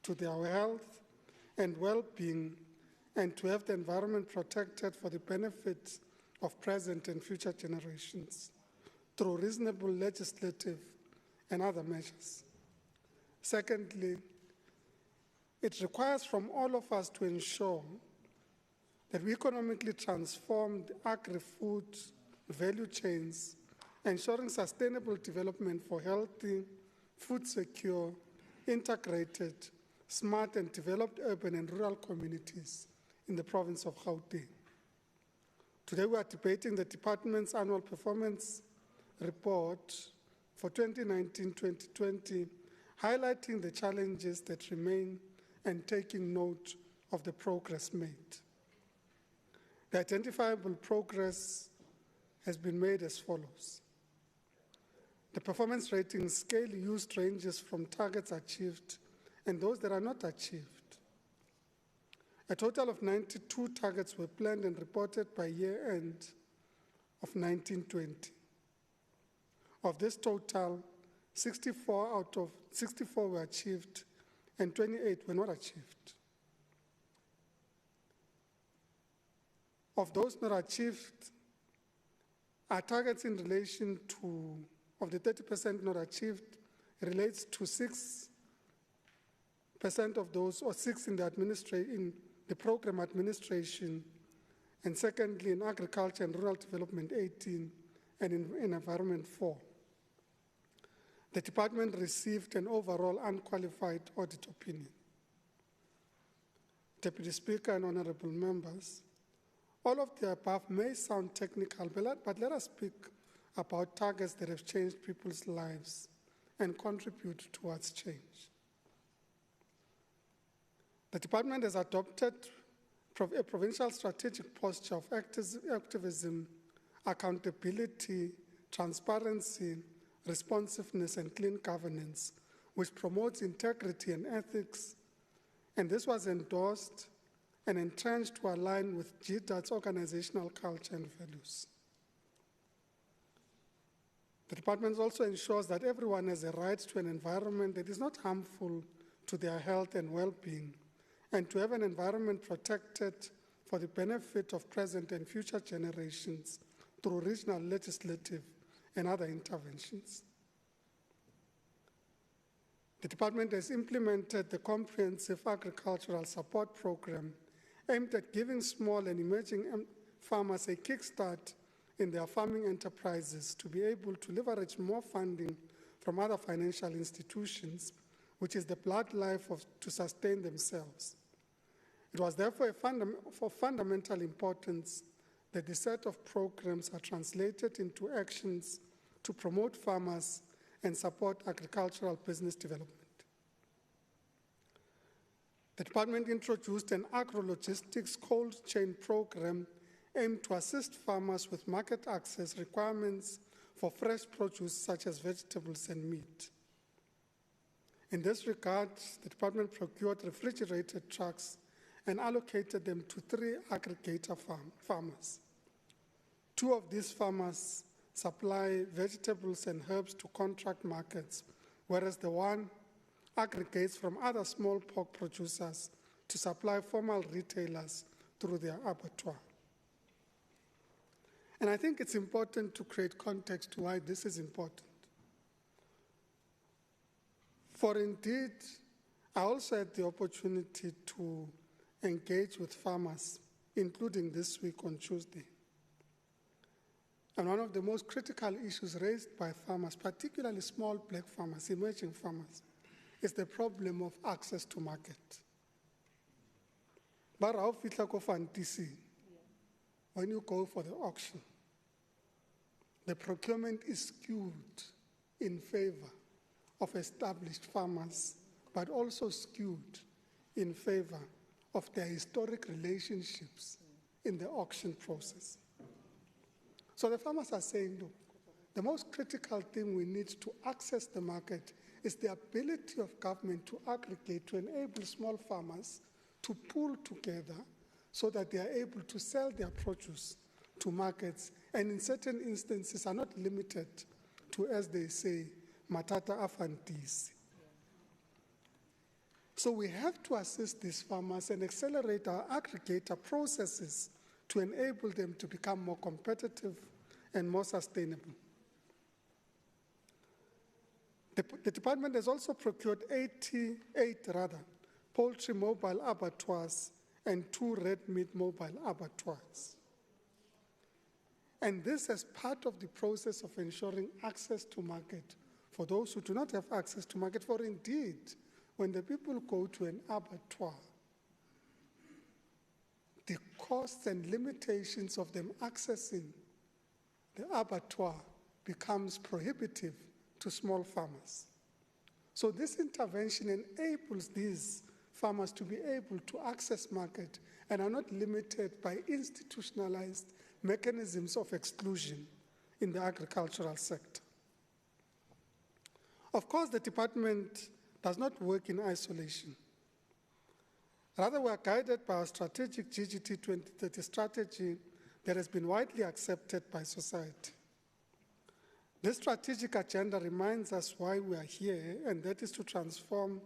to their health and well-being, and to have the environment protected for the benefit of present and future generations through reasonable legislative and other measures. Secondly, it requires from all of us to ensure that we economically transform the agri-food value chains, ensuring sustainable development for healthy, food-secure, integrated, smart and developed urban and rural communities in the province of Gauteng. Today we are debating the department's annual performance report for 2019-2020, highlighting the challenges that remain and taking note of the progress made. The identifiable progress has been made as follows. The performance rating scale used ranges from targets achieved and those that are not achieved. A total of 92 targets were planned and reported by year-end of 1920. Of this total, 64 were achieved and 28 were not achieved. Of those not achieved, Our targets in relation to, of the 30% not achieved, relates to 6% of those, or 6 in the program administration, and secondly in agriculture and rural development 18, and in environment 4. The department received an overall unqualified audit opinion. Deputy Speaker and honorable members, all of the above may sound technical, but let us speak about targets that have changed people's lives and contribute towards change. The department has adopted a provincial strategic posture of activism, accountability, transparency, responsiveness, and clean governance, which promotes integrity and ethics, and this was endorsed and entrenched to align with GDAT's organizational culture and values. The department also ensures that everyone has a right to an environment that is not harmful to their health and well-being, and to have an environment protected for the benefit of present and future generations through regional legislative and other interventions. The department has implemented the comprehensive agricultural support program aimed at giving small and emerging farmers a kickstart in their farming enterprises to be able to leverage more funding from other financial institutions, which is the bloodline to sustain themselves. It was therefore of fundamental importance that the set of programs are translated into actions to promote farmers and support agricultural business development. The department introduced an agro-logistics cold chain program aimed to assist farmers with market access requirements for fresh produce such as vegetables and meat. In this regard, the department procured refrigerated trucks and allocated them to 3 aggregator farmers. 2 of these farmers supply vegetables and herbs to contract markets, whereas the one aggregates from other small pork producers to supply formal retailers through their abattoir. And I think it's important to create context to why this is important. For indeed, I also had the opportunity to engage with farmers, including this week on Tuesday. And one of the most critical issues raised by farmers, particularly small black farmers, emerging farmers, is the problem of access to market. When you go for the auction, the procurement is skewed in favor of established farmers, but also skewed in favor of their historic relationships in the auction process. So the farmers are saying, look, the most critical thing we need to access the market is the ability of government to aggregate, to enable small farmers to pool together so that they are able to sell their produce to markets, and in certain instances are not limited to, as they say, matata afantisi. So we have to assist these farmers and accelerate our aggregator processes to enable them to become more competitive and more sustainable. The department has also procured 88 poultry mobile abattoirs and 2 red meat mobile abattoirs. And this as part of the process of ensuring access to market for those who do not have access to market. For indeed, when the people go to an abattoir, the costs and limitations of them accessing the abattoir becomes prohibitive to small farmers. So this intervention enables these farmers to be able to access market and are not limited by institutionalized mechanisms of exclusion in the agricultural sector. Of course, the department does not work in isolation. Rather, we are guided by our strategic GGT 2030 strategy that has been widely accepted by society. This strategic agenda reminds us why we are here, and that is to transform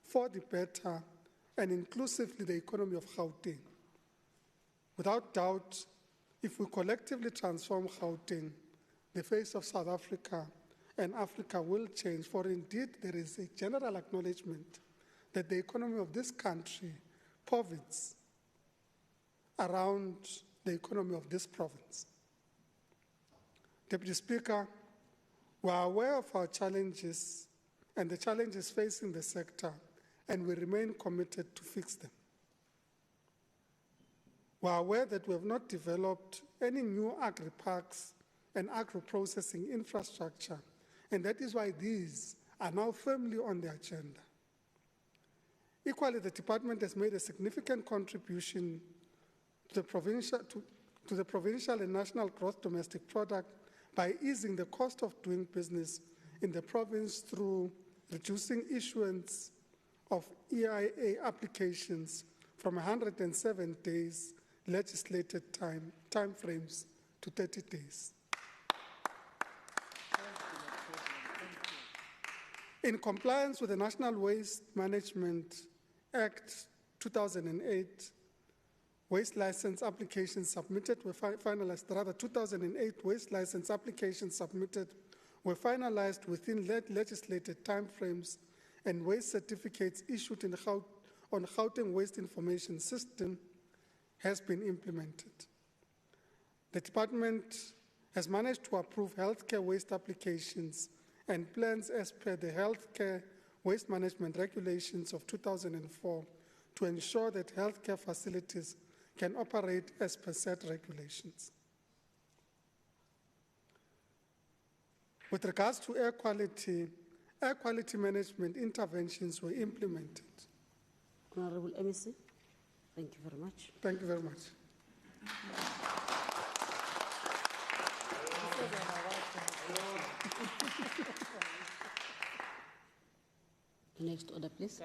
for the better and inclusively the economy of Gauteng. Without doubt, If we collectively transform Gauteng, the face of South Africa and Africa will change, for indeed there is a general acknowledgement that the economy of this country pivots around the economy of this province. Deputy Speaker, we are aware of our challenges and the challenges facing the sector, and we remain committed to fix them. We are aware that we have not developed any new agri-parks and agro-processing infrastructure, and that is why these are now firmly on the agenda. Equally, the department has made a significant contribution to the provincial and national gross domestic product by easing the cost of doing business in the province through reducing issuance of EIA applications from 107 days legislated time frames to 30 days. In compliance with the National Waste Management Act 2008, waste license applications submitted were finalized, rather 2008 waste license applications submitted were finalized within legislated timeframes, and waste certificates issued on Gauteng Waste Information System has been implemented. The department has managed to approve healthcare waste applications and plans as per the Healthcare Waste Management Regulations of 2004 to ensure that healthcare facilities can operate as per said regulations. With regards to air quality management interventions were implemented. Honorable MEC, thank you very much. Thank you very much. The next order, please.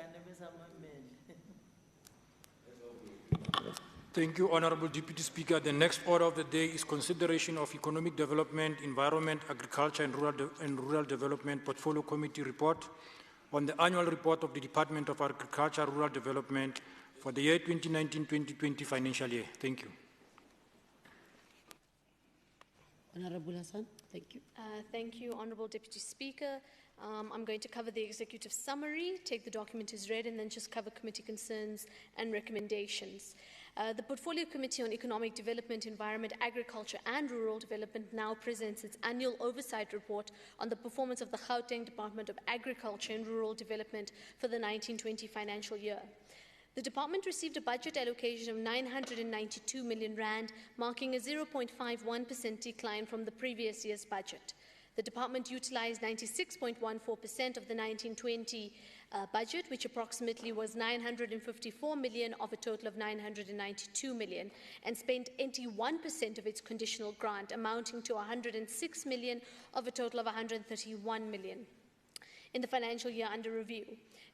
Thank you, Honorable Deputy Speaker. The next order of the day is consideration of Economic Development, Environment, Agriculture and Rural Development Portfolio Committee report on the annual report of the Department of Agriculture and Rural Development for the year 2019-2020 financial year. Thank you. Honorable Hassan, thank you. Thank you, Honorable Deputy Speaker. I'm going to cover the executive summary, take the document as read, and then just cover committee concerns and recommendations. The Portfolio Committee on Economic Development, Environment, Agriculture and Rural Development now presents its annual oversight report on the performance of the Gauteng Department of Agriculture and Rural Development for the 1920 financial year. The department received a budget allocation of 992 million rand, marking a 0.51% decline from the previous year's budget. The department utilized 96.14% of the 1920 budget, which approximately was 954 million of a total of 992 million, and spent 81% of its conditional grant, amounting to 106 million of a total of 131 million. In the financial year under review,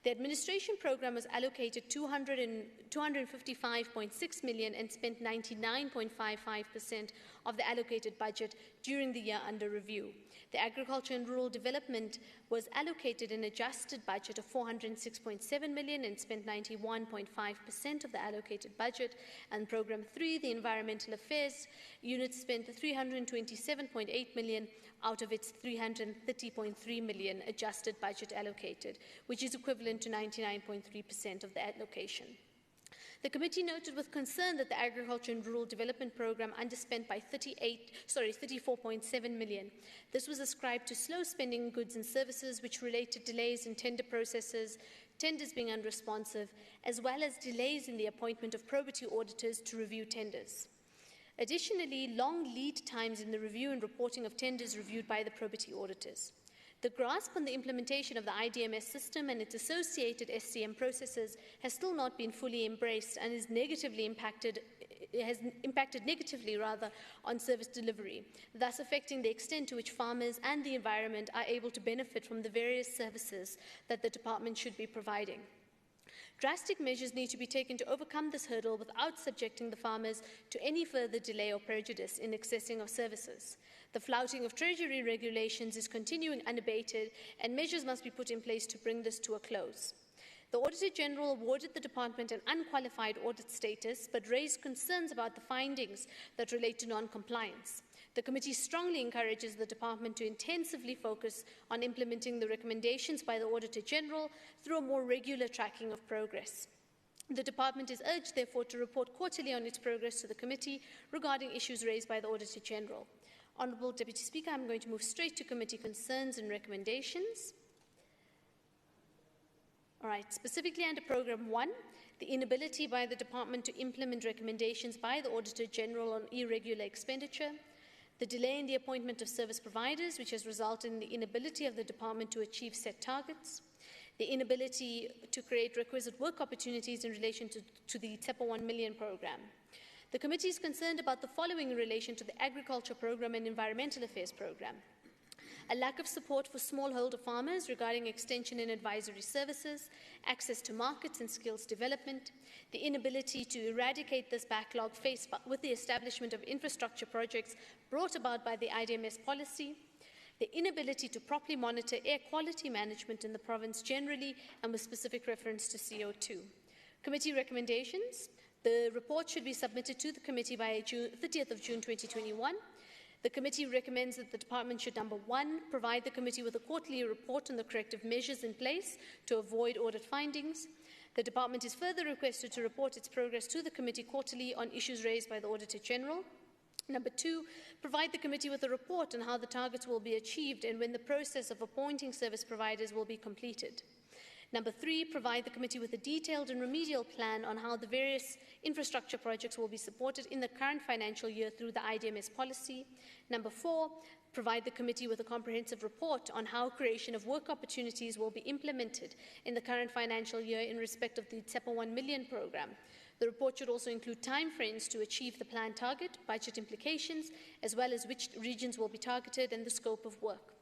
the administration program was allocated 255.6 million and spent 99.55% of the allocated budget during the year under review. The Agriculture and Rural Development was allocated an adjusted budget of 406.7 million and spent 91.5% of the allocated budget. And Program 3, the Environmental Affairs Unit, spent 327.8 million out of its 330.3 million adjusted budget allocated, which is equivalent to 99.3% of the allocation. The committee noted with concern that the Agriculture and Rural Development Programme underspent by 34.7 million. This was ascribed to slow spending in goods and services, which related delays in tender processes, tenders being unresponsive, as well as delays in the appointment of probity auditors to review tenders. Additionally, long lead times in the review and reporting of tenders reviewed by the probity auditors. The grasp on the implementation of the IDMS system and its associated SCM processes has still not been fully embraced and has impacted negatively on service delivery, thus affecting the extent to which farmers and the environment are able to benefit from the various services that the department should be providing. Drastic measures need to be taken to overcome this hurdle without subjecting the farmers to any further delay or prejudice in accessing of services. The flouting of Treasury regulations is continuing unabated, and measures must be put in place to bring this to a close. The Auditor General awarded the department an unqualified audit status, but raised concerns about the findings that relate to non-compliance. The committee strongly encourages the department to intensively focus on implementing the recommendations by the Auditor General through a more regular tracking of progress. The department is urged, therefore, to report quarterly on its progress to the committee regarding issues raised by the Auditor General. Honourable Deputy Speaker, I'm going to move straight to committee concerns and recommendations. All right, specifically under Programme 1, the inability by the department to implement recommendations by the Auditor General on irregular expenditure, the delay in the appointment of service providers, which has resulted in the inability of the department to achieve set targets, the inability to create requisite work opportunities in relation to the TEPA 1 million programme. The committee is concerned about the following in relation to the Agriculture Programme and Environmental Affairs Programme: a lack of support for smallholder farmers regarding extension and advisory services, access to markets and skills development, the inability to eradicate this backlog faced with the establishment of infrastructure projects brought about by the IDMS policy, the inability to properly monitor air quality management in the province generally and with specific reference to CO2. Committee recommendations: the report should be submitted to the committee by 30th of June 2021. The committee recommends that the department should, number 1, provide the committee with a quarterly report on the corrective measures in place to avoid audit findings. The department is further requested to report its progress to the committee quarterly on issues raised by the Auditor General. Number 2, provide the committee with a report on how the targets will be achieved and when the process of appointing service providers will be completed. Number 3, provide the committee with a detailed and remedial plan on how the various infrastructure projects will be supported in the current financial year through the IDMS policy. Number 4, provide the committee with a comprehensive report on how creation of work opportunities will be implemented in the current financial year in respect of the TEPA 1 million programme. The report should also include timeframes to achieve the planned target, budget implications, as well as which regions will be targeted and the scope of work.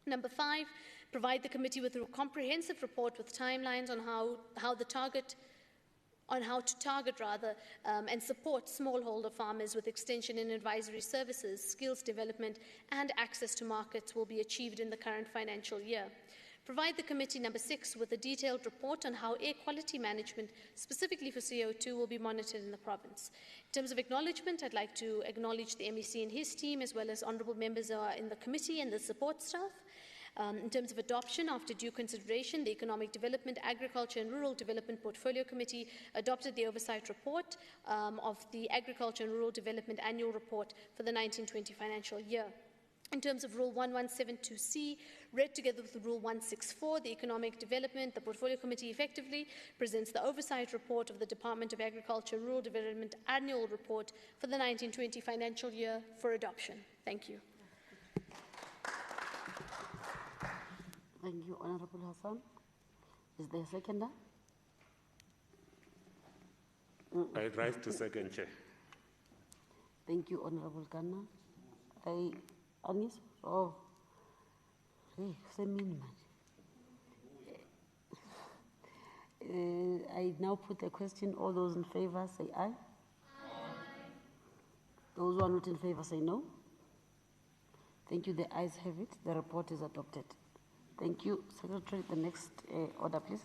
Number 5, provide the committee with a comprehensive report with timelines on how to target and support smallholder farmers with extension and advisory services, skills development, and access to markets will be achieved in the current financial year. Provide the committee, number 6, with a detailed report on how air quality management, specifically for CO2, will be monitored in the province. In terms of acknowledgement, I'd like to acknowledge the MEC and his team, as well as honourable members in the committee and the support staff. In terms of adoption, after due consideration, the Economic Development, Agriculture and Rural Development Portfolio Committee adopted the oversight report of the Agriculture and Rural Development Annual Report for the 1920 financial year. In terms of Rule 1172C, read together with Rule 164, the Economic Development, the Portfolio Committee effectively presents the oversight report of the Department of Agriculture and Rural Development Annual Report for the 1920 financial year for adoption. Thank you. Thank you, Honorable Hassan. Is there a seconder? I rise to second, Chair. Thank you, Honorable Ghana. Anis? Oh, hey, I now put the question. All those in favour say aye. Aye. Those who are not in favour say no. Thank you. The ayes have it. The report is adopted. Thank you. Secretary, the next order, please.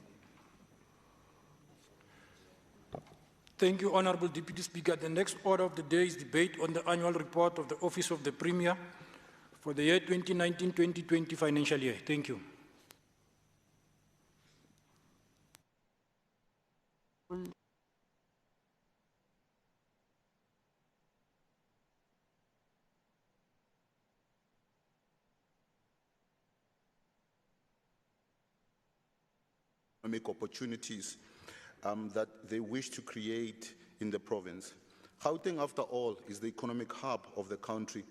Thank you, Honourable Deputy Speaker. The next order of the day is debate on the annual report of the Office of the Premier for the year 2019-2020 financial year. Thank you. Economic opportunities that they wish to create in the province. Gauteng, after all, is the economic hub of the country,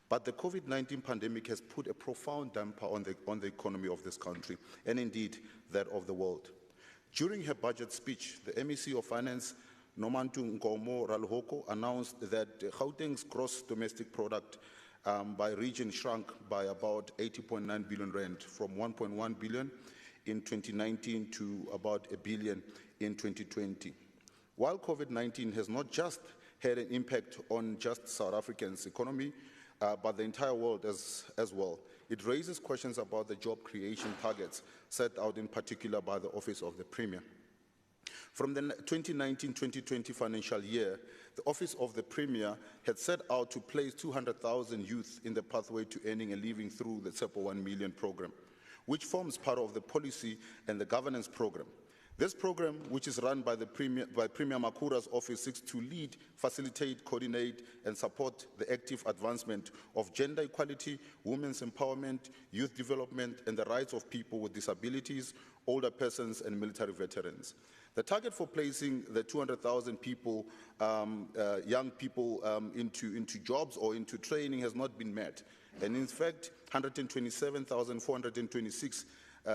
but the COVID-19 pandemic has put a profound damper on the economy of this country, and indeed that of the world. During her budget speech, the MEC of Finance, Nomantu Nkomo Ralhoko, announced that Gauteng's gross domestic product by region shrunk by about 80.9 billion rand, from 1.1 billion in 2019 to about 1 billion in 2020. While COVID-19 has not just had an impact on just South Africa's economy, but the entire world as well. It raises questions about the job creation targets set out in particular by the Office of the Premier. From the 2019-2020 financial year, the Office of the Premier had set out to place 200,000 youth in the pathway to earning a living through the SEPO 1 million program, which forms part of the policy and the governance program. This program, which is run by Premier Makura's office, seeks to lead, facilitate, coordinate, and support the active advancement of gender equality, women's empowerment, youth development, and the rights of people with disabilities, older persons, and military veterans. The target for placing the 200,000 people, young people, into jobs or into training has not been met. And in fact, 127,426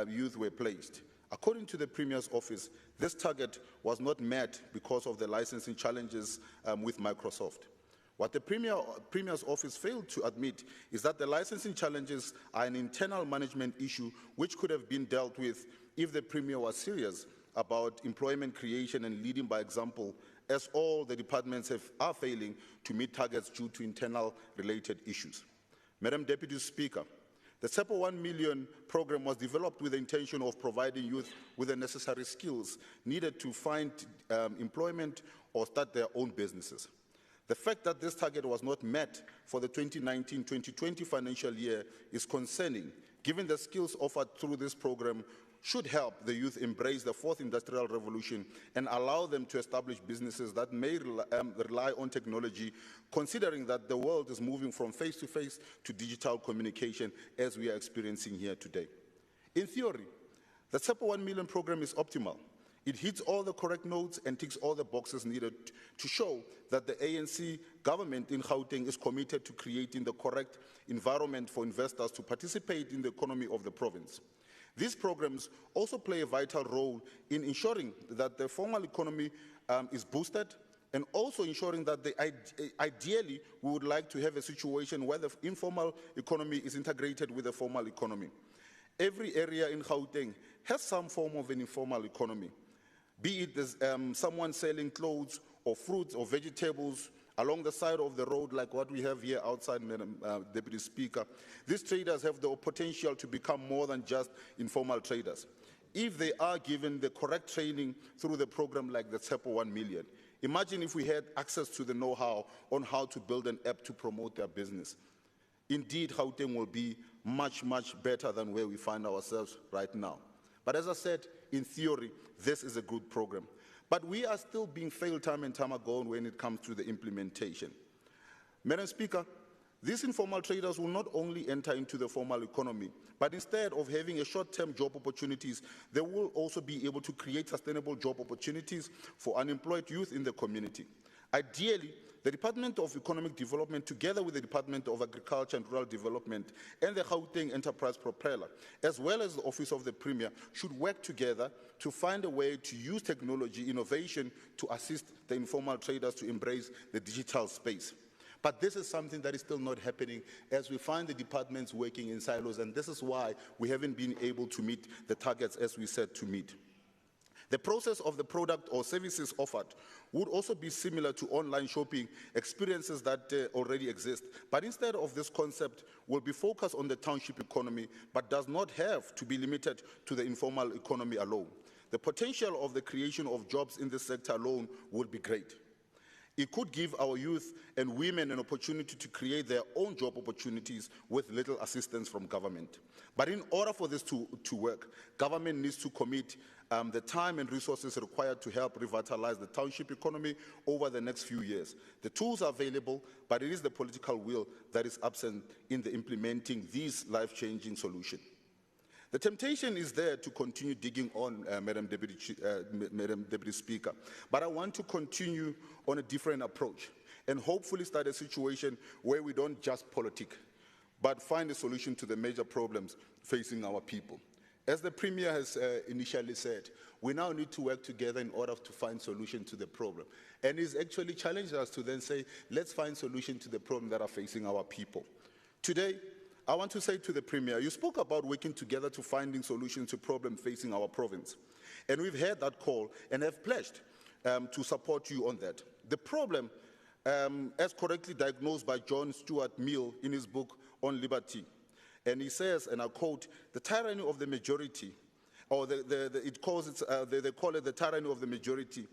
youth were placed. According to the Premier's office, this target was not met because of the licensing challenges with Microsoft. What the Premier's office failed to admit is that the licensing challenges are an internal management issue which could have been dealt with if the Premier was serious about employment creation and leading by example, as all the departments are failing to meet targets due to internal related issues. Madam Deputy Speaker, the SEPO 1 million program was developed with the intention of providing youth with the necessary skills needed to find employment or start their own businesses. The fact that this target was not met for the 2019-2020 financial year is concerning, given the skills offered through this program should help the youth embrace the fourth industrial revolution and allow them to establish businesses that may rely on technology, considering that the world is moving from face-to-face to digital communication as we are experiencing here today. In theory, the SEPO 1 million program is optimal. It hits all the correct notes and ticks all the boxes needed to show that the ANC government in Gauteng is committed to creating the correct environment for investors to participate in the economy of the province. These programs also play a vital role in ensuring that the formal economy is boosted and also ensuring that ideally we would like to have a situation where the informal economy is integrated with the formal economy. Every area in Gauteng has some form of an informal economy, be it someone selling clothes or fruits or vegetables along the side of the road like what we have here outside, Madam Deputy Speaker. These traders have the potential to become more than just informal traders if they are given the correct training through the program like the SEPO 1 million. Imagine if we had access to the know-how on how to build an app to promote their business. Indeed, Gauteng will be much, much better than where we find ourselves right now. But as I said, in theory, this is a good program. But we are still being failed time and time again when it comes to the implementation. Madam Speaker, these informal traders will not only enter into the formal economy, but instead of having a short-term job opportunities, they will also be able to create sustainable job opportunities for unemployed youth in the community. Ideally, the Department of Economic Development, together with the Department of Agriculture and Rural Development and the Gauteng Enterprise Propeller, as well as the Office of the Premier, should work together to find a way to use technology innovation to assist the informal traders to embrace the digital space. But this is something that is still not happening as we find the departments working in silos, and this is why we haven't been able to meet the targets as we said to meet. The process of the product or services offered would also be similar to online shopping experiences that already exist. But instead of this concept, will be focused on the township economy, but does not have to be limited to the informal economy alone. The potential of the creation of jobs in this sector alone would be great. It could give our youth and women an opportunity to create their own job opportunities with little assistance from government. But in order for this to work, government needs to commit the time and resources required to help revitalize the township economy over the next few years. The tools are available, but it is the political will that is absent in the implementing these life-changing solutions. The temptation is there to continue digging on, Madam Deputy Speaker, but I want to continue on a different approach and hopefully start a situation where we don't just politic, but find a solution to the major problems facing our people. As the Premier has initially said, we now need to work together in order to find solution to the problem. And he's actually challenged us to then say, let's find solution to the problem that are facing our people. Today, I want to say to the Premier, you spoke about working together to finding solutions to problems facing our province. And we've heard that call and have pledged to support you on that. The problem as correctly diagnosed by John Stuart Mill in his book on liberty. And he says, and I quote, the tyranny of the majority, or they call it the tyranny of the majority.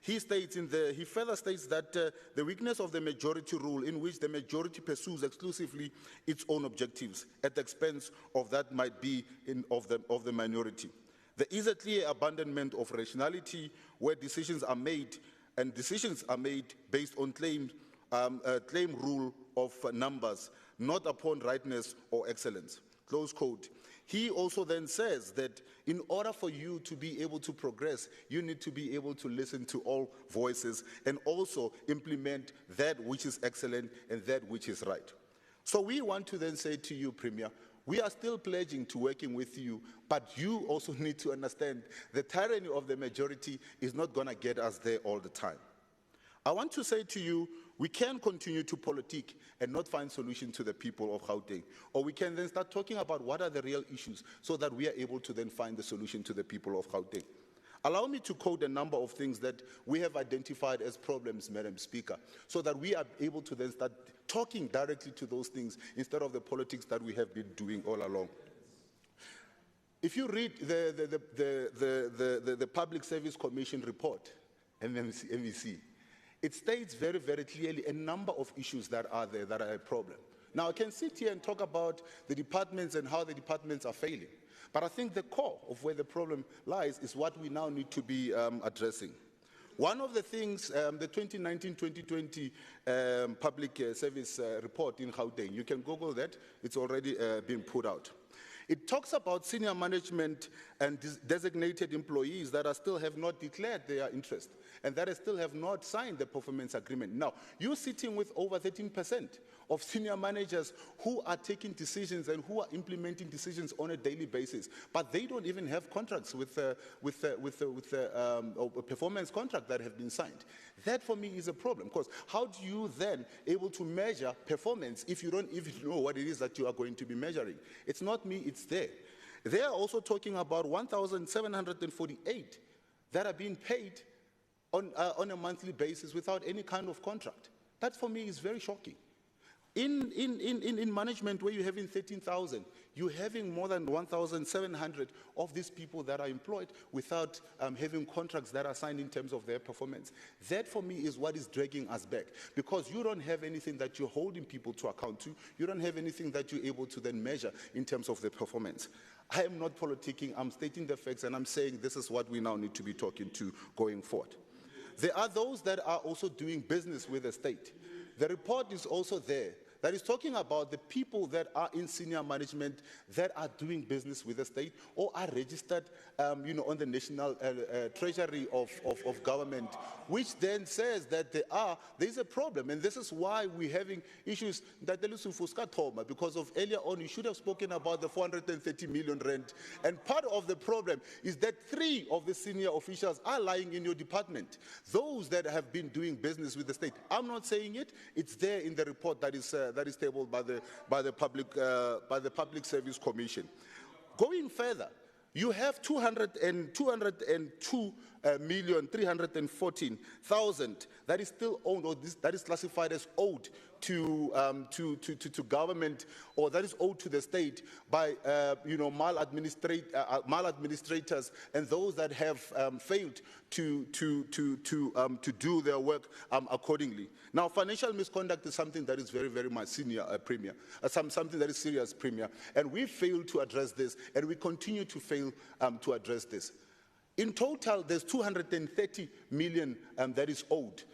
He further states that the weakness of the majority rule, in which the majority pursues exclusively its own objectives at the expense of that might be of the minority. There is a clear abandonment of rationality where decisions are made, and decisions are made based on claim rule of numbers, not upon rightness or excellence. Close quote. He also then says that in order for you to be able to progress, you need to be able to listen to all voices and also implement that which is excellent and that which is right. So we want to then say to you, Premier, we are still pledging to working with you, but you also need to understand the tyranny of the majority is not going to get us there all the time. I want to say to you, we can continue to politic and not find solution to the people of Gauteng. Or we can then start talking about what are the real issues so that we are able to then find the solution to the people of Gauteng. Allow me to quote a number of things that we have identified as problems, Madam Speaker, so that we are able to then start talking directly to those things instead of the politics that we have been doing all along. If you read the Public Service Commission report, MEC, it states very, very clearly a number of issues that are there that are a problem. Now, I can sit here and talk about the departments and how the departments are failing, but I think the core of where the problem lies is what we now need to be addressing. One of the things, the 2019-2020 Public Service Report in Gauteng, you can Google that, it's already been put out. It talks about senior management and designated employees that still have not declared their interest and that still have not signed the performance agreement. Now, you're sitting with over 13% of senior managers who are taking decisions and who are implementing decisions on a daily basis, but they don't even have contracts with a performance contract that have been signed. That, for me, is a problem, because how do you then able to measure performance if you don't even know what it is that you are going to be measuring? It's not me, it's there. They are also talking about 1,748 that are being paid on a monthly basis without any kind of contract. That, for me, is very shocking. In management, where you're having 13,000, you're having more than 1,700 of these people that are employed without having contracts that are signed in terms of their performance. That, for me, is what is dragging us back, because you don't have anything that you're holding people to account to. You don't have anything that you're able to then measure in terms of the performance. I am not politicking. I'm stating the facts, and I'm saying this is what we now need to be talking to going forward. There are those that are also doing business with the state. The report is also there that is talking about the people that are in senior management that are doing business with the state or are registered on the national treasury of government, which then says that there's a problem. And this is why we're having issues that because of earlier on you should have spoken about the 430 million rand. And part of the problem is that 3 of the senior officials are lying in your department. Those that have been doing business with the state. I'm not saying it. It's there in the report that is tabled by the Public Service Commission. Going further, you have 202,314,000 that is still owned, or that is classified as owed to government, or that is owed to the state by maladministrators and those that have failed to do their work accordingly. Now, financial misconduct is something that is very, very much senior, Premier, something that is serious, Premier, and we failed to address this, and we continue to fail to address this. In total, there's 230 million that is owed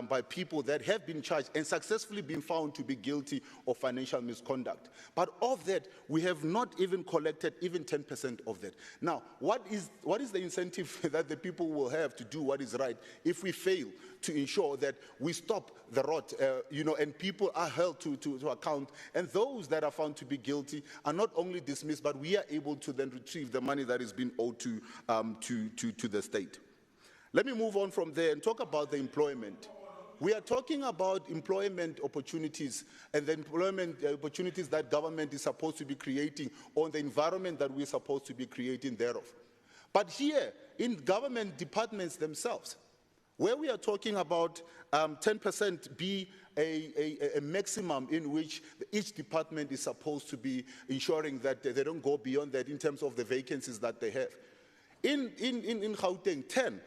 by people that have been charged and successfully been found to be guilty of financial misconduct. But of that, we have not even collected even 10% of that. Now, what is the incentive that the people will have to do what is right if we fail to ensure that we stop the rot, and people are held to account, and those that are found to be guilty are not only dismissed, but we are able to then retrieve the money that is being owed to the state. Let me move on from there and talk about the employment. We are talking about employment opportunities and the employment opportunities that government is supposed to be creating, or the environment that we're supposed to be creating thereof. But here, in government departments themselves, Where we are talking about 10% be a maximum in which each department is supposed to be ensuring that they don't go beyond that in terms of the vacancies that they have. In Gauteng, 10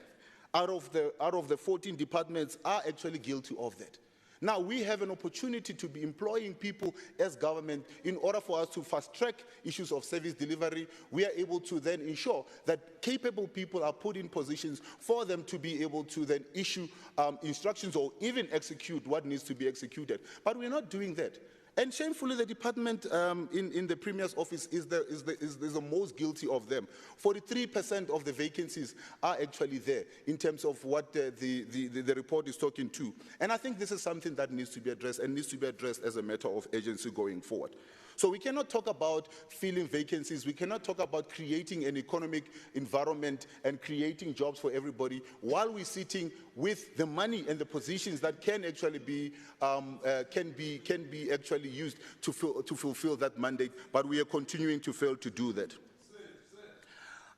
out of the 14 departments are actually guilty of that. Now, we have an opportunity to be employing people as government in order for us to fast-track issues of service delivery. We are able to then ensure that capable people are put in positions for them to be able to then issue instructions or even execute what needs to be executed. But we're not doing that. And shamefully, the department in the Premier's office is the most guilty of them. 43% of the vacancies are actually there in terms of what the report is talking to. And I think this is something that needs to be addressed and needs to be addressed as a matter of urgency going forward. So we cannot talk about filling vacancies. We cannot talk about creating an economic environment and creating jobs for everybody while we're sitting with the money and the positions that can actually be actually used to fulfill that mandate. But we are continuing to fail to do that.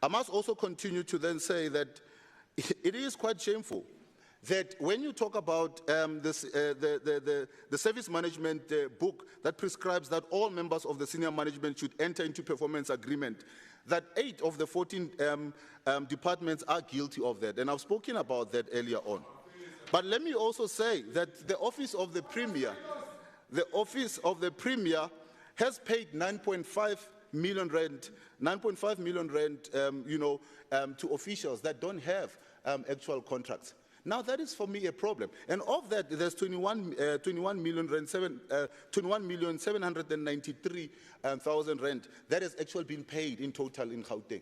I must also continue to then say that it is quite shameful that when you talk about the service management book that prescribes that all members of the senior management should enter into performance agreement, that 8 of the 14 departments are guilty of that. And I've spoken about that earlier on. But let me also say that the Office of the Premier, has paid 9.5 million rand, to officials that don't have actual contracts. Now, that is for me a problem. And of that, there's 21,793,000 rand that has actually been paid in total in Gauteng.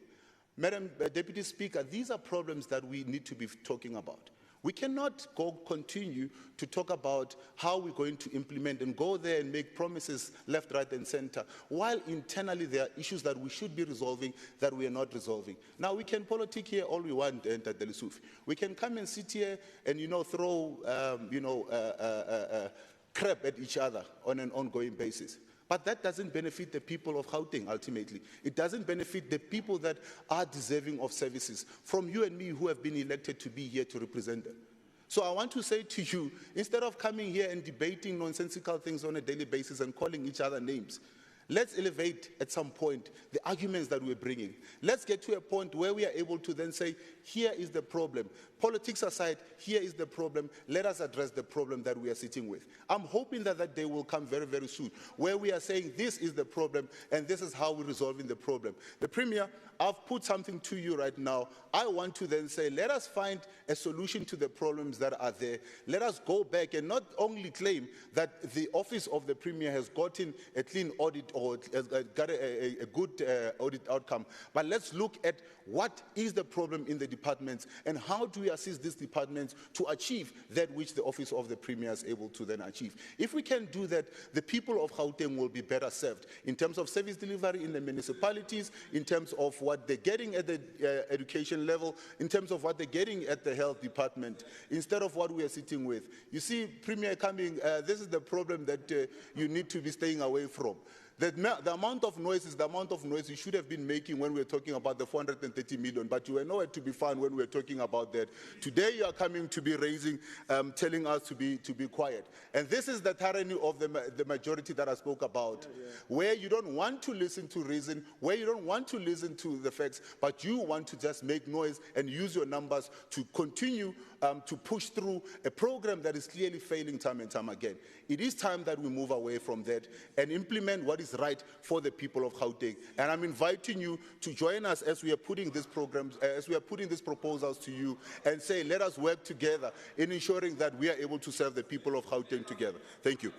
Madam Deputy Speaker, these are problems that we need to be talking about. We cannot continue to talk about how we're going to implement and go there and make promises left, right, and center, while internally there are issues that we should be resolving that we are not resolving. Now, we can politic here all we want, Ntate Lesufi. We can come and sit here and, throw, crap at each other on an ongoing basis. But that doesn't benefit the people of Gauteng, ultimately. It doesn't benefit the people that are deserving of services from you and me who have been elected to be here to represent them. So I want to say to you, instead of coming here and debating nonsensical things on a daily basis and calling each other names, let's elevate at some point the arguments that we're bringing. Let's get to a point where we are able to then say, here is the problem. Politics aside, here is the problem. Let us address the problem that we are sitting with. I'm hoping that that day will come very, very soon, where we are saying this is the problem and this is how we're resolving the problem. The Premier, I've put something to you right now. I want to then say, let us find a solution to the problems that are there. Let us go back and not only claim that the Office of the Premier has gotten a clean audit or has got a good audit outcome, but let's look at what is the problem in the departments and how do we assist these departments to achieve that which the Office of the Premier is able to then achieve. If we can do that, the people of Gauteng will be better served in terms of service delivery in the municipalities, in terms of what they're getting at the education level, in terms of what they're getting at the health department, instead of what we are sitting with. You see, Premier coming, this is the problem that you need to be staying away from. The amount of noise is the amount of noise you should have been making when we were talking about the 430 million, but you were nowhere to be found when we were talking about that. Today you are coming to be raising, telling us to be quiet. And this is the tyranny of the majority that I spoke about, where you don't want to listen to reason, where you don't want to listen to the facts, but you want to just make noise and use your numbers to continue to push through a program that is clearly failing time and time again. It is time that we move away from that and implement what is right for the people of Gauteng. And I'm inviting you to join us as we are putting these programs, as we are putting these proposals to you, and say, let us work together in ensuring that we are able to serve the people of Gauteng together. Thank you.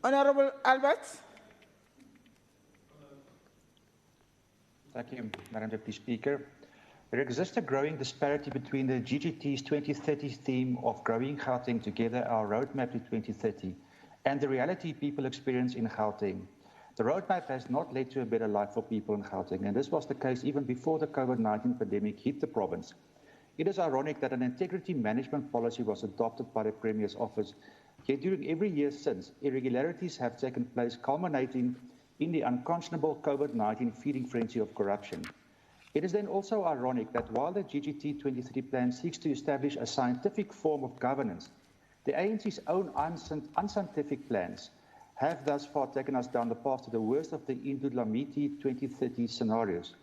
Honorable Alberts. Thank you, Madam Deputy Speaker. There exists a growing disparity between the GGT's 2030 theme of growing Gauteng together, our roadmap to 2030, and the reality people experience in Gauteng. The roadmap has not led to a better life for people in Gauteng, and this was the case even before the COVID-19 pandemic hit the province. It is ironic that an integrity management policy was adopted by the Premier's office, yet during every year since, irregularities have taken place, culminating in the unconscionable COVID-19 feeding frenzy of corruption. It is then also ironic that while the GGT 2030 plan seeks to establish a scientific form of governance, the ANC's own unscientific plans have thus far taken us down the path to the worst of the Indudlamiti 2030 scenarios.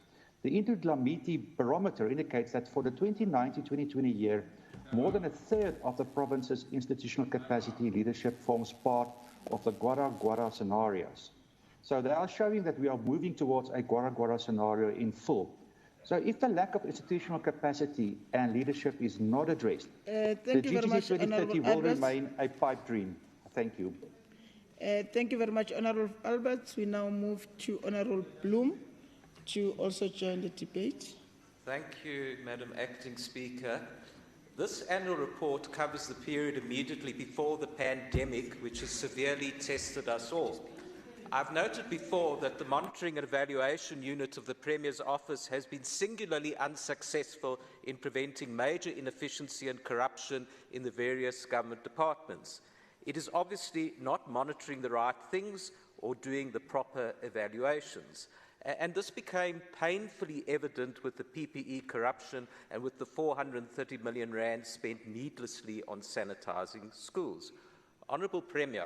The Indudlamiti barometer indicates that for the 2019-2020 year, more than a third of the province's institutional capacity leadership forms part of the Gwara scenarios. So they are showing that we are moving towards a Gwara scenario in full. So if the lack of institutional capacity and leadership is not addressed, the GGT 2030 will remain a pipe dream. Thank you. Thank you very much, Honorable Alberts. We now move to Honorable Bloom to also join the debate. Thank you, Madam Acting Speaker. This annual report covers the period immediately before the pandemic, which has severely tested us all. I've noted before that the Monitoring and Evaluation Unit of the Premier's office has been singularly unsuccessful in preventing major inefficiency and corruption in the various government departments. It is obviously not monitoring the right things or doing the proper evaluations. And this became painfully evident with the PPE corruption and with the 430 million rand spent needlessly on sanitising schools. Honourable Premier,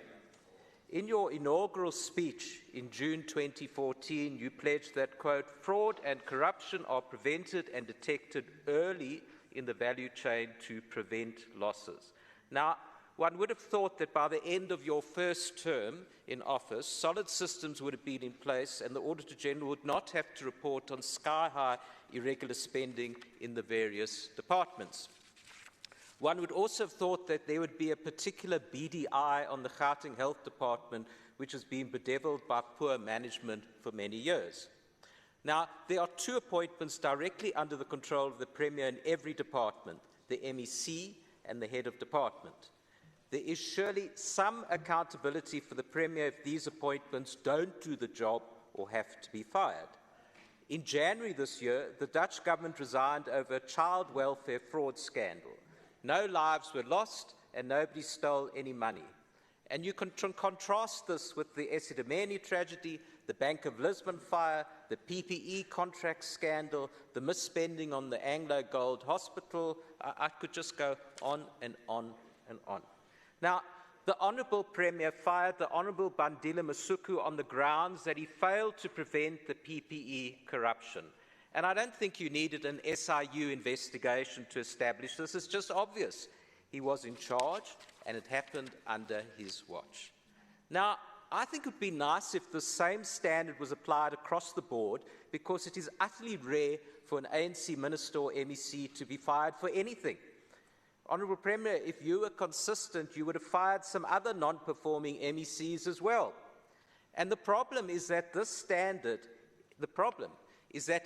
in your inaugural speech in June 2014, you pledged that, quote, fraud and corruption are prevented and detected early in the value chain to prevent losses. Now, one would have thought that by the end of your first term in office, solid systems would have been in place and the Auditor General would not have to report on sky-high irregular spending in the various departments. One would also have thought that there would be a particular beady eye on the Gauteng Health Department, which has been bedeviled by poor management for many years. Now, there are two appointments directly under the control of the Premier in every department, the MEC and the head of department. There is surely some accountability for the Premier if these appointments don't do the job or have to be fired. In January this year, the Dutch government resigned over a child welfare fraud scandal. No lives were lost and nobody stole any money. And you can contrast this with the Esidimeni tragedy, the Bank of Lisbon fire, the PPE contract scandal, the misspending on the Anglo Gold Hospital. I could just go on and on and on. Now, the Honourable Premier fired the Honourable Bandile Masuku on the grounds that he failed to prevent the PPE corruption. And I don't think you needed an SIU investigation to establish this. It's just obvious. He was in charge, and it happened under his watch. Now, I think it would be nice if the same standard was applied across the board, because it is utterly rare for an ANC minister or MEC to be fired for anything. Honourable Premier, if you were consistent, you would have fired some other non-performing MECs as well. And the problem is that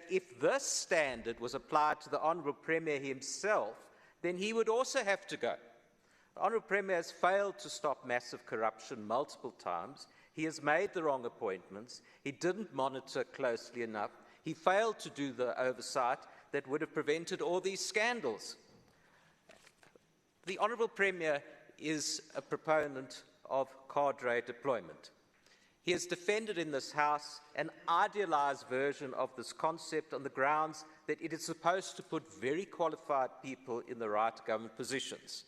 if this standard was applied to the Honourable Premier himself, then he would also have to go. The Honourable Premier has failed to stop massive corruption multiple times. He has made the wrong appointments. He didn't monitor closely enough. He failed to do the oversight that would have prevented all these scandals. The Honourable Premier is a proponent of cadre deployment. He has defended in this House an idealised version of this concept on the grounds that it is supposed to put very qualified people in the right government positions.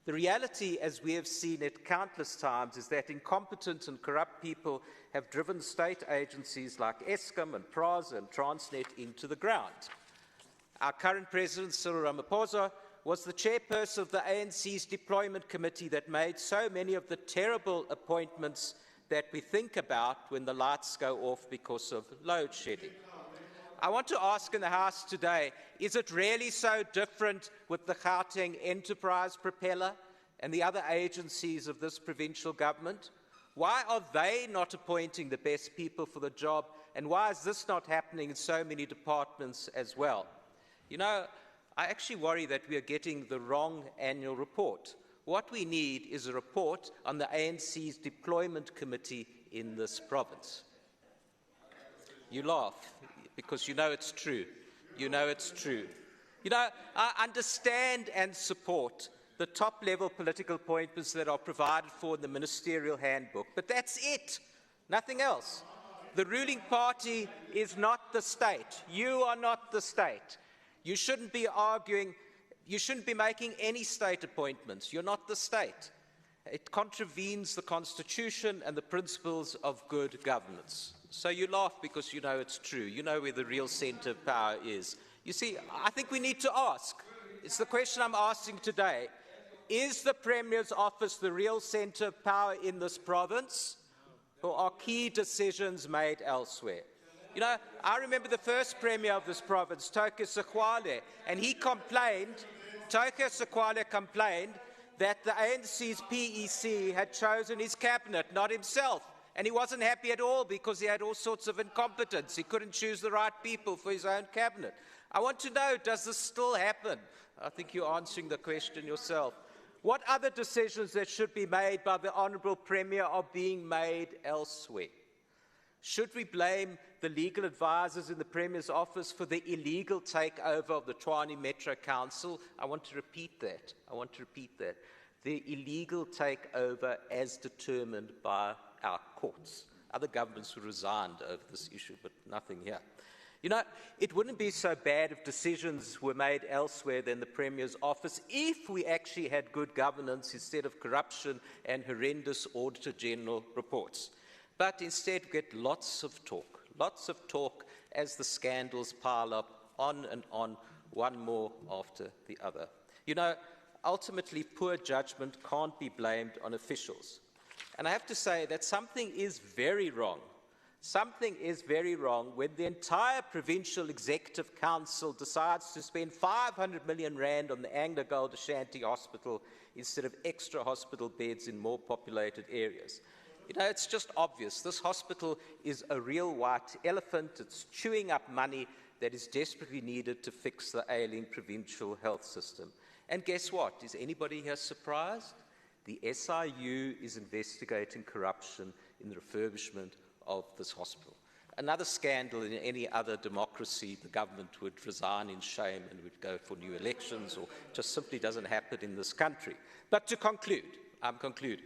The reality, as we have seen it countless times, is that incompetent and corrupt people have driven state agencies like Eskom and PRASA and Transnet into the ground. Our current President, Cyril Ramaphosa, was the chairperson of the ANC's deployment committee that made so many of the terrible appointments that we think about when the lights go off because of load shedding. I want to ask in the House today, is it really so different with the Gauteng Enterprise Propeller and the other agencies of this provincial government? Why are they not appointing the best people for the job? And why is this not happening in so many departments as well? You know, I actually worry that we are getting the wrong annual report. What we need is a report on the ANC's deployment committee in this province. You laugh because you know it's true. You know it's true. You know, I understand and support the top-level political appointments that are provided for in the ministerial handbook, but that's it, nothing else. The ruling party is not the state. You are not the state. You shouldn't be arguing, you shouldn't be making any state appointments. You're not the state. It contravenes the Constitution and the principles of good governance. So you laugh because you know it's true. You know where the real centre of power is. You see, I think we need to ask. It's the question I'm asking today. Is the Premier's office the real centre of power in this province? Or are key decisions made elsewhere? You know, I remember the first Premier of this province, Toke Sekwale, and he complained, Toke Sekwale complained that the ANC's PEC had chosen his cabinet, not himself. And he wasn't happy at all because he had all sorts of incompetence. He couldn't choose the right people for his own cabinet. I want to know, does this still happen? I think you're answering the question yourself. What other decisions that should be made by the Honourable Premier are being made elsewhere? Should we blame the legal advisors in the Premier's office for the illegal takeover of the Tshwane Metro Council? I want to repeat that. I want to repeat that. The illegal takeover as determined by our courts. Other governments who resigned over this issue, but nothing here. You know, it wouldn't be so bad if decisions were made elsewhere than the Premier's office if we actually had good governance instead of corruption and horrendous Auditor General reports. But instead we get lots of talk as the scandals pile up on and on, one more after the other. You know, ultimately poor judgment can't be blamed on officials. And I have to say that something is very wrong. Something is very wrong when the entire Provincial Executive Council decides to spend 500 million rand on the AngloGold Ashanti Hospital instead of extra hospital beds in more populated areas. You know, it's just obvious. This hospital is a real white elephant. It's chewing up money that is desperately needed to fix the ailing provincial health system. And guess what? Is anybody here surprised? The SIU is investigating corruption in the refurbishment of this hospital. Another scandal. In any other democracy, the government would resign in shame and would go for new elections, or just simply doesn't happen in this country. But to conclude, I'm concluding.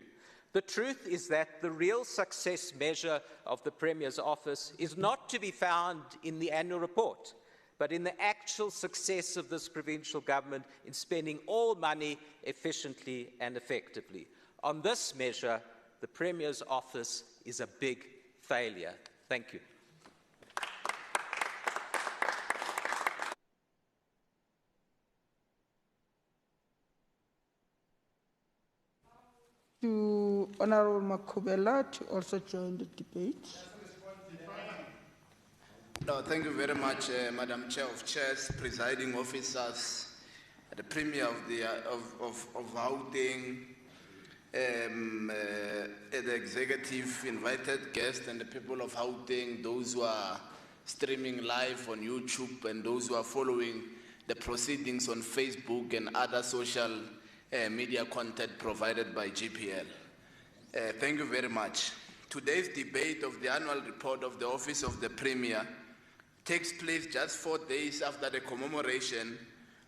The truth is that the real success measure of the Premier's office is not to be found in the annual report, but in the actual success of this provincial government in spending all money efficiently and effectively. On this measure, the Premier's office is a big failure. Thank you. To Honourable Makubela to also join the debate. No, thank you very much, Madam Chair of Chairs, presiding officers, the Premier of Gauteng, the executive, invited guests, and the people of Gauteng, those who are streaming live on YouTube, and those who are following the proceedings on Facebook and other social media content provided by GPL. Thank you very much. Today's debate of the annual report of the Office of the Premier takes place just 4 days after the commemoration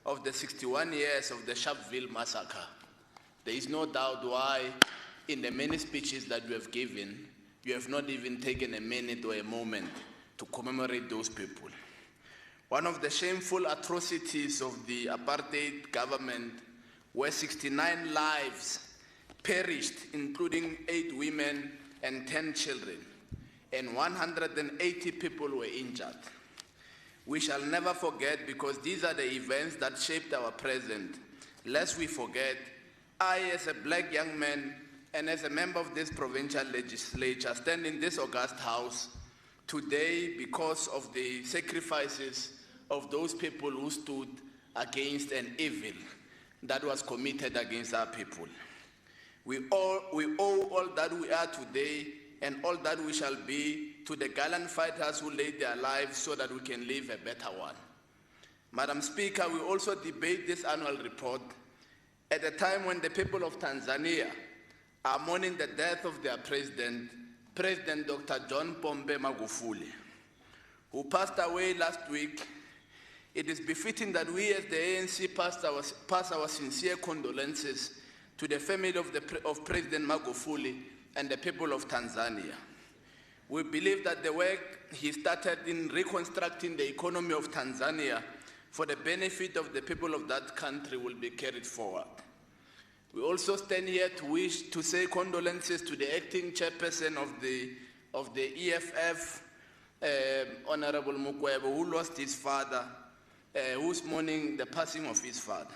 of the 61 years of the Sharpeville massacre. There is no doubt why, in the many speeches that you have given, you have not even taken a minute or a moment to commemorate those people. One of the shameful atrocities of the apartheid government, where 69 lives perished, including 8 women and 10 children, and 180 people were injured. We shall never forget, because these are the events that shaped our present. Lest we forget, I, as a black young man and as a member of this provincial legislature, stand in this august house today because of the sacrifices of those people who stood against an evil that was committed against our people. We owe all that we are today and all that we shall be to the gallant fighters who laid their lives so that we can live a better one. Madam Speaker, we also debate this annual report at a time when the people of Tanzania are mourning the death of their president, President Dr. John Pombe Magufuli, who passed away last week. It is befitting that we as the ANC pass our sincere condolences to the family of President Magufuli and the people of Tanzania. We believe that the work he started in reconstructing the economy of Tanzania for the benefit of the people of that country will be carried forward. We also stand here to say condolences to the acting chairperson of the EFF, Honorable Mukwebo, who lost his father, who's mourning the passing of his father.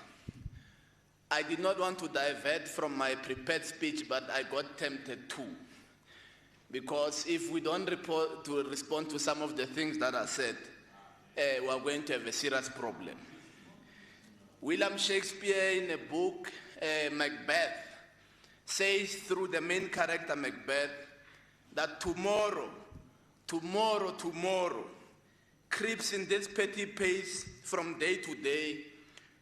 I did not want to divert from my prepared speech, but I got tempted too. Because if we don't respond to some of the things that are said, we are going to have a serious problem. William Shakespeare, in a book, Macbeth, says through the main character Macbeth that tomorrow creeps in this petty pace from day to day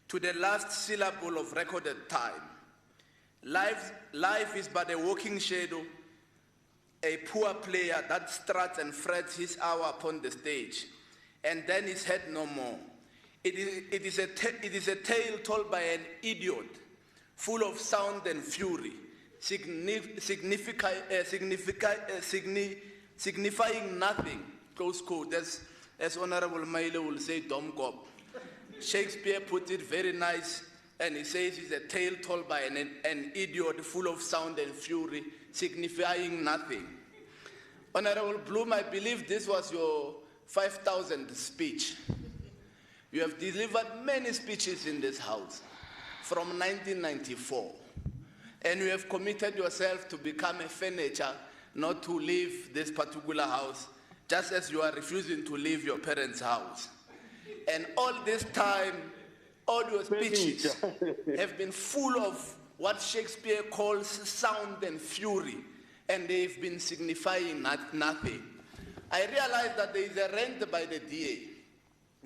to the last syllable of recorded time. Life is but a walking shadow, a poor player that struts and frets his hour upon the stage, and then is heard no more. It is a tale told by an idiot, full of sound and fury, signifying nothing, close quote, as Honorable Maile will say, Domkop. Shakespeare puts it very nice, and he says it's a tale told by an idiot full of sound and fury, signifying nothing. Honorable Bloom, I believe this was your 5,000th speech. You have delivered many speeches in this house from 1994, and you have committed yourself to become a furniture, not to leave this particular house, just as you are refusing to leave your parents' house. And all this time, all your speeches have been full of what Shakespeare calls sound and fury, and they've been signifying nothing. I realize that there is a rant by the DA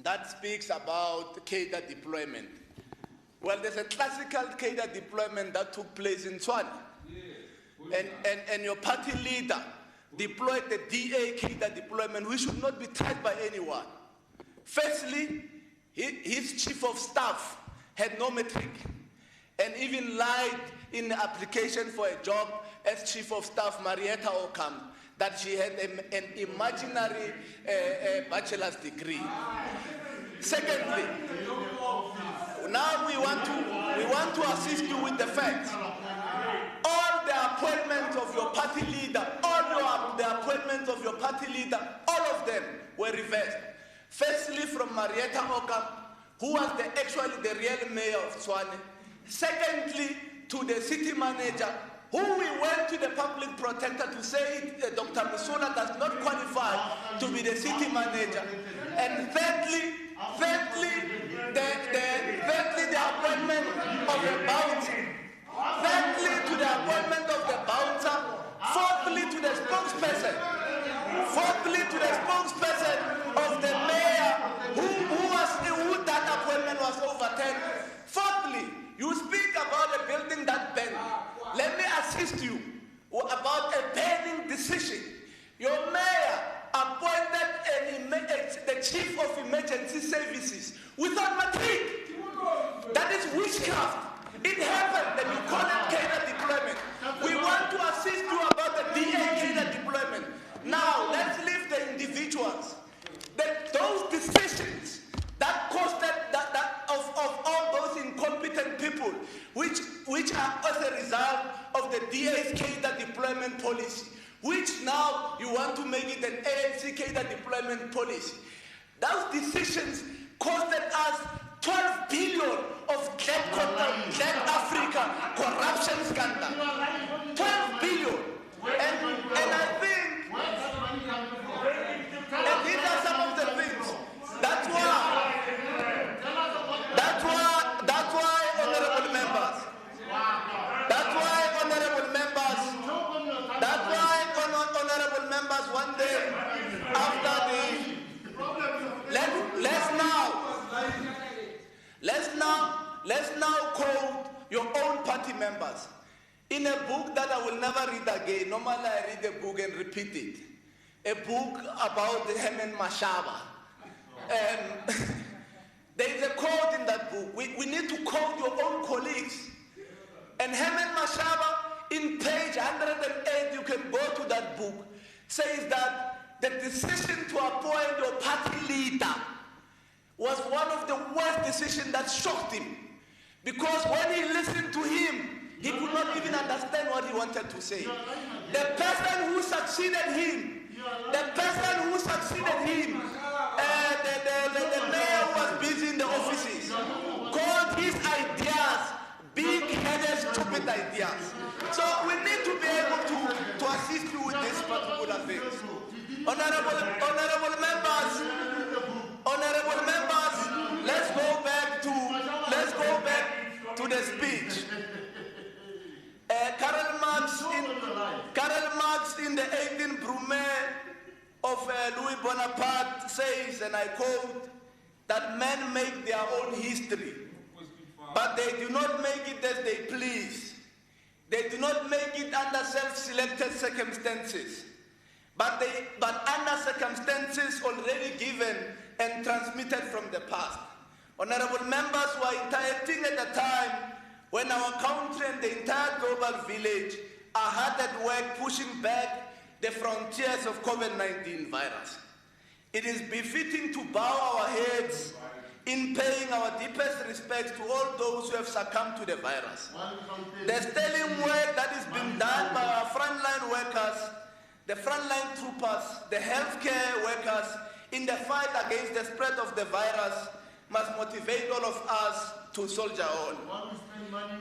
that speaks about cadre deployment. Well, there's a classical cadre deployment that took place in Tshwane. And your party leader deployed the DA cadre deployment, which should not be tried by anyone. Firstly, his chief of staff had no metric and even lied in the application for a job as chief of staff, Marietta Ockham, that she had an imaginary bachelor's degree. Secondly, now we want to assist you with the facts. All the appointments of your party leader, all of them were reversed. Firstly, from Marietta Ockham, who was actually the real mayor of Tshwane. Secondly, to the city manager, who we went to the public protector to say Dr. Musula does not qualify to be the city manager. And thirdly, the appointment of the bouncer. Thirdly, to the appointment of the bouncer. Fourthly, to the spokesperson. Of the mayor, who that appointment was overturned. Fourthly, you speak about a building that burned. Let me assist you about a burning decision. Your mayor appointed the chief of emergency services without matric. That is witchcraft. It happened, and you call it cadre deployment. We want to assist you about the DA cadre deployment. Now, let's leave the individuals. Those decisions that costed of all those incompetent people, which are as a result of the DA's cadre deployment policy, which now you want to make it an ANC cadre deployment policy. Those decisions costed us 12 billion of Black Africa corruption scandal. 12 billion. And I think, and these are some of the things. That's why, honorable members, party members. In a book that I will never read again, normally I read a book and repeat it. A book about Herman Mashaba. There is a quote in that book. We need to quote your own colleagues. And Herman Mashaba, in page 108, you can go to that book, says that the decision to appoint your party leader was one of the worst decisions that shocked him. Because when he listened to him, he could not even understand what he wanted to say. The person who succeeded him, the mayor who was busy in the offices, called his ideas big-headed, stupid ideas. So we need to be able to assist you with this particular things. Honorable members, let's go back to the speech. Karl Marx in the 18th Brumaire of Louis Bonaparte says, and I quote, that men make their own history, but they do not make it as they please. They do not make it under self-selected circumstances, but under circumstances already given and transmitted from the past. Honorable members were interacting at a time when our country and the entire global village are hard at work pushing back the frontiers of COVID-19 virus. It is befitting to bow our heads in paying our deepest respects to all those who have succumbed to the virus. The sterling work that is being done by our frontline workers, the frontline troopers, the healthcare workers in the fight against the spread of the virus must motivate all of us to soldier on.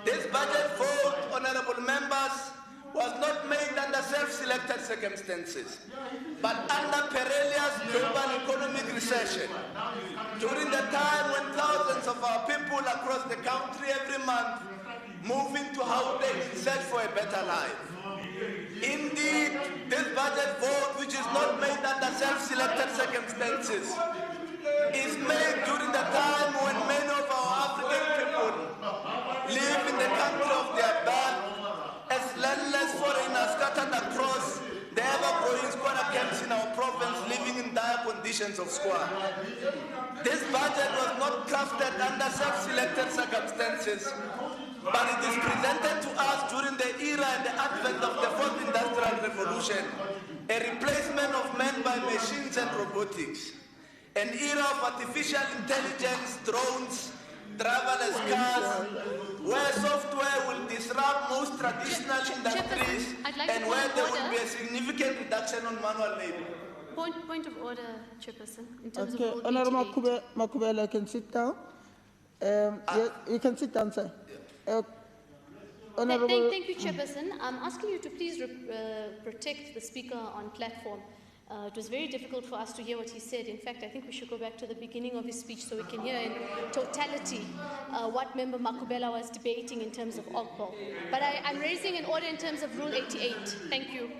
This budget vote, honorable members, was not made under self-selected circumstances, but under perilous global economic recession. During the time when thousands of our people across the country every month move into Gauteng in search for a better life. Indeed, this budget vote, which is not made under self-selected circumstances, is made during the time when many of our African people live in the country of their birth as landless foreigners scattered across the ever-growing squatter camps in our province, living in dire conditions of squalor. This budget was not crafted under self-selected circumstances, but it is presented to us during the era and the advent of the fourth industrial revolution, a replacement of men by machines and robotics, an era of artificial intelligence, drones, driverless cars, where software will disrupt most traditional industries and where there will be a significant reduction on manual labor. Point of order, Chairperson. In terms Okay, of Honorable Makubela can sit down. Yes, you can sit down, sir. Honorable. Thank you, Chairperson. I'm asking you to please protect the speaker on platform. It was very difficult for us to hear what he said. In fact, I think we should go back to the beginning of his speech so we can hear in totality what Member Makubela was debating in terms of Ogbol. But I'm raising an order in terms of Rule 88. Thank you.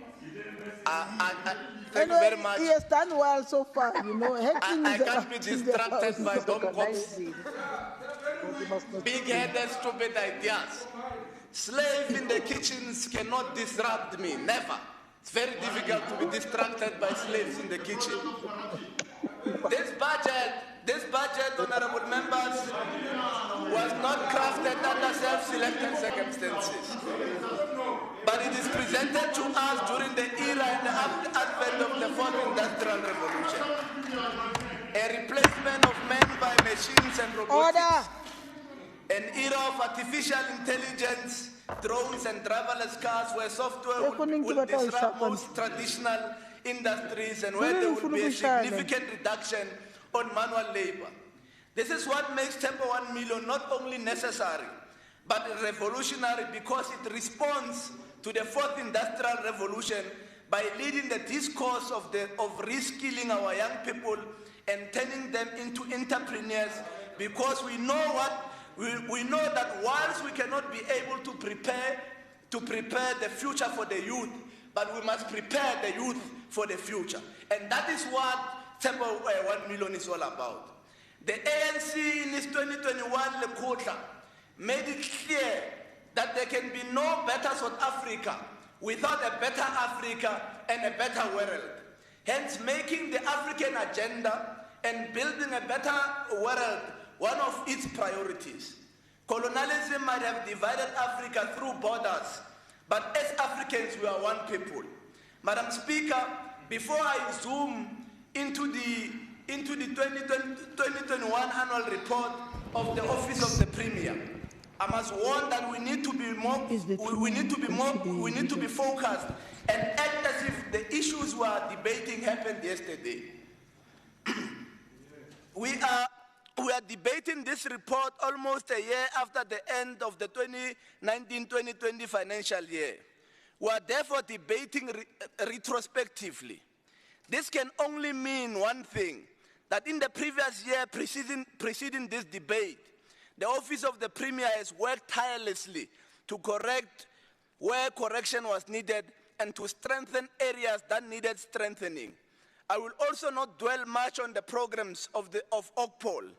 Thank you very much. He has done well so far, you know. I can't be distracted by Domcops. Big-headed, stupid ideas. Slaves in the kitchens cannot disrupt me, never. It's very difficult to be distracted by slaves in the kitchen. This budget, honorable members, was not crafted under self-selected circumstances, but it is presented to us during the era and the advent of the fourth industrial revolution. A replacement of men by machines and robotics. An era of artificial intelligence, drones and driverless cars where software will disrupt most traditional industries and where there will be a significant reduction on manual labor. This is what makes Tempo 1 million not only necessary, but revolutionary because it responds to the fourth industrial revolution by leading the discourse of reskilling our young people and turning them into entrepreneurs, because we know that whilst we cannot be able to prepare the future for the youth, but we must prepare the youth for the future. And that is what Tempo 1 million is all about. The ANC in its 2021 Lekotla made it clear that there can be no better South Africa without a better Africa and a better world. Hence, making the African agenda and building a better world one of its priorities. Colonialism might have divided Africa through borders, but as Africans, we are one people. Madam Speaker, before I zoom into the 2021 annual report of the Office of the Premier, I must warn that we need to be focused and act as if the issues we are debating happened yesterday. We are debating this report almost a year after the end of the 2019-2020 financial year. We are therefore debating retrospectively. This can only mean one thing, that in the previous year preceding this debate, the Office of the Premier has worked tirelessly to correct where correction was needed and to strengthen areas that needed strengthening. I will also not dwell much on the programs of OCPOL.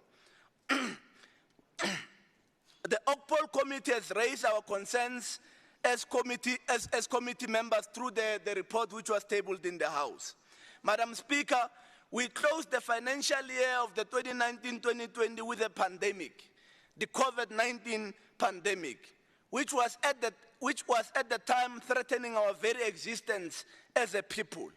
The OCPOL committee has raised our concerns as committee members through the report which was tabled in the House. Madam Speaker, we closed the financial year of the 2019-2020 with a pandemic, the COVID-19 pandemic, which was at the time threatening our very existence as a people.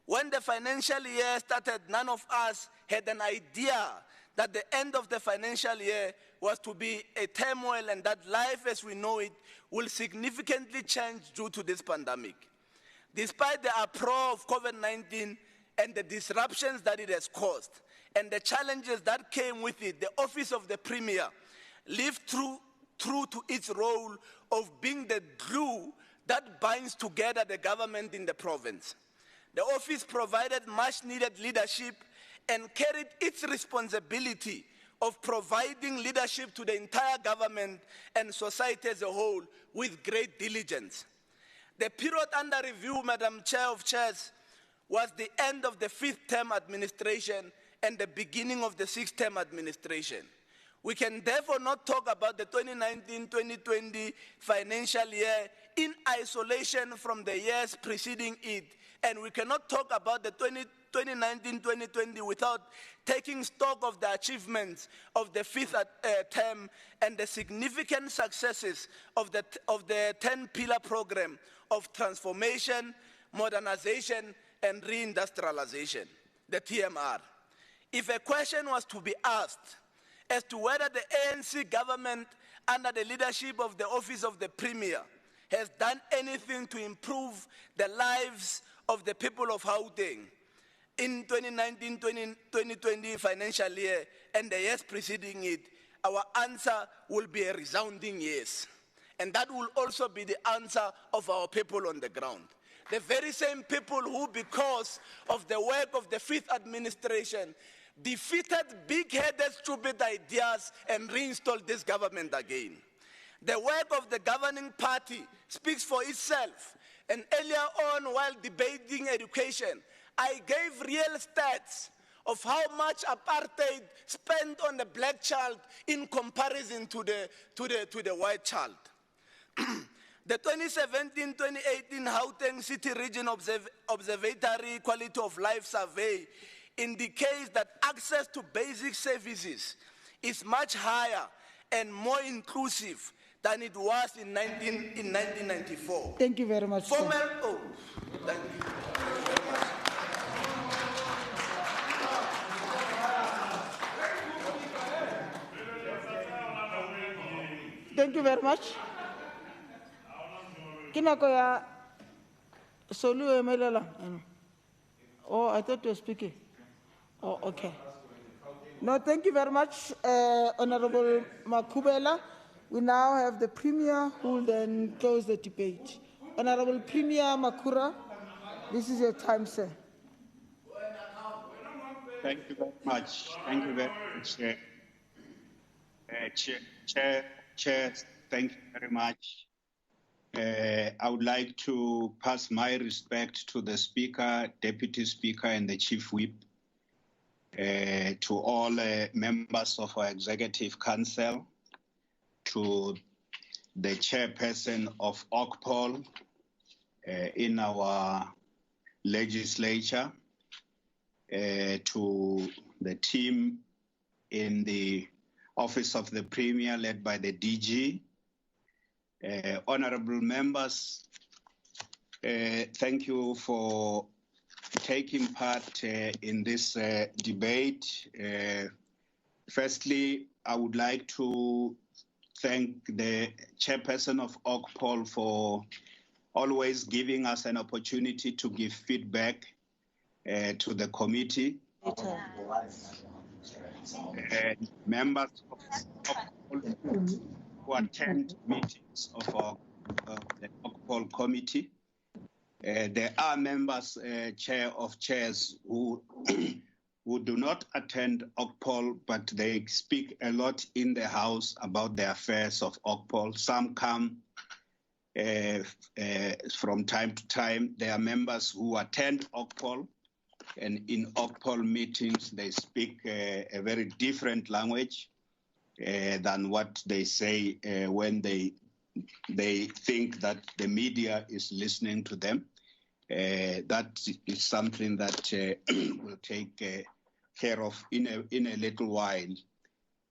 When the financial year started, none of us had an idea that the end of the financial year was to be a turmoil and that life as we know it will significantly change due to this pandemic. Despite the uproar of COVID-19 and the disruptions that it has caused and the challenges that came with it, the Office of the Premier lived true to its role of being the glue that binds together the government in the province. The office provided much needed leadership and carried its responsibility of providing leadership to the entire government and society as a whole with great diligence. The period under review, Madam Chair of Chairs, was the end of the 5th term administration and the beginning of the 6th term administration. We can therefore not talk about the 2019-2020 financial year in isolation from the years preceding it, and we cannot talk about the 2019-2020 without taking stock of the achievements of the 5th term and the significant successes of the 10-pillar program of transformation, modernization, and reindustrialization, the TMR. If a question was to be asked as to whether the ANC government under the leadership of the Office of the Premier has done anything to improve the lives of the people of Gauteng in 2019-2020 financial year and the years preceding it, our answer will be a resounding yes. And that will also be the answer of our people on the ground. The very same people who, because of the work of the 5th administration, defeated big-headed, stupid ideas and reinstalled this government again. The work of the governing party speaks for itself. And earlier on, while debating education, I gave real stats of how much apartheid spent on the black child in comparison to the white child. The 2017-2018 Gauteng City Region Observatory Quality of Life Survey indicates that access to basic services is much higher and more inclusive than it was in 1994. Thank you very much. Thank you very much. Thank you very much. Kinako ya Solu Emelela. Oh, I thought you were speaking. Oh, okay. No, thank you very much, Honorable Makubela. We now have the Premier who will then close the debate. Honorable Premier Makura, this is your time, sir. Thank you very much. Thank you very much, Chair, thank you very much. I would like to pass my respect to the Speaker, Deputy Speaker, and the Chief Whip, to all members of our Executive Council, to the chairperson of OCPOL in our legislature, to the team in the Office of the Premier led by the DG, honorable members, thank you for taking part in this debate. Firstly, I would like to thank the chairperson of OCPOL for always giving us an opportunity to give feedback to the committee. Members of OCPOL who attend meetings of the OCPOL committee. There are members, chair of chairs, who who do not attend OCPOL, but they speak a lot in the House about the affairs of OCPOL. Some come from time to time. There are members who attend OCPOL, and in OCPOL meetings, they speak a very different language than what they say when they think that the media is listening to them. That is something that we'll take care of in a little while.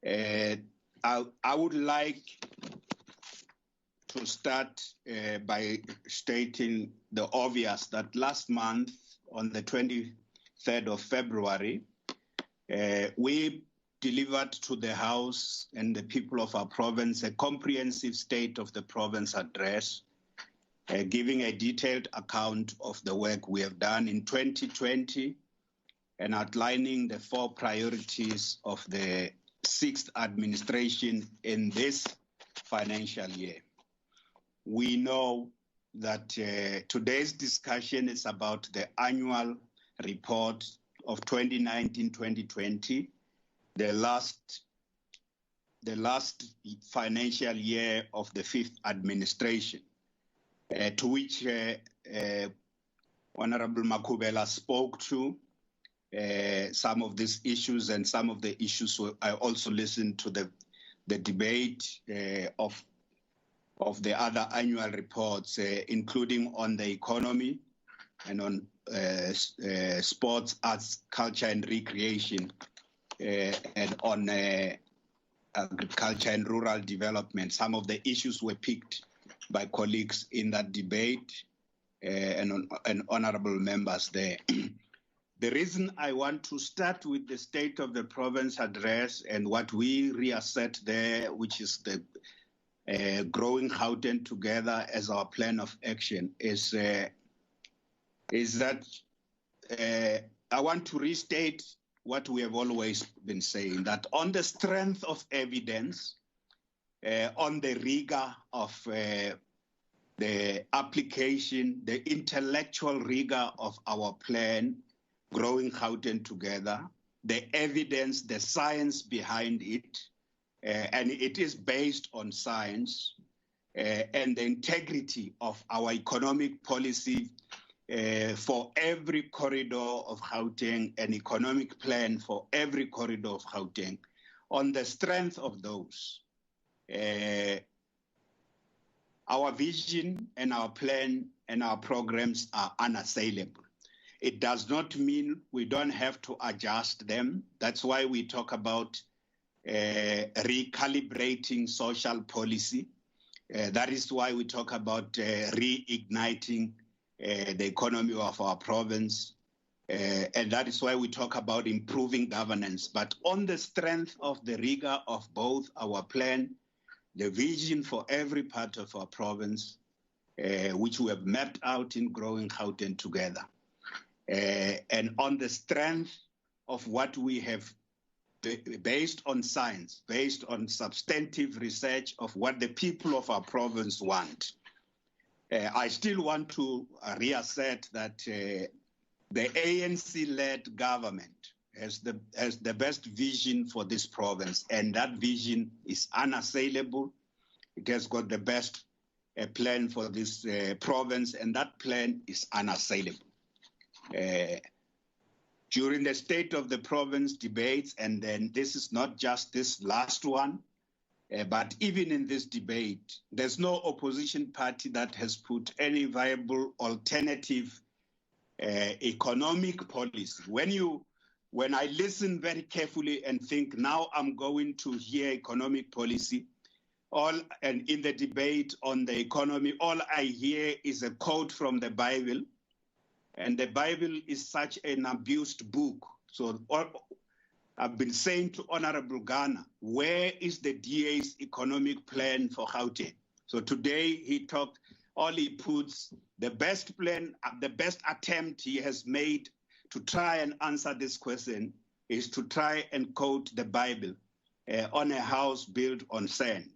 I would like to start by stating the obvious, that last month, on the 23rd of February, we delivered to the House and the people of our province a comprehensive State of the Province address, giving a detailed account of the work we have done in 2020 and outlining the 4 priorities of the 6th administration in this financial year. We know that today's discussion is about the annual report of 2019-2020, the last financial year of the 5th administration, to which Honorable Makubela spoke to some of these issues, and some of the issues I also listened to the debate of the other annual reports, including on the economy and on sports, arts, culture and recreation, and on agriculture and rural development. Some of the issues were picked by colleagues in that debate and honorable members there. The reason I want to start with the State of the Province address and what we reassert there, which is the growing Gauteng together as our plan of action, is that I want to restate what we have always been saying, that on the strength of evidence, on the rigor of the application, the intellectual rigor of our plan, Growing Gauteng Together, the evidence, the science behind it, and it is based on science, and the integrity of our economic policy for every corridor of Gauteng, an economic plan for every corridor of Gauteng. On the strength of those, our vision and our plan and our programs are unassailable. It does not mean we don't have to adjust them. That's why we talk about recalibrating social policy. That is why we talk about reigniting the economy of our province. And that is why we talk about improving governance. But on the strength of the rigor of both our plan, the vision for every part of our province, which we have mapped out in Growing Gauteng Together, and on the strength of what we have based on science, based on substantive research of what the people of our province want. I still want to reassert that the ANC-led government has the best vision for this province, and that vision is unassailable. It has got the best plan for this province, and that plan is unassailable. During the State of the Province debates, and then this is not just this last one, But even in this debate, there's no opposition party that has put any viable alternative economic policy. When I listen very carefully and think, now I'm going to hear economic policy, and in the debate on the economy, all I hear is a quote from the Bible. And the Bible is such an abused book. So I've been saying to Honorable Ghana, where is the DA's economic plan for Gauteng? So today he talked, all he puts, the best plan, the best attempt he has made to try and answer this question is to try and quote the Bible on a house built on sand.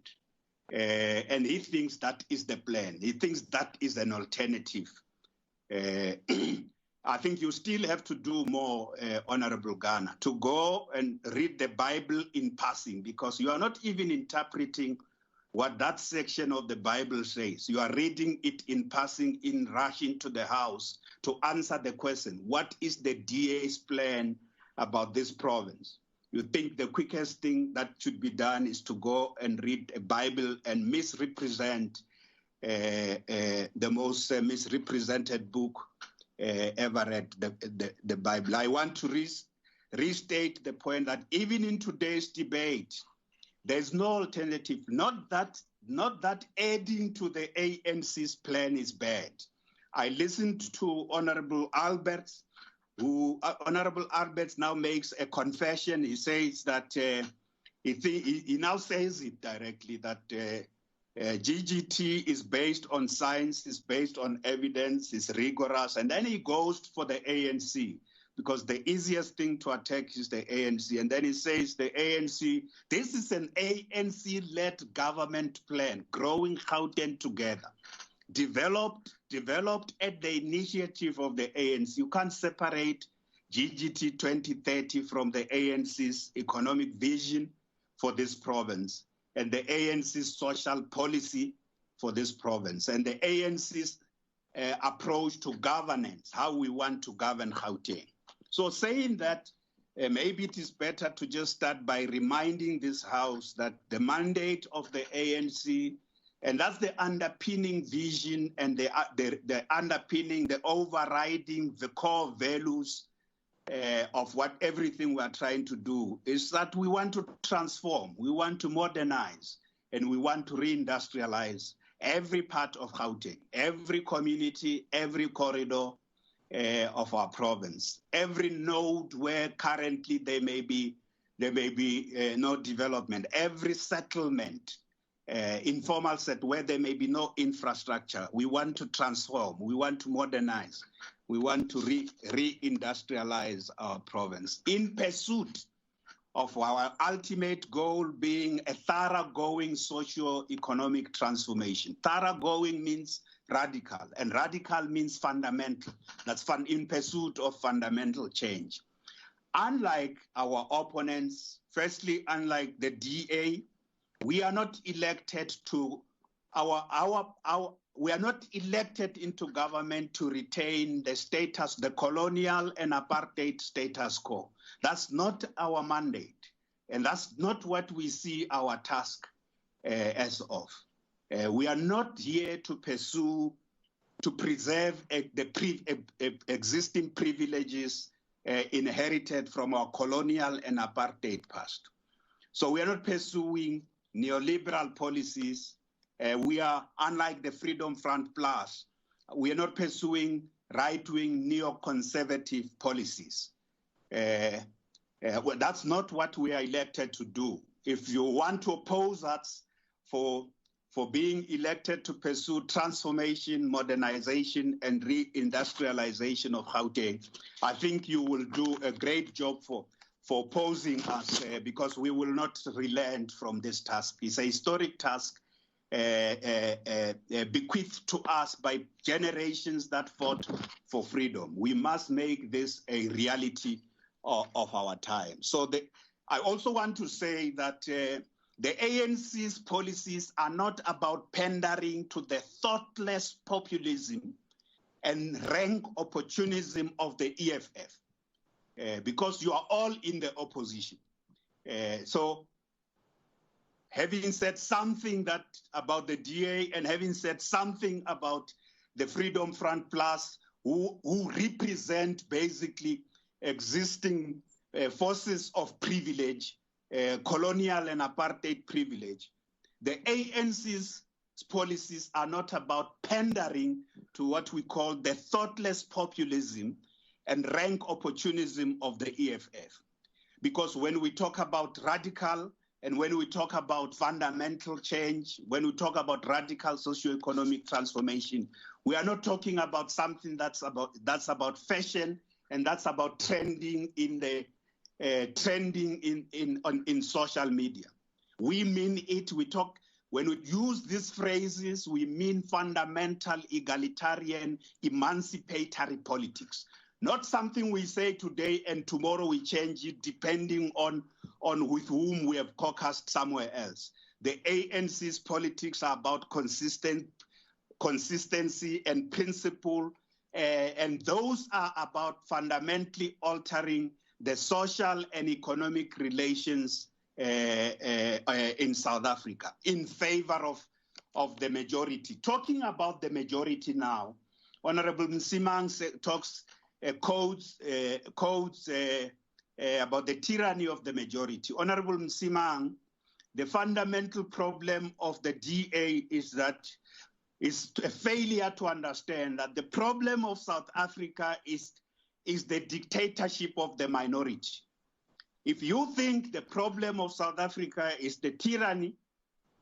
And he thinks that is the plan. He thinks that is an alternative. I think you still have to do more, Honorable Ghana, to go and read the Bible in passing, because you are not even interpreting what that section of the Bible says. You are reading it in passing, in rushing to the house to answer the question, what is the DA's plan about this province? You think the quickest thing that should be done is to go and read a Bible and misrepresent the most misrepresented book ever read, the Bible. I want to restate the point that even in today's debate, there's no alternative. Not that adding to the ANC's plan is bad. I listened to Honorable Alberts, Honorable Alberts now makes a confession. He says that he now says it directly that GGT is based on science, is based on evidence, is rigorous, and then he goes for the ANC because the easiest thing to attack is the ANC. And then he says the ANC, this is an ANC-led government plan, growing Gauteng together, developed at the initiative of the ANC. You can't separate GGT 2030 from the ANC's economic vision for this province and the ANC's social policy for this province and the ANC's approach to governance, how we want to govern Gauteng. So saying that, maybe it is better to just start by reminding this House that the mandate of the ANC, and that's the underpinning vision and the underpinning, the overriding, the core values of what everything we are trying to do, is that we want to transform, we want to modernize, and we want to reindustrialize every part of Gauteng, every community, every corridor of our province, every node where currently there may be no development, every settlement, informal set where there may be no infrastructure. We want to transform, we want to modernize, we want to reindustrialize our province in pursuit of our ultimate goal being a thoroughgoing socio-economic transformation. Thoroughgoing means radical, and radical means fundamental. That's in pursuit of fundamental change. Unlike our opponents, firstly, unlike the DA, we are not elected to we are not elected into government to retain the status, the colonial and apartheid status quo. That's not our mandate, and that's not what we see our task as of. We are not here to pursue, to preserve the existing privileges inherited from our colonial and apartheid past. So we are not pursuing neoliberal policies. We are, unlike the Freedom Front Plus, we are not pursuing right-wing neoconservative policies. Well, that's not what we are elected to do. If you want to oppose us for being elected to pursue transformation, modernization, and reindustrialization of Gauteng, I think you will do a great job for opposing us because we will not relent from this task. It's a historic task bequeathed to us by generations that fought for freedom. We must make this a reality of our time. So I also want to say that the ANC's policies are not about pandering to the thoughtless populism and rank opportunism of the EFF, because you are all in the opposition. So having said something about the DA and having said something about the Freedom Front Plus, who represent basically existing forces of privilege, colonial and apartheid privilege. The ANC's policies are not about pandering to what we call the thoughtless populism and rank opportunism of the EFF. Because when we talk about radical and when we talk about fundamental change, when we talk about radical socioeconomic transformation, we are not talking about something that's about fashion and that's about trending in the in social media. We mean it. When we use these phrases, we mean fundamental, egalitarian, emancipatory politics. Not something we say today and tomorrow we change it depending on with whom we have caucused somewhere else. The ANC's politics are about consistency and principle, and those are about fundamentally altering the social and economic relations in South Africa in favor of the majority. Talking about the majority now, Honorable Msimang quotes about the tyranny of the majority. Honorable Msimang, the fundamental problem of the DA is a failure to understand that the problem of South Africa is the dictatorship of the minority. If you think the problem of South Africa is the tyranny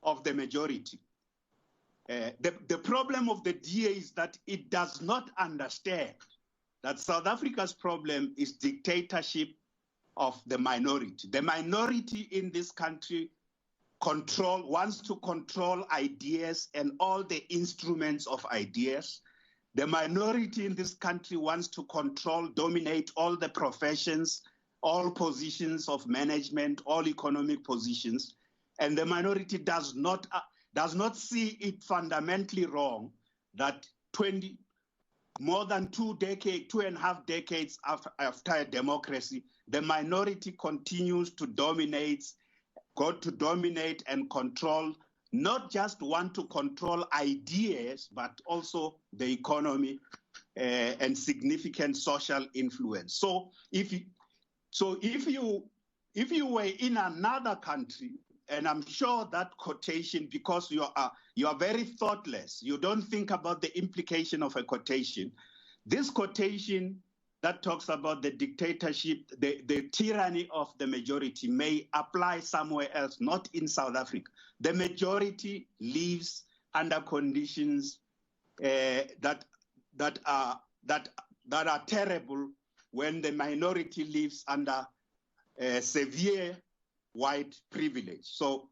of the majority, the problem of the DA is that it does not understand that South Africa's problem is dictatorship of the minority. The minority in this country wants to control ideas and all the instruments of ideas. The minority in this country wants to dominate all the professions, all positions of management, all economic positions. And the minority does not see it fundamentally wrong that more than 2.5 decades after a democracy, the minority continues to dominate and control, not just want to control ideas, but also the economy and significant social influence. So if you were in another country, and I'm sure that quotation, because you are very thoughtless, you don't think about the implication of a quotation. This quotation that talks about the dictatorship, the tyranny of the majority may apply somewhere else, not in South Africa. The majority lives under conditions that are terrible when the minority lives under severe white privilege. So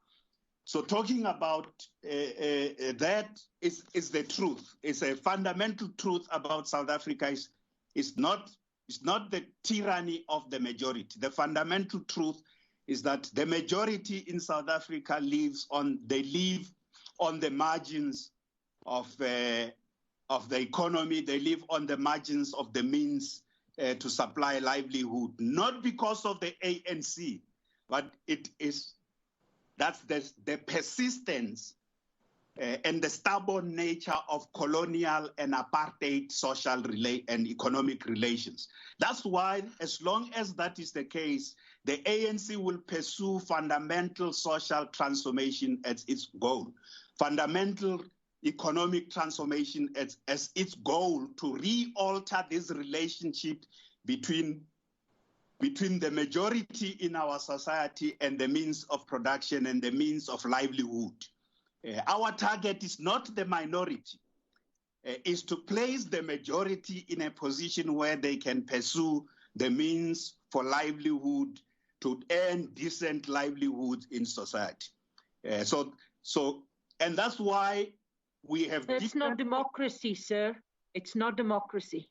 talking about that is the truth. It's a fundamental truth about South Africa. It's not the tyranny of the majority. The fundamental truth is that the majority in South Africa live on the margins of the economy. They live on the margins of the means to supply livelihood, not because of the ANC, but that's the persistence and the stubborn nature of colonial and apartheid social and economic relations. That's why, as long as that is the case, the ANC will pursue fundamental social transformation as its goal, fundamental economic transformation as its goal to re-alter this relationship between the majority in our society and the means of production and the means of livelihood. Our target is not the minority, is to place the majority in a position where they can pursue the means for livelihood, to earn decent livelihoods in society. And that's why we have... It's not democracy, sir. It's not democracy.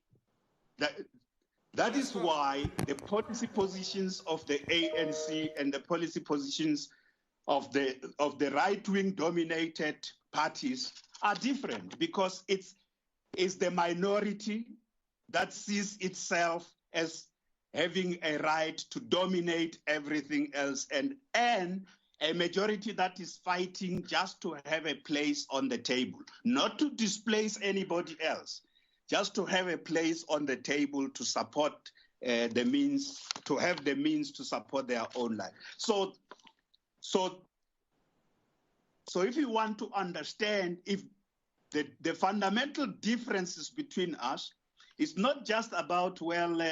That is why the policy positions of the ANC and the policy positions of the right-wing dominated parties are different, because it's the minority that sees itself as having a right to dominate everything else and earn a majority that is fighting just to have a place on the table, not to displace anybody else, just to have a place on the table to support the means, to have the means to support their own life. So if you want to understand if the fundamental differences between us, it's not just about, well,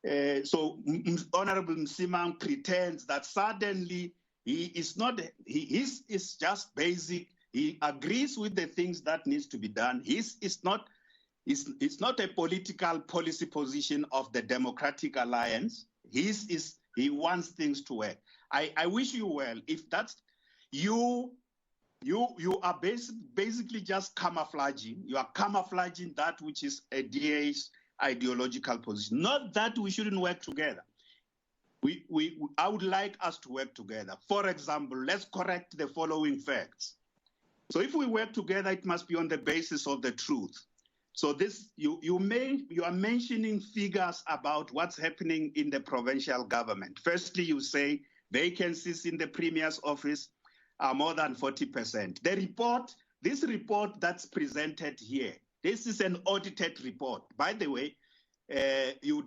Honorable Msimang pretends that suddenly he is not, is just basic. He agrees with the things that needs to be done. It's not a political policy position of the Democratic Alliance. He wants things to work. I wish you well. If that's you are basically just camouflaging. You are camouflaging that which is a DA's ideological position. Not that we shouldn't work together. I would like us to work together. For example, let's correct the following facts. So if we work together, it must be on the basis of the truth. So this you are mentioning figures about what's happening in the provincial government. Firstly, you say vacancies in the Premier's office are more than 40%. This report that's presented here, this is an audited report. By the way, you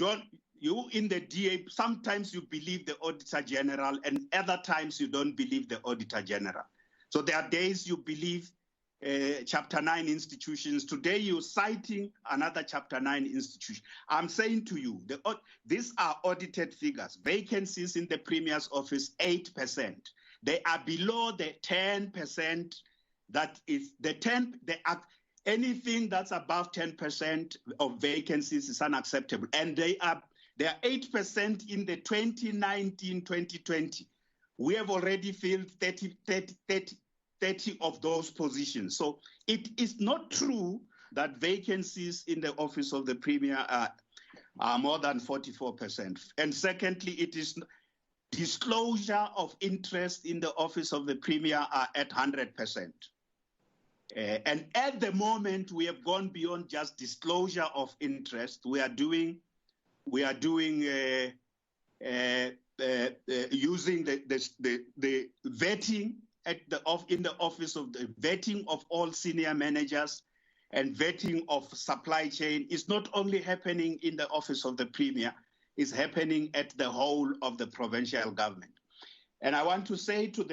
in the DA, sometimes you believe the Auditor General and other times you don't believe the Auditor General. So there are days you believe Chapter 9 institutions. Today you're citing another Chapter 9 institution. I'm saying to you, these are audited figures. Vacancies in the Premier's office, 8%. They are below the 10% that is anything that's above 10% of vacancies is unacceptable. And they are 8% in the 2019-2020. We have already filled 30 of those positions. So it is not true that vacancies in the office of the Premier are more than 44%. And secondly, it is disclosure of interest in the office of the Premier are at 100%. And at the moment, we have gone beyond just disclosure of interest. We are doing using the vetting in the office of the vetting of all senior managers and vetting of supply chain is not only happening in the office of the Premier, it's happening at the whole of the provincial government. And I want to say to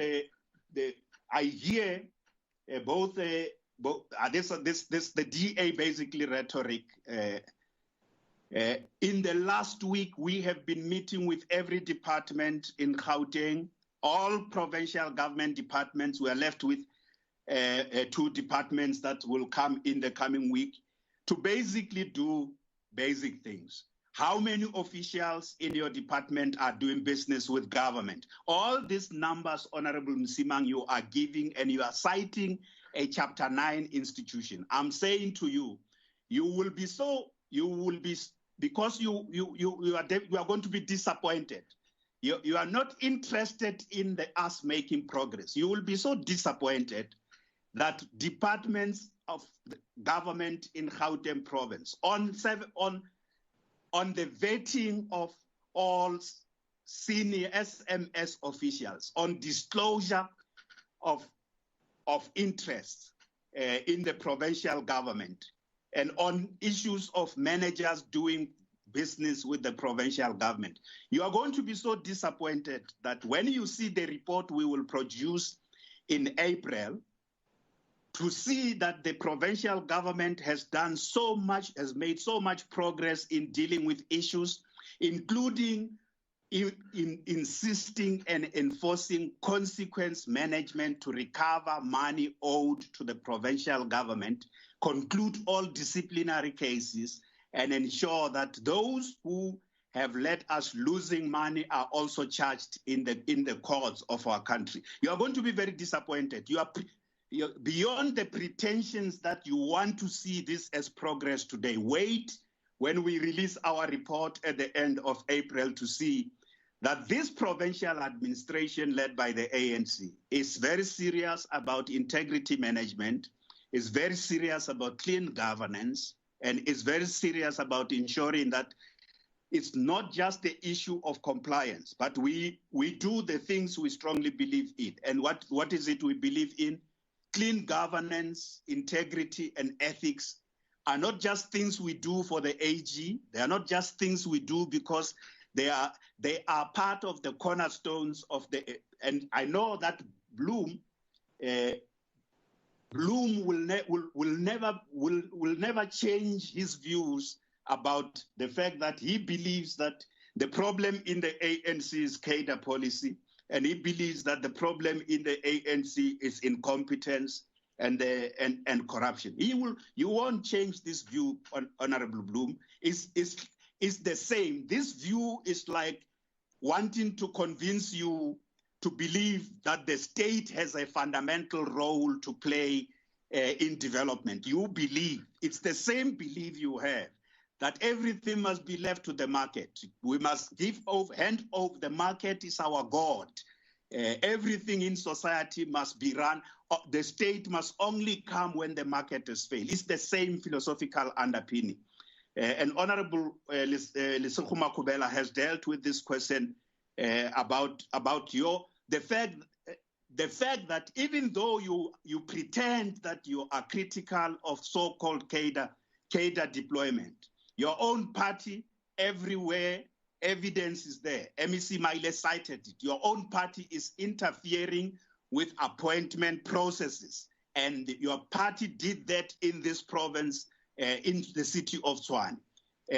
I hear both the DA basically rhetoric. In the last week, we have been meeting with every department in Gauteng. All provincial government departments. We are left with 2 departments that will come in the coming week to basically do basic things. How many officials in your department are doing business with government? All these numbers, Honorable Msimang, you are giving, and you are citing a Chapter 9 institution. I'm saying to you, because you are going to be disappointed. You are not interested in us making progress. You will be so disappointed that departments of the government in Gauteng province on the vetting of all senior SMS officials, on disclosure of interest in the provincial government, and on issues of managers doing business with the provincial government. You are going to be so disappointed that when you see the report we will produce in April, to see that the provincial government has done so much, has made so much progress in dealing with issues, including in insisting and enforcing consequence management to recover money owed to the provincial government, conclude all disciplinary cases, and ensure that those who have let us losing money are also charged in the courts of our country. You are going to be very disappointed. You're beyond the pretensions that you want to see this as progress today. Wait when we release our report at the end of April to see that this provincial administration led by the ANC is very serious about integrity management, is very serious about clean governance, and is very serious about ensuring that it's not just the issue of compliance, but we do the things we strongly believe in. And what is it we believe in? Clean governance, integrity, and ethics are not just things we do for the AG. They are not just things we do because they are part of the cornerstones of the. And I know that Bloom will never change his views about the fact that he believes that the problem in the ANC is cadre policy, and he believes that the problem in the ANC is incompetence and corruption. You won't change this view, Honorable Bloom. It's the same. This view is like wanting to convince you to believe that the state has a fundamental role to play in development. You believe, it's the same belief you have, that everything must be left to the market. We must hand over. The market is our God. Everything in society must be run. The state must only come when the market has failed. It's the same philosophical underpinning. And Honorable Lesego Makubela has dealt with this question about the fact that even though you pretend that you are critical of so-called cadre deployment, your own party, everywhere, evidence is there. MEC Maile cited it. Your own party is interfering with appointment processes. And your party did that in this province, in the city of Tshwane,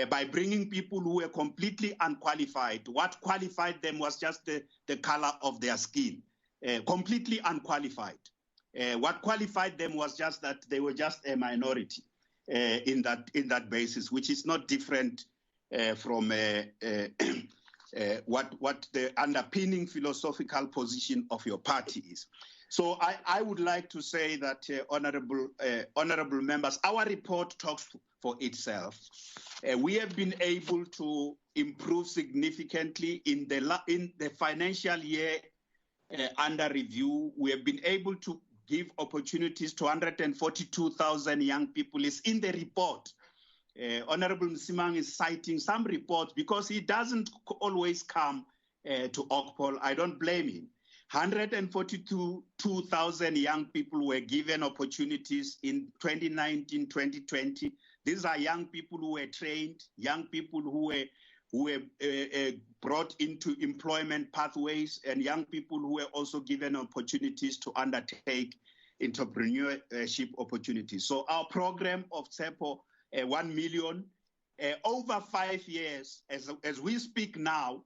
by bringing people who were completely unqualified. What qualified them was just the color of their skin, completely unqualified. What qualified them was just that they were just a minority. In that basis, which is not different from what the underpinning philosophical position of your party is. So I would like to say that, honorable members, our report talks for itself. We have been able to improve significantly in the financial year under review. We have been able to give opportunities to 142,000 young people. Is in the report. Honorable Msimang is citing some reports because he doesn't always come to Okpol. I don't blame him. 142,000 young people were given opportunities in 2019, 2020. These are young people who were trained, young people who were brought into employment pathways, and young people who were also given opportunities to undertake entrepreneurship opportunities. So our program of SEPO, 1 million, over 5 years, as we speak now,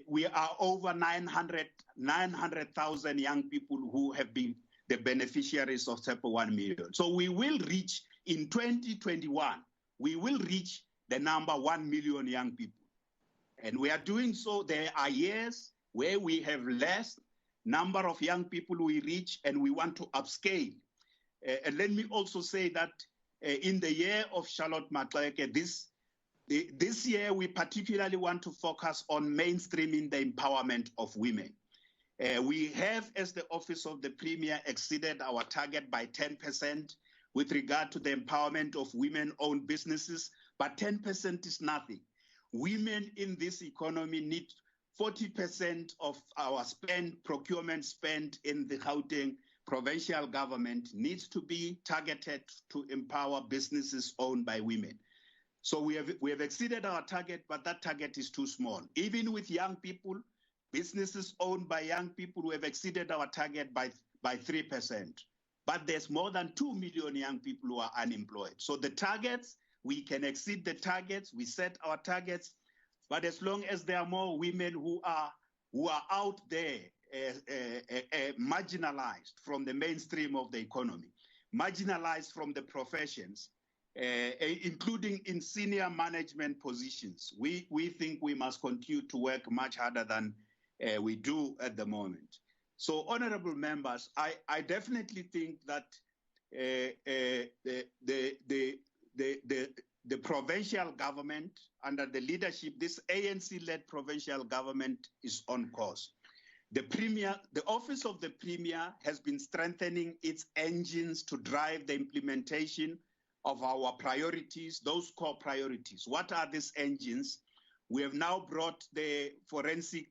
we are over 900,000 young people who have been the beneficiaries of SEPO 1 million. So we will reach, in 2021, we will reach the number 1 million young people. And we are doing so. There are years where we have less number of young people we reach, and we want to upscale. And let me also say that in the year of Charlotte Maxeke, this year we particularly want to focus on mainstreaming the empowerment of women. We have, as the Office of the Premier, exceeded our target by 10% with regard to the empowerment of women-owned businesses, but 10% is nothing. Women in this economy need 40% of our procurement spend in the Gauteng provincial government needs to be targeted to empower businesses owned by women. So we have exceeded our target, but that target is too small. Even with young people, businesses owned by young people, we have exceeded our target by 3%. But there's more than 2 million young people who are unemployed. So the targets, we can exceed the targets, we set our targets, but as long as there are more women who are out there marginalized from the mainstream of the economy, marginalized from the professions, including in senior management positions, we think we must continue to work much harder than we do at the moment. So, honorable members, I definitely think that the provincial government, under the leadership, this ANC-led provincial government is on course. The Office of the Premier has been strengthening its engines to drive the implementation of our priorities, those core priorities. What are these engines? We have now brought the forensic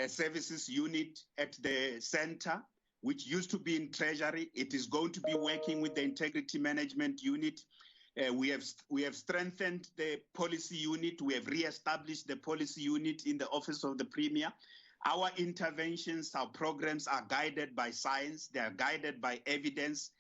services unit at the center, which used to be in Treasury. It is going to be working with the integrity management unit. We have strengthened the policy unit. We have re-established the policy unit in the Office of the Premier. Our interventions, our programs are guided by science. They are guided by evidence.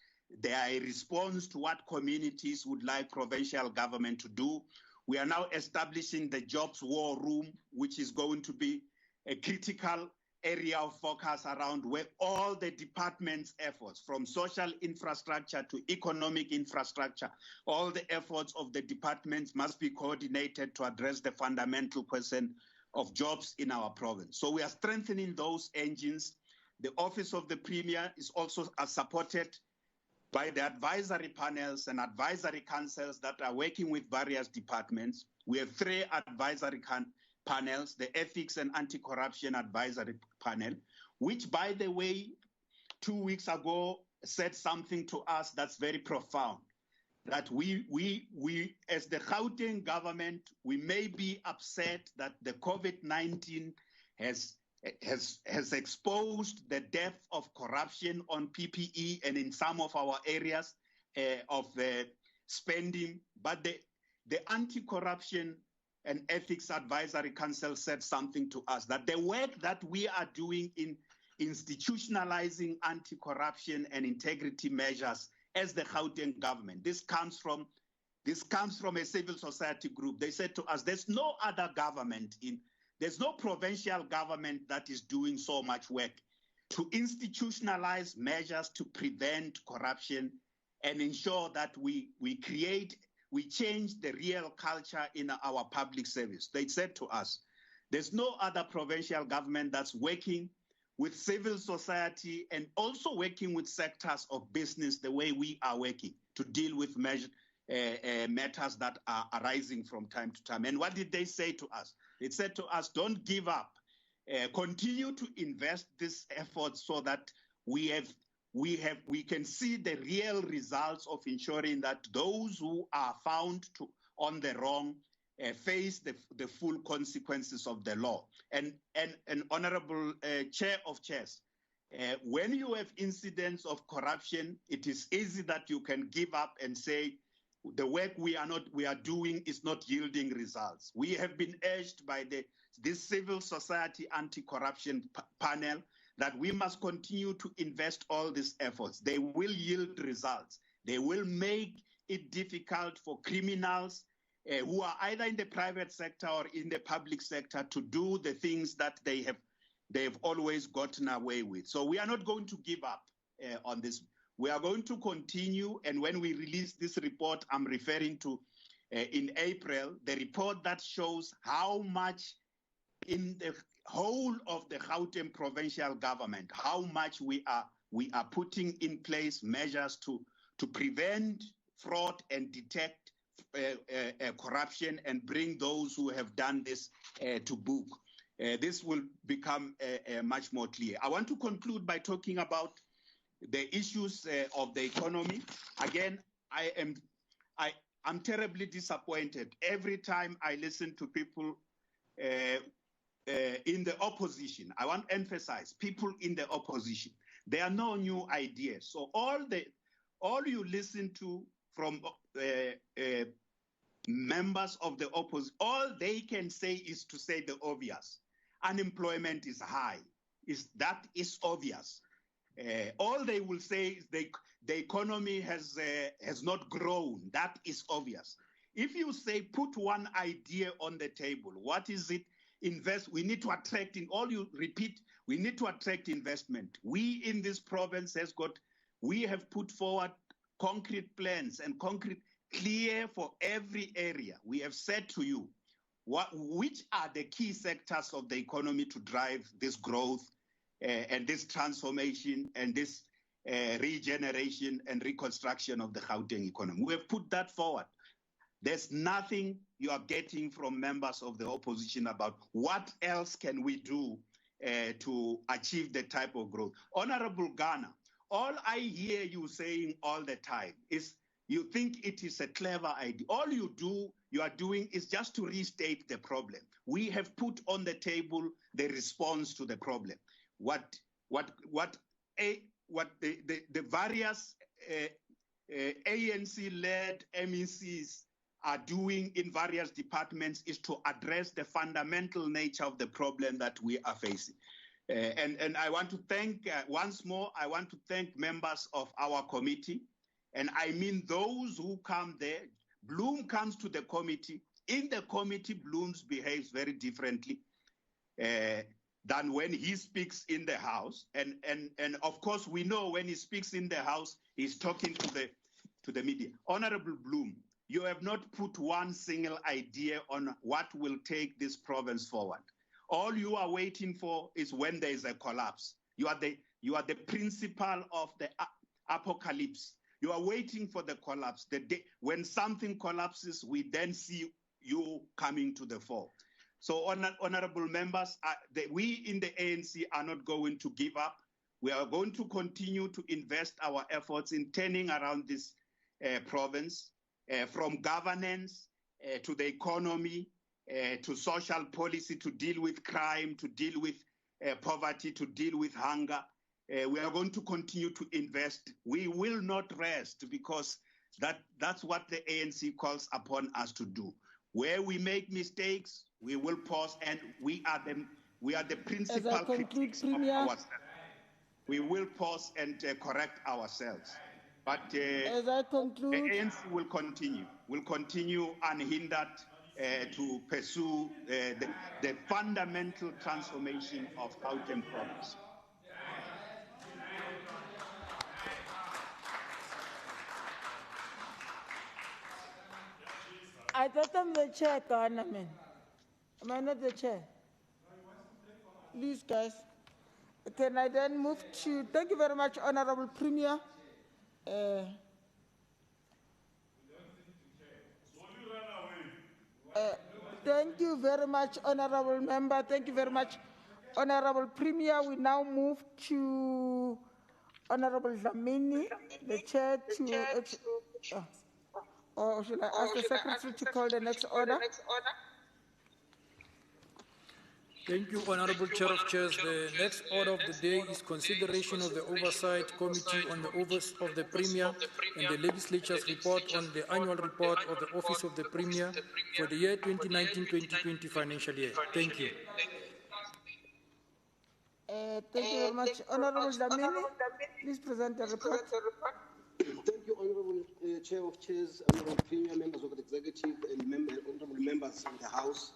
They are a response to what communities would like provincial government to do. We are now establishing the Jobs War Room, which is going to be a critical area of focus around where all the department's efforts, from social infrastructure to economic infrastructure, all the efforts of the departments must be coordinated to address the fundamental question of jobs in our province. So we are strengthening those engines. The Office of the Premier is also supported by the advisory panels and advisory councils that are working with various departments. We have 3 advisory panels, the Ethics and Anti-Corruption Advisory Panel, which, by the way, 2 weeks ago said something to us that's very profound, that we as the Gauteng government, we may be upset that the COVID-19 has exposed the depth of corruption on PPE and in some of our areas of spending, but the Anti-Corruption and Ethics Advisory Council said something to us, that the work that we are doing in institutionalizing anti-corruption and integrity measures as the Gauteng government, this comes from a civil society group. They said to us, there's no other government there's no provincial government that is doing so much work to institutionalize measures to prevent corruption and ensure that we change the real culture in our public service. They said to us, there's no other provincial government that's working with civil society and also working with sectors of business the way we are working to deal with matters that are arising from time to time. And what did they say to us? They said to us, don't give up. Continue to invest this effort so that we can see the real results of ensuring that those who are found on the wrong face the full consequences of the law. And Honorable Chair of Chairs, when you have incidents of corruption, it is easy that you can give up and say, the work we are doing is not yielding results. We have been urged by this civil society anti-corruption panel that we must continue to invest all these efforts. They will yield results. They will make it difficult for criminals who are either in the private sector or in the public sector to do the things that they have always gotten away with. So we are not going to give up on this. We are going to continue, and when we release this report, I'm referring to in April, the report that shows how much in the whole of the Gauteng provincial government, how much we are putting in place measures to prevent fraud and detect corruption and bring those who have done this to book. This will become much more clear. I want to conclude by talking about the issues of the economy. Again, I'm terribly disappointed every time I listen to people in the opposition. I want to emphasize people in the opposition. There are no new ideas. So all you listen to from members of the opposition, all they can say is to say the obvious. Unemployment is high. That is obvious. All they will say is the economy has not grown. That is obvious. If you say put one idea on the table, what is it? Invest. We need to attract. All you repeat. We need to attract investment. We in this province we have put forward concrete plans and concrete clear for every area. We have said to you which are the key sectors of the economy to drive this growth. And this transformation and this regeneration and reconstruction of the Gauteng economy. We have put that forward. There's nothing you are getting from members of the opposition about what else can we do to achieve the type of growth. Honorable Ghana, all I hear you saying all the time is You think it is a clever idea. All you are doing is just to restate the problem. We have put on the table the response to the problem. What the various ANC-led MECs are doing in various departments is to address the fundamental nature of the problem that we are facing. And I want to thank, once more, I want to thank members of our committee. And I mean those who come there. Bloom comes to the committee. In the committee, Bloom behaves very differently than when he speaks in the House. And of course, we know when he speaks in the House, he's talking to the media. Honorable Bloom, you have not put one single idea on what will take this province forward. All you are waiting for is when there is a collapse. You are the principal of the apocalypse. You are waiting for the collapse. The day when something collapses, we then see you coming to the fore. So, honorable members, we in the ANC are not going to give up. We are going to continue to invest our efforts in turning around this province, from governance to the economy, to social policy, to deal with crime, to deal with poverty, to deal with hunger. We are going to continue to invest. We will not rest, because that's what the ANC calls upon us to do. Where we make mistakes, we will pause, and we are the principal critics of ourselves. We will pause and correct ourselves. But as I conclude, the ANC will continue unhindered to pursue the fundamental transformation of Gauteng province. I thought I'm the chair, Ghana, man. Am I not the chair? Please, guys. Can I then move to, thank you very much, Honorable Premier. Thank you very much, Honorable Member. Thank you very much, Honorable Premier. We now move to Honorable Dlamini, the chair to... Or should I ask the Secretary to call the next order? Thank you, Honorable Chair of Chairs. The next order of the day is consideration of the Oversight Committee on the Office of the Premier and the Legislature's report on the annual report of the Office of the Premier for the year 2019-2020 financial year. Thank you. Thank you very much. Honorable Dlamini, please present the report. Thank you, Honorable Chair of Chairs, Honorable Premier, members of the Executive, and honorable members in the House.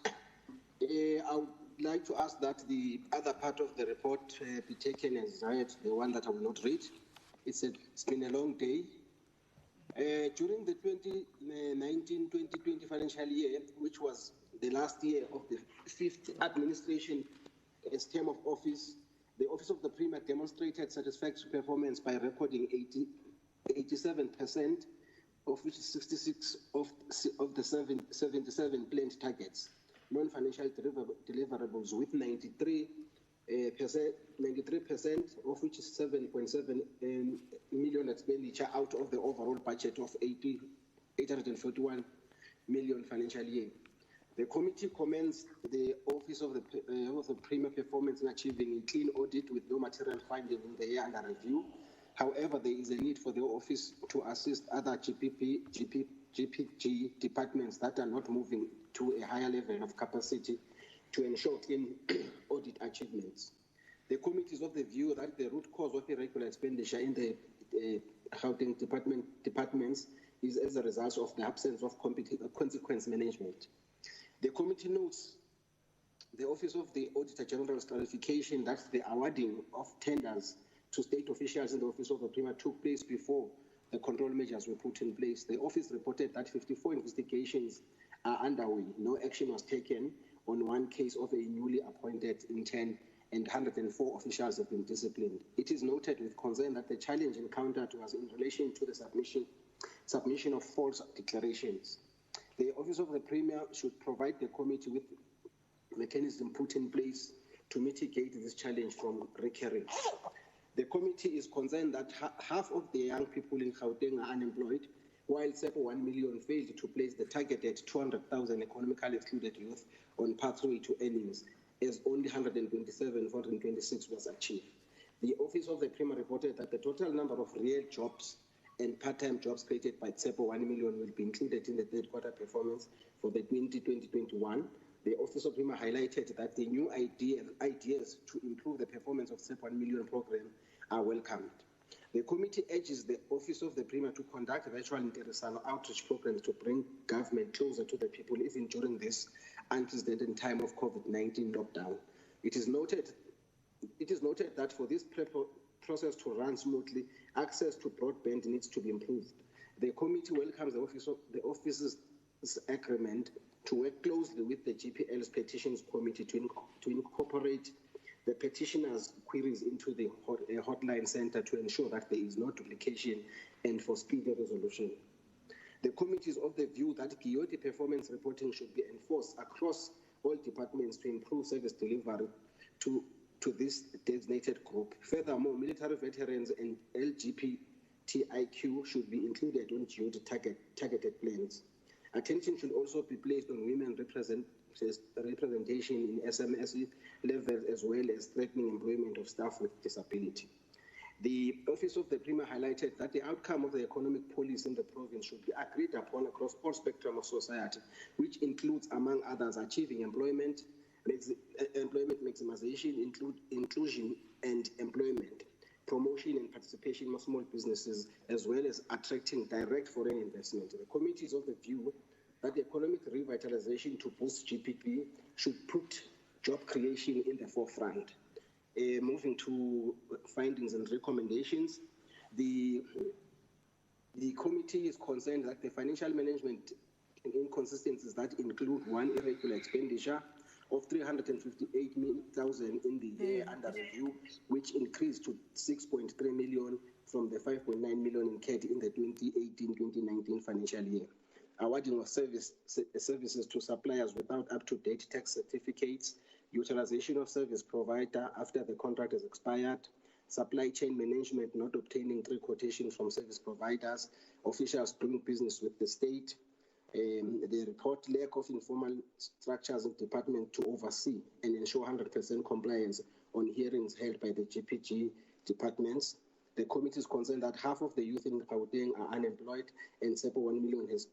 I would like to ask that the other part of the report be taken as read, the one that I will not read. It's been a long day. During the 2019-2020 financial year, which was the last year of the fifth administration term of office, the Office of the Premier demonstrated satisfactory performance by recording 87%, of which 66 of the 77 planned targets. Non-financial deliverables with 93%, of which is 7.7 million expenditure out of the overall budget of 841 million financial year. The committee commends the Office of the Premier performance in achieving a clean audit with no material finding in the year under review. However, there is a need for the office to assist other GPG departments that are not moving to a higher level of capacity to ensure clean audit achievements. The committee is of the view that the root cause of irregular expenditure in the Gauteng departments is as a result of the absence of consequence management. The committee notes the Office of the Auditor General's clarification that the awarding of tenders to state officials in the Office of the Premier took place before the control measures were put in place. The office reported that 54 investigations are underway. No action was taken on one case of a newly appointed intern, and 104 officials have been disciplined. It is noted with concern that the challenge encountered was in relation to the submission of false declarations. The Office of the Premier should provide the committee with mechanism put in place to mitigate this challenge from recurring. The committee is concerned that half of the young people in Gauteng are unemployed, while SEPO 1 million failed to place the targeted 200,000 economically excluded youth on pathway to earnings, as only 426 was achieved. The Office of the Premier reported that the total number of real jobs and part-time jobs created by SEPO 1 million will be included in the third quarter performance for the 2020-21. The Office of Premier highlighted that the new ideas to improve the performance of SEPO 1 million program are welcomed. The committee urges the Office of the Premier to conduct virtual international outreach programs to bring government closer to the people, even during this unprecedented time of COVID-19 lockdown. It is noted that for this process to run smoothly, access to broadband needs to be improved. The committee welcomes the office's agreement to work closely with the GPL's Petitions Committee to incorporate the petitioners' queries into the hotline center to ensure that there is no duplication and for speedy resolution. The committee is of the view that Coyote performance reporting should be enforced across all departments to improve service delivery to this designated group. Furthermore, military veterans and LGBTIQ should be included on Coyote targeted plans. Attention should also be placed on women representation in SMSE levels, as well as threatening employment of staff with disability. The Office of the Premier highlighted that the outcome of the economic policy in the province should be agreed upon across all spectrum of society, which includes, among others, achieving employment maximization, inclusion and employment, promotion and participation of small businesses, as well as attracting direct foreign investment. The committee is of the view that the economic revitalization to boost GDP should put job creation in the forefront. Moving to findings and recommendations, the committee is concerned that the financial management inconsistencies that include one irregular expenditure of 358,000 in the year under review, which increased to 6.3 million from the 5.9 million incurred in the 2018-2019 financial year. Awarding of services to suppliers without up-to-date tax certificates, utilization of service provider after the contract has expired, supply chain management not obtaining 3 quotations from service providers, officials doing business with the state. The report lack of informal structures of department to oversee and ensure 100% compliance on hearings held by the GPG departments. The committee is concerned that half of the youth in Gauteng are unemployed, and SEPO 1 million has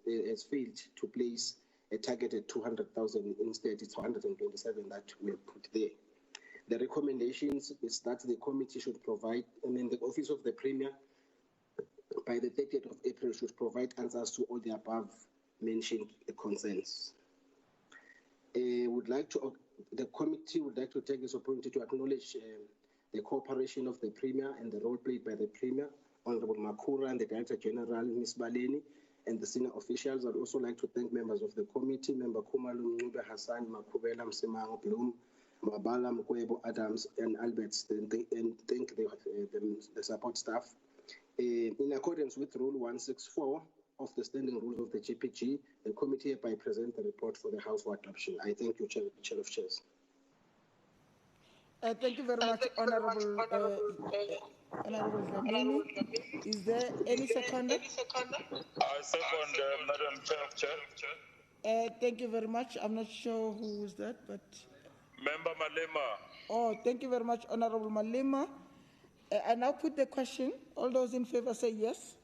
failed to place a targeted 200,000. Instead, it's 127 that were put there. The recommendations is that the committee should provide, the Office of the Premier, by the 30th of April, should provide answers to all the above mentioned concerns. The committee would like to take this opportunity to acknowledge the cooperation of the Premier and the role played by the Premier, Honorable Makura, and the Director General, Ms. Baleni, and the senior officials. I'd also like to thank members of the committee, Member Kumalu, Ngube Hassan, Makubela, Msimango, Bloom, Mabala, Mkwebo, Adams, and Alberts, and thank the support staff. In accordance with Rule 164 of the Standing Rules of the GPG, the committee hereby present the report for the House for adoption. I thank you, Chair of Chairs. Thank you very much, Honorable Dlamini. Is there any seconder? I second, Madam Chair. Thank you very much. I'm not sure who is that, but... Member Malema. Oh, thank you very much, Honorable Malema. I now put the question. All those in favor say yes.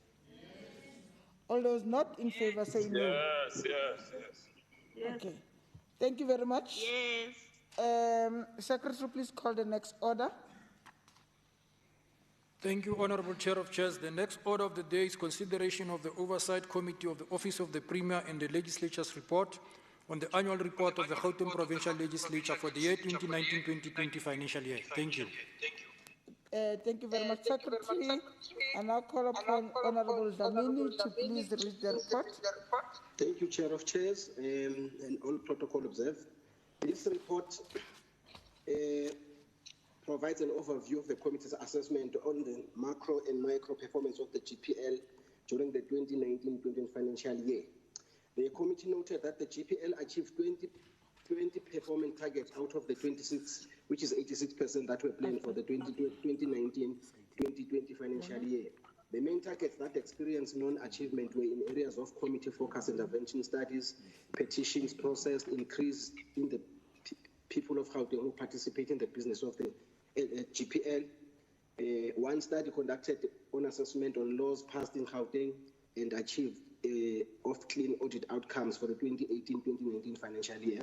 All those not in favor say no. Yes. Okay. Thank you very much. Yes. Secretary, please call the next order. Thank you, Honorable Chair of Chairs. The next order of the day is consideration of the Oversight Committee of the Office of the Premier and the Legislature's report on the annual report of the Gauteng Provincial Legislature for the year 2019-2020 financial year. Thank you. Thank you very much, Secretary. I now call upon Honorable Dlamini to please read the report. Thank you, Chair of Chairs, and all protocol observed. This report provides an overview of the committee's assessment on the macro and micro performance of the GPL during the 2019-2020 financial year. The committee noted that the GPL achieved 20 performance targets out of the 26, which is 86% that were planned for the 2019-2020 financial year. The main targets that experienced non-achievement were in areas of committee-focused intervention studies, petitions processed, increase in the people of Gauteng who participate in the business of the GPL. One study conducted on assessment on laws passed in Gauteng and achieved of clean audit outcomes for the 2018-2019 financial year.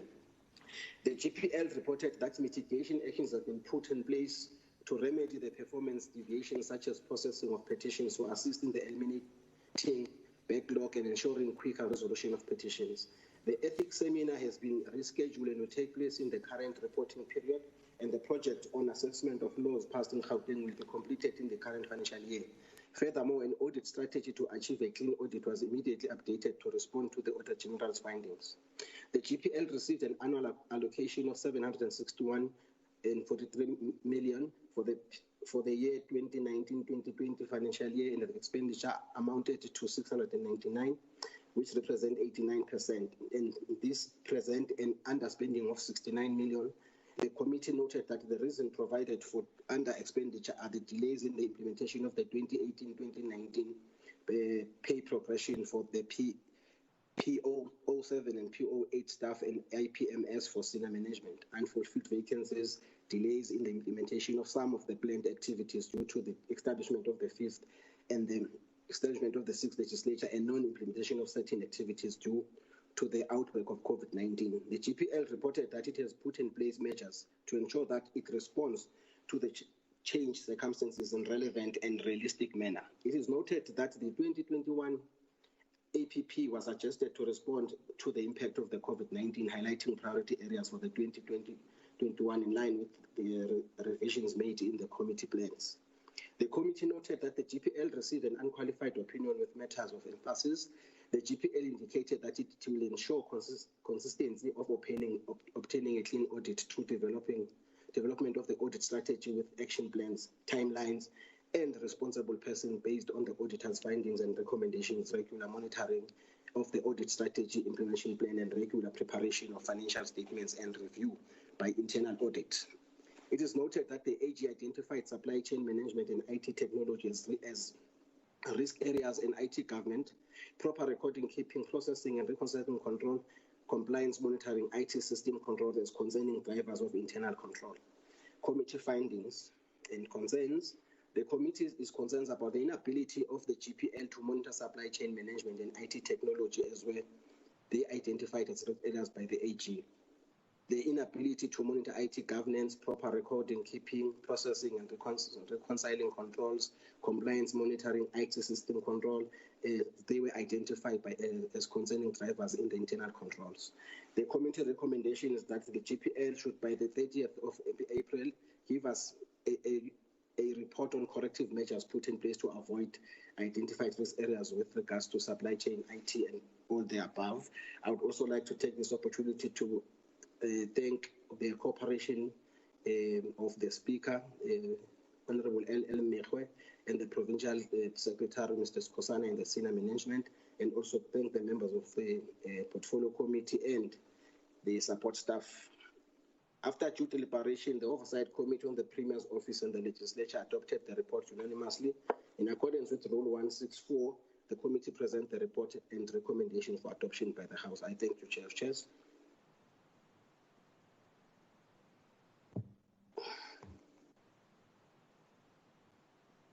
The GPL reported that mitigation actions have been put in place to remedy the performance deviations such as processing of petitions to assist in the eliminating backlog and ensuring quicker resolution of petitions. The ethics seminar has been rescheduled and will take place in the current reporting period, and the project on assessment of laws passed in Gauteng will be completed in the current financial year. Furthermore, an audit strategy to achieve a clean audit was immediately updated to respond to the Auditor General's findings. The GPL received an annual allocation of 761.43 million for the year 2019-2020 financial year, and the expenditure amounted to 699, which represent 89%. And this present an underspending of 69 million. The committee noted that the reason provided for under expenditure are the delays in the implementation of the 2018-2019 pay progression for the PO07 and PO8 staff and IPMS for senior management, unfulfilled vacancies, delays in the implementation of some of the planned activities due to the establishment of the 5th and the establishment of the 6th legislature, and non-implementation of certain activities due to the outbreak of COVID-19. The GPL reported that it has put in place measures to ensure that it responds to the changed circumstances in relevant and realistic manner. It is noted that the 2021 APP was adjusted to respond to the impact of the COVID-19, highlighting priority areas for the 2020-21 in line with the revisions made in the committee plans. The committee noted that the GPL received an unqualified opinion with matters of emphasis. The GPL indicated that it will ensure consistency of obtaining a clean audit through development of the audit strategy with action plans, timelines, and responsible person based on the auditor's findings and recommendations, regular monitoring of the audit strategy, implementation plan, and regular preparation of financial statements and review by internal audit. It is noted that the AG identified supply chain management and IT technology as risk areas in IT government, proper recording, keeping, processing, and reconciling control, compliance monitoring, IT system control as concerning drivers of internal control. Committee findings and concerns. The committee is concerned about the inability of the GPL to monitor supply chain management and IT technology as well. They identified as risk areas by the AG. The inability to monitor IT governance, proper recording, keeping, processing, and reconciling controls, compliance monitoring, IT system control, they were identified as concerning drivers in the internal controls. The committee recommendation is that the GPL should, by the 30th of April, give us a report on corrective measures put in place to avoid identified risk areas with regards to supply chain, IT, and all the above. I would also like to take this opportunity to thank the cooperation of the Speaker, Honorable L. Mehwe, and the Provincial Secretary, Mr. Skosana, and the Senior Management, and also thank the members of the Portfolio Committee and the support staff. After due deliberation, the Oversight Committee on the Premier's Office and the Legislature adopted the report unanimously. In accordance with Rule 164, the committee presents the report and recommendation for adoption by the House. I thank you, Chair of Chairs.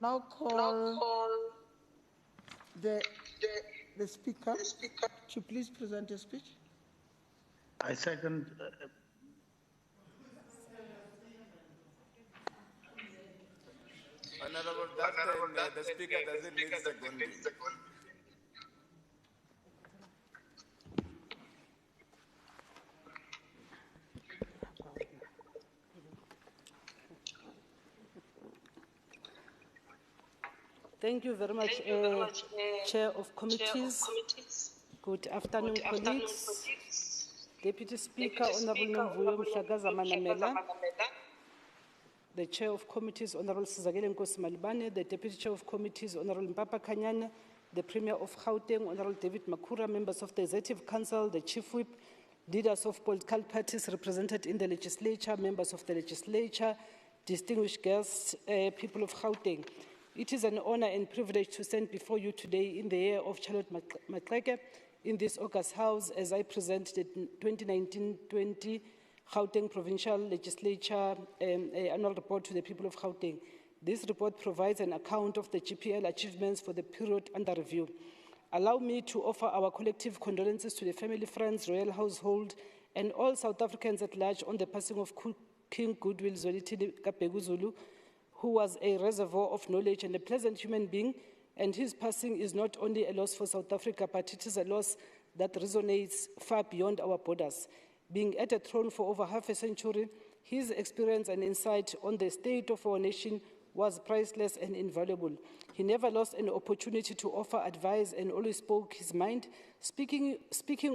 Now call the Speaker to please present his speech. I second. Honorable, the Speaker doesn't need seconding. Thank you very much, Chair of Committees. Good afternoon, colleagues. Deputy Speaker, Honorable Nomvuyo Mhlagaza Manamela. The Chair of Committees, Honorable Sizakele Nkosi Malibane. The Deputy Chair of Committees, Honorable Mpapa Kanyane. The Premier of Gauteng, Honorable David Makura. Members of the Executive Council, the Chief Whip, leaders of political parties represented in the legislature, members of the legislature, distinguished guests, people of Gauteng. It is an honor and privilege to stand before you today in the year of Charlotte Maxeke in this August House as I present the 2019-20 Gauteng Provincial Legislature annual report to the people of Gauteng. This report provides an account of the GPL achievements for the period under review. Allow me to offer our collective condolences to the family, friends, royal household, and all South Africans at large on the passing of King Goodwill Zwelithini Kabhekuzulu, who was a reservoir of knowledge and a pleasant human being, and his passing is not only a loss for South Africa, but it is a loss that resonates far beyond our borders. Being at a throne for over half a century, his experience and insight on the state of our nation was priceless and invaluable. He never lost an opportunity to offer advice and always spoke his mind, speaking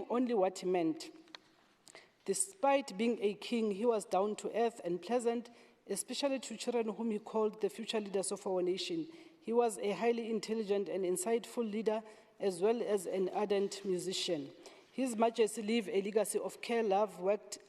only what he meant. Despite being a king, he was down to earth and pleasant, especially to children whom he called the future leaders of our nation. He was a highly intelligent and insightful leader, as well as an ardent musician. His Majesty left a legacy of care, love, worked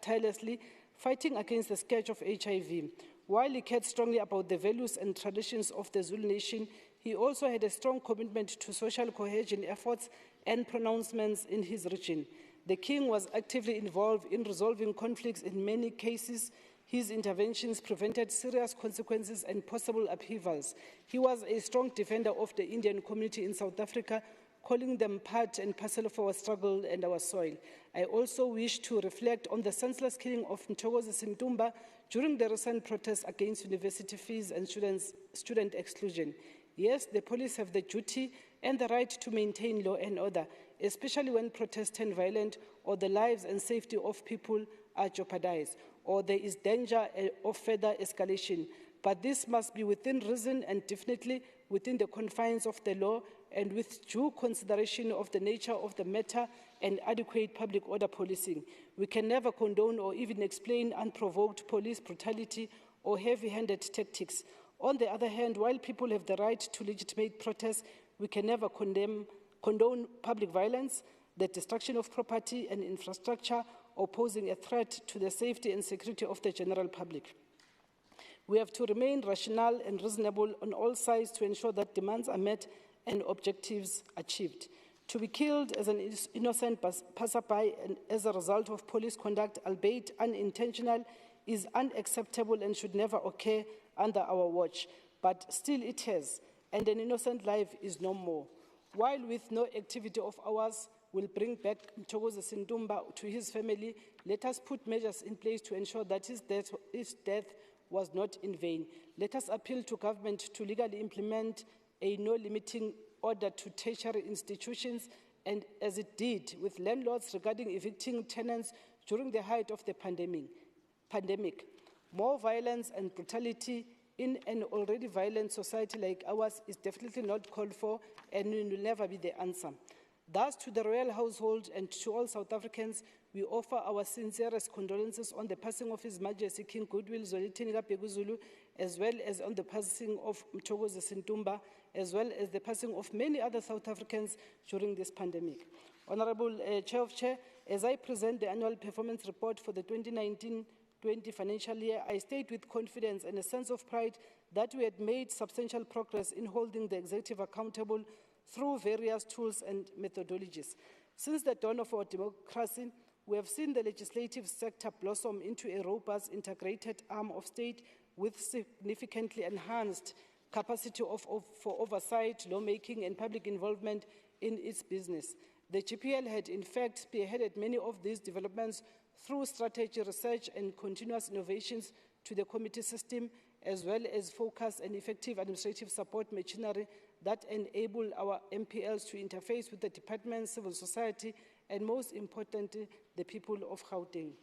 tirelessly, fighting against the scourge of HIV. While he cared strongly about the values and traditions of the Zulu nation, he also had a strong commitment to social cohesion efforts and pronouncements in his region. The king was actively involved in resolving conflicts in many cases. His interventions prevented serious consequences and possible upheavals. He was a strong defender of the Indian community in South Africa, calling them part and parcel of our struggle and our soil. I also wish to reflect on the senseless killing of Mthokozi Sintumba during the recent protests against university fees and student exclusion. Yes, the police have the duty and the right to maintain law and order, especially when protests turn violent or the lives and safety of people are jeopardized, or there is danger of further escalation. But this must be within reason and definitely within the confines of the law and with due consideration of the nature of the matter and adequate public order policing. We can never condone or even explain unprovoked police brutality or heavy-handed tactics. On the other hand, while people have the right to legitimate protests, we can never condone public violence, the destruction of property and infrastructure, or posing a threat to the safety and security of the general public. We have to remain rational and reasonable on all sides to ensure that demands are met and objectives achieved. To be killed as an innocent passerby and as a result of police conduct, albeit unintentional, is unacceptable and should never occur under our watch. But still it has, and an innocent life is no more. While with no activity of ours will bring back Mthokozi Sintumba to his family, let us put measures in place to ensure that his death was not in vain. Let us appeal to government to legally implement a no-limiting order to tertiary institutions, and as it did with landlords regarding evicting tenants during the height of the pandemic. More violence and brutality in an already violent society like ours is definitely not called for and will never be the answer. Thus, to the royal household and to all South Africans, we offer our sincerest condolences on the passing of His Majesty King Goodwill Zwelithini Kabhekuzulu, as well as on the passing of Mthokozi Sintumba, as well as the passing of many other South Africans during this pandemic. Honorable Chair of Chair, as I present the annual performance report for the 2019-20 financial year, I state with confidence and a sense of pride that we had made substantial progress in holding the executive accountable through various tools and methodologies. Since the dawn of our democracy, we have seen the legislative sector blossom into a robust, integrated arm of state with significantly enhanced capacity for oversight, lawmaking, and public involvement in its business. The GPL had, in fact, spearheaded many of these developments through strategy, research, and continuous innovations to the committee system, as well as focused and effective administrative support machinery that enable our MPLs to interface with the department, civil society, and most importantly, the people of Gauteng.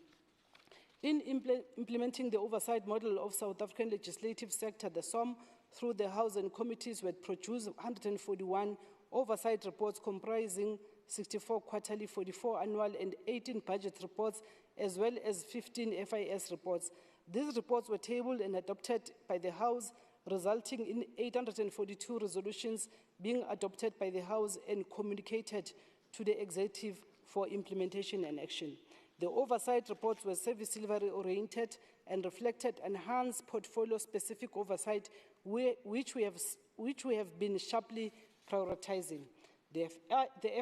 In implementing the oversight model of South African legislative sector, the SOM, through the House and committees, would produce 141 oversight reports comprising 64 quarterly, 44 annual, and 18 budget reports, as well as 15 FIS reports. These reports were tabled and adopted by the House, resulting in 842 resolutions being adopted by the House and communicated to the Executive for implementation and action. The oversight reports were service delivery oriented and reflected enhanced portfolio-specific oversight, which we have been sharply prioritizing. The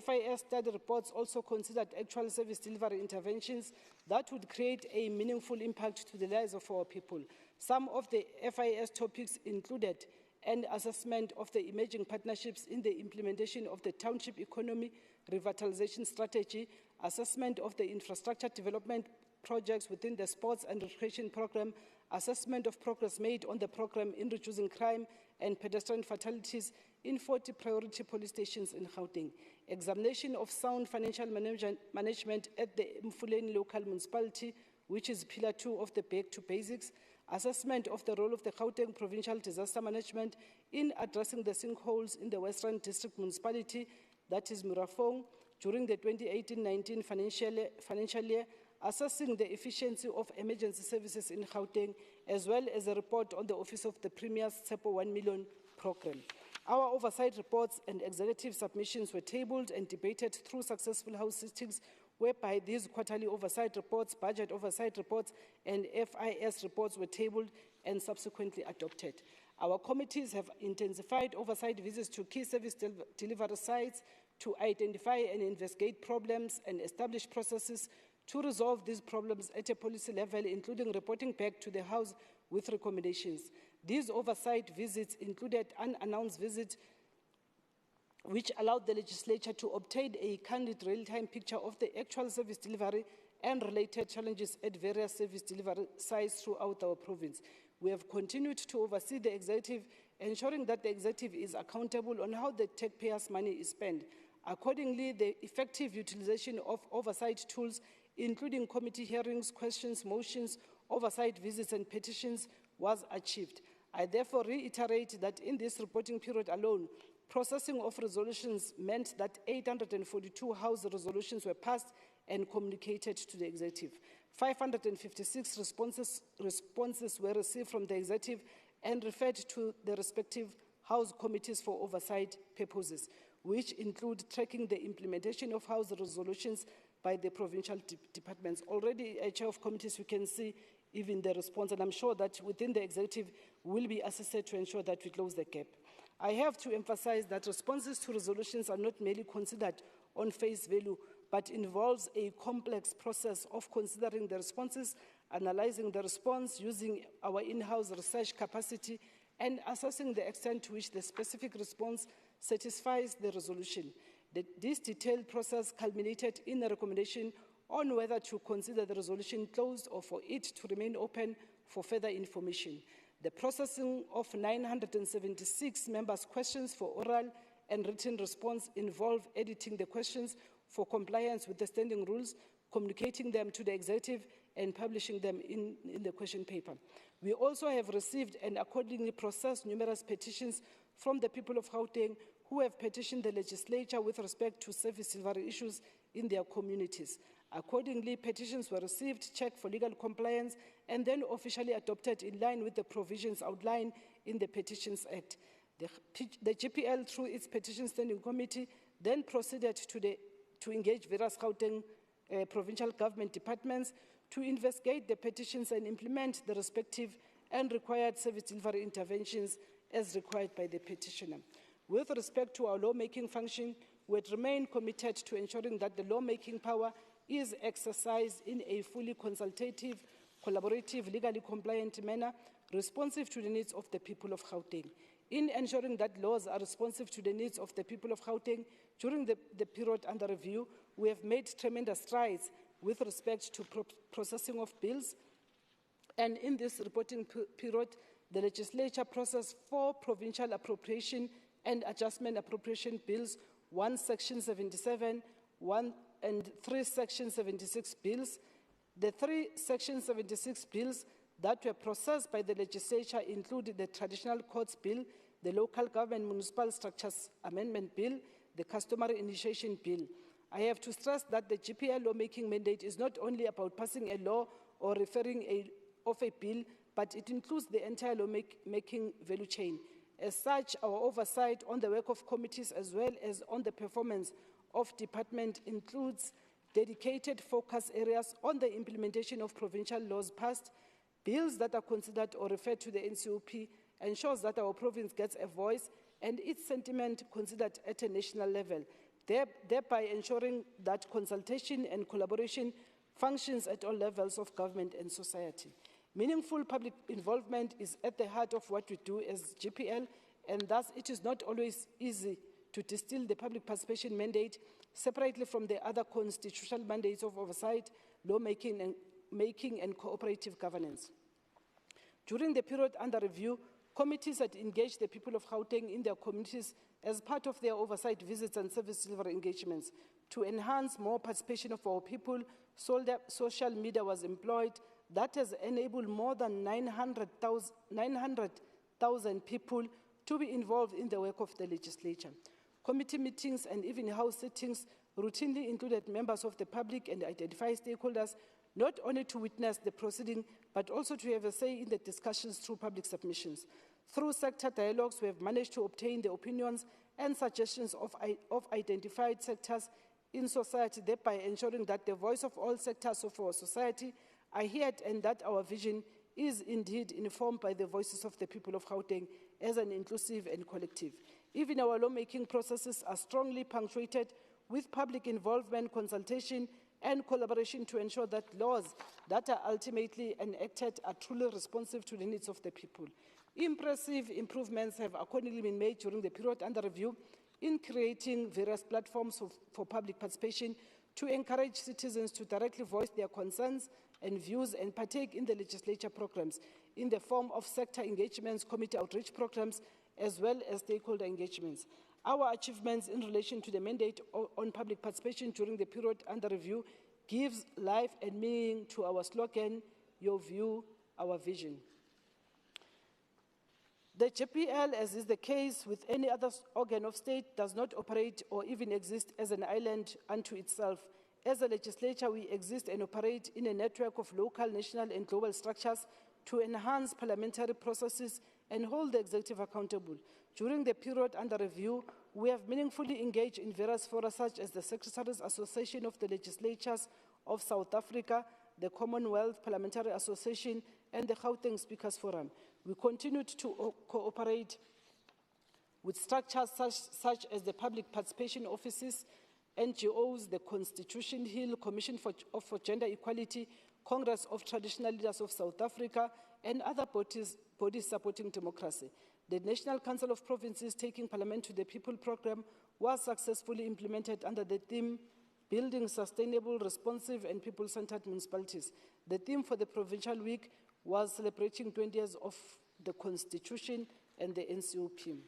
FIS study reports also considered actual service delivery interventions that would create a meaningful impact to the lives of our people. Some of the FIS topics included an assessment of the emerging partnerships in the implementation of the township economy revitalization strategy, assessment of the infrastructure development projects within the sports and recreation program, assessment of progress made on the program in reducing crime and pedestrian fatalities in 40 priority police stations in Gauteng, examination of sound financial management at the Mfuleni local municipality, which is pillar 2 of the Back to Basics, assessment of the role of the Gauteng Provincial Disaster Management in addressing the sinkholes in the Western District Municipality, that is Murafong, during the 2018-19 financial year, assessing the efficiency of emergency services in Gauteng, as well as a report on the Office of the Premier's SEPO 1 million program. Our oversight reports and executive submissions were tabled and debated through successful House sittings, whereby these quarterly oversight reports, budget oversight reports, and FIS reports were tabled and subsequently adopted. Our committees have intensified oversight visits to key service delivery sites to identify and investigate problems and establish processes to resolve these problems at a policy level, including reporting back to the House with recommendations. These oversight visits included unannounced visits which allowed the legislature to obtain a candid real-time picture of the actual service delivery and related challenges at various service delivery sites throughout our province. We have continued to oversee the executive, ensuring that the executive is accountable on how the taxpayers' money is spent. Accordingly, the effective utilization of oversight tools, including committee hearings, questions, motions, oversight visits, and petitions, was achieved. I therefore reiterate that in this reporting period alone, processing of resolutions meant that 842 House resolutions were passed and communicated to the executive. 556 responses were received from the executive and referred to the respective House committees for oversight purposes, which include tracking the implementation of House resolutions by the provincial departments. Already, Chair of Committees, we can see even the response, and I'm sure that within the executive will be assessed to ensure that we close the gap. I have to emphasize that responses to resolutions are not merely considered on face value, but involves a complex process of considering the responses, analyzing the response using our in-house research capacity, and assessing the extent to which the specific response satisfies the resolution. This detailed process culminated in a recommendation on whether to consider the resolution closed or for it to remain open for further information. The processing of 976 members' questions for oral and written response involved editing the questions for compliance with the standing rules, communicating them to the executive, and publishing them in the question paper. We also have received and accordingly processed numerous petitions from the people of Gauteng who have petitioned the legislature with respect to service delivery issues in their communities. Accordingly, petitions were received, checked for legal compliance, and then officially adopted in line with the provisions outlined in the Petitions Act. The GPL, through its Petition Standing Committee, then proceeded to engage various Gauteng provincial government departments to investigate the petitions and implement the respective and required service delivery interventions as required by the petitioner. With respect to our lawmaking function, we would remain committed to ensuring that the lawmaking power is exercised in a fully consultative, collaborative, legally compliant manner, responsive to the needs of the people of Gauteng. In ensuring that laws are responsive to the needs of the people of Gauteng, during the period under review, we have made tremendous strides with respect to processing of bills. And in this reporting period, the legislature processed 4 provincial appropriation and adjustment appropriation bills, 1 Section 77, 1 and 3 Section 76 bills. The 3 Section 76 bills that were processed by the legislature included the Traditional Courts Bill, the Local Government Municipal Structures Amendment Bill, the Customary Initiation Bill. I have to stress that the GPL lawmaking mandate is not only about passing a law or referring of a bill, but it includes the entire lawmaking value chain. As such, our oversight on the work of committees as well as on the performance of department includes dedicated focus areas on the implementation of provincial laws passed, bills that are considered or referred to the NCOP ensures that our province gets a voice and its sentiment considered at a national level, thereby ensuring that consultation and collaboration functions at all levels of government and society. Meaningful public involvement is at the heart of what we do as GPL, and thus it is not always easy to distill the public participation mandate separately from the other constitutional mandates of oversight, lawmaking and cooperative governance. During the period under review, committees had engaged the people of Gauteng in their communities as part of their oversight visits and service delivery engagements. To enhance more participation of our people, social media was employed. That has enabled more than 900,000 people to be involved in the work of the legislature. Committee meetings and even house sittings routinely included members of the public and identified stakeholders, not only to witness the proceeding, but also to have a say in the discussions through public submissions. Through sector dialogues, we have managed to obtain the opinions and suggestions of identified sectors in society, thereby ensuring that the voice of all sectors of our society are heard and that our vision is indeed informed by the voices of the people of Gauteng as an inclusive and collective. Even our lawmaking processes are strongly punctuated with public involvement, consultation, and collaboration to ensure that laws that are ultimately enacted are truly responsive to the needs of the people. Impressive improvements have accordingly been made during the period under review in creating various platforms for public participation to encourage citizens to directly voice their concerns and views and partake in the legislature programs in the form of sector engagements, committee outreach programs, as well as stakeholder engagements. Our achievements in relation to the mandate on public participation during the period under review gives life and meaning to our slogan, your view, our vision. The GPL, as is the case with any other organ of state, does not operate or even exist as an island unto itself. As a legislature, we exist and operate in a network of local, national, and global structures to enhance parliamentary processes and hold the executive accountable. During the period under review, we have meaningfully engaged in various fora such as the Secretaries Association of the Legislatures of South Africa, the Commonwealth Parliamentary Association, and the Gauteng Speakers Forum. We continued to cooperate with structures such as the Public Participation Offices, NGOs, the Constitution Hill Commission for Gender Equality, Congress of Traditional Leaders of South Africa, and other bodies supporting democracy. The National Council of Provinces Taking Parliament to the People program was successfully implemented under the theme Building Sustainable, Responsive and People-Centered Municipalities. The theme for the Provincial Week was celebrating 20 years of the Constitution and the NCOP.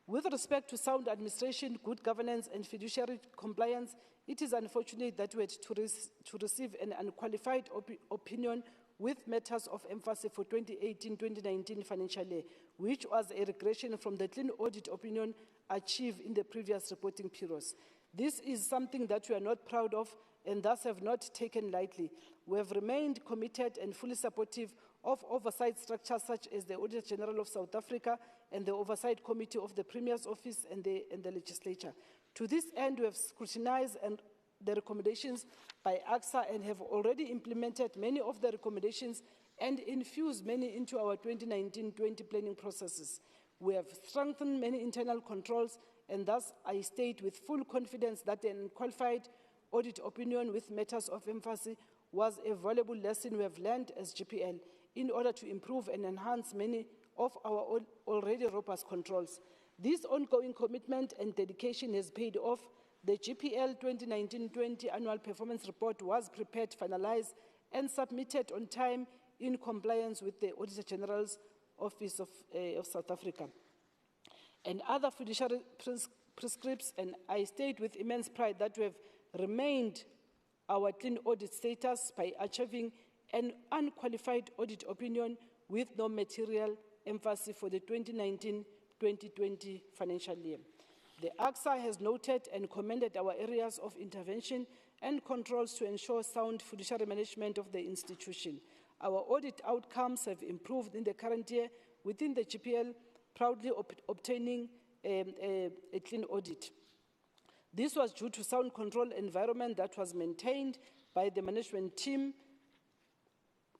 With respect to sound administration, good governance, and fiduciary compliance, it is unfortunate that we had to receive an unqualified opinion with matters of emphasis for 2018-2019 financial year, which was a regression from the clean audit opinion achieved in the previous reporting periods. This is something that we are not proud of and thus have not taken lightly. We have remained committed and fully supportive of oversight structures such as the Auditor General of South Africa and the Oversight Committee of the Premier's Office and the Legislature. To this end, we have scrutinized the recommendations by AXA and have already implemented many of the recommendations and infused many into our 2019-20 planning processes. We have strengthened many internal controls, and thus I state with full confidence that an unqualified audit opinion with matters of emphasis was a valuable lesson we have learned as GPL in order to improve and enhance many of our already robust controls. This ongoing commitment and dedication has paid off. The GPL 2019-20 annual performance report was prepared, finalized, and submitted on time in compliance with the Auditor General's Office of South Africa and other fiduciary prescripts, and I state with immense pride that we have remained our clean audit status by achieving an unqualified audit opinion with no material emphasis for the 2019-2020 financial year. The AXA has noted and commended our areas of intervention and controls to ensure sound fiduciary management of the institution. Our audit outcomes have improved in the current year within the GPL, proudly obtaining a clean audit. This was due to sound control environment that was maintained by the management team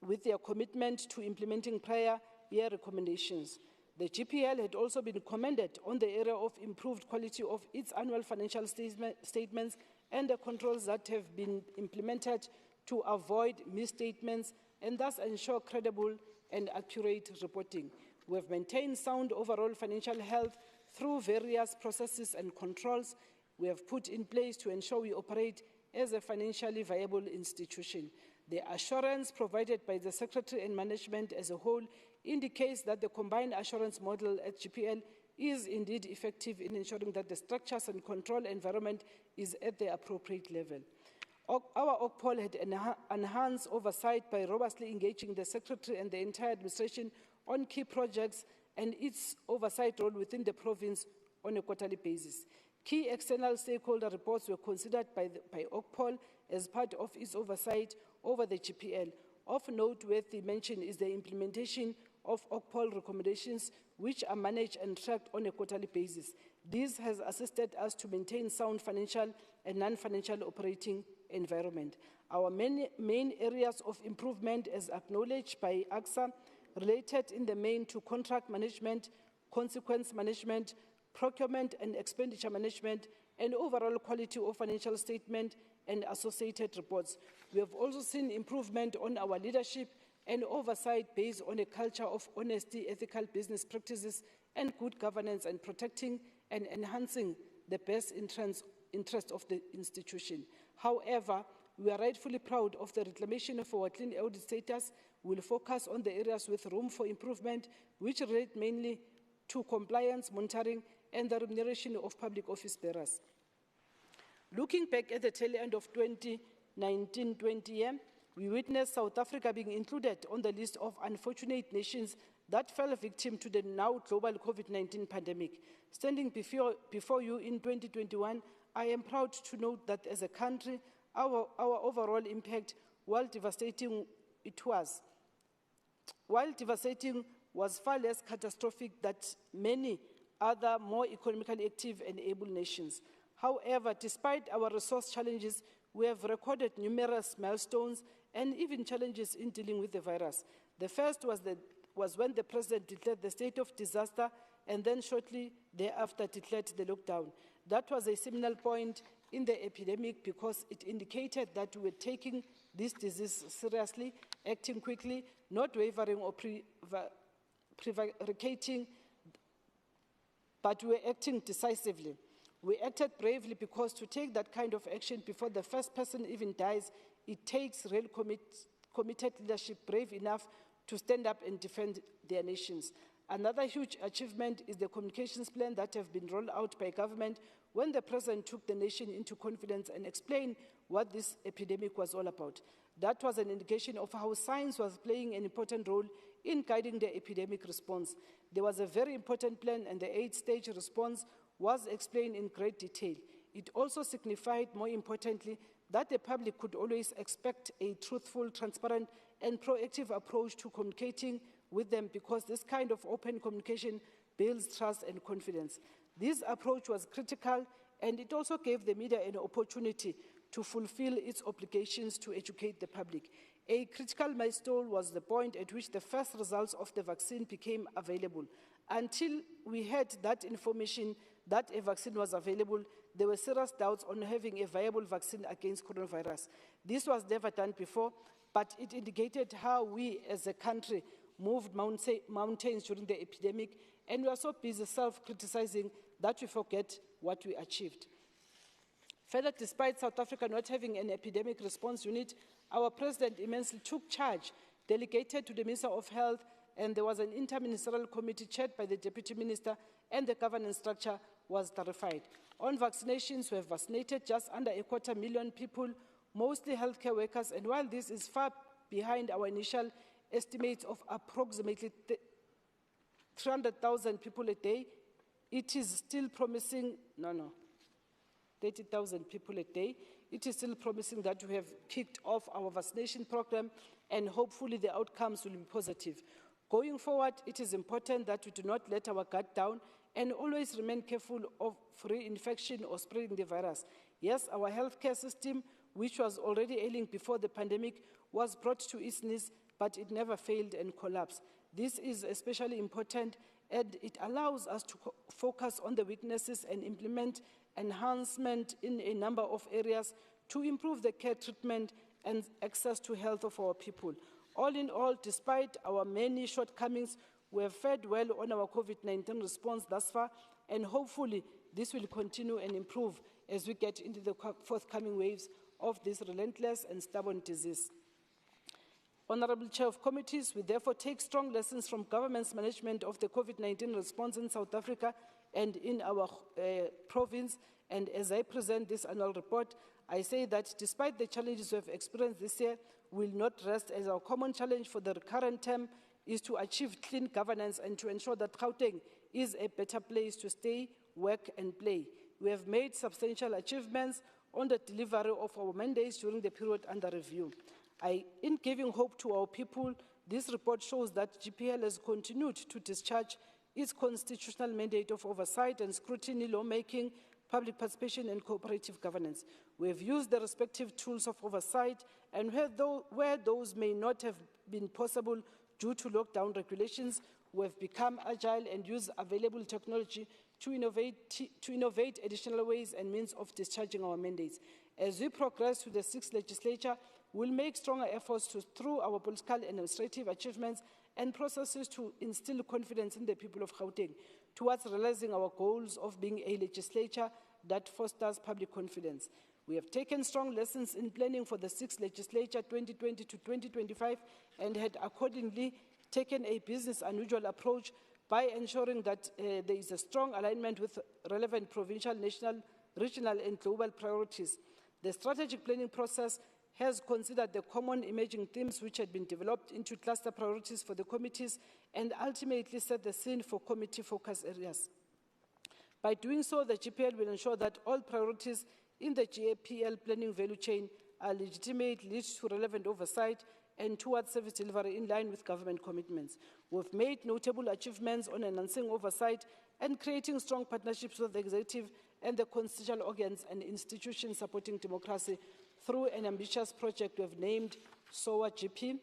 with their commitment to implementing prior year recommendations. The GPL had also been commended on the area of improved quality of its annual financial statements and the controls that have been implemented to avoid misstatements and thus ensure credible and accurate reporting. We have maintained sound overall financial health through various processes and controls we have put in place to ensure we operate as a financially viable institution. The assurance provided by the Secretary and management as a whole indicates that the combined assurance model at GPL is indeed effective in ensuring that the structures and control environment is at the appropriate level. Our OCPOL had enhanced oversight by robustly engaging the Secretary and the entire administration on key projects and its oversight role within the province on a quarterly basis. Key external stakeholder reports were considered by OCPOL as part of its oversight over the GPL. Of noteworthy mention is the implementation of OCPOL recommendations, which are managed and tracked on a quarterly basis. This has assisted us to maintain sound financial and non-financial operating environment. Our main areas of improvement, as acknowledged by AXA, related in the main to contract management, consequence management, procurement and expenditure management, and overall quality of financial statement and associated reports. We have also seen improvement on our leadership and oversight based on a culture of honesty, ethical business practices, and good governance, and protecting and enhancing the best interest of the institution. However, we are rightfully proud of the reclamation of our clean audit status. We will focus on the areas with room for improvement, which relate mainly to compliance, monitoring, and the remuneration of public office bearers. Looking back at the tail end of 2019-20, we witnessed South Africa being included on the list of unfortunate nations that fell victim to the now global COVID-19 pandemic. Standing before you in 2021, I am proud to note that as a country, our overall impact, while devastating was far less catastrophic than many other more economically active and able nations. However, despite our resource challenges, we have recorded numerous milestones and even challenges in dealing with the virus. The first was when the President declared the state of disaster and then shortly thereafter declared the lockdown. That was a seminal point in the epidemic because it indicated that we were taking this disease seriously, acting quickly, not wavering or prevaricating, but we were acting decisively. We acted bravely because to take that kind of action before the first person even dies, it takes real committed leadership brave enough to stand up and defend their nations. Another huge achievement is the communications plan that have been rolled out by government when the President took the nation into confidence and explained what this epidemic was all about. That was an indication of how science was playing an important role in guiding the epidemic response. There was a very important plan, and the 8-stage response was explained in great detail. It also signified, more importantly, that the public could always expect a truthful, transparent, and proactive approach to communicating with them because this kind of open communication builds trust and confidence. This approach was critical, and it also gave the media an opportunity to fulfill its obligations to educate the public. A critical milestone was the point at which the first results of the vaccine became available. Until we had that information that a vaccine was available, there were serious doubts on having a viable vaccine against coronavirus. This was never done before, but it indicated how we as a country moved mountains during the epidemic, and we are so busy self-criticizing that we forget what we achieved. Further, despite South Africa not having an epidemic response unit, our President immensely took charge, delegated to the Minister of Health, and there was an interministerial committee chaired by the Deputy Minister, and the governance structure was clarified. On vaccinations, we have vaccinated just under 250,000 people, mostly healthcare workers, and while this is far behind our initial estimates of approximately 300,000 people a day, it is still promising, 30,000 people a day. It is still promising that we have kicked off our vaccination program, and hopefully the outcomes will be positive. Going forward, it is important that we do not let our guard down and always remain careful of reinfection or spreading the virus. Yes, our healthcare system, which was already ailing before the pandemic, was brought to its knees, but it never failed and collapsed. This is especially important, and it allows us to focus on the weaknesses and implement enhancement in a number of areas to improve the care treatment and access to health of our people. All in all, despite our many shortcomings, we have fared well on our COVID-19 response thus far, and hopefully this will continue and improve as we get into the forthcoming waves of this relentless and stubborn disease. Honourable Chair of Committees, we therefore take strong lessons from government's management of the COVID-19 response in South Africa and in our province, and as I present this annual report, I say that despite the challenges we have experienced this year, we will not rest, as our common challenge for the current term is to achieve clean governance and to ensure that Gauteng is a better place to stay, work and play. We have made substantial achievements on the delivery of our mandates during the period under review. In giving hope to our people, this report shows that GPL has continued to discharge its constitutional mandate of oversight and scrutiny, lawmaking, public participation and cooperative governance. We have used the respective tools of oversight, and where those may not have been possible due to lockdown regulations, we have become agile and use available technology to innovate additional ways and means of discharging our mandates. As we progress to the 6th legislature, we will make stronger efforts through our political and administrative achievements and processes to instill confidence in the people of Gauteng towards realizing our goals of being a legislature that fosters public confidence. We have taken strong lessons in planning for the 6th legislature 2020 to 2025 and had accordingly taken a business unusual approach by ensuring that there is a strong alignment with relevant provincial, national, regional and global priorities. The strategic planning process has considered the common emerging themes which had been developed into cluster priorities for the committees and ultimately set the scene for committee focus areas. By doing so, the GPL will ensure that all priorities in the GPL planning value chain are legitimate, lead to relevant oversight and towards service delivery in line with government commitments. We've made notable achievements on enhancing oversight and creating strong partnerships with the executive and the constitutional organs and institutions supporting democracy through an ambitious project we have named SOA GP,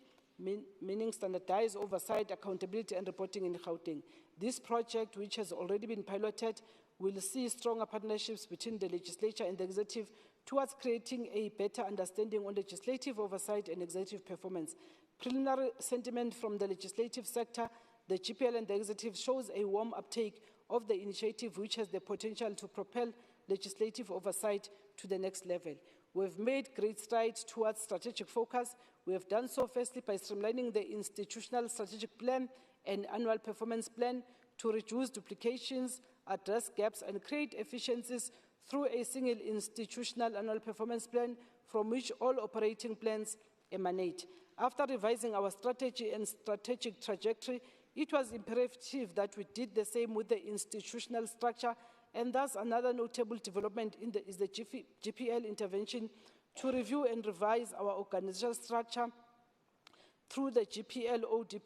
meaning Standardized Oversight, Accountability and Reporting in Gauteng. This project, which has already been piloted, will see stronger partnerships between the legislature and the executive towards creating a better understanding on legislative oversight and executive performance. Preliminary sentiment from the legislative sector, the GPL and the executive shows a warm uptake of the initiative, which has the potential to propel legislative oversight to the next level. We have made great strides towards strategic focus. We have done so firstly by streamlining the institutional strategic plan and annual performance plan to reduce duplications, address gaps and create efficiencies through a single institutional annual performance plan from which all operating plans emanate. After revising our strategy and strategic trajectory, it was imperative that we did the same with the institutional structure, and thus another notable development is the GPL intervention to review and revise our organizational structure through the GPL OD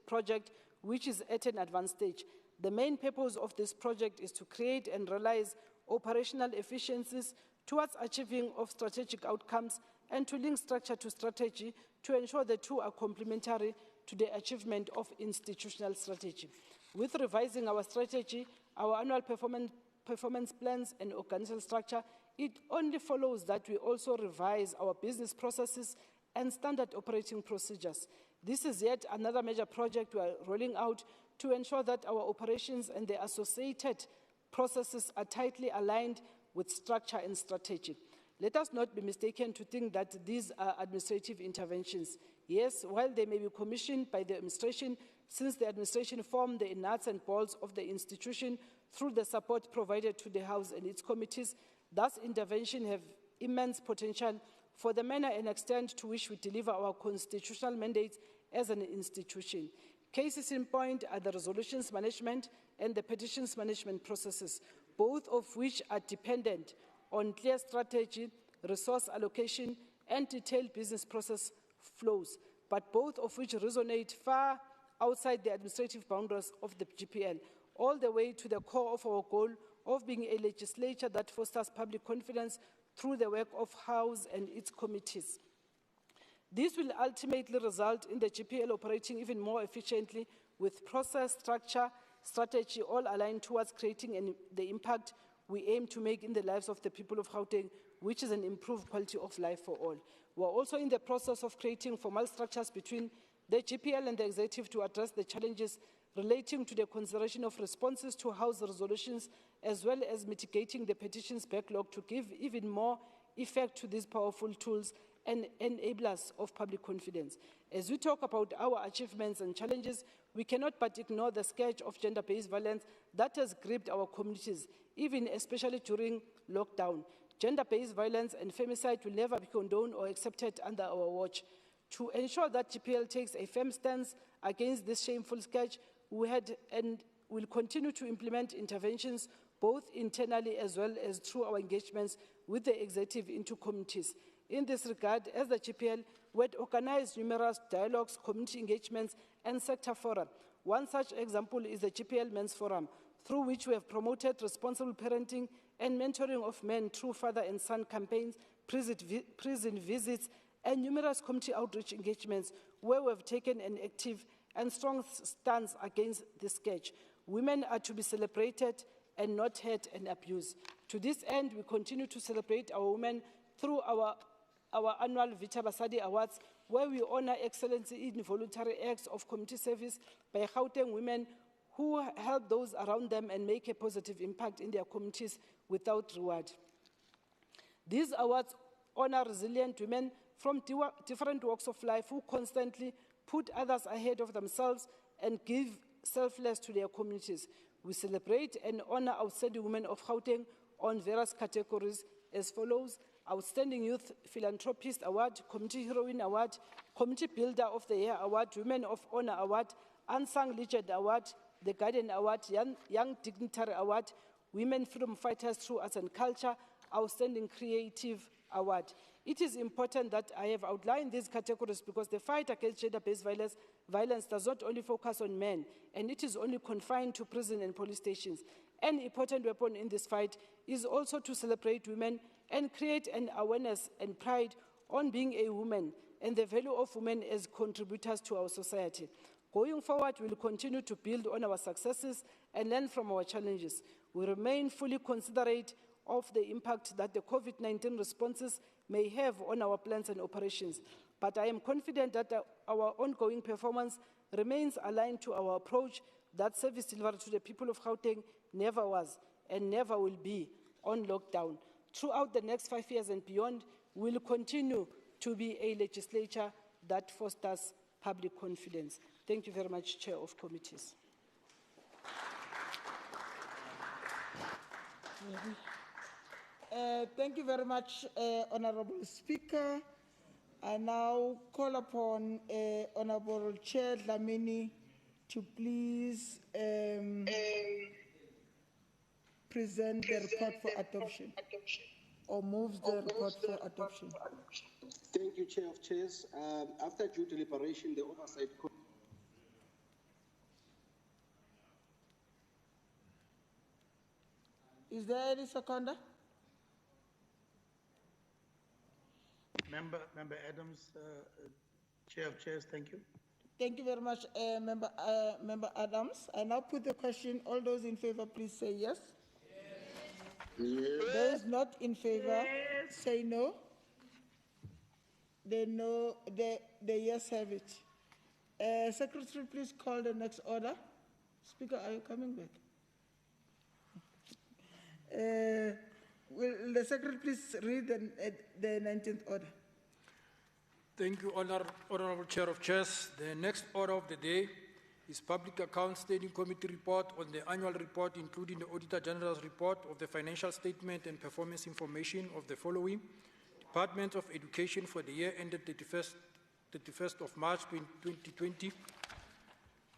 project, which is at an advanced stage. The main purpose of this project is to create and realize operational efficiencies towards achieving of strategic outcomes and to link structure to strategy to ensure the two are complementary to the achievement of institutional strategy. With revising our strategy, our annual performance plans and organizational structure, it only follows that we also revise our business processes and standard operating procedures. This is yet another major project we are rolling out to ensure that our operations and the associated processes are tightly aligned with structure and strategy. Let us not be mistaken to think that these are administrative interventions. Yes, while they may be commissioned by the administration, since the administration formed the nuts and bolts of the institution through the support provided to the House and its committees, thus intervention have immense potential for the manner and extent to which we deliver our constitutional mandates as an institution. Cases in point are the resolutions management and the petitions management processes, both of which are dependent on clear strategy, resource allocation, and detailed business process flows, but both of which resonate far outside the administrative boundaries of the GPL, all the way to the core of our goal of being a legislature that fosters public confidence through the work of House and its committees. This will ultimately result in the GPL operating even more efficiently with process, structure, strategy all aligned towards creating the impact we aim to make in the lives of the people of Gauteng, which is an improved quality of life for all. We are also in the process of creating formal structures between the GPL and the executive to address the challenges relating to the consideration of responses to House resolutions, as well as mitigating the petitions backlog to give even more effect to these powerful tools and enablers of public confidence. As we talk about our achievements and challenges, we cannot but ignore the scourge of gender-based violence that has gripped our communities, even especially during lockdown. Gender-based violence and femicide will never be condoned or accepted under our watch. To ensure that GPL takes a firm stance against this shameful scourge, we had and will continue to implement interventions both internally as well as through our engagements with the executive into communities. In this regard, as the GPL, we had organized numerous dialogues, community engagements, and sector forums. One such example is the GPL Men's Forum, through which we have promoted responsible parenting and mentoring of men through father and son campaigns, prison visits, and numerous community outreach engagements where we have taken an active and strong stance against this scourge. Women are to be celebrated and not hurt and abused. To this end, we continue to celebrate our women through our annual Vita Basadi Awards, where we honor excellence in voluntary acts of community service by Gauteng women who help those around them and make a positive impact in their communities without reward. These awards honor resilient women from different walks of life who constantly put others ahead of themselves and give selfless to their communities. We celebrate and honor outstanding women of Gauteng on various categories as follows: Outstanding Youth Philanthropist Award, Community Heroine Award, Community Builder of the Year Award, Women of Honor Award, Unsung Legend Award, the Guardian Award, Young Dignitary Award, Women Freedom Fighters Through Arts and Culture, Outstanding Creative Award. It is important that I have outlined these categories because the fight against gender-based violence does not only focus on men, and it is only confined to prison and police stations. An important weapon in this fight is also to celebrate women and create an awareness and pride on being a woman and the value of women as contributors to our society. Going forward, we will continue to build on our successes and learn from our challenges. We remain fully considerate of the impact that the COVID-19 responses may have on our plans and operations. But I am confident that our ongoing performance remains aligned to our approach that service delivery to the people of Gauteng never was and never will be on lockdown. Throughout the next 5 years and beyond, we will continue to be a legislature that fosters public confidence. Thank you very much, Chair of Committees. Thank you very much, Honorable Speaker. I now call upon Honorable Chair Dlamini to please present the report for adoption or move the report for adoption. Thank you, Chair of Chairs. After due deliberation, the Oversight Committee. Is there any seconder? Member Adams, Chair of Chairs, thank you. Thank you very much, Member Adams. I now put the question. All those in favor, please say yes. Yes. Those not in favor, say no. The yes have it. Secretary, please call the next order. Speaker, are you coming back? Will the Secretary please read the 19th order? Thank you, Honorable Chair of Chairs. The next order of the day is Public Accounts Standing Committee report on the annual report, including the Auditor General's report of the financial statement and performance information of the following: Department of Education for the year ended 31st of March 2020,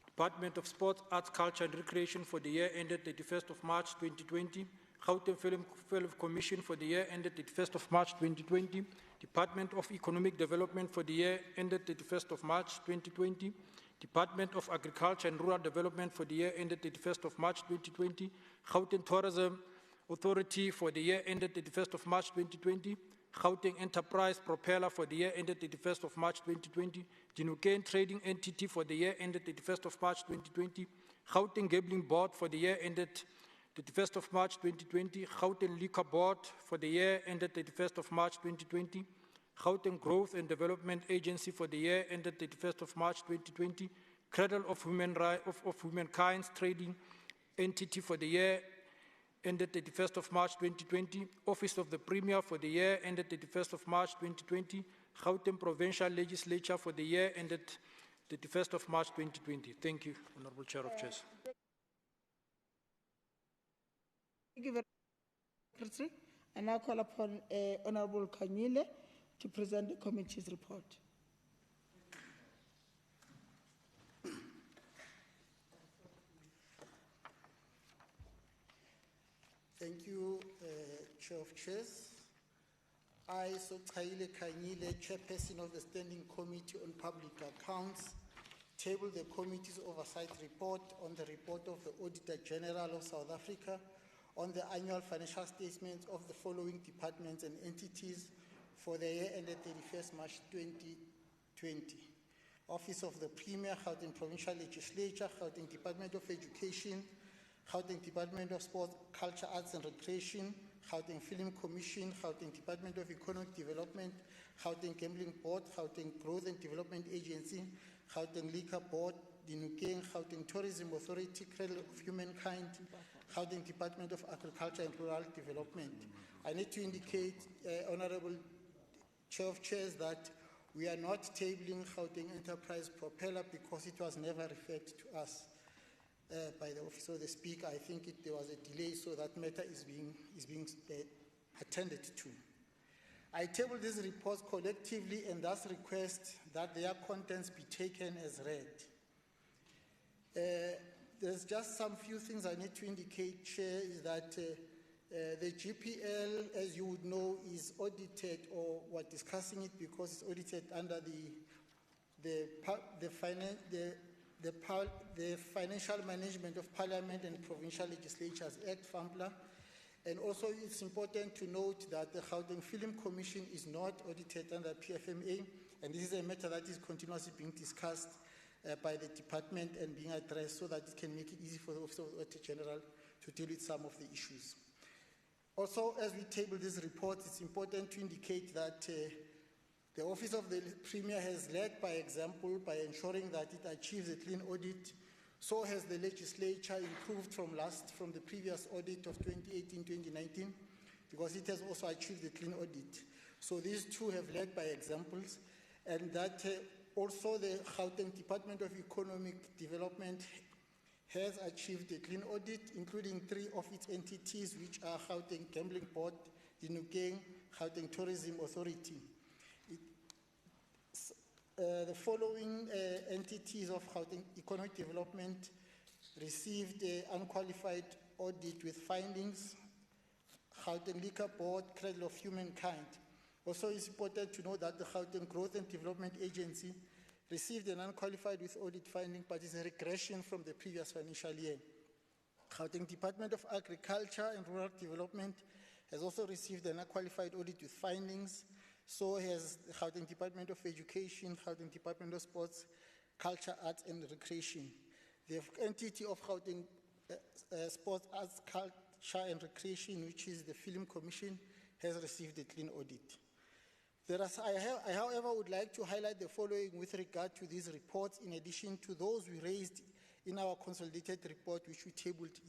Department of Sports, Arts, Culture and Recreation for the year ended 31st of March 2020, Gauteng Film Commission for the year ended 31st of March 2020, Department of Economic Development for the year ended 31st of March 2020, Department of Agriculture and Rural Development for the year ended 31st of March 2020, Gauteng Tourism Authority for the year ended 31st of March 2020, Gauteng Enterprise Propeller for the year ended 31st of March 2020, Dinokeng Trading Entity for the year ended 31st of March 2020, Gauteng Gambling Board for the year ended 31st of March 2020, Gauteng Liquor Board for the year ended 31st of March 2020, Gauteng Growth and Development Agency for the year ended 31st of March 2020, Cradle of Humankind's Trading Entity for the year ended 31st of March 2020, Office of the Premier for the year ended 31st of March 2020, Gauteng Provincial Legislature for the year ended 31st of March 2020. Thank you, Honorable Chair of Chairs. Thank you very much, Secretary. I now call upon Honorable Kanyile to present the committee's report. Thank you, Chair of Chairs. I, Sochaile Kanyile, Chairperson of the Standing Committee on Public Accounts, table the committee's oversight report on the report of the Auditor General of South Africa on the annual financial statements of the following departments and entities for the year ended 31st March 2020. Office of the Premier, Gauteng Provincial Legislature, Gauteng Department of Education, Gauteng Department of Sport, Culture, Arts and Recreation, Gauteng Film Commission, Gauteng Department of Economic Development, Gauteng Gambling Board, Gauteng Growth and Development Agency, Gauteng Liquor Board, Dinokeng, Gauteng Tourism Authority, Cradle of Humankind, Gauteng Department of Agriculture and Rural Development. I need to indicate, Honorable Chair of Chairs, that we are not tabling Gauteng Enterprise Propeller because it was never referred to us by the Office of the Speaker. I think there was a delay, so that matter is being attended to. I table these reports collectively and thus request that their contents be taken as read. There's just some few things I need to indicate, Chair, is that the GPL, as you would know, is audited, or we're discussing it because it's audited under the Financial Management of Parliament and Provincial Legislatures Act, FAMPLA. And also it's important to note that the Gauteng Film Commission is not audited under PFMA, and this is a matter that is continuously being discussed by the department and being addressed so that it can make it easy for the Office of the Auditor General to deal with some of the issues. Also, as we table this report, it's important to indicate that the Office of the Premier has led by example by ensuring that it achieves a clean audit. So has the legislature improved from the previous audit of 2018-2019, because it has also achieved a clean audit. So these two have led by examples, and that also the Gauteng Department of Economic Development has achieved a clean audit, including 3 of its entities, which are Gauteng Gambling Board, Dinokeng, Gauteng Tourism Authority. The following entities of Gauteng Economic Development received an unqualified audit with findings: Gauteng Liquor Board, Cradle of Humankind. Also, it's important to note that the Gauteng Growth and Development Agency received an unqualified with audit finding, but is a regression from the previous financial year. Gauteng Department of Agriculture and Rural Development has also received an unqualified audit with findings. So has the Gauteng Department of Education, Gauteng Department of Sports, Culture, Arts and Recreation. The entity of Gauteng Sports, Arts, Culture and Recreation, which is the Film Commission, has received a clean audit. I, however, would like to highlight the following with regard to these reports, in addition to those we raised in our consolidated report, which we tabled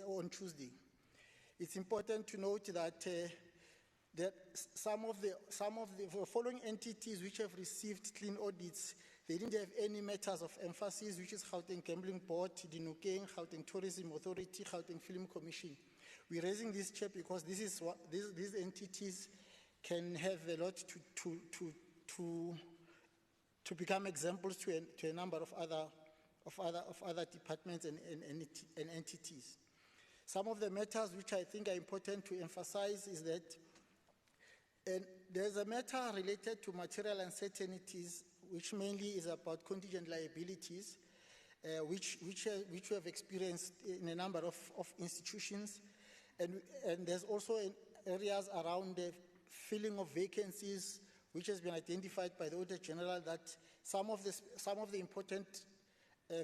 on Tuesday. It's important to note that some of the following entities which have received clean audits, they didn't have any matters of emphasis, which is Gauteng Gambling Board, Dinokeng, Gauteng Tourism Authority, Gauteng Film Commission. We're raising this, Chair, because these entities can have a lot to become examples to a number of other departments and entities. Some of the matters which I think are important to emphasize is that there's a matter related to material uncertainties, which mainly is about contingent liabilities, which we have experienced in a number of institutions, and there's also areas around the filling of vacancies, which has been identified by the Auditor General, that some of the important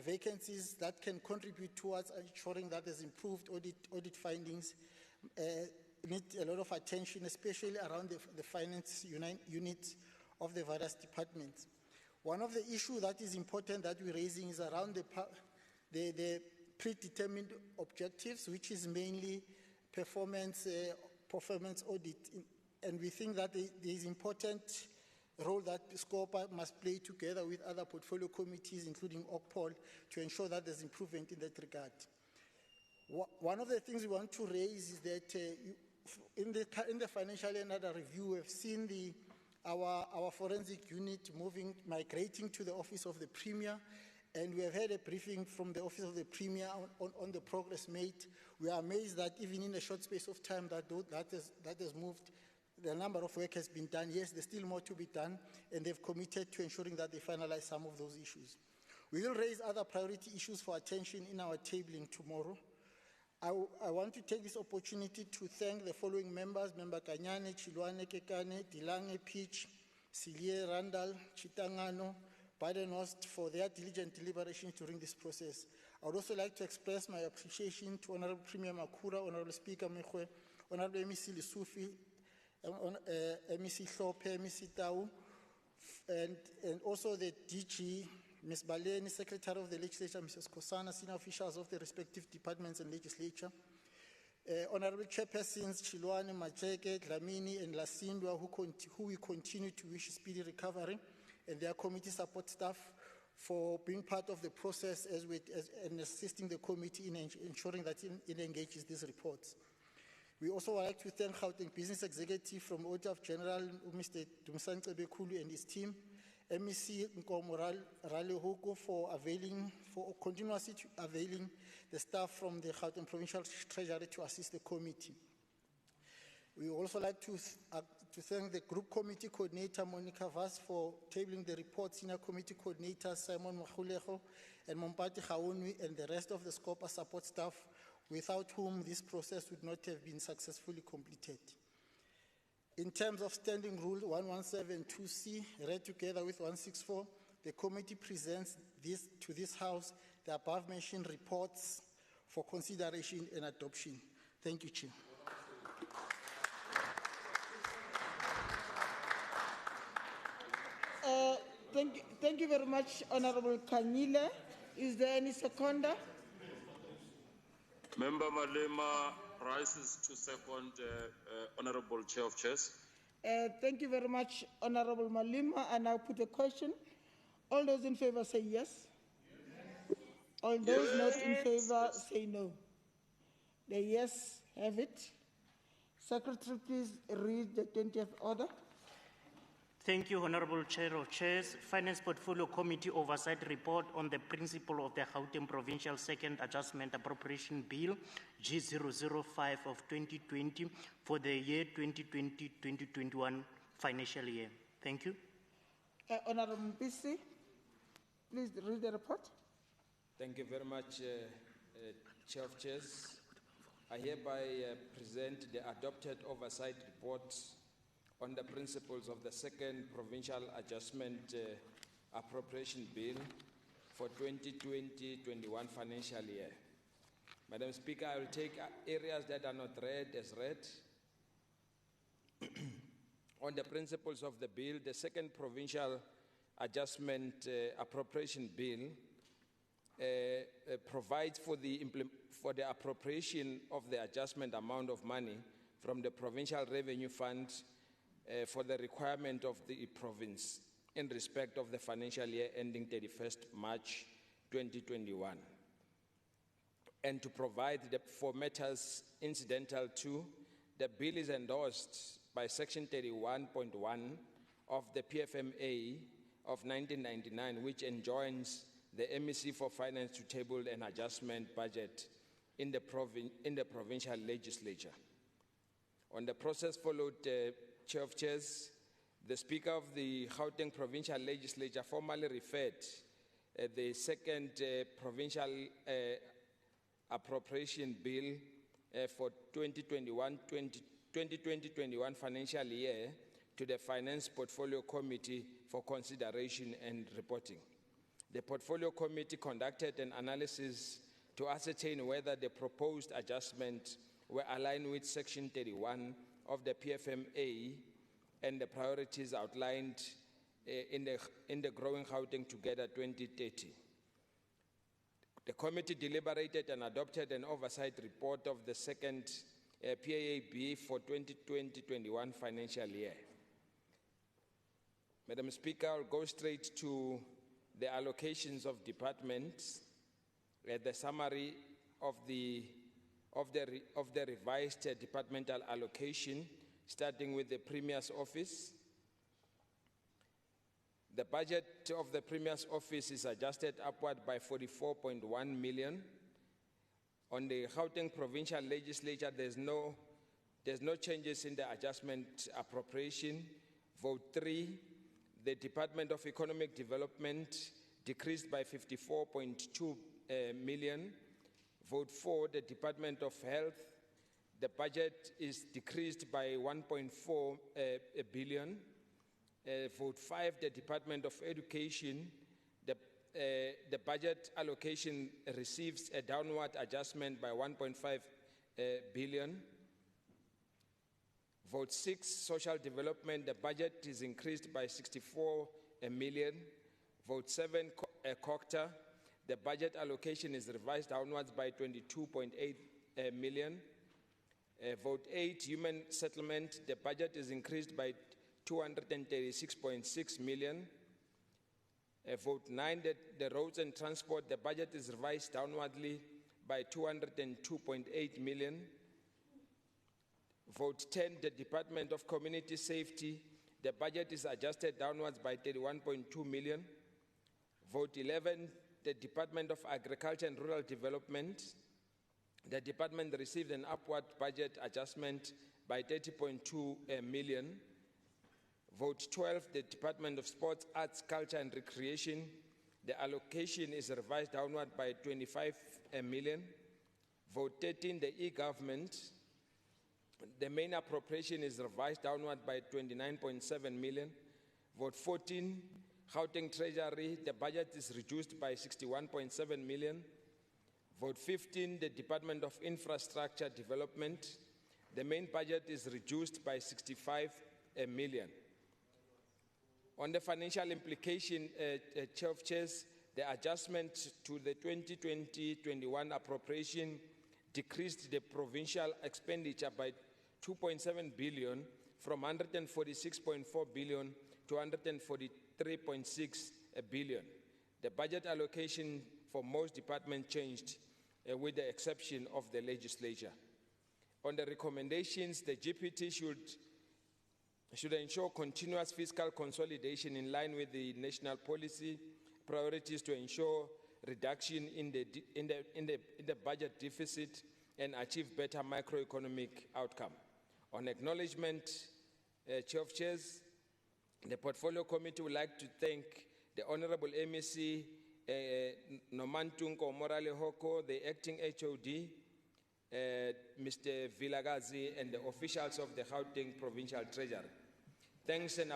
vacancies that can contribute towards ensuring that there's improved audit findings need a lot of attention, especially around the finance units of the various departments. One of the issues that is important that we're raising is around the predetermined objectives, which is mainly performance audit. And we think that there is important role that SCOPA must play together with other portfolio committees, including OCPOL, to ensure that there's improvement in that regard. One of the things we want to raise is that in the financial year under review, we've seen our forensic unit migrating to the Office of the Premier, and we have had a briefing from the Office of the Premier on the progress made. We are amazed that even in a short space of time that has moved, the number of work has been done. Yes, there's still more to be done, and they've committed to ensuring that they finalize some of those issues. We will raise other priority issues for attention in our tabling tomorrow. I want to take this opportunity to thank the following members: Member Kanyane, Chilwane, Kekane, Dilange, Peach, Silie, Randall, Chitangano, Badenhorst for their diligent deliberations during this process. I would also like to express my appreciation to Honorable Premier Makura, Honorable Speaker Mekwe, Honorable MEC Lisufi, MEC Hlope, MEC Tau, and also the DG, Ms. Baleni, Secretary of the Legislature, Mrs. Kosana, senior officials of the respective departments and legislature, Honorable Chairpersons Chilwane, Macheke, Dlamini, and Lasindwa, who we continue to wish speedy recovery, and their committee support staff for being part of the process and assisting the committee in ensuring that it engages these reports. We also would like to thank Gauteng Business Executive from Auditor General, Mr. Dumsang Cebekulu and his team, MEC Nkomo Ralehuko for continuously availing the staff from the Gauteng Provincial Treasury to assist the committee. We also like to thank the Group Committee Coordinator, Monica Vass, for tabling the report, Senior Committee Coordinator, Simon Mahulejo, and Mompati Haunwi, and the rest of the SCOPA support staff, without whom this process would not have been successfully completed. In terms of Standing Rule 1172C, read together with 164, the committee presents to this House the above-mentioned reports for consideration and adoption. Thank you, Chair. Thank you very much, Honorable Kanyile. Is there any seconder? Member Malema rises to second, Honorable Chair of Chairs. Thank you very much, Honorable Malema. I now put a question. All those in favor say yes. All those not in favor say no. The yes have it. Secretary, please read the 20th order. Thank you, Honorable Chair of Chairs. Finance Portfolio Committee Oversight Report on the principle of the Gauteng Provincial Second Adjustment Appropriation Bill G005 of 2020 for the year 2020-2021 financial year. Thank you. Honorable Mpisi, please read the report. Thank you very much, Chair of Chairs. I hereby present the adopted oversight report on the principles of the Second Provincial Adjustment Appropriation Bill for 2020-21 financial year. Madam Speaker, I will take areas that are not read as read. On the principles of the bill, the Second Provincial Adjustment Appropriation Bill provides for the appropriation of the adjustment amount of money from the Provincial Revenue Fund for the requirement of the province in respect of the financial year ending 31st March 2021, and to provide for matters incidental to. The bill is endorsed by Section 31.1 of the PFMA of 1999, which enjoins the MEC for Finance to table an adjustment budget in the provincial legislature. On the process followed, Chair of Chairs, the Speaker of the Gauteng Provincial Legislature formally referred the Second Provincial Appropriation Bill for 2021-2022 2020-21 financial year to the Finance Portfolio Committee for consideration and reporting. The Portfolio Committee conducted an analysis to ascertain whether the proposed adjustments were aligned with Section 31 of the PFMA and the priorities outlined in the Growing Gauteng Together 2030. The committee deliberated and adopted an oversight report of the second PAAB for 2020-21 financial year. Madam Speaker, I'll go straight to the allocations of departments, the summary of the revised departmental allocation, starting with the Premier's Office. The budget of the Premier's Office is adjusted upward by 44.1 million. On the Gauteng Provincial Legislature, there's no changes in the adjustment appropriation. Vote 3, the Department of Economic Development decreased by 54.2 million. Vote 4, the Department of Health, the budget is decreased by 1.4 billion. Vote 5, the Department of Education, the budget allocation receives a downward adjustment by 1.5 billion. Vote 6, Social Development, the budget is increased by 64 million. Vote 7, COCTA, the budget allocation is revised downwards by 22.8 million. Vote 8, Human Settlement, the budget is increased by 236.6 million. Vote 9, the Roads and Transport, the budget is revised downwardly by 202.8 million. Vote 10, the Department of Community Safety, the budget is adjusted downwards by 31.2 million. Vote 11, the Department of Agriculture and Rural Development, the department received an upward budget adjustment by 30.2 million. Vote 12, the Department of Sports, Arts, Culture and Recreation, the allocation is revised downward by 25 million. Vote 13, the e-government, the main appropriation is revised downward by 29.7 million. Vote 14, Gauteng Treasury, the budget is reduced by 61.7 million. Vote 15, the Department of Infrastructure Development, the main budget is reduced by 65 million. On the financial implication, Chair of Chairs, the adjustment to the 2020-21 appropriation decreased the provincial expenditure by 2.7 billion from 146.4 billion to 143.6 billion. The budget allocation for most departments changed, with the exception of the legislature. On the recommendations, the GPT should ensure continuous fiscal consolidation in line with the national policy priorities to ensure reduction in the budget deficit and achieve better macroeconomic outcome. On acknowledgement, Chair of Chairs, the Portfolio Committee would like to thank the Honorable MEC Nomantunko Morale Hoko, the Acting HOD, Mr. Vilagazi, and the officials of the Gauteng Provincial Treasury. Thanks and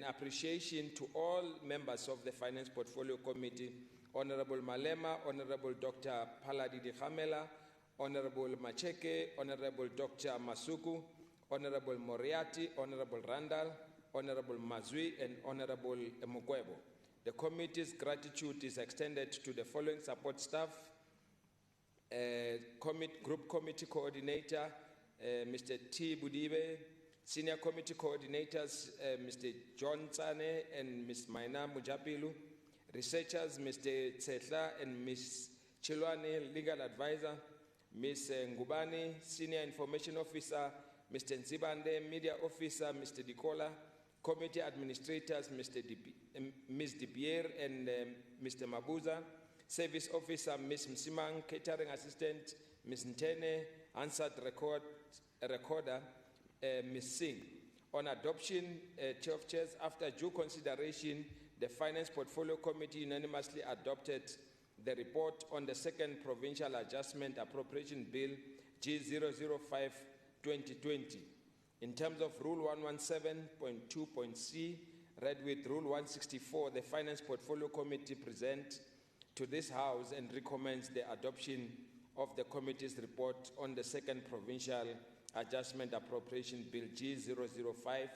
appreciation to all members of the Finance Portfolio Committee, Honorable Malema, Honorable Dr. Paladi Dikhamela, Honorable Macheke, Honorable Dr. Masuku, Honorable Moriarty, Honorable Randall, Honorable Mazui, and Honorable Mukwebo. The committee's gratitude is extended to the following support staff: Group Committee Coordinator, Mr. T. Budibe, Senior Committee Coordinators, Mr. John Tsane and Ms. Maina Mujapilu, Researchers, Mr. Tsetla and Ms. Chilwane, Legal Advisor, Ms. Ngubani, Senior Information Officer, Mr. Nzibande, Media Officer, Mr. Dikola, Committee Administrators, Ms. Dibier and Mr. Mabuza, Service Officer, Ms. Msimang, Catering Assistant, Ms. Ntene, Answered Recorder, Ms. Singh. On adoption, Chair of Chairs, after due consideration, the Finance Portfolio Committee unanimously adopted the report on the second Provincial Adjustment Appropriation Bill G005-2020. In terms of Rule 117.2.c, read with Rule 164, the Finance Portfolio Committee presents to this House and recommends the adoption of the committee's report on the second Provincial Adjustment Appropriation Bill G005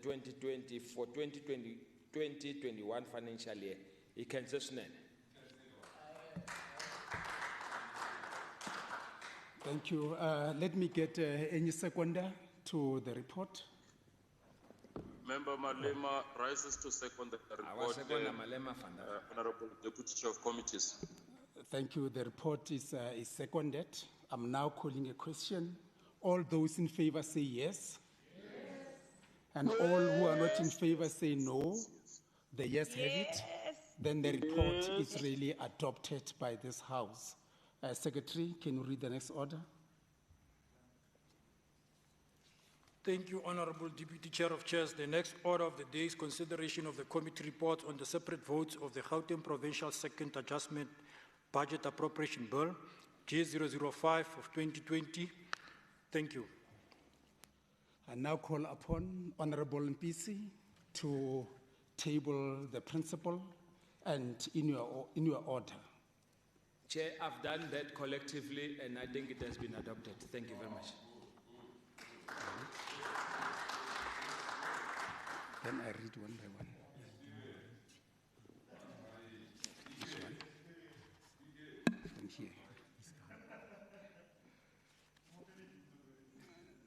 2020 for 2020-2021 financial year. Thank you. Let me get any seconder to the report. Member Malema rises to second the report. Honorable Deputy Chair of Committees. Thank you. The report is seconded. I'm now calling a question. All those in favor say yes. And all who are not in favor say no. The yes have it. Then the report is really adopted by this House. Secretary, can you read the next order? Thank you, Honorable Deputy Chair of Chairs. The next order of the day is consideration of the committee report on the separate votes of the Gauteng Provincial Second Adjustment Budget Appropriation Bill, G005 of 2020. Thank you. I now call upon Honorable Mpisi to table the principle and in your order. Chair, I've done that collectively and I think it has been adopted. Thank you very much. Then I read one by one. This one. From here.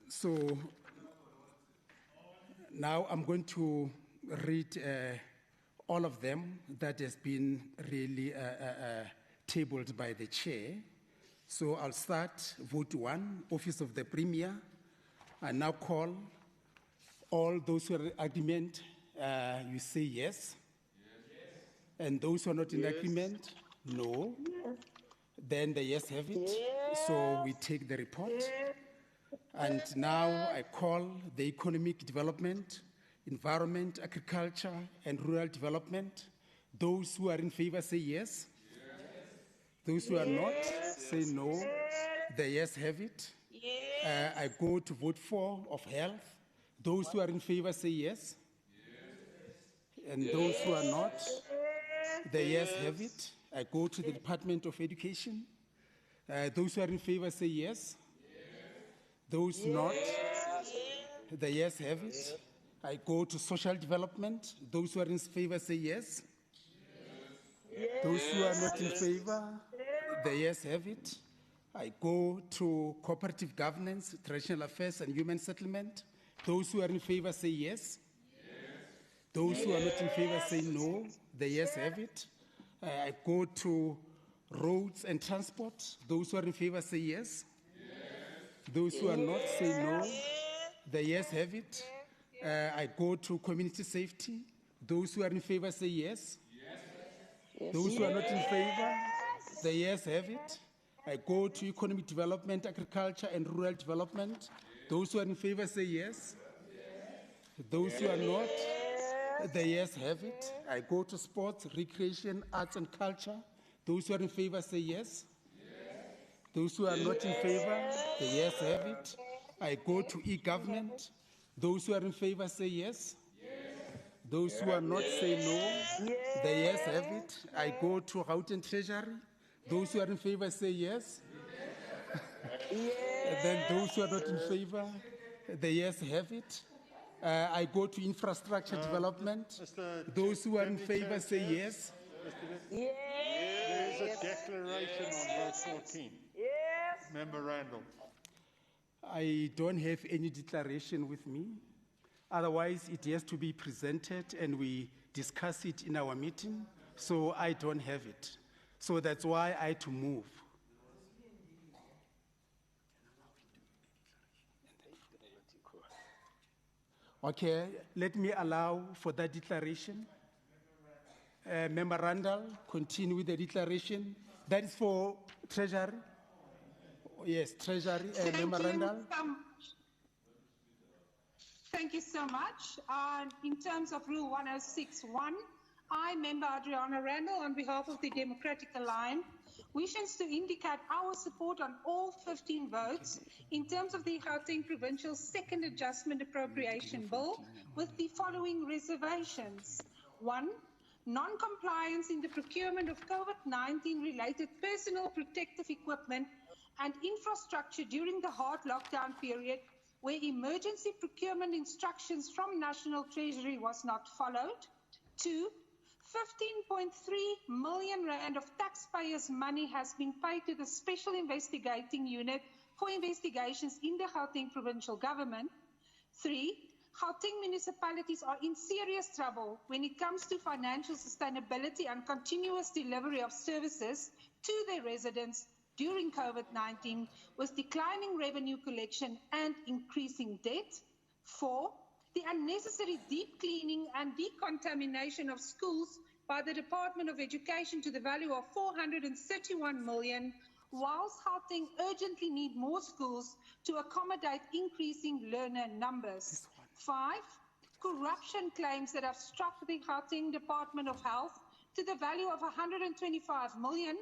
So now I'm going to read all of them that has been really tabled by the chair. So I'll start vote 1, Office of the Premier. I now call all those who are in agreement, you say yes. And those who are not in agreement, no. Then the yes have it. So we take the report. And now I call the Economic Development, Environment, Agriculture, and Rural Development. Those who are in favor say yes. Those who are not say no. The yes have it. I go to vote 4 of Health. Those who are in favor say yes. And those who are not, the yes have it. I go to the Department of Education. Those who are in favor say yes. Those not, the yes have it. I go to Social Development. Those who are in favor say yes. Those who are not in favor, the yes have it. I go to Cooperative Governance, Traditional Affairs and Human Settlement. Those who are in favor say yes. Those who are not in favor say no. The yes have it. I go to Roads and Transport. Those who are in favor say yes. Those who are not say no. The yes have it. I go to Community Safety. Those who are in favor say yes. Those who are not in favor, the yes have it. I go to Economic Development, Agriculture and Rural Development. Those who are in favor say yes. Those who are not, the yes have it. I go to Sports, Recreation, Arts and Culture. Those who are in favor say yes. Those who are not in favor, the yes have it. I go to e-government. Those who are in favor say yes. Those who are not say no. The yes have it. I go to Gauteng Treasury. Those who are in favor say yes. And then those who are not in favor, the yes have it. I go to infrastructure development. Those who are in favor say yes. There is a declaration on vote 14. Yes. Member Randall. I don't have any declaration with me. Otherwise, it has to be presented and we discuss it in our meeting. So I don't have it. So that's why I had to move. Okay, let me allow for that declaration. Member Randall, continue with the declaration. That is for Treasury. Yes, Treasury. Member Randall. Thank you so much. In terms of Rule 106.1, I, Member Adriana Randall, on behalf of the Democratic Alliance, wishes to indicate our support on all 15 votes in terms of the Gauteng Provincial Second Adjustment Appropriation Bill with the following reservations. 1. Non-compliance in the procurement of COVID-19 related personal protective equipment and infrastructure during the hard lockdown period where emergency procurement instructions from National Treasury was not followed. 2. 15.3 million rand of taxpayers' money has been paid to the Special Investigating Unit for investigations in the Gauteng Provincial Government. 3. Gauteng municipalities are in serious trouble when it comes to financial sustainability and continuous delivery of services to their residents during COVID-19 with declining revenue collection and increasing debt. 4. The unnecessary deep cleaning and decontamination of schools by the Department of Education to the value of 431 million, whilst Gauteng urgently need more schools to accommodate increasing learner numbers. 5. Corruption claims that have struck the Gauteng Department of Health to the value of 125 million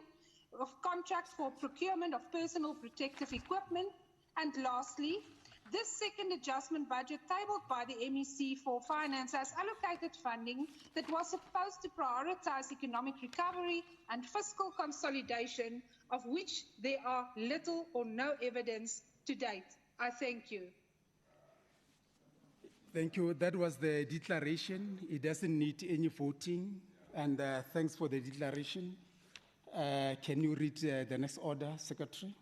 of contracts for procurement of personal protective equipment. And lastly, this second adjustment budget tabled by the MEC for Finance has allocated funding that was supposed to prioritize economic recovery and fiscal consolidation, of which there are little or no evidence to date. I thank you. Thank you. That was the declaration. It doesn't need any voting. And thanks for the declaration. Can you read the next order, Secretary?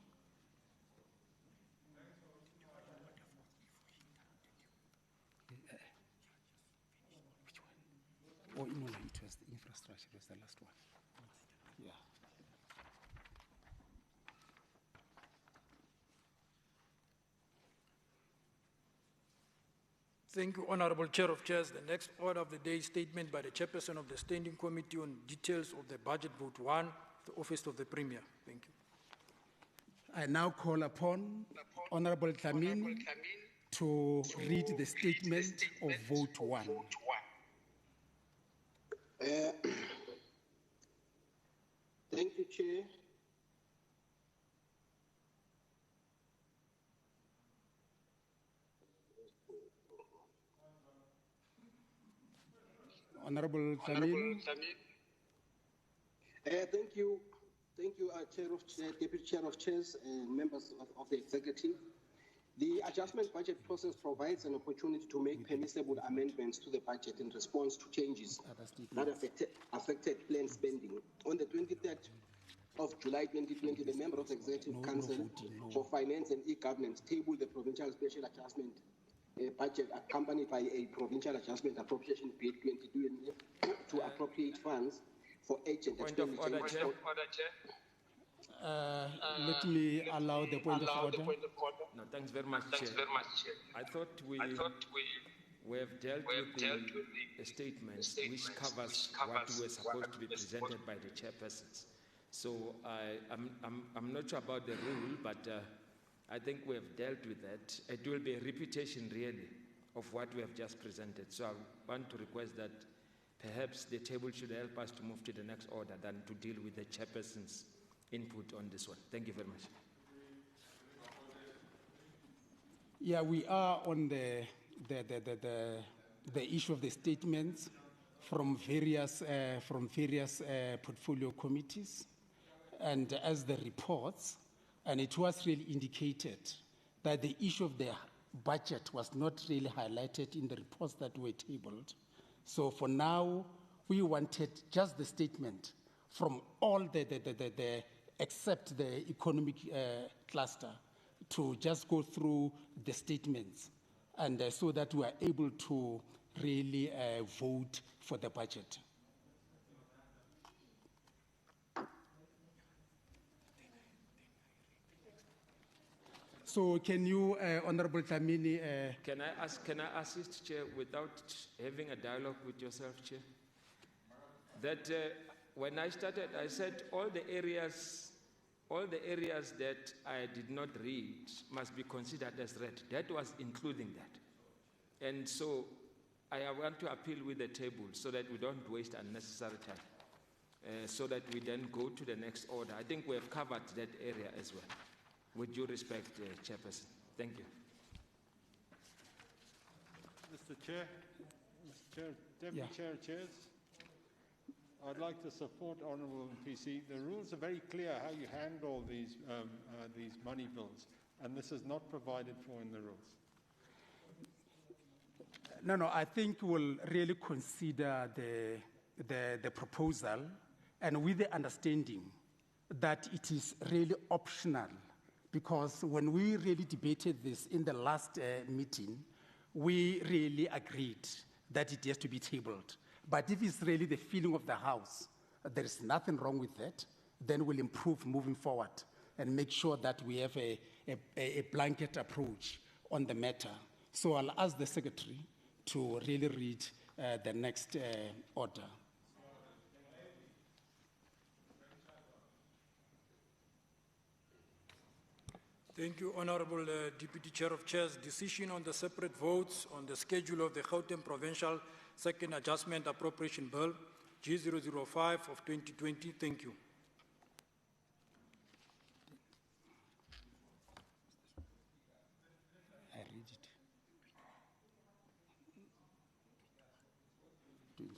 Oh, no, it was the infrastructure, it was the last one. Yeah. Thank you, Honorable Chair of Chairs. The next order of the day is statement by the Chairperson of the Standing Committee on details of the Budget Vote 1, the Office of the Premier. Thank you. I now call upon Honorable Tlamin to read the statement of Vote 1. Thank you, Chair. Honorable Tlamin. Thank you, Deputy Chair of Chairs and members of the Executive. The adjustment budget process provides an opportunity to make permissible amendments to the budget in response to changes that affected planned spending. On the 23rd of July 2020, the member of the Executive Council for Finance and E-Governance tabled the Provincial Special Adjustment budget accompanied by a Provincial Adjustment Appropriation Bill 2020 to appropriate funds for agent expenditure. Point of order, Chair. Let me allow the point of order. No, thanks very much, Chair. I thought we have dealt with the statement which covers what were supposed to be presented by the chairpersons. So I'm not sure about the rule, but I think we have dealt with that. It will be a repetition, really, of what we have just presented. So I want to request that perhaps the table should help us to move to the next order than to deal with the chairperson's input on this one. Thank you very much. Yeah, we are on the issue of the statements from various portfolio committees, and as the reports, and it was really indicated that the issue of the budget was not really highlighted in the reports that were tabled. So for now, we wanted just the statement from all the except the economic cluster to just go through the statements, and so that we are able to really vote for the budget. So can you, Honorable Tlamini... Can I assist, Chair, without having a dialogue with yourself, Chair? That when I started, I said all the areas that I did not read must be considered as read. That was including that. And so I want to appeal with the table so that we don't waste unnecessary time. so that we then go to the next order. I think we have covered that area as well. With due respect, Chairperson. Thank you. Mr. Chair, Deputy Chair chairs, I'd like to support Honourable PC. The rules are very clear how you handle these money bills, and this is not provided for in the rules. No, I think we'll really consider the proposal, and with the understanding that it is really optional, because when we really debated this in the last meeting, we really agreed that it has to be tabled. But if it's really the feeling of the House, there is nothing wrong with that, then we'll improve moving forward and make sure that we have a blanket approach on the matter. So I'll ask the Secretary to really read the next order. Thank you, Honorable Deputy Chair of Chairs. Decision on the separate votes on the schedule of the Gauteng Provincial Second Adjustment Appropriation Bill, G005 of 2020. Thank you. I read it. 21.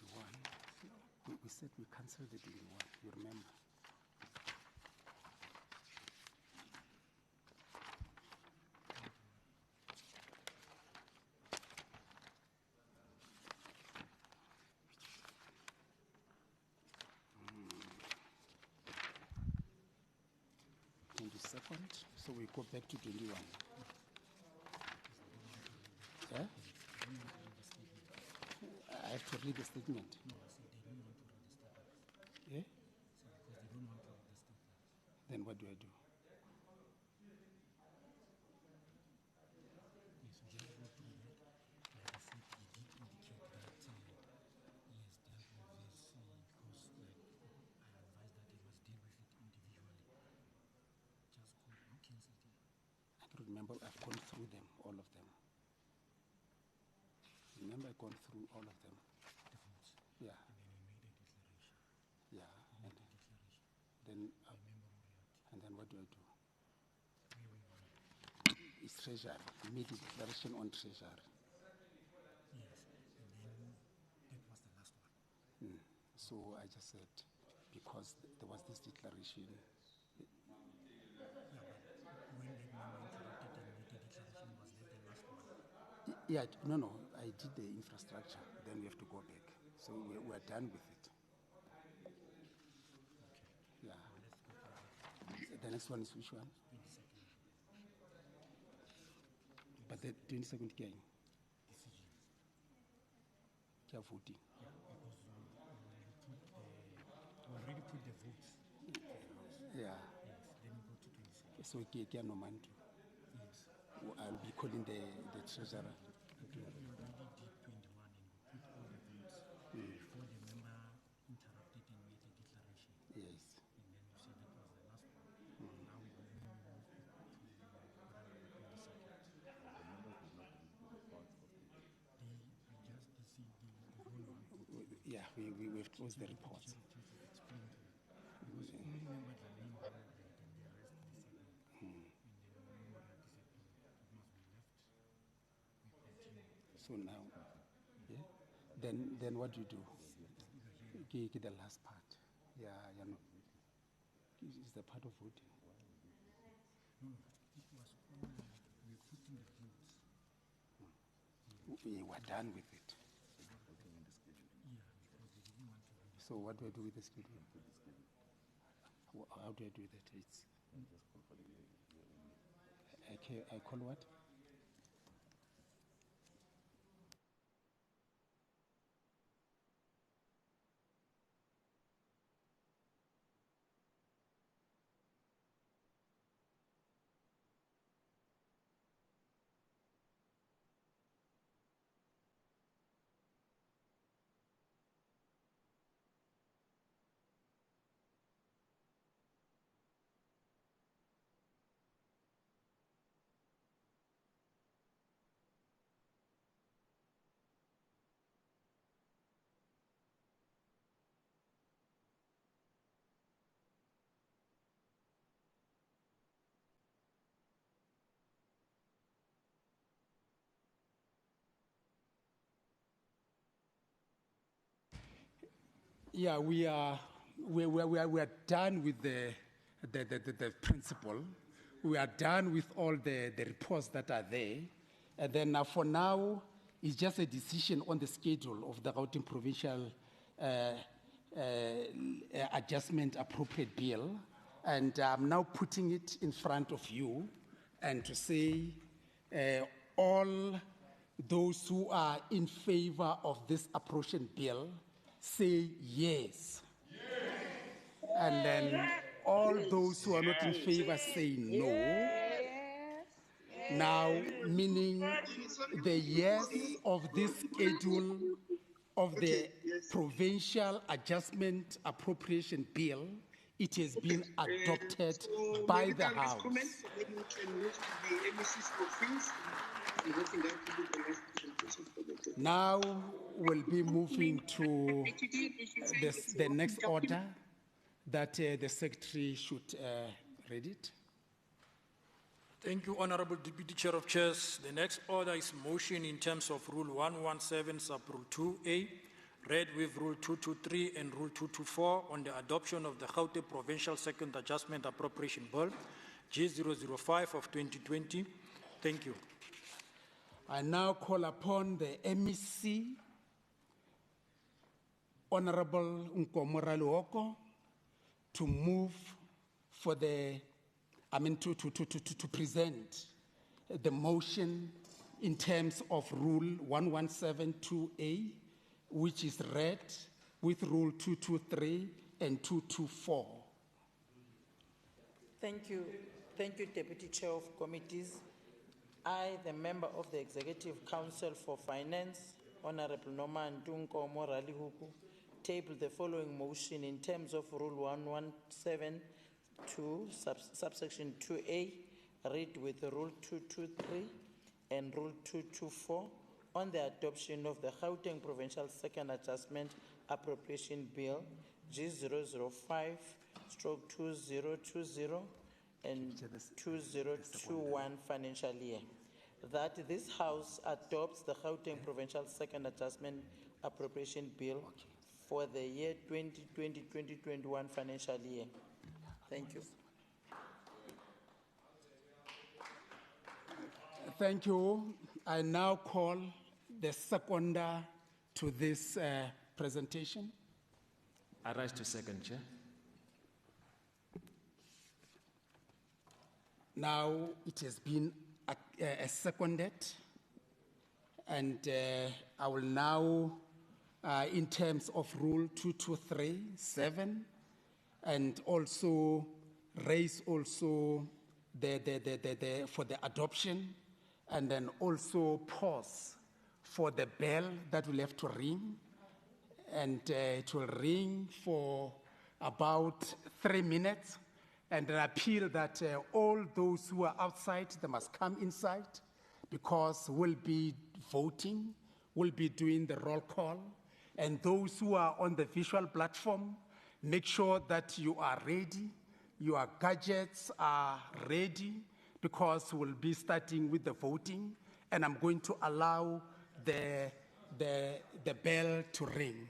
We said we cancelled the 21, you remember? So we go back to 21. Yeah? I have to read the statement. Yeah? Then what do I do? Remember, I've gone through them, all of them. Remember, I've gone through all of them. Yeah. Yeah. And then what do I do? It's treasury. Made a declaration on treasury. Yes, and then that was the last one. So I just said, because there was this declaration. Yeah, no, I did the infrastructure, then we have to go back. So we're done with it. Okay. Yeah. The next one is which one? 22nd. But the 22nd game? Decision. Care voting. Yeah, because we already put the votes. Yeah. Yes, then we go to 22nd. So we can no man too. Yes. I'll be calling the treasurer. We already did 21 and we put all the votes before the member interrupted and made a declaration. Yes. And then you said that was the last one. Now we move to whatever the 22nd. Yeah, we've closed the report. Because only members are named and the rest disagreed. And then the member disagreed because we left. So now, yeah, then what do you do? Okay, the last part. Yeah, you know, is the part of voting. No, it was only we put in the votes. We were done with it. Yeah, because we didn't want to. So what do I do with the schedule? How do I do that? I call what? Yeah, we are done with the principle. We are done with all the reports that are there. And then for now, it's just a decision on the schedule of the Gauteng Provincial Adjustment Appropriate Bill. And I'm now putting it in front of you and to say all those who are in favor of this appropriate bill say yes. And then all those who are not in favor say no. Now, meaning the yes of this schedule of the Provincial Adjustment Appropriation Bill, it has been adopted by the House. Now we'll be moving to the next order that the Secretary should read it. Thank you, Honorable Deputy Chair of Chairs. The next order is motion in terms of Rule 117, Sub-Rule 2A, read with Rule 223 and Rule 224 on the adoption of the Gauteng Provincial Second Adjustment Appropriation Bill, G005 of 2020. Thank you. I now call upon the MEC, Honorable Nkomora Luoko, to move for the, to present the motion in terms of Rule 1172A, which is read with Rule 223 and 224. Thank you. Thank you, Deputy Chair of Committees. I, the member of the Executive Council for Finance, Honorable Norma Ntunko Moralihuku, table the following motion in terms of Rule 1172, subsection 2A, read with Rule 223 and Rule 224 on the adoption of the Gauteng Provincial Second Adjustment Appropriation Bill, G005/2020 and 2021 financial year. That this House adopts the Gauteng Provincial Second Adjustment Appropriation Bill for the year 2020-2021 financial year. Thank you. Thank you. I now call the seconder to this presentation. I rise to second, Chair. Now it has been seconded, and I will now, in terms of Rule 223(7), and also raise also for the adoption, and then also pause for the bell that will have to ring, and it will ring for about 3 minutes. And an appeal that all those who are outside, they must come inside, because we'll be voting, we'll be doing the roll call. And those who are on the visual platform, make sure that you are ready, your gadgets are ready, because we'll be starting with the voting, and I'm going to allow the bell to ring.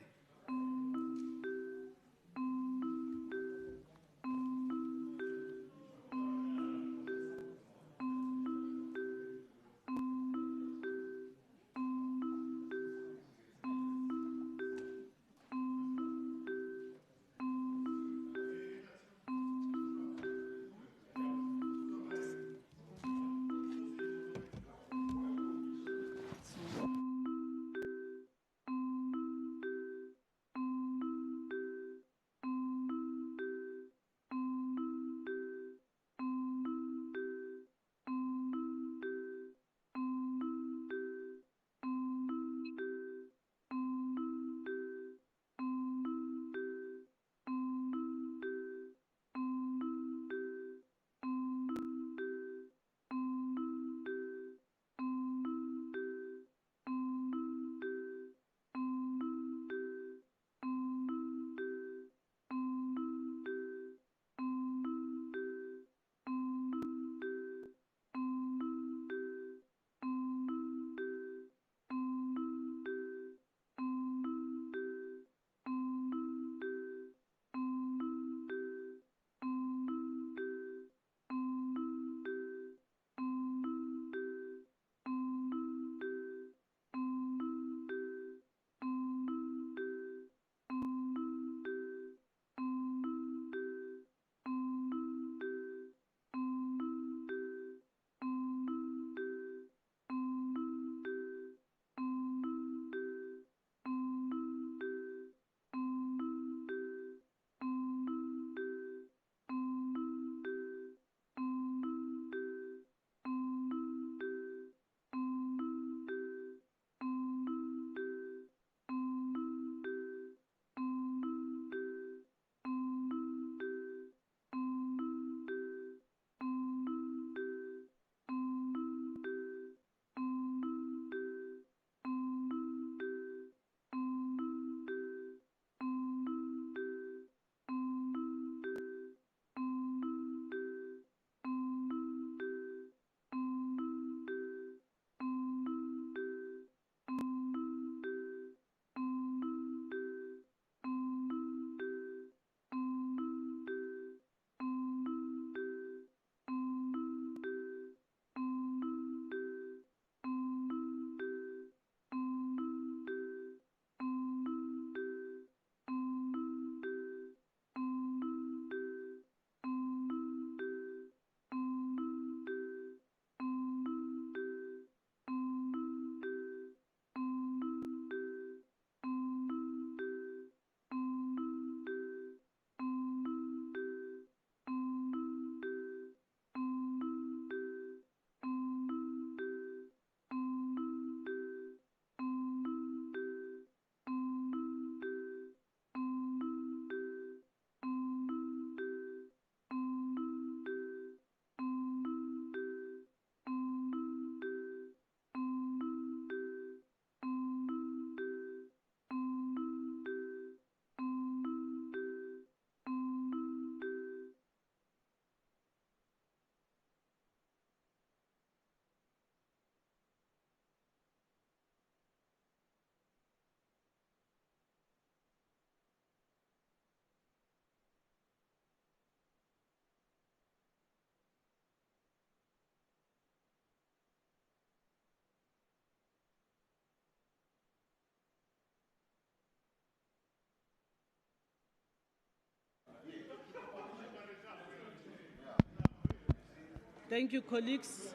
Thank you, colleagues.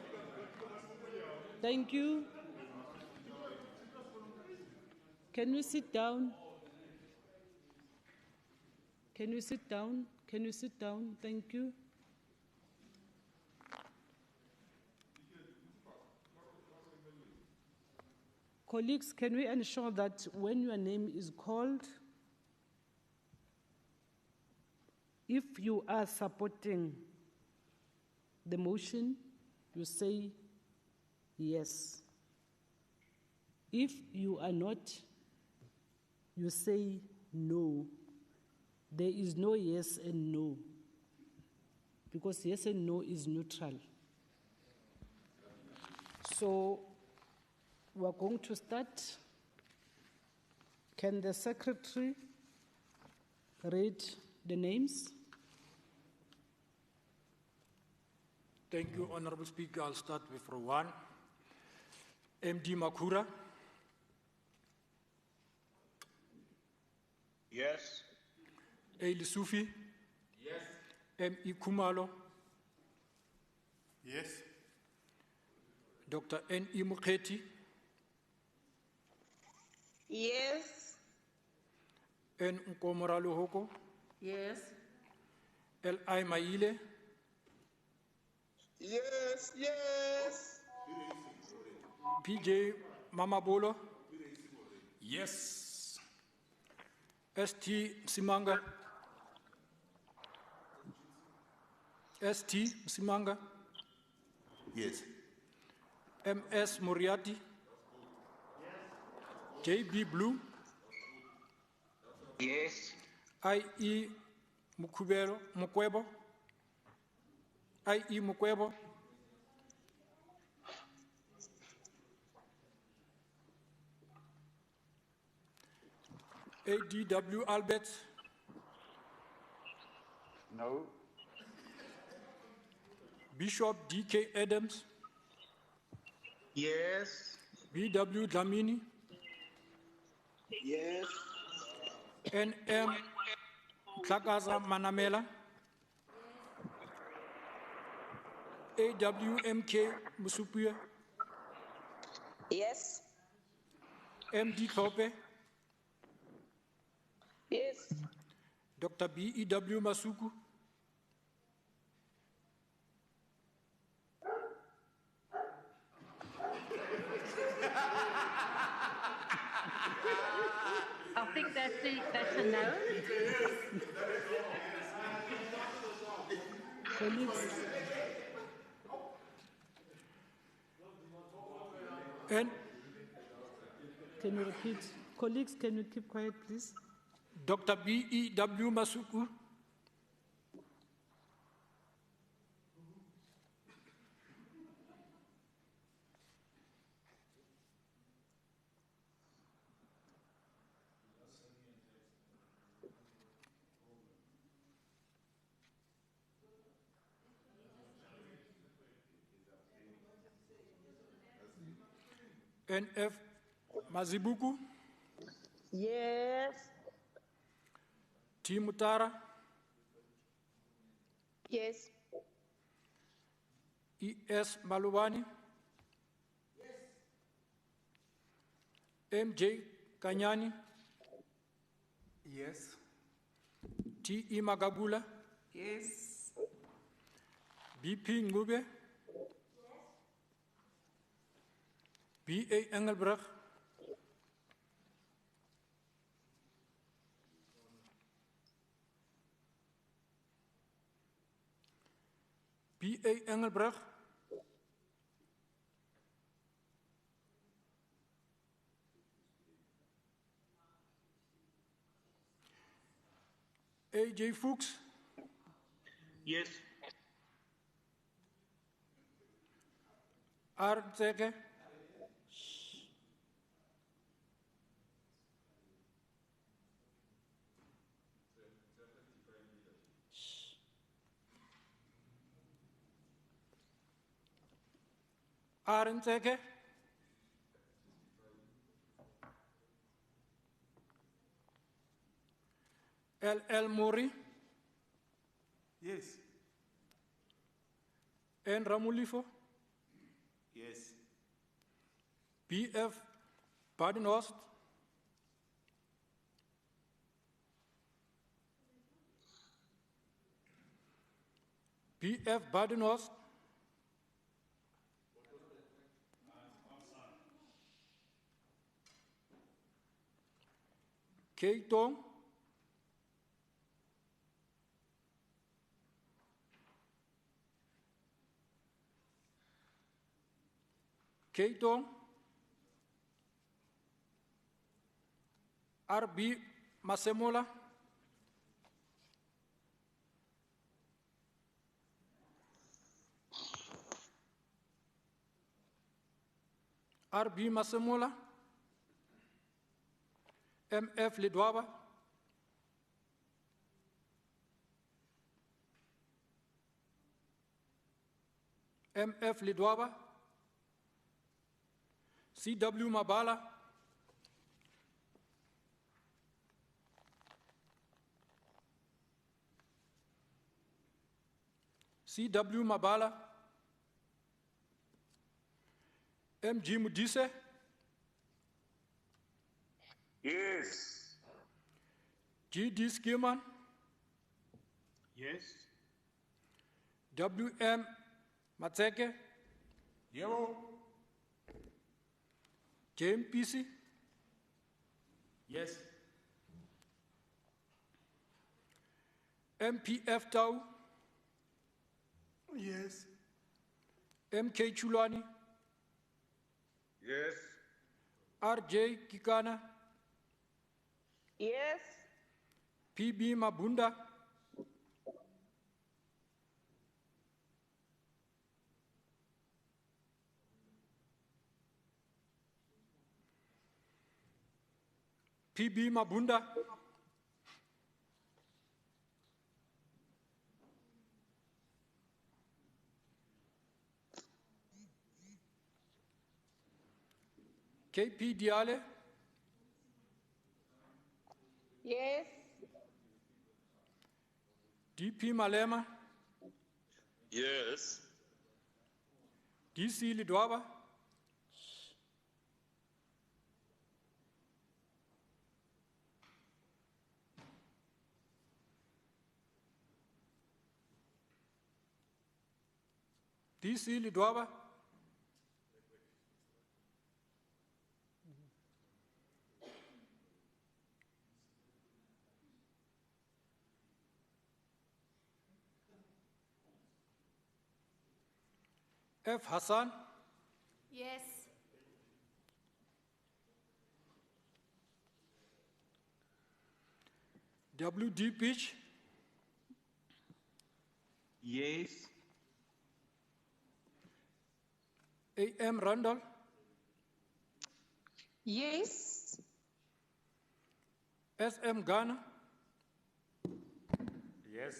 Thank you. Can we sit down? Can we sit down? Can you sit down? Thank you. Colleagues, can we ensure that when your name is called, if you are supporting the motion, you say yes. If you are not, you say no. There is no yes and no, because yes and no is neutral. So we're going to start. Can the secretary read the names? Thank you, Honorable Speaker. I'll start with row 1. MD Makura. Yes. Aili Sufi. Yes. M.E. Kumalo. Yes. Dr. N.E. Mukheti. Yes. N. Nkomoralo Hoko. Yes. L.I. Maile. Yes, yes. P.J. Mamabolo. Yes. S.T. Simanga. S.T. Simanga. Yes. M.S. Moriarty. J.B. Blue. Yes. I.E. Mukwebo. I.E. Mukwebo. A.D.W. Albert. No. Bishop D.K. Adams. Yes. B.W. Dlamini. Yes. N.M. Tlakaza Manamela. A.W.M.K. Musupia. Yes. M.D. Thope. Yes. Dr. B.E.W. Masuku. I think that's a no. Colleagues. And can you repeat? Colleagues, can you keep quiet, please? Dr. B.E.W. Masuku. N.F. Mazibuku. Yes. T. Mutara. Yes. E.S. Malubani. M.J. Kanyani. Yes. T.E. Magagula. Yes. B.P. Ngube. B.A. Engelbrecht. B.A. Engelbrecht. A.J. Fuchs. Yes. R. Zeke. R. Zeke. L. Mori. Yes. N. Ramulifo, Yes. BF Badenhorst, BF Badenhorst, K. Tong, K. Tong, RB Masemola, RB Masemola, MF Lidwaba, MF Lidwaba, CW Mabala, CW Mabala, MG Mudise, Yes. GD Skirman, Yes. WM Matseke, Yellow. JMPC, Yes. MPF Tau, Yes. MK Chulani, Yes. RJ Kikana, Yes. PB Mabunda, PB Mabunda, KP Diale, Yes. DP Malema, Yes. DC Lidwaba, DC Lidwaba, F. Hassan, Yes. WD Peach, Yes. AM Randall, Yes. SM Ghana, Yes.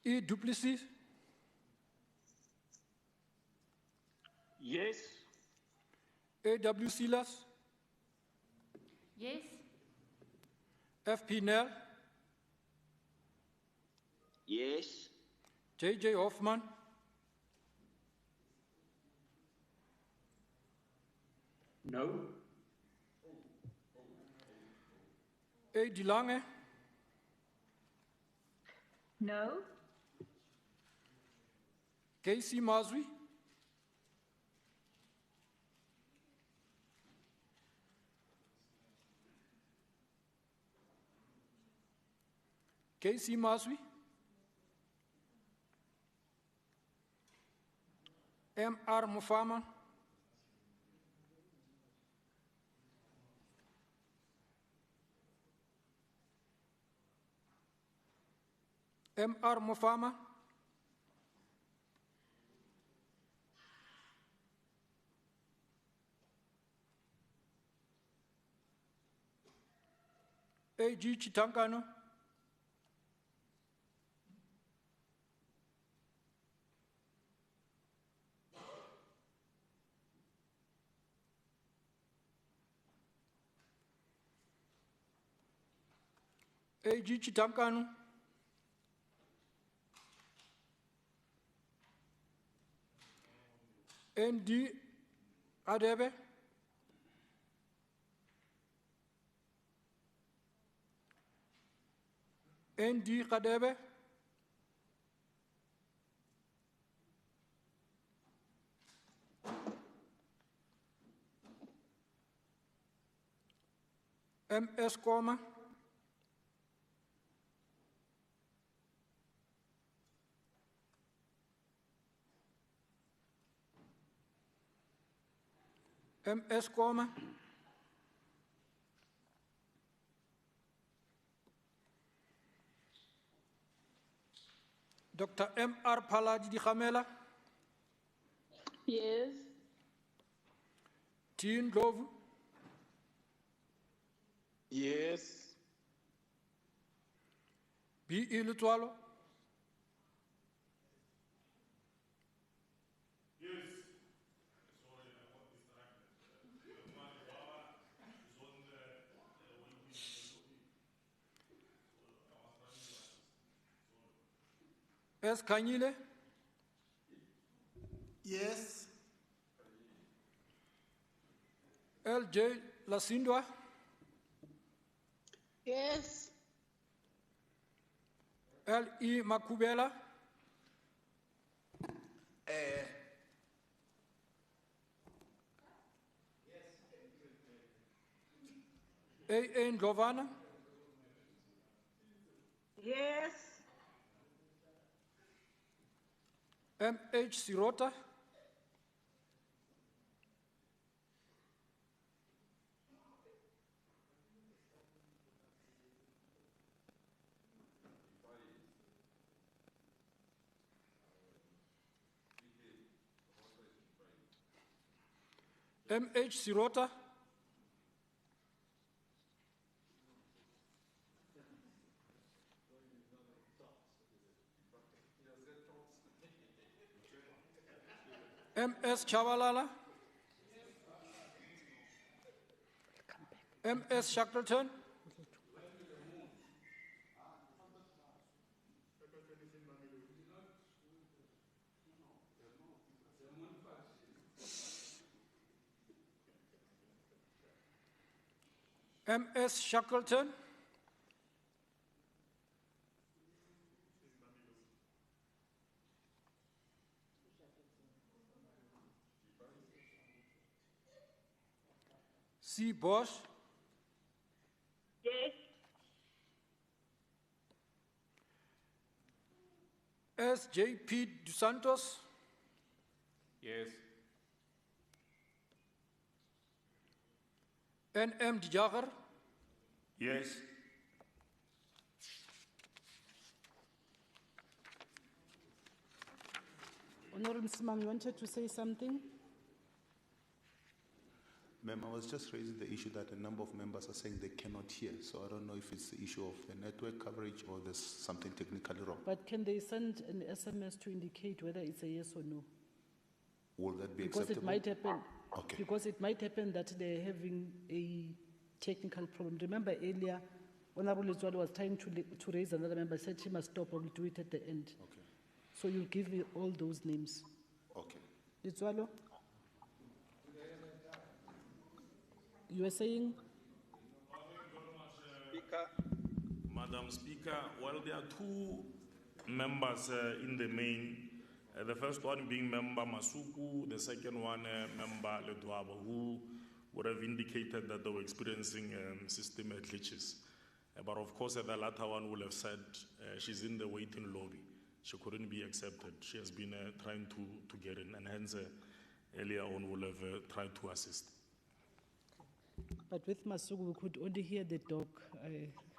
E. Duplessis, Yes. AW Silas, Yes. FP Nell, Yes. JJ Hoffman, No. A. DeLange, No. KC Mazwi, KC Mazwi, MR Mufama, MR Mufama, AG Chitankano, AG Chitankano, ND Adebe. ND Kadebe. MS Koma. MS Koma. Dr. M.R. Paladi Dikhamela. Yes. Tin Dlovu. Yes. B. Ilutwalo. S. Kanyile. Yes. L.J. Lasindwa. Yes. L.E. Makubela. A.N. Govana. Yes. M.H. Sirota. M.H. Sirota. M.S. Chavalala. M.S. Shackleton. M.S. Shackleton. C. Bosch. Yes. S. J. P. Dos Santos. Yes. N. M. Dijagar. Yes. Honorable Msimang, you wanted to say something? Ma'am, I was just raising the issue that a number of members are saying they cannot hear. So I don't know if it's the issue of the network coverage or there's something technically wrong. But can they send an SMS to indicate whether it's a yes or no? Will that be Because acceptable? it might happen. Okay. Because it might happen that they're having a technical problem. Remember earlier, Honorable Letswalo was trying to raise another member, said he must stop or we'll do it at the end. Okay. So you'll give me all those names. Okay. Letswalo? You were saying? Speaker. Madam Speaker, well, there are two members in the main. The first one being Member Masuku, the second one Member Ledwaba, who would have indicated that they were experiencing system glitches. But of course, the latter one will have said she's in the waiting lobby. She couldn't be accepted. She has been trying to get in, and hence earlier on will have tried to assist. But with Masuku, we could only hear the dog.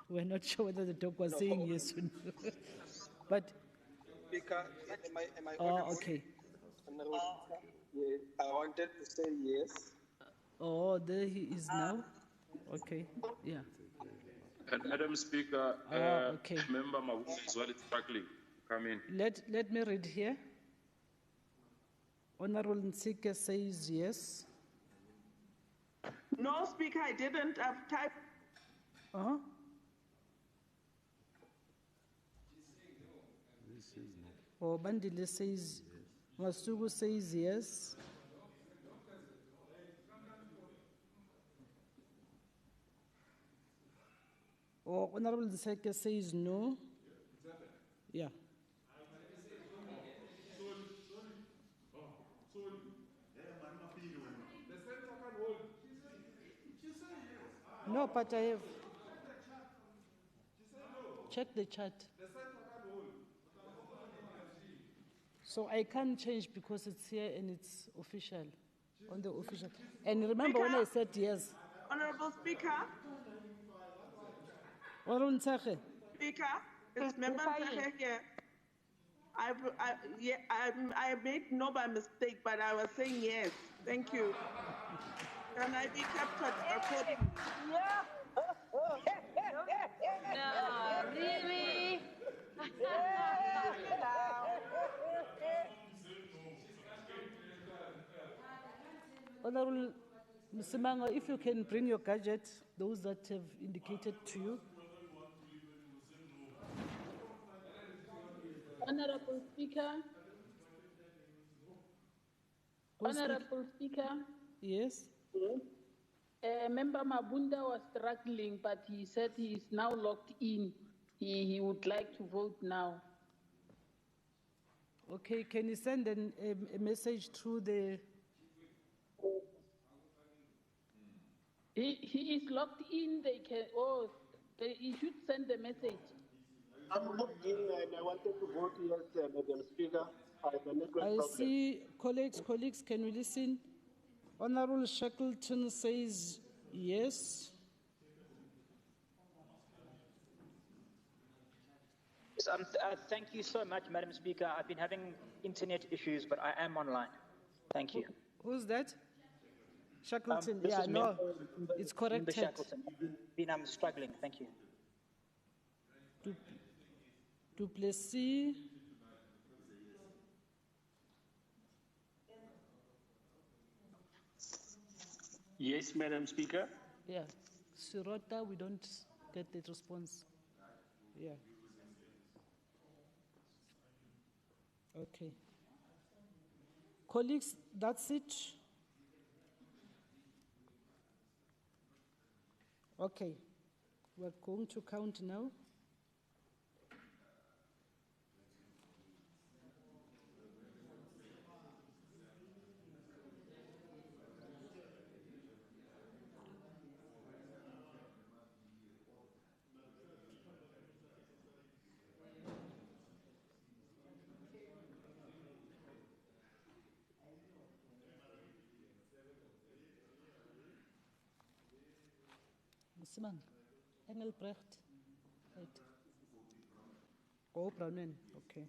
We're not sure whether the dog was saying yes or no. But Speaker, am I oh, audible? okay. Yes, I wanted to say yes. Oh, there he is now. Okay, yeah. And Madam Speaker, okay. Member Mawuga as well is struggling. Come in. Let me read here. Honorable Nsike says yes. No, Speaker, I didn't. I've typed. Uh-huh. Oh, Bandile says, Masugu says yes. Honorable Nseke says no. Yeah. No, but I have. Check the chat. So I can't change because it's here and it's official, on the official. And remember when I said yes. Honorable Speaker, Honorable Nseke. Speaker, it's Member Nsache here. I made no by mistake, but I was saying yes. Thank you. Can I be kept according? No, really? Honorable Msimanga, if you can bring your gadget, those that have indicated to you. Honorable Speaker. Honorable Speaker. Yes. Member Mabunda was struggling, but he said he is now logged in. He would like to vote now. Okay, can you send a message through the... He is logged in. He should send the message. I'm logged in and I wanted to vote yes, Madam Speaker. I have a network problem. see colleagues, can we listen? Honorable Shackleton says yes. Yes, thank you so much, Madam Speaker. I've been having internet issues, but I am online. Thank you. Who's that? Shackleton, This yeah, is no, Member- it's Member corrected. Shackleton. I'm struggling. Thank you. Duplessis, Yes, Madam Speaker. yeah. Sirota, we don't get the response. Yeah. Okay. Colleagues, that's it. Okay. We're going to count now. Simon, Engelbrecht. Right. Oh, Brownen, okay.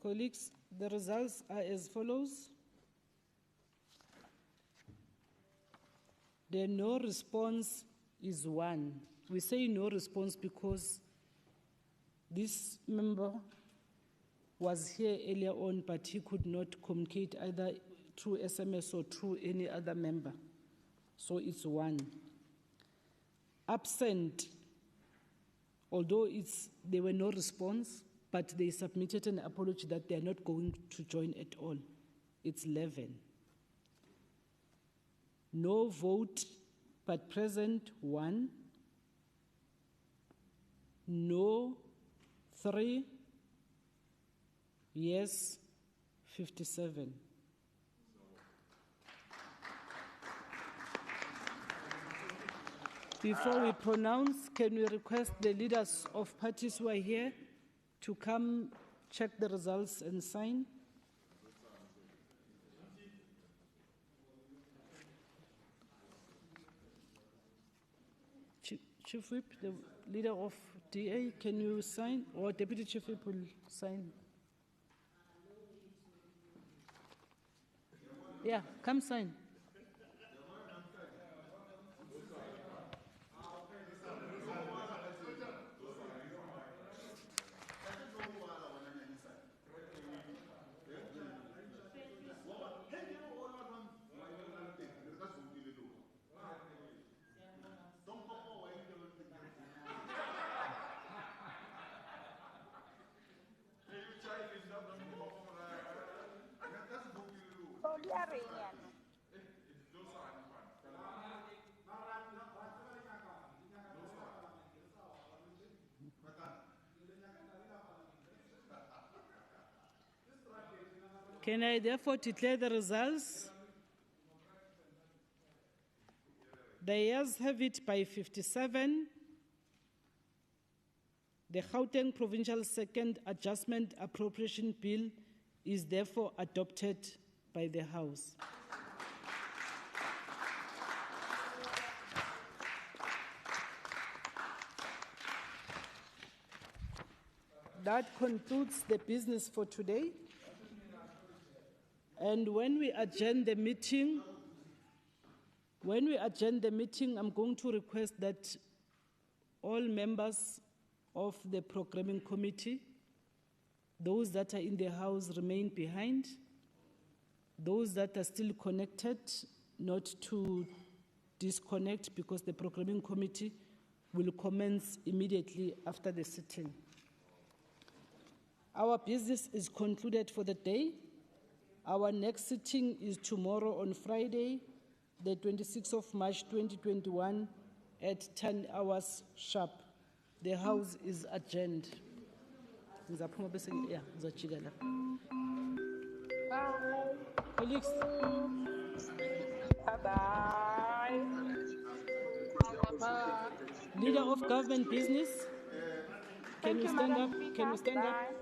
Colleagues, the results are as follows. The no response is 1. We say no response because this member was here earlier on, but he could not communicate either through SMS or through any other member. So it's 1. Absent, although there were no response, but they submitted an apology that they are not going to join at all. It's 11. No vote, but present 1. No 3. Yes 57. Before we pronounce, can we request the leaders of parties who are here to come check the results and sign? Chief Whip, the leader of DA, can you sign? Or Deputy Chief Whip will sign? Yeah, come sign. Can I therefore declare the results? The yeas have it by 57. The Gauteng Provincial Second Adjustment Appropriation Bill is therefore adopted by the House. That concludes the business for today. And when we adjourn the meeting, I'm going to request that all members of the programming committee, those that are in the house, remain behind. Those that are still connected, not to disconnect, because the programming committee will commence immediately after the sitting. Our business is concluded for the day. Our next sitting is tomorrow on Friday, the 26th of March 2021 at 10 hours sharp. The House is adjourned. Bye. Colleagues. Bye-bye. Leader of Government Business, can you stand up? Can you stand up?